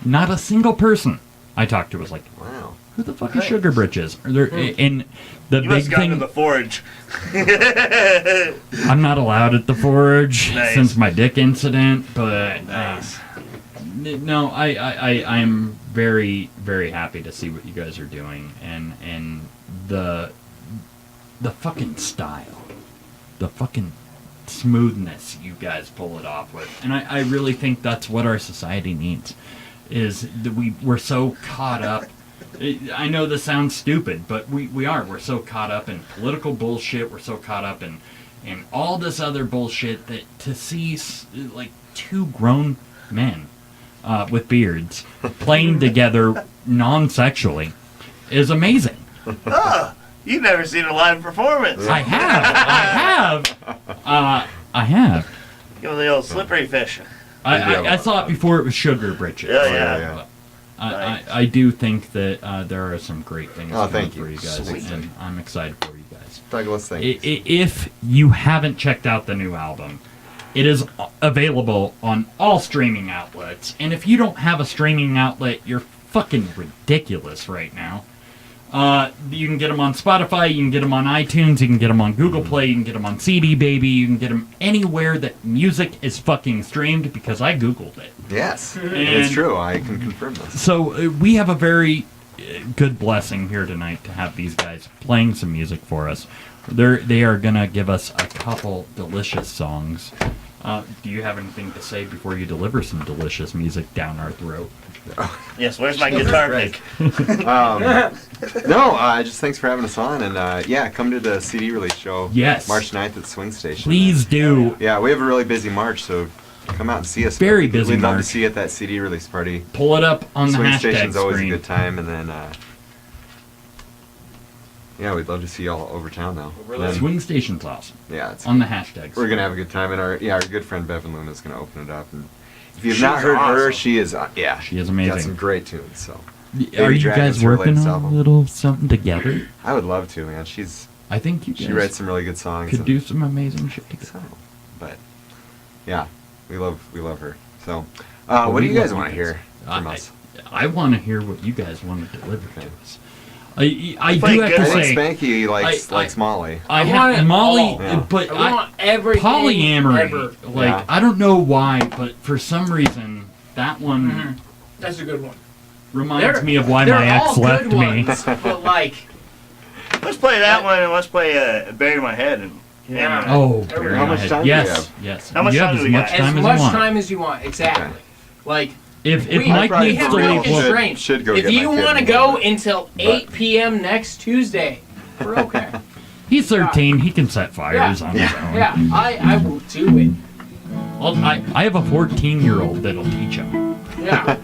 Speaker 1: Not a single person I talked to was like,
Speaker 3: Wow.
Speaker 1: who the fuck is Sugar Britches? And the
Speaker 2: You
Speaker 1: big
Speaker 2: must have gone to
Speaker 1: thing,
Speaker 2: the forge.
Speaker 1: I'm not allowed at the forge
Speaker 2: Nice.
Speaker 1: since my dick incident, but
Speaker 2: Nice.
Speaker 1: no, I'm very, very happy to see what you guys are doing, and the fucking style, the fucking smoothness you guys pull it off with, and I really think that's what our society needs, is that we're so caught up. I know this sounds stupid, but we are. We're so caught up in political bullshit. We're so caught up in all this other bullshit that to see like two grown men with beards playing together non-sexually is amazing.
Speaker 2: Oh, you've never seen a live performance.
Speaker 1: I have.
Speaker 2: Give me the old slippery fish.
Speaker 1: I saw it before it was Sugar Britches.
Speaker 2: Yeah.
Speaker 1: I do think that there are some great things
Speaker 3: Oh,
Speaker 1: coming
Speaker 3: thank
Speaker 1: for
Speaker 3: you.
Speaker 1: you guys,
Speaker 3: Sweet.
Speaker 1: and I'm excited for you guys.
Speaker 3: Douglas, thank you.
Speaker 1: If you haven't checked out the new album, it is available on all streaming outlets. And if you don't have a streaming outlet, you're fucking ridiculous right now. You can get them on Spotify, you can get them on iTunes, you can get them on Google Play, you can get them on CD Baby, you can get them anywhere that music is fucking streamed, because I Googled it.
Speaker 3: Yes,
Speaker 1: And-
Speaker 3: it's true. I can confirm this.
Speaker 1: So we have a very good blessing here tonight to have these guys playing some music for us. They are gonna give us a couple delicious songs. Do you have anything to say before you deliver some delicious music down our throat?
Speaker 2: Yes, where's my guitar pick?
Speaker 3: No, just thanks for having us on, and yeah, come to the CD release show.
Speaker 1: Yes.
Speaker 3: March 9th at Swing Station.
Speaker 1: Please do.
Speaker 3: Yeah, we have a really busy March, so come out and see us.
Speaker 1: Very busy
Speaker 3: We'd love to
Speaker 1: March.
Speaker 3: see you at that CD release party.
Speaker 1: Pull it up on the
Speaker 3: Swing
Speaker 1: hashtag
Speaker 3: Station's always
Speaker 1: screen.
Speaker 3: a good time, and then yeah, we'd love to see y'all over town though. And then-
Speaker 1: Swing Station's awesome.
Speaker 3: yeah, it's
Speaker 1: On the hashtag.
Speaker 3: we're gonna have a good time, and our good friend Bevan Luna's gonna open it up. And if you've
Speaker 2: She's
Speaker 3: not heard her,
Speaker 2: awesome.
Speaker 3: she is
Speaker 1: She is
Speaker 3: Got
Speaker 1: amazing.
Speaker 3: some great tunes. So
Speaker 1: Are you
Speaker 3: Dragon's
Speaker 1: guys
Speaker 3: her
Speaker 1: working
Speaker 3: latest
Speaker 1: on a
Speaker 3: album.
Speaker 1: little something together?
Speaker 3: I would love to, man.
Speaker 1: I think you guys
Speaker 3: She writes some really good songs.
Speaker 1: could
Speaker 3: and-
Speaker 1: do some amazing shit together.
Speaker 3: So, but yeah, we love her. So, what do you guys want to hear from us?
Speaker 1: I want to hear what you guys want to deliver to us. I
Speaker 2: Play
Speaker 1: do have
Speaker 2: good.
Speaker 1: to
Speaker 3: I think
Speaker 1: say,
Speaker 3: Spanky likes
Speaker 1: I-
Speaker 3: Molly.
Speaker 1: I
Speaker 4: I want
Speaker 1: have
Speaker 4: it
Speaker 1: Molly,
Speaker 4: all.
Speaker 3: Yeah.
Speaker 1: but
Speaker 4: I want everything
Speaker 1: polyamory.
Speaker 4: ever.
Speaker 1: Like
Speaker 3: Yeah.
Speaker 1: I don't know why, but for some reason that one
Speaker 4: That's a good one.
Speaker 1: reminds me of why
Speaker 4: They're
Speaker 1: my ex
Speaker 4: all
Speaker 1: left
Speaker 4: good
Speaker 1: me.
Speaker 4: ones, but like,
Speaker 2: Let's play that one, and let's play Bury My Head. And
Speaker 4: Yeah.
Speaker 1: Oh,
Speaker 4: How
Speaker 1: very
Speaker 3: much
Speaker 1: nice.
Speaker 3: time do you
Speaker 1: Yes,
Speaker 3: have?
Speaker 1: yes.
Speaker 2: How much
Speaker 1: you
Speaker 2: time
Speaker 1: have
Speaker 2: do
Speaker 1: as
Speaker 2: we
Speaker 1: much
Speaker 2: got?
Speaker 1: time
Speaker 4: as
Speaker 1: as
Speaker 4: much
Speaker 1: you want.
Speaker 4: time as you want. Exactly.
Speaker 3: Okay.
Speaker 4: Like,
Speaker 1: If
Speaker 4: We-
Speaker 1: Mike
Speaker 3: probably
Speaker 1: needs to
Speaker 4: have real
Speaker 1: leave,
Speaker 4: constraints.
Speaker 3: should go
Speaker 4: if
Speaker 3: get
Speaker 4: you
Speaker 3: my kid
Speaker 4: want to
Speaker 3: in
Speaker 4: go
Speaker 3: the morning.
Speaker 4: until 8 p.m. next Tuesday, we're okay.
Speaker 1: he's 13. He can set fires on his own.
Speaker 4: Yeah, I will do it.
Speaker 1: I have a 14-year-old that'll teach him.
Speaker 4: Yeah.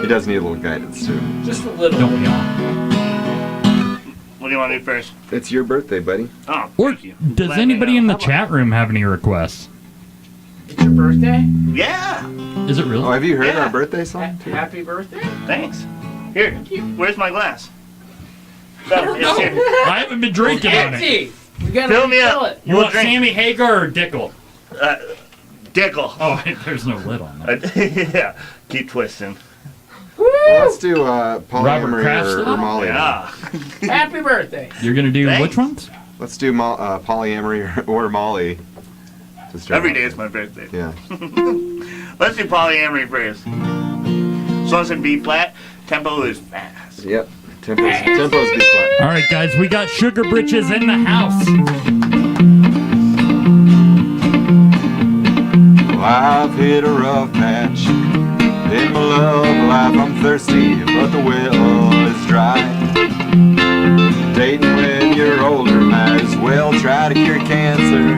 Speaker 3: He does need a little guidance too.
Speaker 4: Just a little.
Speaker 1: Don't we all?
Speaker 2: What do you want to do first?
Speaker 3: It's your birthday, buddy.
Speaker 2: Oh,
Speaker 1: Or
Speaker 2: thank you.
Speaker 1: does
Speaker 2: Let me
Speaker 1: anybody
Speaker 2: know.
Speaker 1: in the chat room have any requests?
Speaker 4: It's your birthday?
Speaker 2: Yeah,
Speaker 1: Is it really?
Speaker 3: Oh, have you heard
Speaker 2: Yeah.
Speaker 3: our birthday song? too?
Speaker 4: Happy birthday?
Speaker 2: thanks. Here, where's my glass? Oh, yes, here.
Speaker 1: I haven't been drinking on it.
Speaker 4: Empty! We gotta
Speaker 2: Fill me
Speaker 4: refill
Speaker 2: up.
Speaker 4: it.
Speaker 1: You
Speaker 2: We'll
Speaker 1: want
Speaker 2: drink.
Speaker 1: Sammy Hagar or Dickel?
Speaker 2: Dickle.
Speaker 1: Oh, there's no lid on that.
Speaker 2: Yeah, keep twisting.
Speaker 3: Well, let's do
Speaker 1: Robert
Speaker 3: polyamory
Speaker 1: Kraft
Speaker 3: or
Speaker 1: style?
Speaker 3: Molly.
Speaker 2: Yeah.
Speaker 4: Happy birthday.
Speaker 1: You're gonna do
Speaker 2: Thanks.
Speaker 1: which ones?
Speaker 3: Let's do polyamory or Molly. to start
Speaker 2: Every
Speaker 3: off
Speaker 2: day
Speaker 3: with.
Speaker 2: is my birthday.
Speaker 3: Yeah.
Speaker 2: Let's do polyamory first. Songs in B flat, tempo is fast.
Speaker 3: Yep. Tempo's B flat.
Speaker 1: All right, guys, we got Sugar Britches in the house.
Speaker 3: Well, I've hit a rough patch. In my love life, I'm thirsty, but the well is dry. Dating when you're older, might as well try to cure cancer,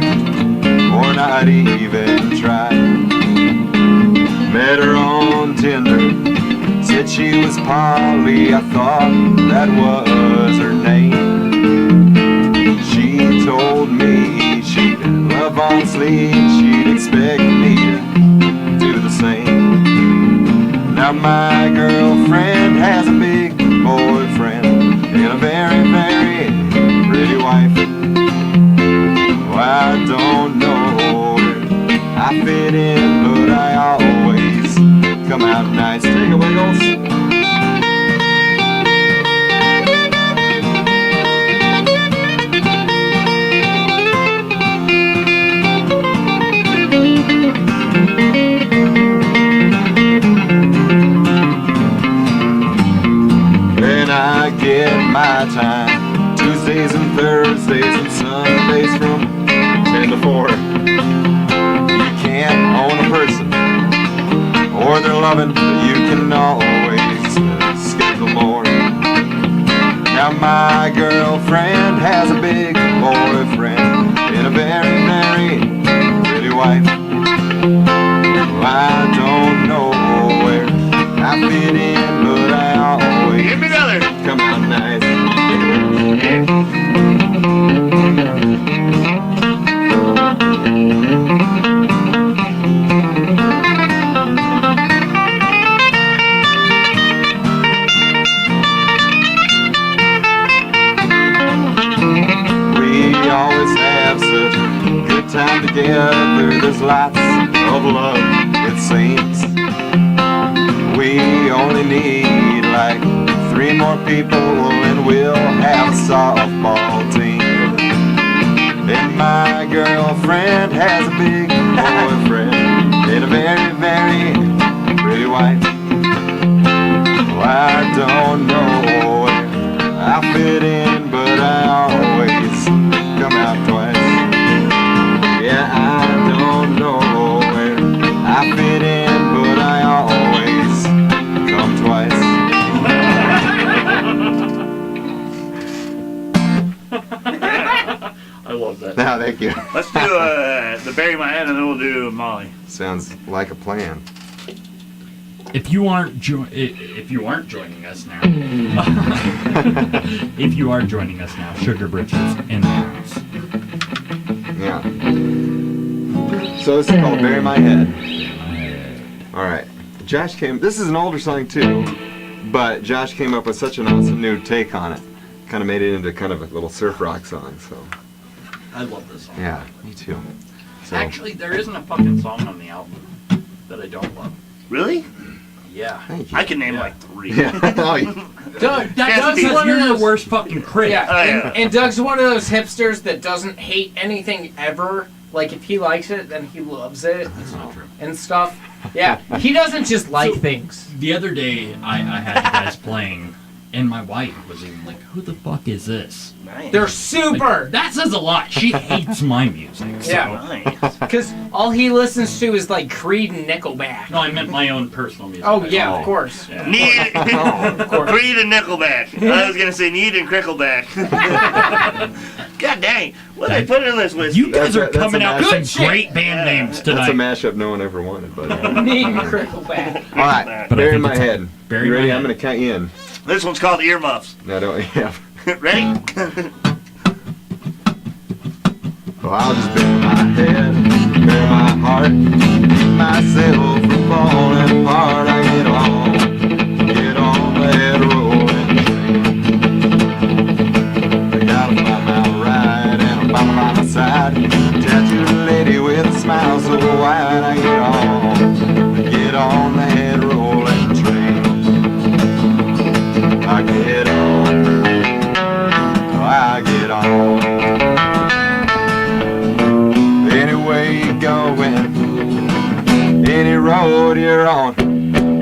Speaker 3: or not even try. Met her on Tinder, said she was Polly, I thought that was her name. She told me she'd love on sleep, she'd expect me to do the same. Now my girlfriend has a big boyfriend and a very, very pretty wife. Well, I don't know where I fit in, but I always come out nice. Take a wiggles. When I get my time, Tuesdays and Thursdays and Sundays from 10 to 4. You can't own a person or their loving, but you can always schedule more. Now my girlfriend has a big boyfriend and a very, very pretty wife. Well, I don't know where I fit in, but I always
Speaker 2: Give me another.
Speaker 3: come out nice. We always have such a good time together. There's lots of love, it seems. We only need like 3 more people and we'll have a softball team. And my girlfriend has a big boyfriend and a very, very pretty wife. Well, I don't know where I fit in, but I always come out twice. Yeah, I don't know where I fit in, but I always come twice.
Speaker 1: I love that.
Speaker 3: No, thank you.
Speaker 2: Let's do the Bury My Head and then we'll do Molly.
Speaker 3: Sounds like a plan.
Speaker 1: If you aren't joining us now, if you are joining us now, Sugar Britches in the house.
Speaker 3: Yeah. So this is called Bury My Head. Alright. Josh this is an older song too, but Josh came up with such an awesome new take on it. Kind of made it into kind of a little surf rock song, so.
Speaker 1: I love this song.
Speaker 3: Yeah, me too. So,
Speaker 1: Actually, there isn't a fucking song on the album that I don't love.
Speaker 2: Really?
Speaker 1: Yeah.
Speaker 3: thank you.
Speaker 2: I can name
Speaker 1: Yeah.
Speaker 2: like 3.
Speaker 3: Yeah. Oh, you-
Speaker 4: Doug,
Speaker 2: Yes,
Speaker 4: Doug's
Speaker 2: because
Speaker 4: one of
Speaker 1: You're the
Speaker 4: those.
Speaker 1: worst fucking critic.
Speaker 4: Yeah,
Speaker 2: Oh, yeah.
Speaker 4: and Doug's one of those hipsters that doesn't hate anything ever. Like if he likes it, then he loves it
Speaker 1: That's not true.
Speaker 4: and stuff. Yeah, he doesn't just like
Speaker 1: So-
Speaker 4: things.
Speaker 1: The other day, I had you guys playing, and my wife was even like, "Who the fuck is this?"
Speaker 2: Nice.
Speaker 4: They're super.
Speaker 1: That says a lot. She hates my music. So.
Speaker 4: Yeah.
Speaker 2: Nice.
Speaker 4: Because all he listens to is like Creed and Nickelback.
Speaker 1: No, I meant my own personal music.
Speaker 4: Oh yeah, of course.
Speaker 1: Yeah.
Speaker 2: Need
Speaker 4: course.
Speaker 2: Creed and Nickelback. I was gonna say Need and Crickleback. God dang. What they put in this whiskey?
Speaker 1: You guys are
Speaker 3: That's a
Speaker 1: coming out
Speaker 3: mashup.
Speaker 1: with some great band names
Speaker 3: That's a
Speaker 1: tonight.
Speaker 3: mashup no one ever wanted, but.
Speaker 4: Crickleback.
Speaker 3: All right,
Speaker 1: But I
Speaker 3: bury
Speaker 1: think
Speaker 3: my
Speaker 1: it's
Speaker 3: head.
Speaker 1: bury
Speaker 3: You
Speaker 1: my
Speaker 3: ready?
Speaker 1: head.
Speaker 3: I'm gonna count you in.
Speaker 2: This one's called earmuffs.
Speaker 3: No, don't. Yeah.
Speaker 2: Ready?
Speaker 3: Well, I'll just bury my head, bury my heart, keep myself from falling apart. I get on that rolling train. I gotta find my ride and I'm by my side. Tattooed lady with a smile so wide. I get on that rolling train. I get on. Anyway you're going, any road you're on,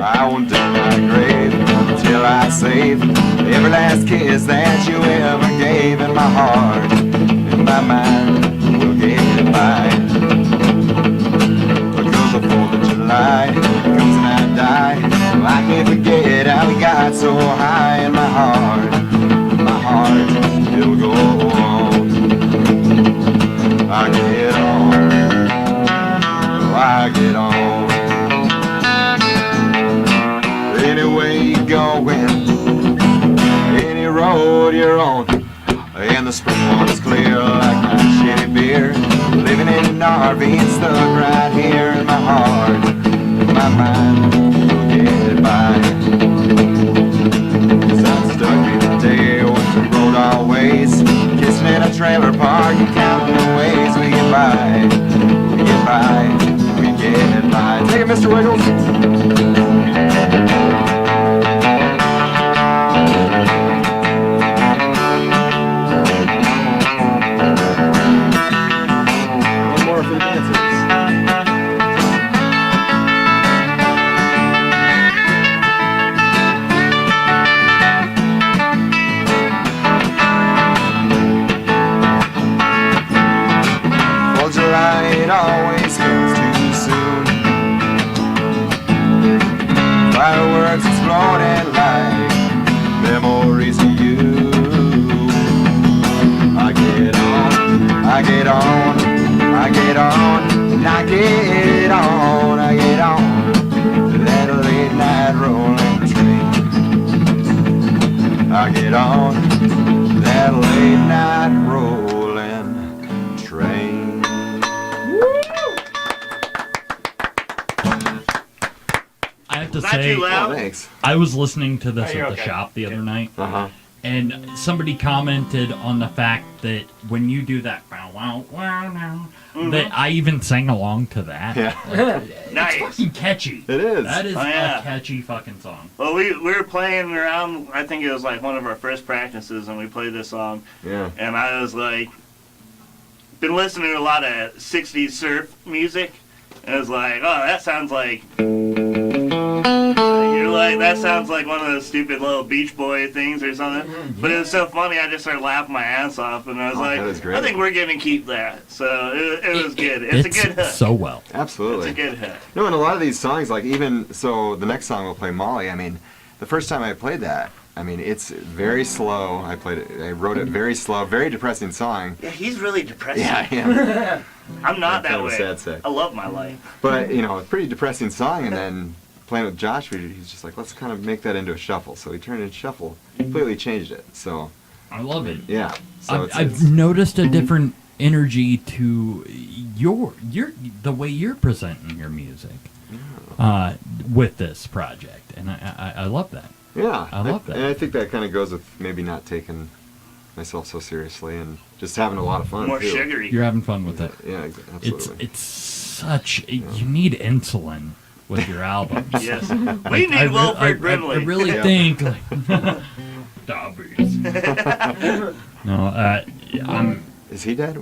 Speaker 3: I won't dig my grave until I save every last kiss that you ever gave. In my heart, in my mind, we'll get by. Because the 4th of July comes and I die. Well, I can't forget how we got so high. In my heart, it'll go on. I get on. I get on. Anyway you're going, any road you're on, and the spring water's clear like my shitty beer. Living in an RV and stuck right here. In my heart, in my mind, we'll get by. 'Cause I'm stuck in the day when we rode our ways, kissing in a trailer park and counting the ways we get by. We get by. Take it, Mr. Wiggles. One more for the dancers. Well, July it always comes too soon. Fireworks exploding like memories of you. I get on, I get on, I get on, and I get on, I get on that late night rolling train. I get on that late night rolling train.
Speaker 1: I have to
Speaker 2: Not
Speaker 1: say,
Speaker 2: too loud.
Speaker 3: Oh, thanks.
Speaker 1: I was listening to this
Speaker 6: Oh, you're
Speaker 1: at the
Speaker 6: okay.
Speaker 1: shop the other night,
Speaker 3: Uh-huh.
Speaker 1: and somebody commented on the fact that when you do that, wow, wow, wow, now, that I even sang along to that.
Speaker 3: Yeah.
Speaker 2: Nice.
Speaker 1: Fucking catchy.
Speaker 3: It is.
Speaker 1: That is
Speaker 2: Oh, yeah.
Speaker 1: a catchy fucking song.
Speaker 2: Well, we were playing around, I think it was like one of our first practices, and we played this song,
Speaker 3: Yeah.
Speaker 2: and I was like, been listening to a lot of 60s surf music, and it was like, oh, that sounds like, you're like, that sounds like one of those stupid little Beach Boy things or something. But it was so funny, I just started laughing my ass off, and I was like,
Speaker 3: that is great.
Speaker 2: I think we're gonna keep that. So it was good. It's a good hook.
Speaker 1: so well.
Speaker 3: Absolutely.
Speaker 2: It's a good hook.
Speaker 3: No, and a lot of these songs, like even so, the next song we'll play, Molly. I mean, the first time I played that, I mean, it's very slow. I wrote it very slow, very depressing song.
Speaker 2: Yeah, he's really depressing.
Speaker 3: Yeah, I am.
Speaker 2: I'm not
Speaker 3: Kind
Speaker 2: that
Speaker 3: of a
Speaker 2: way.
Speaker 3: sad sack.
Speaker 2: I love my life.
Speaker 3: But you know, a pretty depressing song, and then playing with Josh, he's just like, let's kind of make that into a shuffle. So he turned it into shuffle, completely changed it. So
Speaker 1: I love it.
Speaker 3: yeah. So
Speaker 1: I've noticed a different energy to your the way you're presenting your music with this project, and I love that.
Speaker 3: yeah,
Speaker 1: I love that.
Speaker 3: And I think that kind of goes with maybe not taking myself so seriously and just having a lot of fun.
Speaker 2: More
Speaker 3: too.
Speaker 2: sugary.
Speaker 1: You're having fun with it.
Speaker 3: Yeah, absolutely.
Speaker 1: It's such you need insulin with your albums.
Speaker 2: Yes.
Speaker 1: Like,
Speaker 2: We need Wilford Brimley.
Speaker 1: I really
Speaker 3: Yeah.
Speaker 1: think like diabetes. No, I'm.
Speaker 3: Is he dead?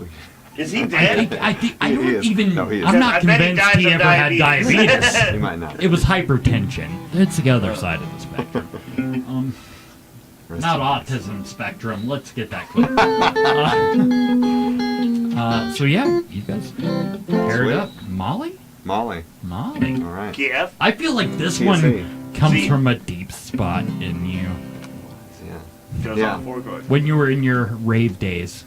Speaker 2: Is he
Speaker 1: I
Speaker 2: dead?
Speaker 1: think I
Speaker 3: He
Speaker 1: don't
Speaker 3: is.
Speaker 1: even.
Speaker 3: No, he is.
Speaker 1: I'm not
Speaker 2: I bet he
Speaker 1: convinced
Speaker 2: dies
Speaker 1: he
Speaker 2: of
Speaker 1: ever had diabetes.
Speaker 3: He might not.
Speaker 1: It was hypertension. It's the other side of the spectrum.
Speaker 3: Rest
Speaker 1: Not
Speaker 3: in
Speaker 1: autism spectrum. Let's get that clear. So yeah, you guys paired
Speaker 3: Sweet.
Speaker 1: up. Molly?
Speaker 3: Molly.
Speaker 1: Molly.
Speaker 3: All right.
Speaker 2: Kiev?
Speaker 1: I feel like this
Speaker 3: TSA.
Speaker 1: one comes
Speaker 2: See?
Speaker 1: from a deep spot in you.
Speaker 3: Yeah.
Speaker 2: Goes
Speaker 3: Yeah.
Speaker 2: on 4 chords.
Speaker 1: When you were in your rave days.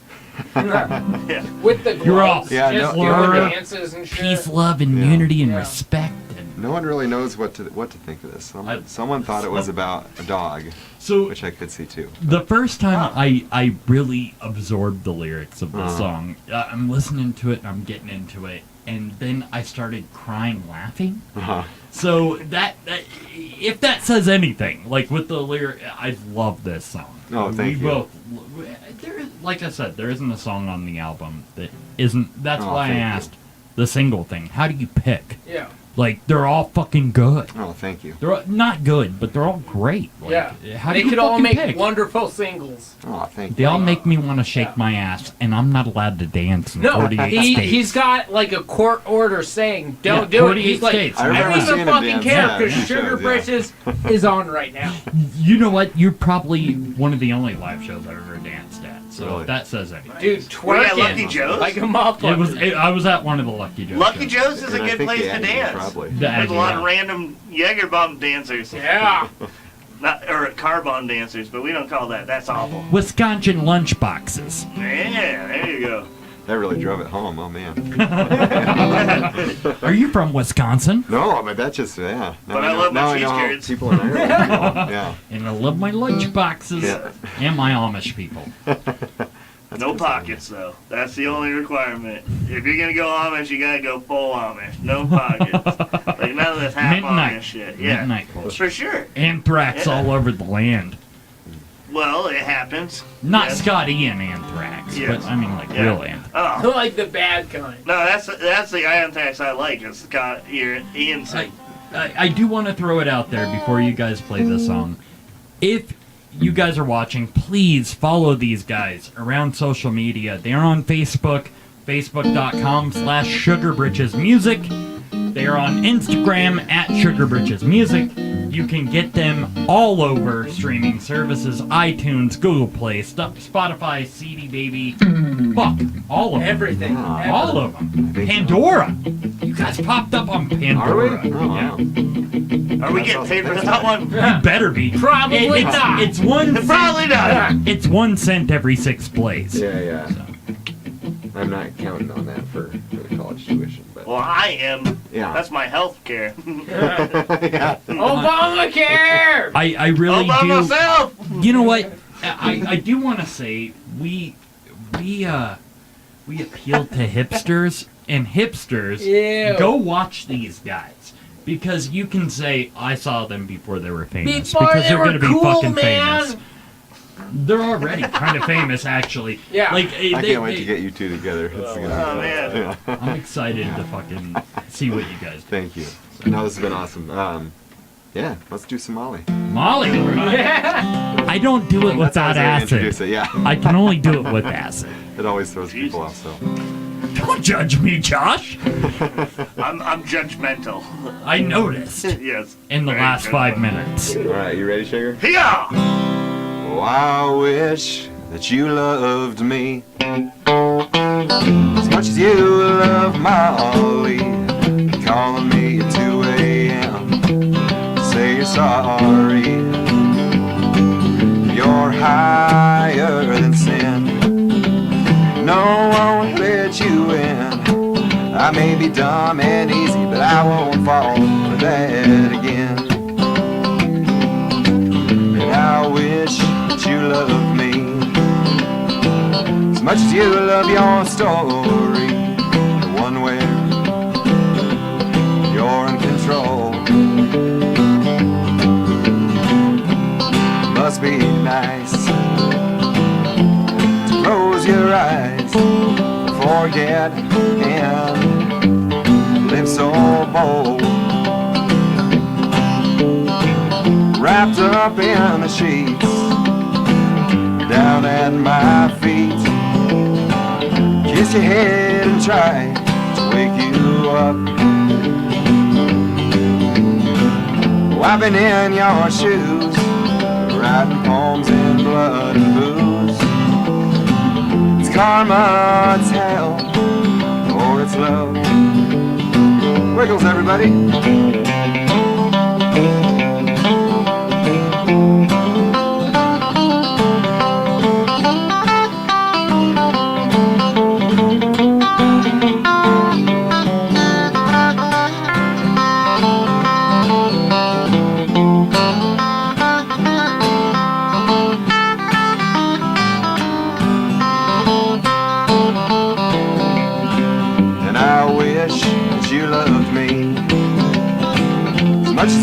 Speaker 2: Yeah.
Speaker 4: With the
Speaker 1: You're
Speaker 4: gloves,
Speaker 1: off.
Speaker 3: Yeah,
Speaker 4: just
Speaker 3: no-
Speaker 4: doing
Speaker 3: no-
Speaker 4: dances and shit.
Speaker 1: Peace, love, and
Speaker 3: Yeah.
Speaker 1: unity and
Speaker 4: Yeah.
Speaker 1: respect. And
Speaker 3: No one really knows what to think of this. Someone thought it was about a dog,
Speaker 1: so
Speaker 3: which I could see too.
Speaker 1: the first time I really absorbed the lyrics of the
Speaker 3: Uh-huh.
Speaker 1: song, I'm listening to it and I'm getting into it, and then I started crying laughing.
Speaker 3: Uh-huh.
Speaker 1: So that if that says anything, like with the lyric, I love this song.
Speaker 3: Oh, thank you.
Speaker 1: Both, like I said, there isn't a song on the album that isn't. That's
Speaker 3: Oh,
Speaker 1: why I
Speaker 3: thank you.
Speaker 1: asked the single thing. How do you pick?
Speaker 4: Yeah.
Speaker 1: Like they're all fucking good.
Speaker 3: Oh, thank you.
Speaker 1: They're all, not good, but they're all great. Like,
Speaker 4: Yeah.
Speaker 1: How do
Speaker 4: They
Speaker 1: you
Speaker 4: could all
Speaker 1: fucking
Speaker 4: make
Speaker 1: pick?
Speaker 4: wonderful singles.
Speaker 3: Oh, thank
Speaker 1: They
Speaker 3: you.
Speaker 1: all make me want to shake
Speaker 4: Yeah.
Speaker 1: my ass, and I'm not allowed to dance in
Speaker 4: No,
Speaker 1: 48
Speaker 4: he,
Speaker 1: states.
Speaker 4: he's got like a court order saying, don't
Speaker 1: Yeah,
Speaker 4: do it.
Speaker 1: 48
Speaker 4: He's like,
Speaker 1: states.
Speaker 3: I
Speaker 4: I
Speaker 3: remember
Speaker 4: don't
Speaker 3: seeing
Speaker 4: even
Speaker 3: him
Speaker 4: fucking
Speaker 3: dance.
Speaker 4: care
Speaker 3: Yeah,
Speaker 4: because
Speaker 3: he
Speaker 4: Sugar
Speaker 3: shows, yeah.
Speaker 4: Britches is on right now.
Speaker 1: You know what? You're probably one of the only live shows I've ever danced at. So
Speaker 3: Really?
Speaker 1: if that says anything.
Speaker 4: Dude,
Speaker 2: We got
Speaker 4: twerking
Speaker 2: Lucky Joe's.
Speaker 4: like a motherfucker.
Speaker 1: I was at one of the Lucky Joe's.
Speaker 2: Lucky
Speaker 1: shows.
Speaker 2: Joe's is
Speaker 3: And
Speaker 2: a
Speaker 3: I
Speaker 2: good
Speaker 3: think
Speaker 2: place
Speaker 3: the
Speaker 2: to
Speaker 3: Aggie,
Speaker 2: dance.
Speaker 3: Probably.
Speaker 1: The
Speaker 2: There's a lot of
Speaker 1: Aggie,
Speaker 2: random Jaeger bomb dancers.
Speaker 4: Yeah.
Speaker 2: Not, or carbon dancers, but we don't call that. That's awful.
Speaker 1: Wisconsin lunchboxes.
Speaker 2: Yeah, there you go.
Speaker 3: That really drove it home. Oh man.
Speaker 1: Are you from Wisconsin?
Speaker 3: No, but that just yeah. Now
Speaker 2: But I love my
Speaker 3: now I
Speaker 2: cheese
Speaker 3: know how
Speaker 2: curds.
Speaker 3: people in Ireland. Yeah.
Speaker 1: And I love my lunchboxes
Speaker 3: Yeah.
Speaker 1: and my Amish people.
Speaker 2: No pockets though. That's the only requirement. If you're gonna go Amish, you gotta go full Amish. No pockets. Like none of this half
Speaker 1: Midnight.
Speaker 2: Amish shit. Yeah.
Speaker 1: Midnight bullshit.
Speaker 2: For sure.
Speaker 1: Anthrax
Speaker 2: Yeah.
Speaker 1: all over the land.
Speaker 2: Well, it happens.
Speaker 1: Not
Speaker 2: Yes.
Speaker 1: Scott Ian anthrax,
Speaker 2: Yes.
Speaker 1: but I mean like
Speaker 2: Yeah.
Speaker 1: real anthrax.
Speaker 2: Oh.
Speaker 4: Like the bad kind.
Speaker 2: No, that's the Anthrax I like. It's Scott Ian said.
Speaker 1: I do want to throw it out there before you guys play this song. If you guys are watching, please follow these guys around social media. They are on Facebook, facebook.com/SugarBritchesMusic. They are on Instagram @SugarBritchesMusic. You can get them all over streaming services, iTunes, Google Play, Spotify, CD Baby. Fuck, all of them.
Speaker 4: Everything.
Speaker 3: Yeah.
Speaker 1: All of them.
Speaker 3: think so.
Speaker 1: Pandora. You guys popped up on
Speaker 3: Are we?
Speaker 1: Pandora.
Speaker 3: Oh, wow.
Speaker 2: Are we getting paid for that one?
Speaker 1: You better be.
Speaker 4: Probably
Speaker 1: it's,
Speaker 4: not.
Speaker 1: It's one.
Speaker 2: Probably not.
Speaker 1: It's 1 cent every 6 plays.
Speaker 3: Yeah, yeah. I'm not counting on that for the college tuition, but
Speaker 2: Well, I am.
Speaker 3: yeah.
Speaker 2: That's my health care.
Speaker 3: yeah.
Speaker 4: Obamacare!
Speaker 1: I really
Speaker 2: All by
Speaker 1: do.
Speaker 2: myself.
Speaker 1: You know what? I do want to say we appeal to hipsters, and hipsters
Speaker 4: Ew.
Speaker 1: go watch these guys. Because you can say, I saw them before they were famous.
Speaker 4: Before
Speaker 1: because
Speaker 4: they
Speaker 1: they're
Speaker 4: were
Speaker 1: going to be
Speaker 4: cool,
Speaker 1: fucking
Speaker 4: man.
Speaker 1: famous. They're already kind of famous, actually.
Speaker 4: Yeah.
Speaker 1: Like,
Speaker 3: I can't wait to get you two together. It's gonna be
Speaker 2: Oh,
Speaker 3: fun.
Speaker 2: man.
Speaker 3: Yeah.
Speaker 1: I'm excited to fucking see what you guys do.
Speaker 3: Thank you. No, this has been awesome. Yeah, let's do Somali.
Speaker 1: Molly, I don't do it
Speaker 3: That's how I
Speaker 1: without
Speaker 3: was gonna introduce
Speaker 1: acid.
Speaker 3: it. Yeah,
Speaker 1: I can only do it with acid.
Speaker 3: it always throws people off. So
Speaker 1: Don't judge me, Josh.
Speaker 2: I'm judgmental.
Speaker 1: I noticed
Speaker 2: Yes.
Speaker 1: in the
Speaker 2: Very
Speaker 1: last 5
Speaker 2: judgmental.
Speaker 1: minutes.
Speaker 3: all right, you ready, Sugar?
Speaker 2: Yeah.
Speaker 3: Oh, I wish that you loved me as much as you love Molly. Calling me at 2 a.m. to say you're sorry. You're higher than sin. No one will let you in. I may be dumb and easy, but I won't fall for that again. And I wish that you loved me as much as you love your story, the one where you're in control. Must be nice to close your eyes, forget and live so bold, wrapped up in the sheets down at my feet. Kiss your head and try to wake you up. Wiping in your shoes, writing poems in blood and booze. It's karma, it's hell, or it's love. Wiggles, everybody.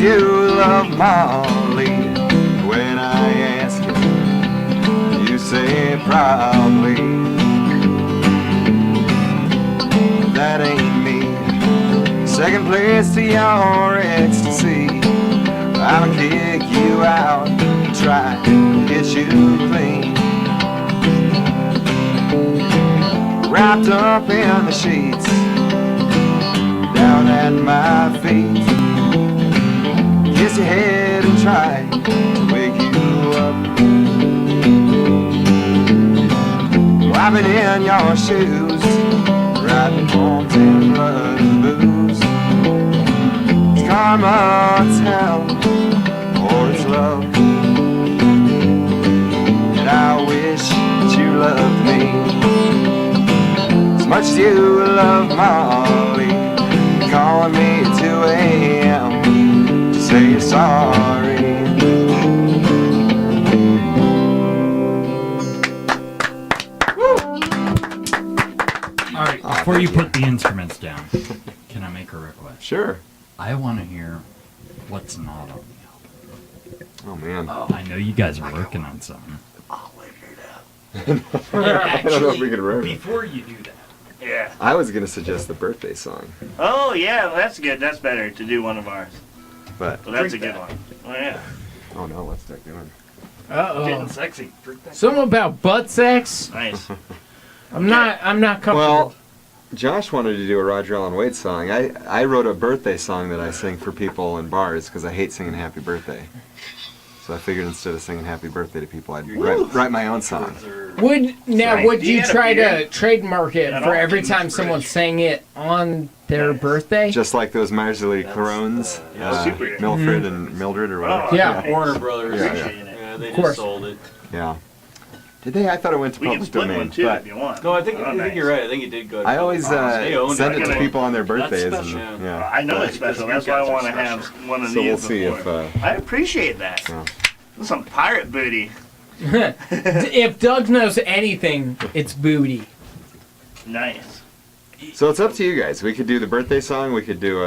Speaker 3: does you love Molly? When I ask you, you say probably. That ain't me. Second place to your ecstasy. I'll kick you out and try to get you clean. Wrapped up in the sheets, down at my feet. Kiss your head and try to wake you up. I've been in your shoes, riding homes in blood and booze. It's karma, it's hell, or it's love. And I wish that you loved me as much as you love Molly. Calling me at 2 a.m. to say you're sorry.
Speaker 1: All right, before you put the instruments down, can I make a request?
Speaker 3: Sure.
Speaker 1: I want to hear what's not on the album.
Speaker 3: Oh man.
Speaker 1: I know you guys are working on something.
Speaker 2: I'll figure it out.
Speaker 3: I don't know if we can remember.
Speaker 1: Before you do that,
Speaker 2: Yeah.
Speaker 3: I was gonna suggest the birthday song,
Speaker 2: Oh, yeah, that's good. That's better to do one of ours.
Speaker 3: but
Speaker 2: Well, that's a good one. Oh, yeah.
Speaker 3: oh no, let's start doing.
Speaker 2: Getting
Speaker 4: Uh-oh.
Speaker 2: sexy. Drink that.
Speaker 4: Something about butt sex?
Speaker 2: Nice.
Speaker 4: I'm not comfortable.
Speaker 3: Well, Josh wanted to do a Roger Allen Wade song. I wrote a birthday song that I sing for people in bars because I hate singing Happy Birthday. So I figured instead of singing Happy Birthday to people, I'd write my own song.
Speaker 4: Would
Speaker 2: Do
Speaker 4: you
Speaker 2: you have
Speaker 4: try
Speaker 2: beer?
Speaker 4: to trademark it
Speaker 2: I
Speaker 4: for
Speaker 2: don't
Speaker 4: every
Speaker 2: think
Speaker 4: time
Speaker 2: it's
Speaker 4: someone
Speaker 2: rich.
Speaker 4: sang it on their birthday?
Speaker 3: Just like those Marjorie Carones,
Speaker 2: super good.
Speaker 3: Milfred and Mildred or whatever.
Speaker 2: Oh,
Speaker 4: Yeah.
Speaker 6: Warner Brothers.
Speaker 3: Yeah,
Speaker 2: Appreciate it.
Speaker 6: Yeah, they
Speaker 4: Of course.
Speaker 6: just sold it.
Speaker 3: Yeah. Did they? I thought it went to
Speaker 2: We can
Speaker 3: public
Speaker 2: split
Speaker 3: domain.
Speaker 2: one too
Speaker 3: But
Speaker 2: if you want.
Speaker 6: No, I think
Speaker 2: Oh, nice.
Speaker 6: you're right. I think it did go. to
Speaker 3: I always
Speaker 6: They owned
Speaker 3: send it
Speaker 2: it.
Speaker 3: to people on their birthdays. And,
Speaker 6: special.
Speaker 3: yeah.
Speaker 2: I know it's special. That's why I want to have one of
Speaker 3: So
Speaker 2: these.
Speaker 3: we'll see
Speaker 2: before.
Speaker 3: if.
Speaker 2: I appreciate that.
Speaker 3: Yeah.
Speaker 2: That's some pirate booty.
Speaker 4: If Doug knows anything, it's booty.
Speaker 2: Nice.
Speaker 3: So it's up to you guys. We could do the birthday song. We could do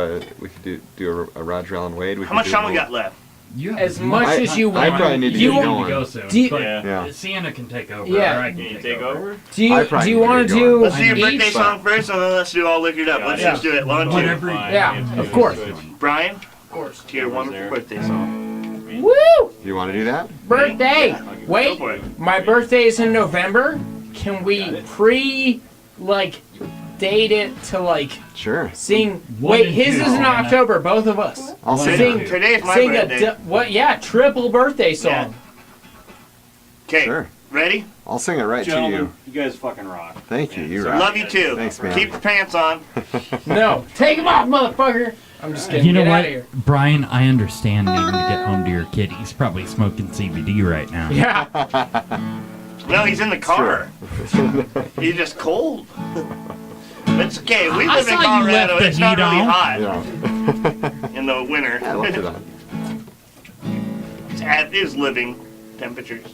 Speaker 3: a Roger Allen Wade. We
Speaker 2: How
Speaker 3: could
Speaker 2: much
Speaker 3: do
Speaker 2: time
Speaker 3: a
Speaker 2: we got left?
Speaker 1: You have
Speaker 4: As much as you
Speaker 3: I
Speaker 4: want.
Speaker 3: probably need to
Speaker 4: you
Speaker 3: get
Speaker 1: want
Speaker 3: going.
Speaker 1: to go soon.
Speaker 4: Do you-
Speaker 1: but
Speaker 3: Yeah.
Speaker 1: Sienna can take over.
Speaker 4: Yeah.
Speaker 1: Or I can
Speaker 6: Can you
Speaker 1: take
Speaker 6: take over?
Speaker 4: Do you
Speaker 3: I probably
Speaker 4: do you
Speaker 3: need to
Speaker 4: want
Speaker 3: get
Speaker 4: to
Speaker 3: going.
Speaker 4: do
Speaker 2: Let's do your birthday
Speaker 4: each?
Speaker 2: song first, and then let's do all liquored up. Let's
Speaker 4: Yeah.
Speaker 2: just do it. One, two.
Speaker 1: Whatever.
Speaker 4: Yeah, of course.
Speaker 2: Brian,
Speaker 4: Of course.
Speaker 2: to your wonderful birthday song.
Speaker 4: Woo!
Speaker 3: You want to do that?
Speaker 4: Birthday.
Speaker 2: Go
Speaker 4: Wait,
Speaker 2: for it.
Speaker 4: my birthday is in November. Can we date it to
Speaker 3: Sure.
Speaker 4: sing?
Speaker 1: One
Speaker 4: Wait,
Speaker 1: and
Speaker 4: his
Speaker 1: two.
Speaker 4: is in October. Both of us.
Speaker 3: I'll
Speaker 1: One
Speaker 3: sing.
Speaker 1: and
Speaker 4: Sing.
Speaker 1: two.
Speaker 2: Today's my
Speaker 4: Sing
Speaker 2: birthday.
Speaker 4: what? Yeah, triple birthday song.
Speaker 2: Yeah. Okay,
Speaker 3: Sure.
Speaker 2: ready?
Speaker 3: I'll sing it right
Speaker 6: Gentlemen,
Speaker 3: to
Speaker 6: you guys fucking rock.
Speaker 3: you. Thank you. You
Speaker 6: So
Speaker 3: rock.
Speaker 2: Love you too.
Speaker 3: Thanks, man.
Speaker 2: Keep your pants on.
Speaker 4: No, take him off, motherfucker. I'm just kidding.
Speaker 1: You know
Speaker 4: Get
Speaker 1: what,
Speaker 4: out of here.
Speaker 1: Brian? I understand needing to get home to your kid. He's probably smoking CBD right now.
Speaker 4: Yeah.
Speaker 2: No, he's in the car. He's just cold. It's okay. We
Speaker 1: I
Speaker 2: live in
Speaker 1: saw you
Speaker 2: Colorado.
Speaker 1: left the
Speaker 2: It's not
Speaker 1: heat
Speaker 2: really
Speaker 1: on.
Speaker 2: hot
Speaker 3: Yeah.
Speaker 2: in the winter.
Speaker 3: I left it on.
Speaker 2: It's at his living temperatures.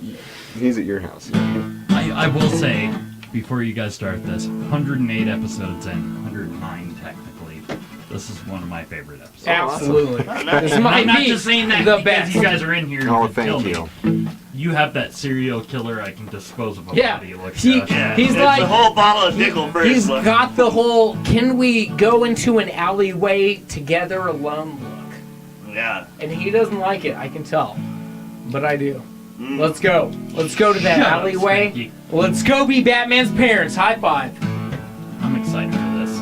Speaker 3: He's at your house.
Speaker 1: I will say, before you guys start this, 108 episodes in, 109 technically. This is one of my favorite episodes.
Speaker 4: Absolutely.
Speaker 2: Oh,
Speaker 4: This
Speaker 2: nice.
Speaker 1: And
Speaker 4: might
Speaker 1: I'm not
Speaker 4: be
Speaker 1: just saying that
Speaker 4: the
Speaker 1: because
Speaker 4: best.
Speaker 1: you guys are in here.
Speaker 3: Oh,
Speaker 1: to kill
Speaker 3: thank
Speaker 1: me.
Speaker 3: you.
Speaker 1: You have that serial killer I can dispose of a
Speaker 4: Yeah.
Speaker 1: body look.
Speaker 4: He-
Speaker 2: Yeah,
Speaker 4: He's
Speaker 2: it's
Speaker 4: like-
Speaker 2: a whole bottle of Dickel first.
Speaker 4: He's
Speaker 2: look.
Speaker 4: got the whole can we go into an alleyway together alone look.
Speaker 2: Yeah.
Speaker 4: And he doesn't like it, I can tell. But I do.
Speaker 2: Mm.
Speaker 4: Let's go. Let's go to that
Speaker 1: Shut up,
Speaker 4: alleyway.
Speaker 1: Spanky.
Speaker 4: Let's go be Batman's parents. High five.
Speaker 1: I'm excited for this.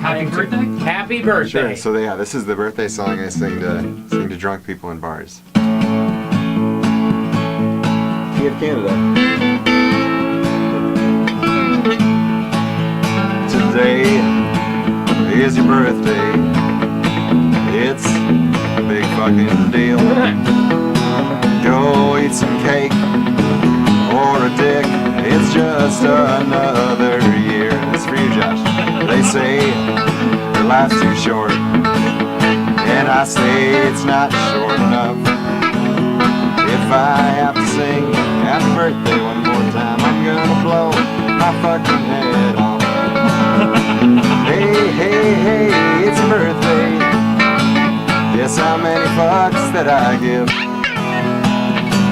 Speaker 1: Happy
Speaker 4: Thank you.
Speaker 1: birthday.
Speaker 4: Happy birthday.
Speaker 3: Sure. So yeah, this is the birthday song I sing to drunk people in bars. King of Canada. Today is your birthday. It's a big fucking deal. Go eat some cake or a dick. It's just another year. It's for you, Josh. They say your life's too short, and I say it's not short enough. If I have to sing happy birthday one more time, I'm gonna blow my fucking head off. Hey, hey, hey, it's your birthday. Guess how many fucks that I give.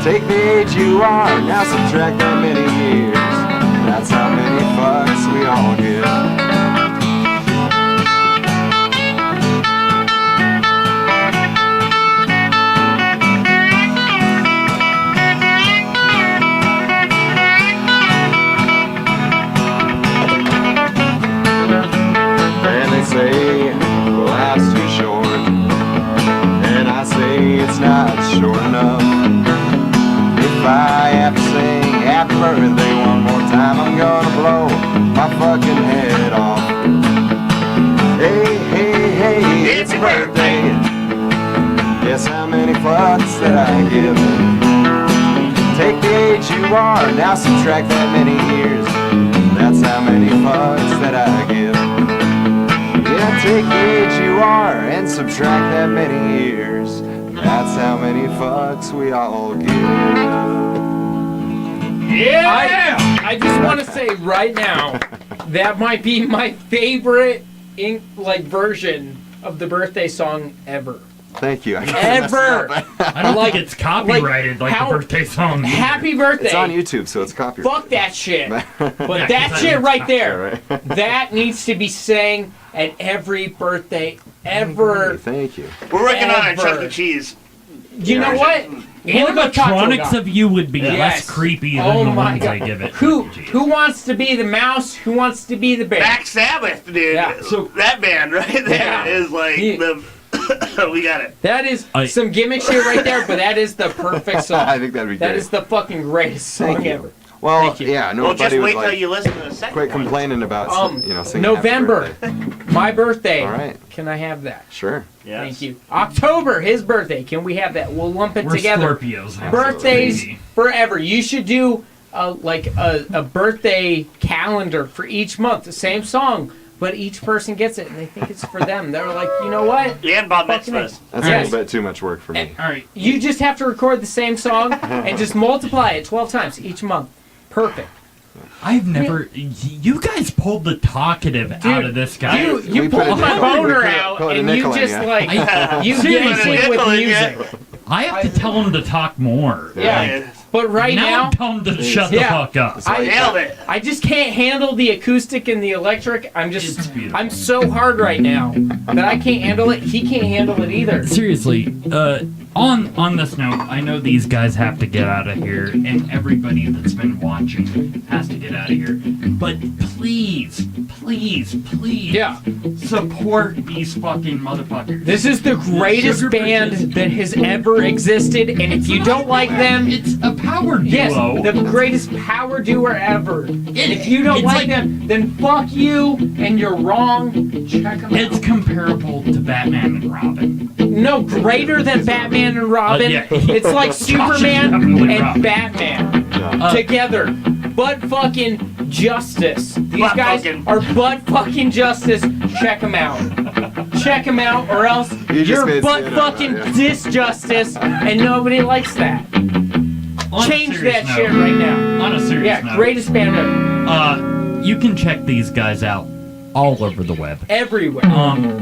Speaker 3: Take the age you are, now subtract that many years. That's how many fucks we all give. And they say life's too short, and I say it's not short enough. If I have to sing happy birthday one more time, I'm gonna blow my fucking head off. Hey, hey, hey, it's a birthday. Guess how many fucks that I give. Take the age you are, now subtract that many years. That's how many fucks that I give. Yeah, take the age you are and subtract that many years. That's how many fucks we all give.
Speaker 4: Yeah! I just want to say right now, that might be my favorite version of the birthday song ever.
Speaker 3: Thank you.
Speaker 4: Ever!
Speaker 1: I don't
Speaker 4: Like-
Speaker 1: think it's copyrighted like
Speaker 4: how-
Speaker 1: the birthday song.
Speaker 4: Happy birthday!
Speaker 3: It's on YouTube, so it's copyrighted.
Speaker 4: Fuck that shit. But
Speaker 1: Yeah,
Speaker 4: that
Speaker 1: 'cause
Speaker 4: shit
Speaker 1: I-
Speaker 4: right there,
Speaker 3: Yeah, right.
Speaker 4: that needs to be sang at every birthday ever.
Speaker 3: Thank you.
Speaker 2: We're working on a
Speaker 4: Ever.
Speaker 2: Chuck E. Cheese.
Speaker 4: You know what? We're gonna talk to a
Speaker 1: Animatronics
Speaker 4: guy.
Speaker 1: of you would be
Speaker 4: Yes.
Speaker 1: less creepy than
Speaker 4: Oh
Speaker 1: the
Speaker 4: my
Speaker 1: ones I
Speaker 4: God.
Speaker 1: give it.
Speaker 4: Who wants to be the mouse? Who wants to be the bear?
Speaker 2: Black Sabbath, dude.
Speaker 4: Yeah.
Speaker 2: So that band right there is
Speaker 4: Yeah.
Speaker 2: like
Speaker 4: Yeah.
Speaker 2: the. We got it.
Speaker 4: That is
Speaker 1: I-
Speaker 4: some gimmick shit right there, but that is the perfect
Speaker 3: I
Speaker 4: song.
Speaker 3: think that'd be
Speaker 4: That
Speaker 3: great.
Speaker 4: is the fucking greatest song
Speaker 3: Thank you.
Speaker 4: ever.
Speaker 3: Well,
Speaker 4: Thank you.
Speaker 3: yeah,
Speaker 2: Well, just
Speaker 3: nobody
Speaker 2: wait
Speaker 3: would
Speaker 2: till
Speaker 3: like
Speaker 2: you listen to the second
Speaker 3: quit
Speaker 2: one.
Speaker 3: complaining about singing
Speaker 4: November,
Speaker 3: Happy birthday.
Speaker 4: my birthday.
Speaker 3: All right.
Speaker 4: Can I have that?
Speaker 3: Sure.
Speaker 2: Yes.
Speaker 4: Thank you. October, his birthday. Can we have that? We'll lump it
Speaker 1: We're
Speaker 4: together.
Speaker 1: Scorpios.
Speaker 4: Birthdays
Speaker 1: Absolutely.
Speaker 4: forever. You should do a birthday calendar for each month. The same song, but each person gets it, and they think it's for them. They're like, you know what?
Speaker 2: And Bob
Speaker 4: Fucking
Speaker 2: Mitzvahs.
Speaker 3: That's
Speaker 4: Yes.
Speaker 3: a little bit too much work for me.
Speaker 1: All right.
Speaker 4: You just have to record the same song and just multiply it 12 times each month. Perfect.
Speaker 1: I've never. You guys pulled the talkative out of this guy.
Speaker 4: You
Speaker 3: We put
Speaker 4: pulled
Speaker 3: a
Speaker 4: my
Speaker 3: nickel- we
Speaker 4: boner
Speaker 3: put a-
Speaker 4: out,
Speaker 3: put a
Speaker 4: and you
Speaker 3: nickel in
Speaker 4: just
Speaker 3: ya.
Speaker 4: like you
Speaker 1: Seriously.
Speaker 4: get it with
Speaker 2: Nickel in ya.
Speaker 4: music.
Speaker 1: I have to tell him to talk more.
Speaker 4: Yeah.
Speaker 1: Like,
Speaker 4: But right
Speaker 1: now,
Speaker 4: now,
Speaker 1: I'm telling him to shut the
Speaker 4: Yeah.
Speaker 1: fuck up.
Speaker 4: I
Speaker 2: Nailed it.
Speaker 4: I just can't handle the acoustic and the electric.
Speaker 1: It's beautiful.
Speaker 4: I'm so hard right now that I can't handle it. He can't handle it either.
Speaker 1: Seriously, on this note, I know these guys have to get out of here, and everybody that's been watching has to get out of here. But please, please, please,
Speaker 4: Yeah.
Speaker 1: support these fucking motherfuckers.
Speaker 4: This is the greatest
Speaker 1: Sugar
Speaker 4: band
Speaker 1: Britches.
Speaker 4: that has ever existed, and if you don't like them,
Speaker 1: It's a power duo.
Speaker 4: yes, the greatest power duo ever. And if you don't
Speaker 1: it's
Speaker 4: like
Speaker 1: like-
Speaker 4: them, then fuck you, and you're wrong. Check them
Speaker 1: It's
Speaker 4: out.
Speaker 1: comparable to Batman and Robin.
Speaker 4: No, greater than Batman and Robin.
Speaker 1: Yeah.
Speaker 4: It's like Superman
Speaker 1: definitely
Speaker 4: and
Speaker 1: Robin.
Speaker 4: Batman together. Butt fucking justice. These
Speaker 2: Butt
Speaker 4: guys
Speaker 2: fucking.
Speaker 4: are butt fucking justice. Check them out. Check them out, or else
Speaker 3: You just
Speaker 4: you're
Speaker 3: made
Speaker 4: butt
Speaker 3: it up,
Speaker 4: fucking
Speaker 3: yeah.
Speaker 4: disjustice, and nobody likes that.
Speaker 1: On a
Speaker 4: Change
Speaker 1: serious
Speaker 4: that
Speaker 1: note-
Speaker 4: shit right now.
Speaker 1: On a serious
Speaker 4: Yeah,
Speaker 1: note,
Speaker 4: greatest band ever.
Speaker 1: you can check these guys out all over the web.
Speaker 4: Everywhere.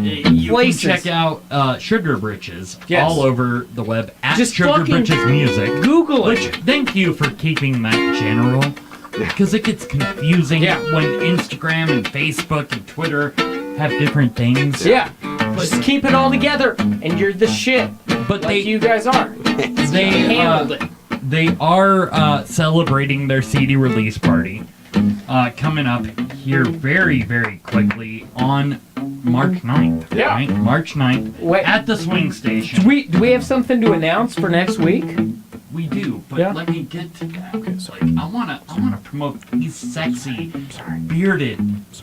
Speaker 1: You
Speaker 4: Places.
Speaker 1: can check out Sugar Britches
Speaker 4: Yes.
Speaker 1: all over the web at
Speaker 4: Just
Speaker 1: Sugar
Speaker 4: fucking
Speaker 1: Britches Music.
Speaker 4: Google
Speaker 1: Which,
Speaker 4: it.
Speaker 1: thank you for keeping that general, because it gets confusing
Speaker 4: Yeah.
Speaker 1: when Instagram and Facebook and Twitter have different things.
Speaker 4: Yeah. Just keep it all together, and you're the shit.
Speaker 1: But
Speaker 4: Like you guys are.
Speaker 1: they
Speaker 4: handled it.
Speaker 1: They are celebrating their CD release party coming up here very, very quickly on March 9th.
Speaker 4: Yeah.
Speaker 1: Right? March 9th
Speaker 4: Wait.
Speaker 1: at the swing station.
Speaker 4: Do we have something to announce for next week?
Speaker 1: We do, but
Speaker 4: Yeah.
Speaker 1: let me get to that. Like, I wanna promote these sexy, bearded,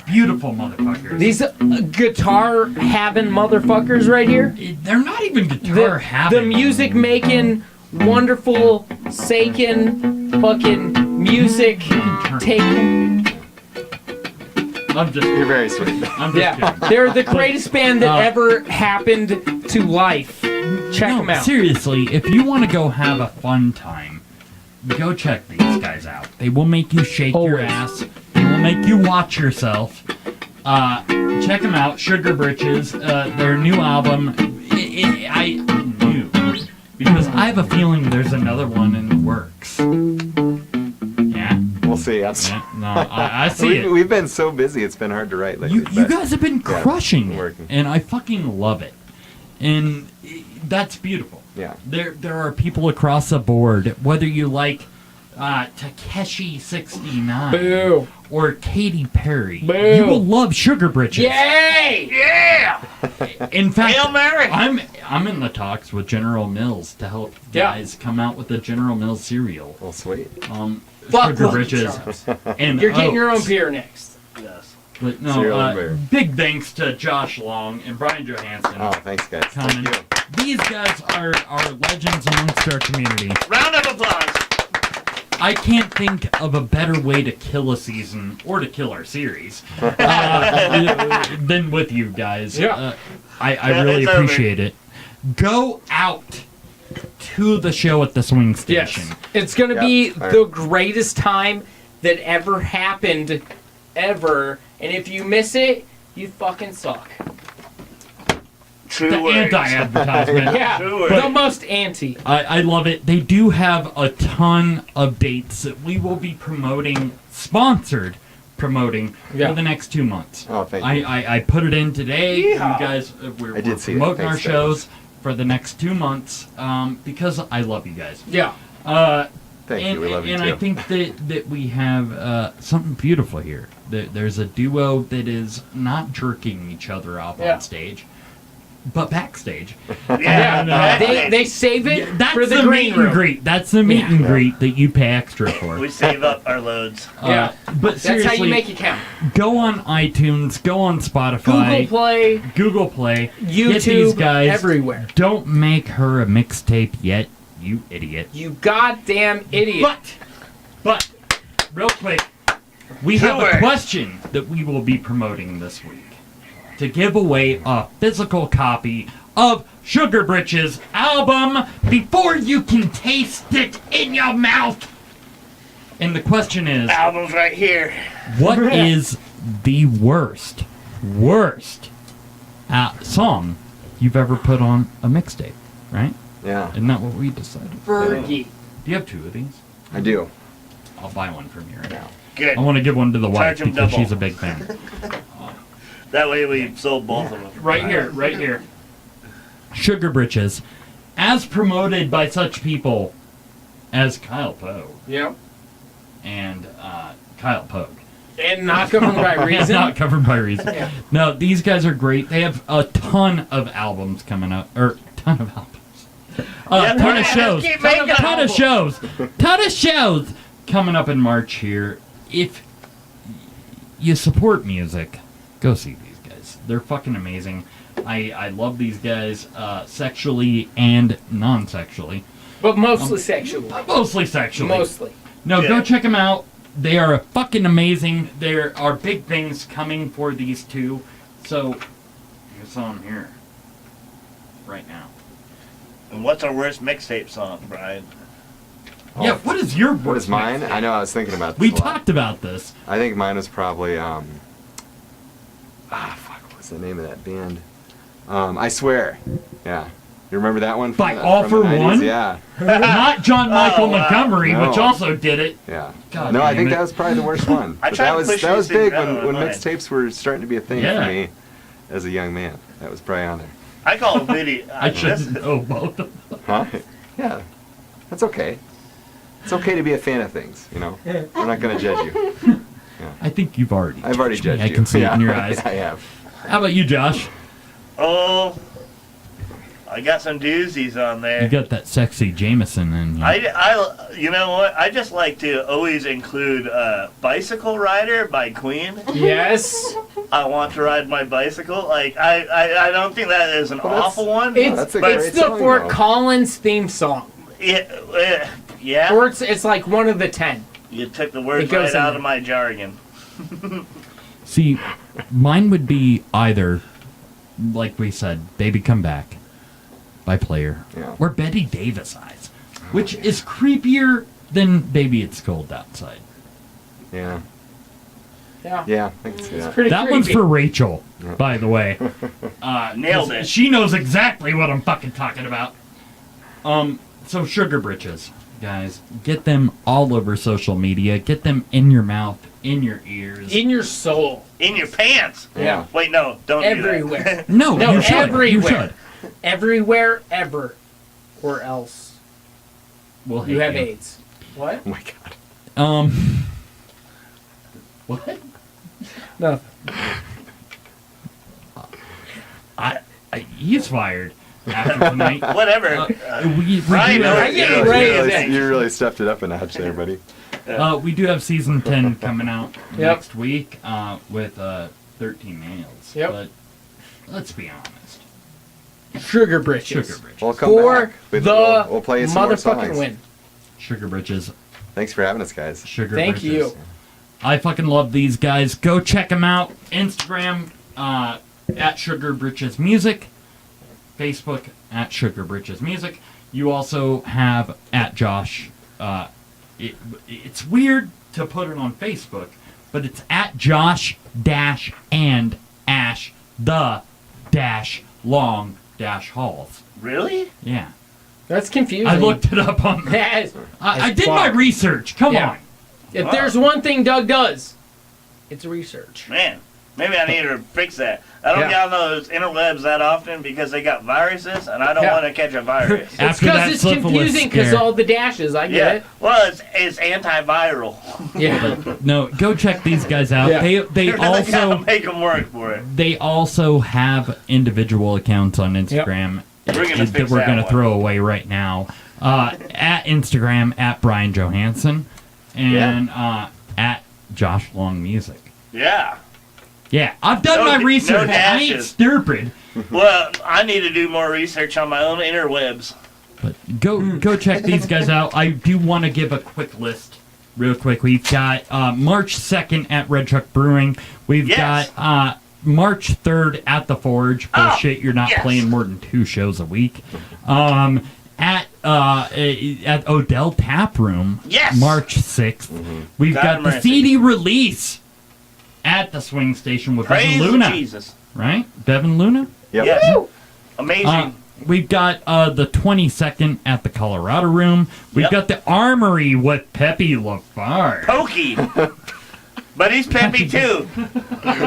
Speaker 1: beautiful motherfuckers.
Speaker 4: These guitar having motherfuckers right here.
Speaker 1: They're not even guitar
Speaker 4: The
Speaker 1: having.
Speaker 4: music making, wonderful, saking, fucking music taking.
Speaker 1: I'm just.
Speaker 3: You're very sweet.
Speaker 1: I'm just
Speaker 4: Yeah,
Speaker 1: kidding.
Speaker 4: they're the greatest band that
Speaker 1: Uh,
Speaker 4: ever happened to life. Check
Speaker 1: No,
Speaker 4: them out.
Speaker 1: seriously, if you want to go have a fun time, go check these guys out. They will make you shake your
Speaker 4: Always.
Speaker 1: ass. They will make you watch yourself. Check them out, Sugar Britches. Their new album. I knew. Because I have a feeling there's another one in the works. Yeah.
Speaker 3: We'll see.
Speaker 1: No, I see it.
Speaker 3: We've been so busy, it's been hard to write lately.
Speaker 1: You
Speaker 3: but
Speaker 1: guys have been crushing
Speaker 3: working.
Speaker 1: it, and I fucking love it. And that's beautiful.
Speaker 3: Yeah.
Speaker 1: There are people across the board, whether you like Takeshi 69
Speaker 4: Boo.
Speaker 1: or Katy Perry,
Speaker 4: Boo.
Speaker 1: you will love Sugar Britches.
Speaker 4: Yay!
Speaker 2: Yeah!
Speaker 1: In fact,
Speaker 2: Hail Mary!
Speaker 1: I'm in the talks with General Mills to help
Speaker 4: Yeah.
Speaker 1: guys come out with the General Mills cereal.
Speaker 3: Well, sweet.
Speaker 4: Fuck
Speaker 1: Sugar
Speaker 4: Lucky
Speaker 1: Britches.
Speaker 4: Charms.
Speaker 1: And
Speaker 4: You're getting your own
Speaker 1: oats.
Speaker 4: beer next.
Speaker 2: Yes.
Speaker 1: But
Speaker 3: Cereal and
Speaker 1: no,
Speaker 3: beer.
Speaker 1: big thanks to Josh Long and Brian Johanson.
Speaker 3: Oh, thanks, guys.
Speaker 1: coming.
Speaker 3: Thank you.
Speaker 1: These guys are legends amongst our community.
Speaker 2: Round of applause.
Speaker 1: I can't think of a better way to kill a season or to kill our series than with you guys.
Speaker 4: Yeah.
Speaker 1: I
Speaker 2: Yeah,
Speaker 1: really
Speaker 2: it's over.
Speaker 1: appreciate it. Go out to the show at the swing station.
Speaker 4: Yes. It's going to
Speaker 3: Yeah,
Speaker 4: be
Speaker 3: all right.
Speaker 4: the greatest time that ever happened, ever. And if you miss it, you fucking suck.
Speaker 2: True
Speaker 1: The
Speaker 2: words.
Speaker 1: anti-advertisement.
Speaker 4: Yeah,
Speaker 2: True words.
Speaker 4: the most anti.
Speaker 1: I love it. They do have a ton of dates that we will be promoting, sponsored promoting
Speaker 4: Yeah.
Speaker 1: for the next 2 months.
Speaker 3: Oh, thank you.
Speaker 1: I put it in today.
Speaker 2: Yeehaw.
Speaker 1: You guys, we're
Speaker 3: I did see that.
Speaker 1: promoting our
Speaker 3: Thanks, guys.
Speaker 1: shows for the next 2 months because I love you guys.
Speaker 4: Yeah.
Speaker 3: Thank you. We love you
Speaker 1: and
Speaker 3: too.
Speaker 1: I think that we have something beautiful here. There's a duo that is not jerking each other off
Speaker 4: Yeah.
Speaker 1: on stage, but backstage.
Speaker 2: Yeah.
Speaker 1: no.
Speaker 4: They save it
Speaker 1: Yeah, that's
Speaker 4: for the,
Speaker 1: the
Speaker 4: green
Speaker 1: meet
Speaker 4: room.
Speaker 1: and greet. That's the meet and greet that you pay extra for.
Speaker 2: We save up our loads.
Speaker 4: Yeah.
Speaker 1: But
Speaker 4: That's
Speaker 1: seriously,
Speaker 4: how you make it count.
Speaker 1: go on iTunes, go on Spotify,
Speaker 4: Google Play,
Speaker 1: Google Play, get
Speaker 4: YouTube,
Speaker 1: these guys.
Speaker 4: everywhere.
Speaker 1: Don't make her a mixtape yet, you idiot.
Speaker 4: You goddamn idiot.
Speaker 1: But, real quick, we
Speaker 2: Two
Speaker 1: have a
Speaker 2: words.
Speaker 1: question that we will be promoting this week to give away a physical copy of Sugar Britches' album before you can taste it in your mouth. And the question is,
Speaker 2: Album's right here.
Speaker 1: what is the worst song you've ever put on a mixtape? Right?
Speaker 3: Yeah,
Speaker 1: Isn't that what we decided?
Speaker 4: Fergie.
Speaker 1: Do you have 2 of these?
Speaker 3: I do.
Speaker 1: I'll buy one from you right now.
Speaker 2: Good.
Speaker 1: I want to give one to the wife
Speaker 2: Charge 'em
Speaker 1: because
Speaker 2: double.
Speaker 1: she's a big fan.
Speaker 2: That way we sold both of them.
Speaker 1: Right here. Sugar Britches, as promoted by such people as Kyle Poe
Speaker 4: Yep.
Speaker 1: and Kyle Pogue.
Speaker 4: And not covered by reason.
Speaker 1: Not covered by reason.
Speaker 4: Yeah.
Speaker 1: No, these guys are great. They have a ton of albums coming up, or ton of albums.
Speaker 2: Yeah,
Speaker 1: Ton
Speaker 2: right,
Speaker 1: of shows.
Speaker 2: keep making
Speaker 1: Ton of shows. Ton of shows coming up in March here. If you support music, go see these guys. They're fucking amazing. I love these guys sexually and non-sexually.
Speaker 4: But mostly sexual.
Speaker 1: Mostly sexually.
Speaker 4: Mostly.
Speaker 1: No, go
Speaker 2: Yeah.
Speaker 1: check them out. They are fucking amazing. There are big things coming for these two. So, I saw them here. Right now.
Speaker 2: And what's our worst mixtape song, Brian?
Speaker 1: Yeah, what is your
Speaker 3: What is
Speaker 1: worst
Speaker 3: mine?
Speaker 1: mixtape?
Speaker 3: I know. I was thinking about this.
Speaker 1: We
Speaker 3: a lot.
Speaker 1: talked about this.
Speaker 3: I think mine was probably fuck, what's the name of that band? I Swear. Yeah. You remember that one?
Speaker 1: By
Speaker 3: the-
Speaker 1: All
Speaker 3: the
Speaker 1: for
Speaker 3: 90s?
Speaker 1: One?
Speaker 3: Yeah.
Speaker 1: Not John Michael
Speaker 2: Oh, wow.
Speaker 1: Montgomery, which
Speaker 3: No.
Speaker 1: also did it.
Speaker 3: Yeah.
Speaker 1: God
Speaker 3: no, I
Speaker 1: damn
Speaker 3: think
Speaker 1: it.
Speaker 3: that was probably the worst one.
Speaker 2: I
Speaker 3: But
Speaker 2: tried
Speaker 3: that
Speaker 2: to
Speaker 3: was
Speaker 2: push
Speaker 3: that was
Speaker 2: these
Speaker 3: big
Speaker 2: things out
Speaker 3: when
Speaker 2: of my mind.
Speaker 3: mixtapes were starting to be a thing
Speaker 1: Yeah.
Speaker 3: for me as a young man. That was probably on there.
Speaker 2: I call it video.
Speaker 1: I should know both of them.
Speaker 3: Huh? Yeah. That's okay. It's okay to be a fan of things, you know. We're not going to judge you.
Speaker 1: I think you've already
Speaker 3: I've already
Speaker 1: judged me.
Speaker 3: judged you.
Speaker 1: I can see
Speaker 3: yeah.
Speaker 1: it in your eyes.
Speaker 3: I have.
Speaker 1: How about you, Josh?
Speaker 2: Oh, I got some doozies on there.
Speaker 1: You got that sexy Jameson in you.
Speaker 2: You know what? I just like to always include "Bicycle Rider" by Queen.
Speaker 4: Yes.
Speaker 2: I want to ride my bicycle. Like I don't think that is an
Speaker 3: Well, that's-
Speaker 2: awful one.
Speaker 4: It's,
Speaker 3: that's a
Speaker 2: but
Speaker 3: great
Speaker 4: it's the
Speaker 3: song,
Speaker 4: Fort
Speaker 3: though.
Speaker 4: Collins theme song.
Speaker 2: Yeah.
Speaker 4: Or it's like one of the 10.
Speaker 2: You took the words
Speaker 4: It goes
Speaker 2: right
Speaker 4: in
Speaker 2: out
Speaker 4: there.
Speaker 2: of my jargon.
Speaker 1: See, mine would be either, like we said, Baby Come Back by Player,
Speaker 3: Yeah.
Speaker 1: or Betty Davis Eyes, which is creepier than Baby It's Cold Outside.
Speaker 3: Yeah.
Speaker 4: Yeah.
Speaker 3: Yeah, I can see that.
Speaker 4: Pretty
Speaker 1: That
Speaker 4: creepy.
Speaker 1: one's for Rachel, by the way.
Speaker 2: Nailed it.
Speaker 1: She knows exactly what I'm fucking talking about. So Sugar Britches, guys, get them all over social media. Get them in your mouth, in your ears.
Speaker 4: In your soul.
Speaker 2: In your pants.
Speaker 3: Yeah.
Speaker 2: Wait, no, don't
Speaker 4: Everywhere.
Speaker 2: do that.
Speaker 1: No,
Speaker 4: No,
Speaker 1: you should.
Speaker 4: everywhere.
Speaker 1: You should.
Speaker 4: Everywhere, ever. Or else.
Speaker 1: We'll
Speaker 4: You
Speaker 1: hate
Speaker 4: have AIDS. What?
Speaker 3: Oh my god.
Speaker 1: What?
Speaker 4: No.
Speaker 1: He's fired after tonight.
Speaker 2: Whatever.
Speaker 1: We
Speaker 2: Ryan,
Speaker 1: do
Speaker 2: no,
Speaker 1: have-
Speaker 4: I get
Speaker 3: You
Speaker 4: it,
Speaker 3: really,
Speaker 4: right?
Speaker 3: you really stepped it up a notch there, buddy.
Speaker 1: we do have season 10 coming out
Speaker 4: Yep.
Speaker 1: next week with 13 males.
Speaker 4: Yep.
Speaker 1: But let's be honest.
Speaker 4: Sugar Britches.
Speaker 1: Sugar Britches.
Speaker 3: We'll come
Speaker 4: For
Speaker 3: back.
Speaker 4: the
Speaker 3: We'll play you some more
Speaker 4: motherfucking
Speaker 3: songs.
Speaker 4: win.
Speaker 1: Sugar Britches.
Speaker 3: Thanks for having us, guys.
Speaker 1: Sugar
Speaker 4: Thank
Speaker 1: Britches.
Speaker 4: you.
Speaker 1: I fucking love these guys. Go check them out. Instagram at Sugar Britches Music. Facebook at Sugar Britches Music. You also have at Josh. It's weird to put it on Facebook, but it's at Josh dash and Ash the dash long dash halls.
Speaker 2: Really?
Speaker 1: Yeah.
Speaker 4: That's confusing.
Speaker 1: I looked it up on.
Speaker 4: That is-
Speaker 1: I
Speaker 4: that's
Speaker 1: did my
Speaker 4: fucked.
Speaker 1: research. Come
Speaker 4: Yeah.
Speaker 1: on.
Speaker 4: If there's one thing Doug does, it's research.
Speaker 2: Man, maybe I need to fix that. I don't
Speaker 4: Yeah.
Speaker 2: get on those interwebs that often because they got viruses, and I don't
Speaker 4: Yeah.
Speaker 2: want to catch a virus.
Speaker 4: It's
Speaker 1: After
Speaker 4: because
Speaker 1: that
Speaker 4: it's
Speaker 1: syphilis
Speaker 4: confusing because
Speaker 1: scare.
Speaker 4: all the dashes. I
Speaker 2: yeah.
Speaker 4: get it.
Speaker 2: Well, it's antiviral.
Speaker 4: Yeah.
Speaker 1: No, go check these guys out.
Speaker 4: Yeah.
Speaker 1: They
Speaker 2: They really gotta
Speaker 1: also
Speaker 2: make them work for it.
Speaker 1: they also have individual accounts on Instagram
Speaker 2: We're gonna
Speaker 1: that
Speaker 2: fix
Speaker 1: we're
Speaker 2: that
Speaker 1: gonna
Speaker 2: one.
Speaker 1: throw away right now. At Instagram at Brian Johanson and at Josh Long Music.
Speaker 2: Yeah.
Speaker 1: Yeah, I've done
Speaker 2: No
Speaker 1: my
Speaker 2: d-
Speaker 1: research.
Speaker 2: no
Speaker 1: I ain't
Speaker 2: dashes.
Speaker 1: stupid.
Speaker 2: Well, I need to do more research on my own interwebs.
Speaker 1: But go check these guys out. I do want to give a quick list, real quick. We've got March 2nd at Red Truck Brewing. We've
Speaker 2: Yes.
Speaker 1: got March 3rd at the Forge.
Speaker 2: Oh,
Speaker 1: Bullshit, you're not
Speaker 2: yes.
Speaker 1: playing more than 2 shows a week. At Odell Tap Room.
Speaker 2: Yes.
Speaker 1: March 6th. We've
Speaker 2: God
Speaker 1: got the
Speaker 2: mercy.
Speaker 1: CD release at the Swing Station with
Speaker 2: Praise
Speaker 1: Devin Luna.
Speaker 2: Jesus.
Speaker 1: Right? Devin Luna?
Speaker 3: Yep.
Speaker 2: Yes. Amazing.
Speaker 1: We've got the 22nd at the Colorado Room. We've
Speaker 2: Yep.
Speaker 1: got the Armory with Pepe LaFarge.
Speaker 2: Pokey. But he's peppy too.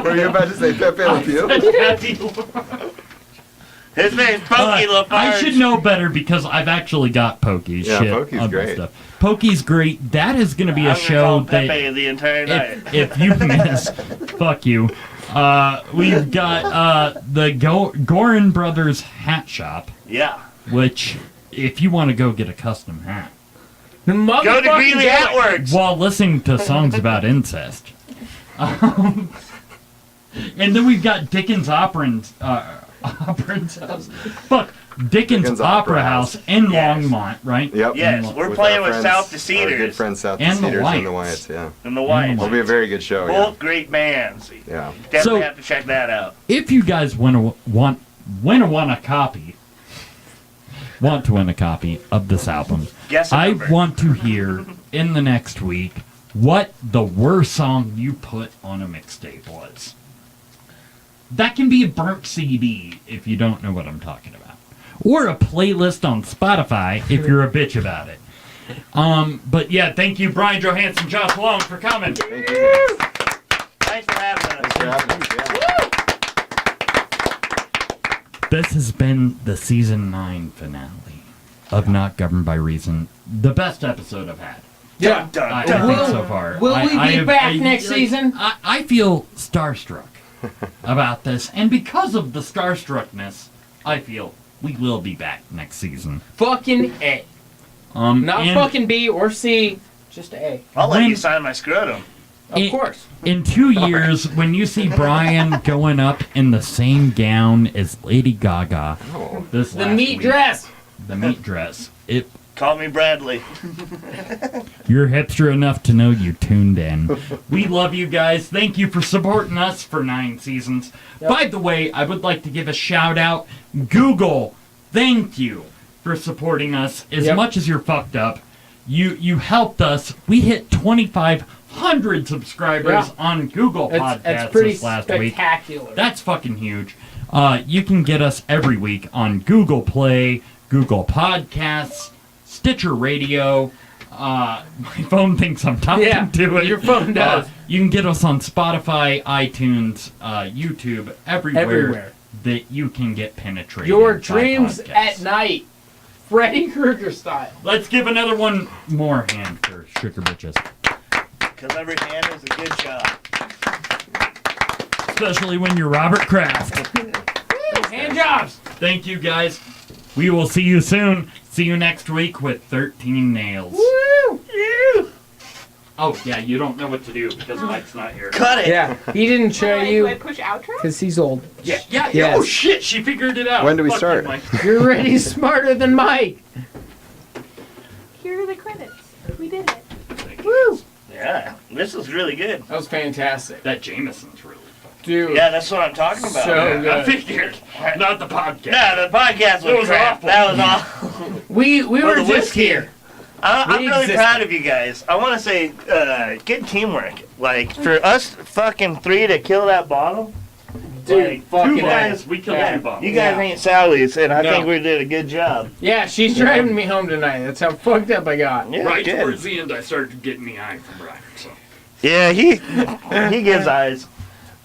Speaker 3: Were you about to say Pepe Le Pew?
Speaker 1: Pepe LaFarge.
Speaker 2: His name's Pokey LaFarge.
Speaker 1: I should know better because I've actually got Pokey's
Speaker 3: Yeah,
Speaker 1: shit.
Speaker 3: Pokey's
Speaker 1: on
Speaker 3: great.
Speaker 1: This stuff. Pokey's great. That is going to be a
Speaker 2: I'm gonna
Speaker 1: show
Speaker 2: call
Speaker 1: that
Speaker 2: Pepe the entire night.
Speaker 1: if you miss, fuck you. We've got the Gorin Brothers Hat Shop,
Speaker 2: Yeah.
Speaker 1: which if you want to go get a custom hat
Speaker 2: Go to
Speaker 4: Motherfucking
Speaker 2: Greeley
Speaker 4: do it.
Speaker 2: Hatworks.
Speaker 1: while listening to songs about incest. And then we've got Dickens Operan's House. Fuck, Dickens Opera House in
Speaker 2: Yes.
Speaker 1: Longmont, right?
Speaker 3: Yep.
Speaker 2: Yes, we're
Speaker 3: With
Speaker 2: playing
Speaker 3: our
Speaker 2: with
Speaker 3: friends-
Speaker 2: South to
Speaker 3: Our
Speaker 2: Cedars
Speaker 3: good friends South to
Speaker 1: And the
Speaker 3: Cedars and the
Speaker 1: Wyatts.
Speaker 3: Wyatts, yeah.
Speaker 2: and the Whites.
Speaker 1: And
Speaker 3: It'll be a very good show,
Speaker 2: Both great bands.
Speaker 3: yeah.
Speaker 2: Definitely
Speaker 1: So-
Speaker 2: have to check that out.
Speaker 1: If you guys want to win a copy of this album,
Speaker 2: Guess a
Speaker 1: I
Speaker 2: number.
Speaker 1: want to hear in the next week what the worst song you put on a mixtape was. That can be a burnt CD if you don't know what I'm talking about, or a playlist on Spotify if you're a bitch about it. But yeah, thank you, Brian Johanson, Josh Long, for coming.
Speaker 3: Thank you guys.
Speaker 2: Thanks for having us.
Speaker 3: Thanks for having us, yeah.
Speaker 1: This has been the season 9 finale of Not Governed by Reason, the best episode I've had.
Speaker 4: Yeah.
Speaker 1: I
Speaker 2: Dun,
Speaker 1: think
Speaker 2: dun.
Speaker 1: so far.
Speaker 4: Will we be
Speaker 1: have-
Speaker 4: back next season?
Speaker 1: I feel starstruck about this, and because of the starstruckness, I feel we will be back next season.
Speaker 4: Fucking A. Not
Speaker 1: and
Speaker 4: fucking B or C, just A.
Speaker 2: I'll let
Speaker 1: When-
Speaker 2: you sign my scrotum.
Speaker 4: Of course.
Speaker 1: In 2 years, when you see Brian going up in the same gown as Lady Gaga,
Speaker 3: Oh.
Speaker 1: this
Speaker 4: The
Speaker 1: last
Speaker 4: meat
Speaker 1: week,
Speaker 4: dress.
Speaker 1: the meat dress,
Speaker 2: Call me Bradley.
Speaker 1: you're hipster enough to know you tuned in. We love you guys. Thank you for supporting us for 9 seasons.
Speaker 4: Yep.
Speaker 1: By the way, I would like to give a shout out. Google, thank you for supporting us as
Speaker 4: Yep.
Speaker 1: much as you're fucked up. You helped us. We hit 25 100 subscribers
Speaker 4: Yeah.
Speaker 1: on Google
Speaker 4: It's
Speaker 1: Podcasts
Speaker 4: pretty
Speaker 1: this last week.
Speaker 4: spectacular.
Speaker 1: That's fucking huge. You can get us every week on Google Play, Google Podcasts, Stitcher Radio. My phone thinks I'm talking
Speaker 4: Yeah,
Speaker 1: to it.
Speaker 4: your phone does.
Speaker 1: You can get us on Spotify, iTunes, YouTube, everywhere that you can get penetrated.
Speaker 4: Your
Speaker 1: by
Speaker 4: dreams
Speaker 1: podcasts.
Speaker 4: at night, Freddy Krueger style.
Speaker 1: Let's give another one more hand for Sugar Britches.
Speaker 2: Because every hand is a good job.
Speaker 1: Especially when you're Robert Kraft.
Speaker 4: Hand jobs.
Speaker 1: Thank you, guys. We will see you soon. See you next week with 13 nails.
Speaker 4: Woo!
Speaker 1: Oh, yeah, you don't know what to do because Mike's not here.
Speaker 2: Cut it!
Speaker 4: Yeah, he didn't show
Speaker 7: Do I
Speaker 4: you
Speaker 7: push outro?
Speaker 4: because he's old.
Speaker 1: Yeah.
Speaker 4: Yes.
Speaker 1: Oh, shit, she figured it out.
Speaker 3: When do we
Speaker 1: Fuck
Speaker 3: start?
Speaker 1: you, Mike.
Speaker 4: You're already smarter than Mike.
Speaker 7: Here are the credits. We did it.
Speaker 4: Woo!
Speaker 2: Yeah, this is really good.
Speaker 4: That was fantastic.
Speaker 1: That Jameson's really fucking.
Speaker 4: Dude.
Speaker 2: Yeah, that's what I'm talking about.
Speaker 4: So
Speaker 1: I
Speaker 4: good.
Speaker 1: figured. Not the podcast.
Speaker 2: Yeah, the podcast
Speaker 1: It
Speaker 2: was
Speaker 1: was
Speaker 2: crap.
Speaker 1: awful.
Speaker 2: That was awful.
Speaker 4: We were
Speaker 2: the
Speaker 4: just
Speaker 2: whiskey.
Speaker 4: here.
Speaker 2: I'm
Speaker 4: We
Speaker 2: really
Speaker 4: existed.
Speaker 2: proud of you guys. I want to say, good teamwork. Like, for us fucking three to kill that bottle,
Speaker 4: Dude,
Speaker 2: like,
Speaker 4: fucking
Speaker 1: Two
Speaker 4: A.
Speaker 1: guys, we killed
Speaker 4: Yeah.
Speaker 1: two bombs.
Speaker 2: you guys
Speaker 4: Yeah.
Speaker 2: ain't Sally's, and I
Speaker 4: No.
Speaker 2: think we did a good job.
Speaker 4: Yeah, she's driving me home tonight. That's how fucked up I got.
Speaker 2: Yeah,
Speaker 1: Right
Speaker 2: good.
Speaker 1: towards the end, I started getting the eye from Brian. So.
Speaker 2: Yeah, he gives eyes.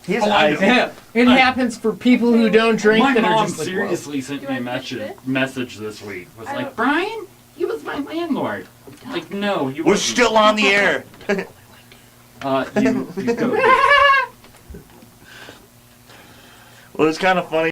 Speaker 2: He's
Speaker 1: Oh, I
Speaker 2: eyes.
Speaker 1: know.
Speaker 4: Yeah, it happens for people who don't drink
Speaker 1: My
Speaker 4: that are
Speaker 1: mom
Speaker 4: just like, whoa.
Speaker 1: seriously sent
Speaker 7: Do
Speaker 1: me a
Speaker 7: I push this?
Speaker 1: message this week. Was
Speaker 7: I
Speaker 1: like,
Speaker 7: don't-
Speaker 1: Brian, you was my landlord. Like, no, you
Speaker 2: We're
Speaker 1: wasn't.
Speaker 2: still on the air.
Speaker 1: You go.
Speaker 2: Well, it's kind of funny.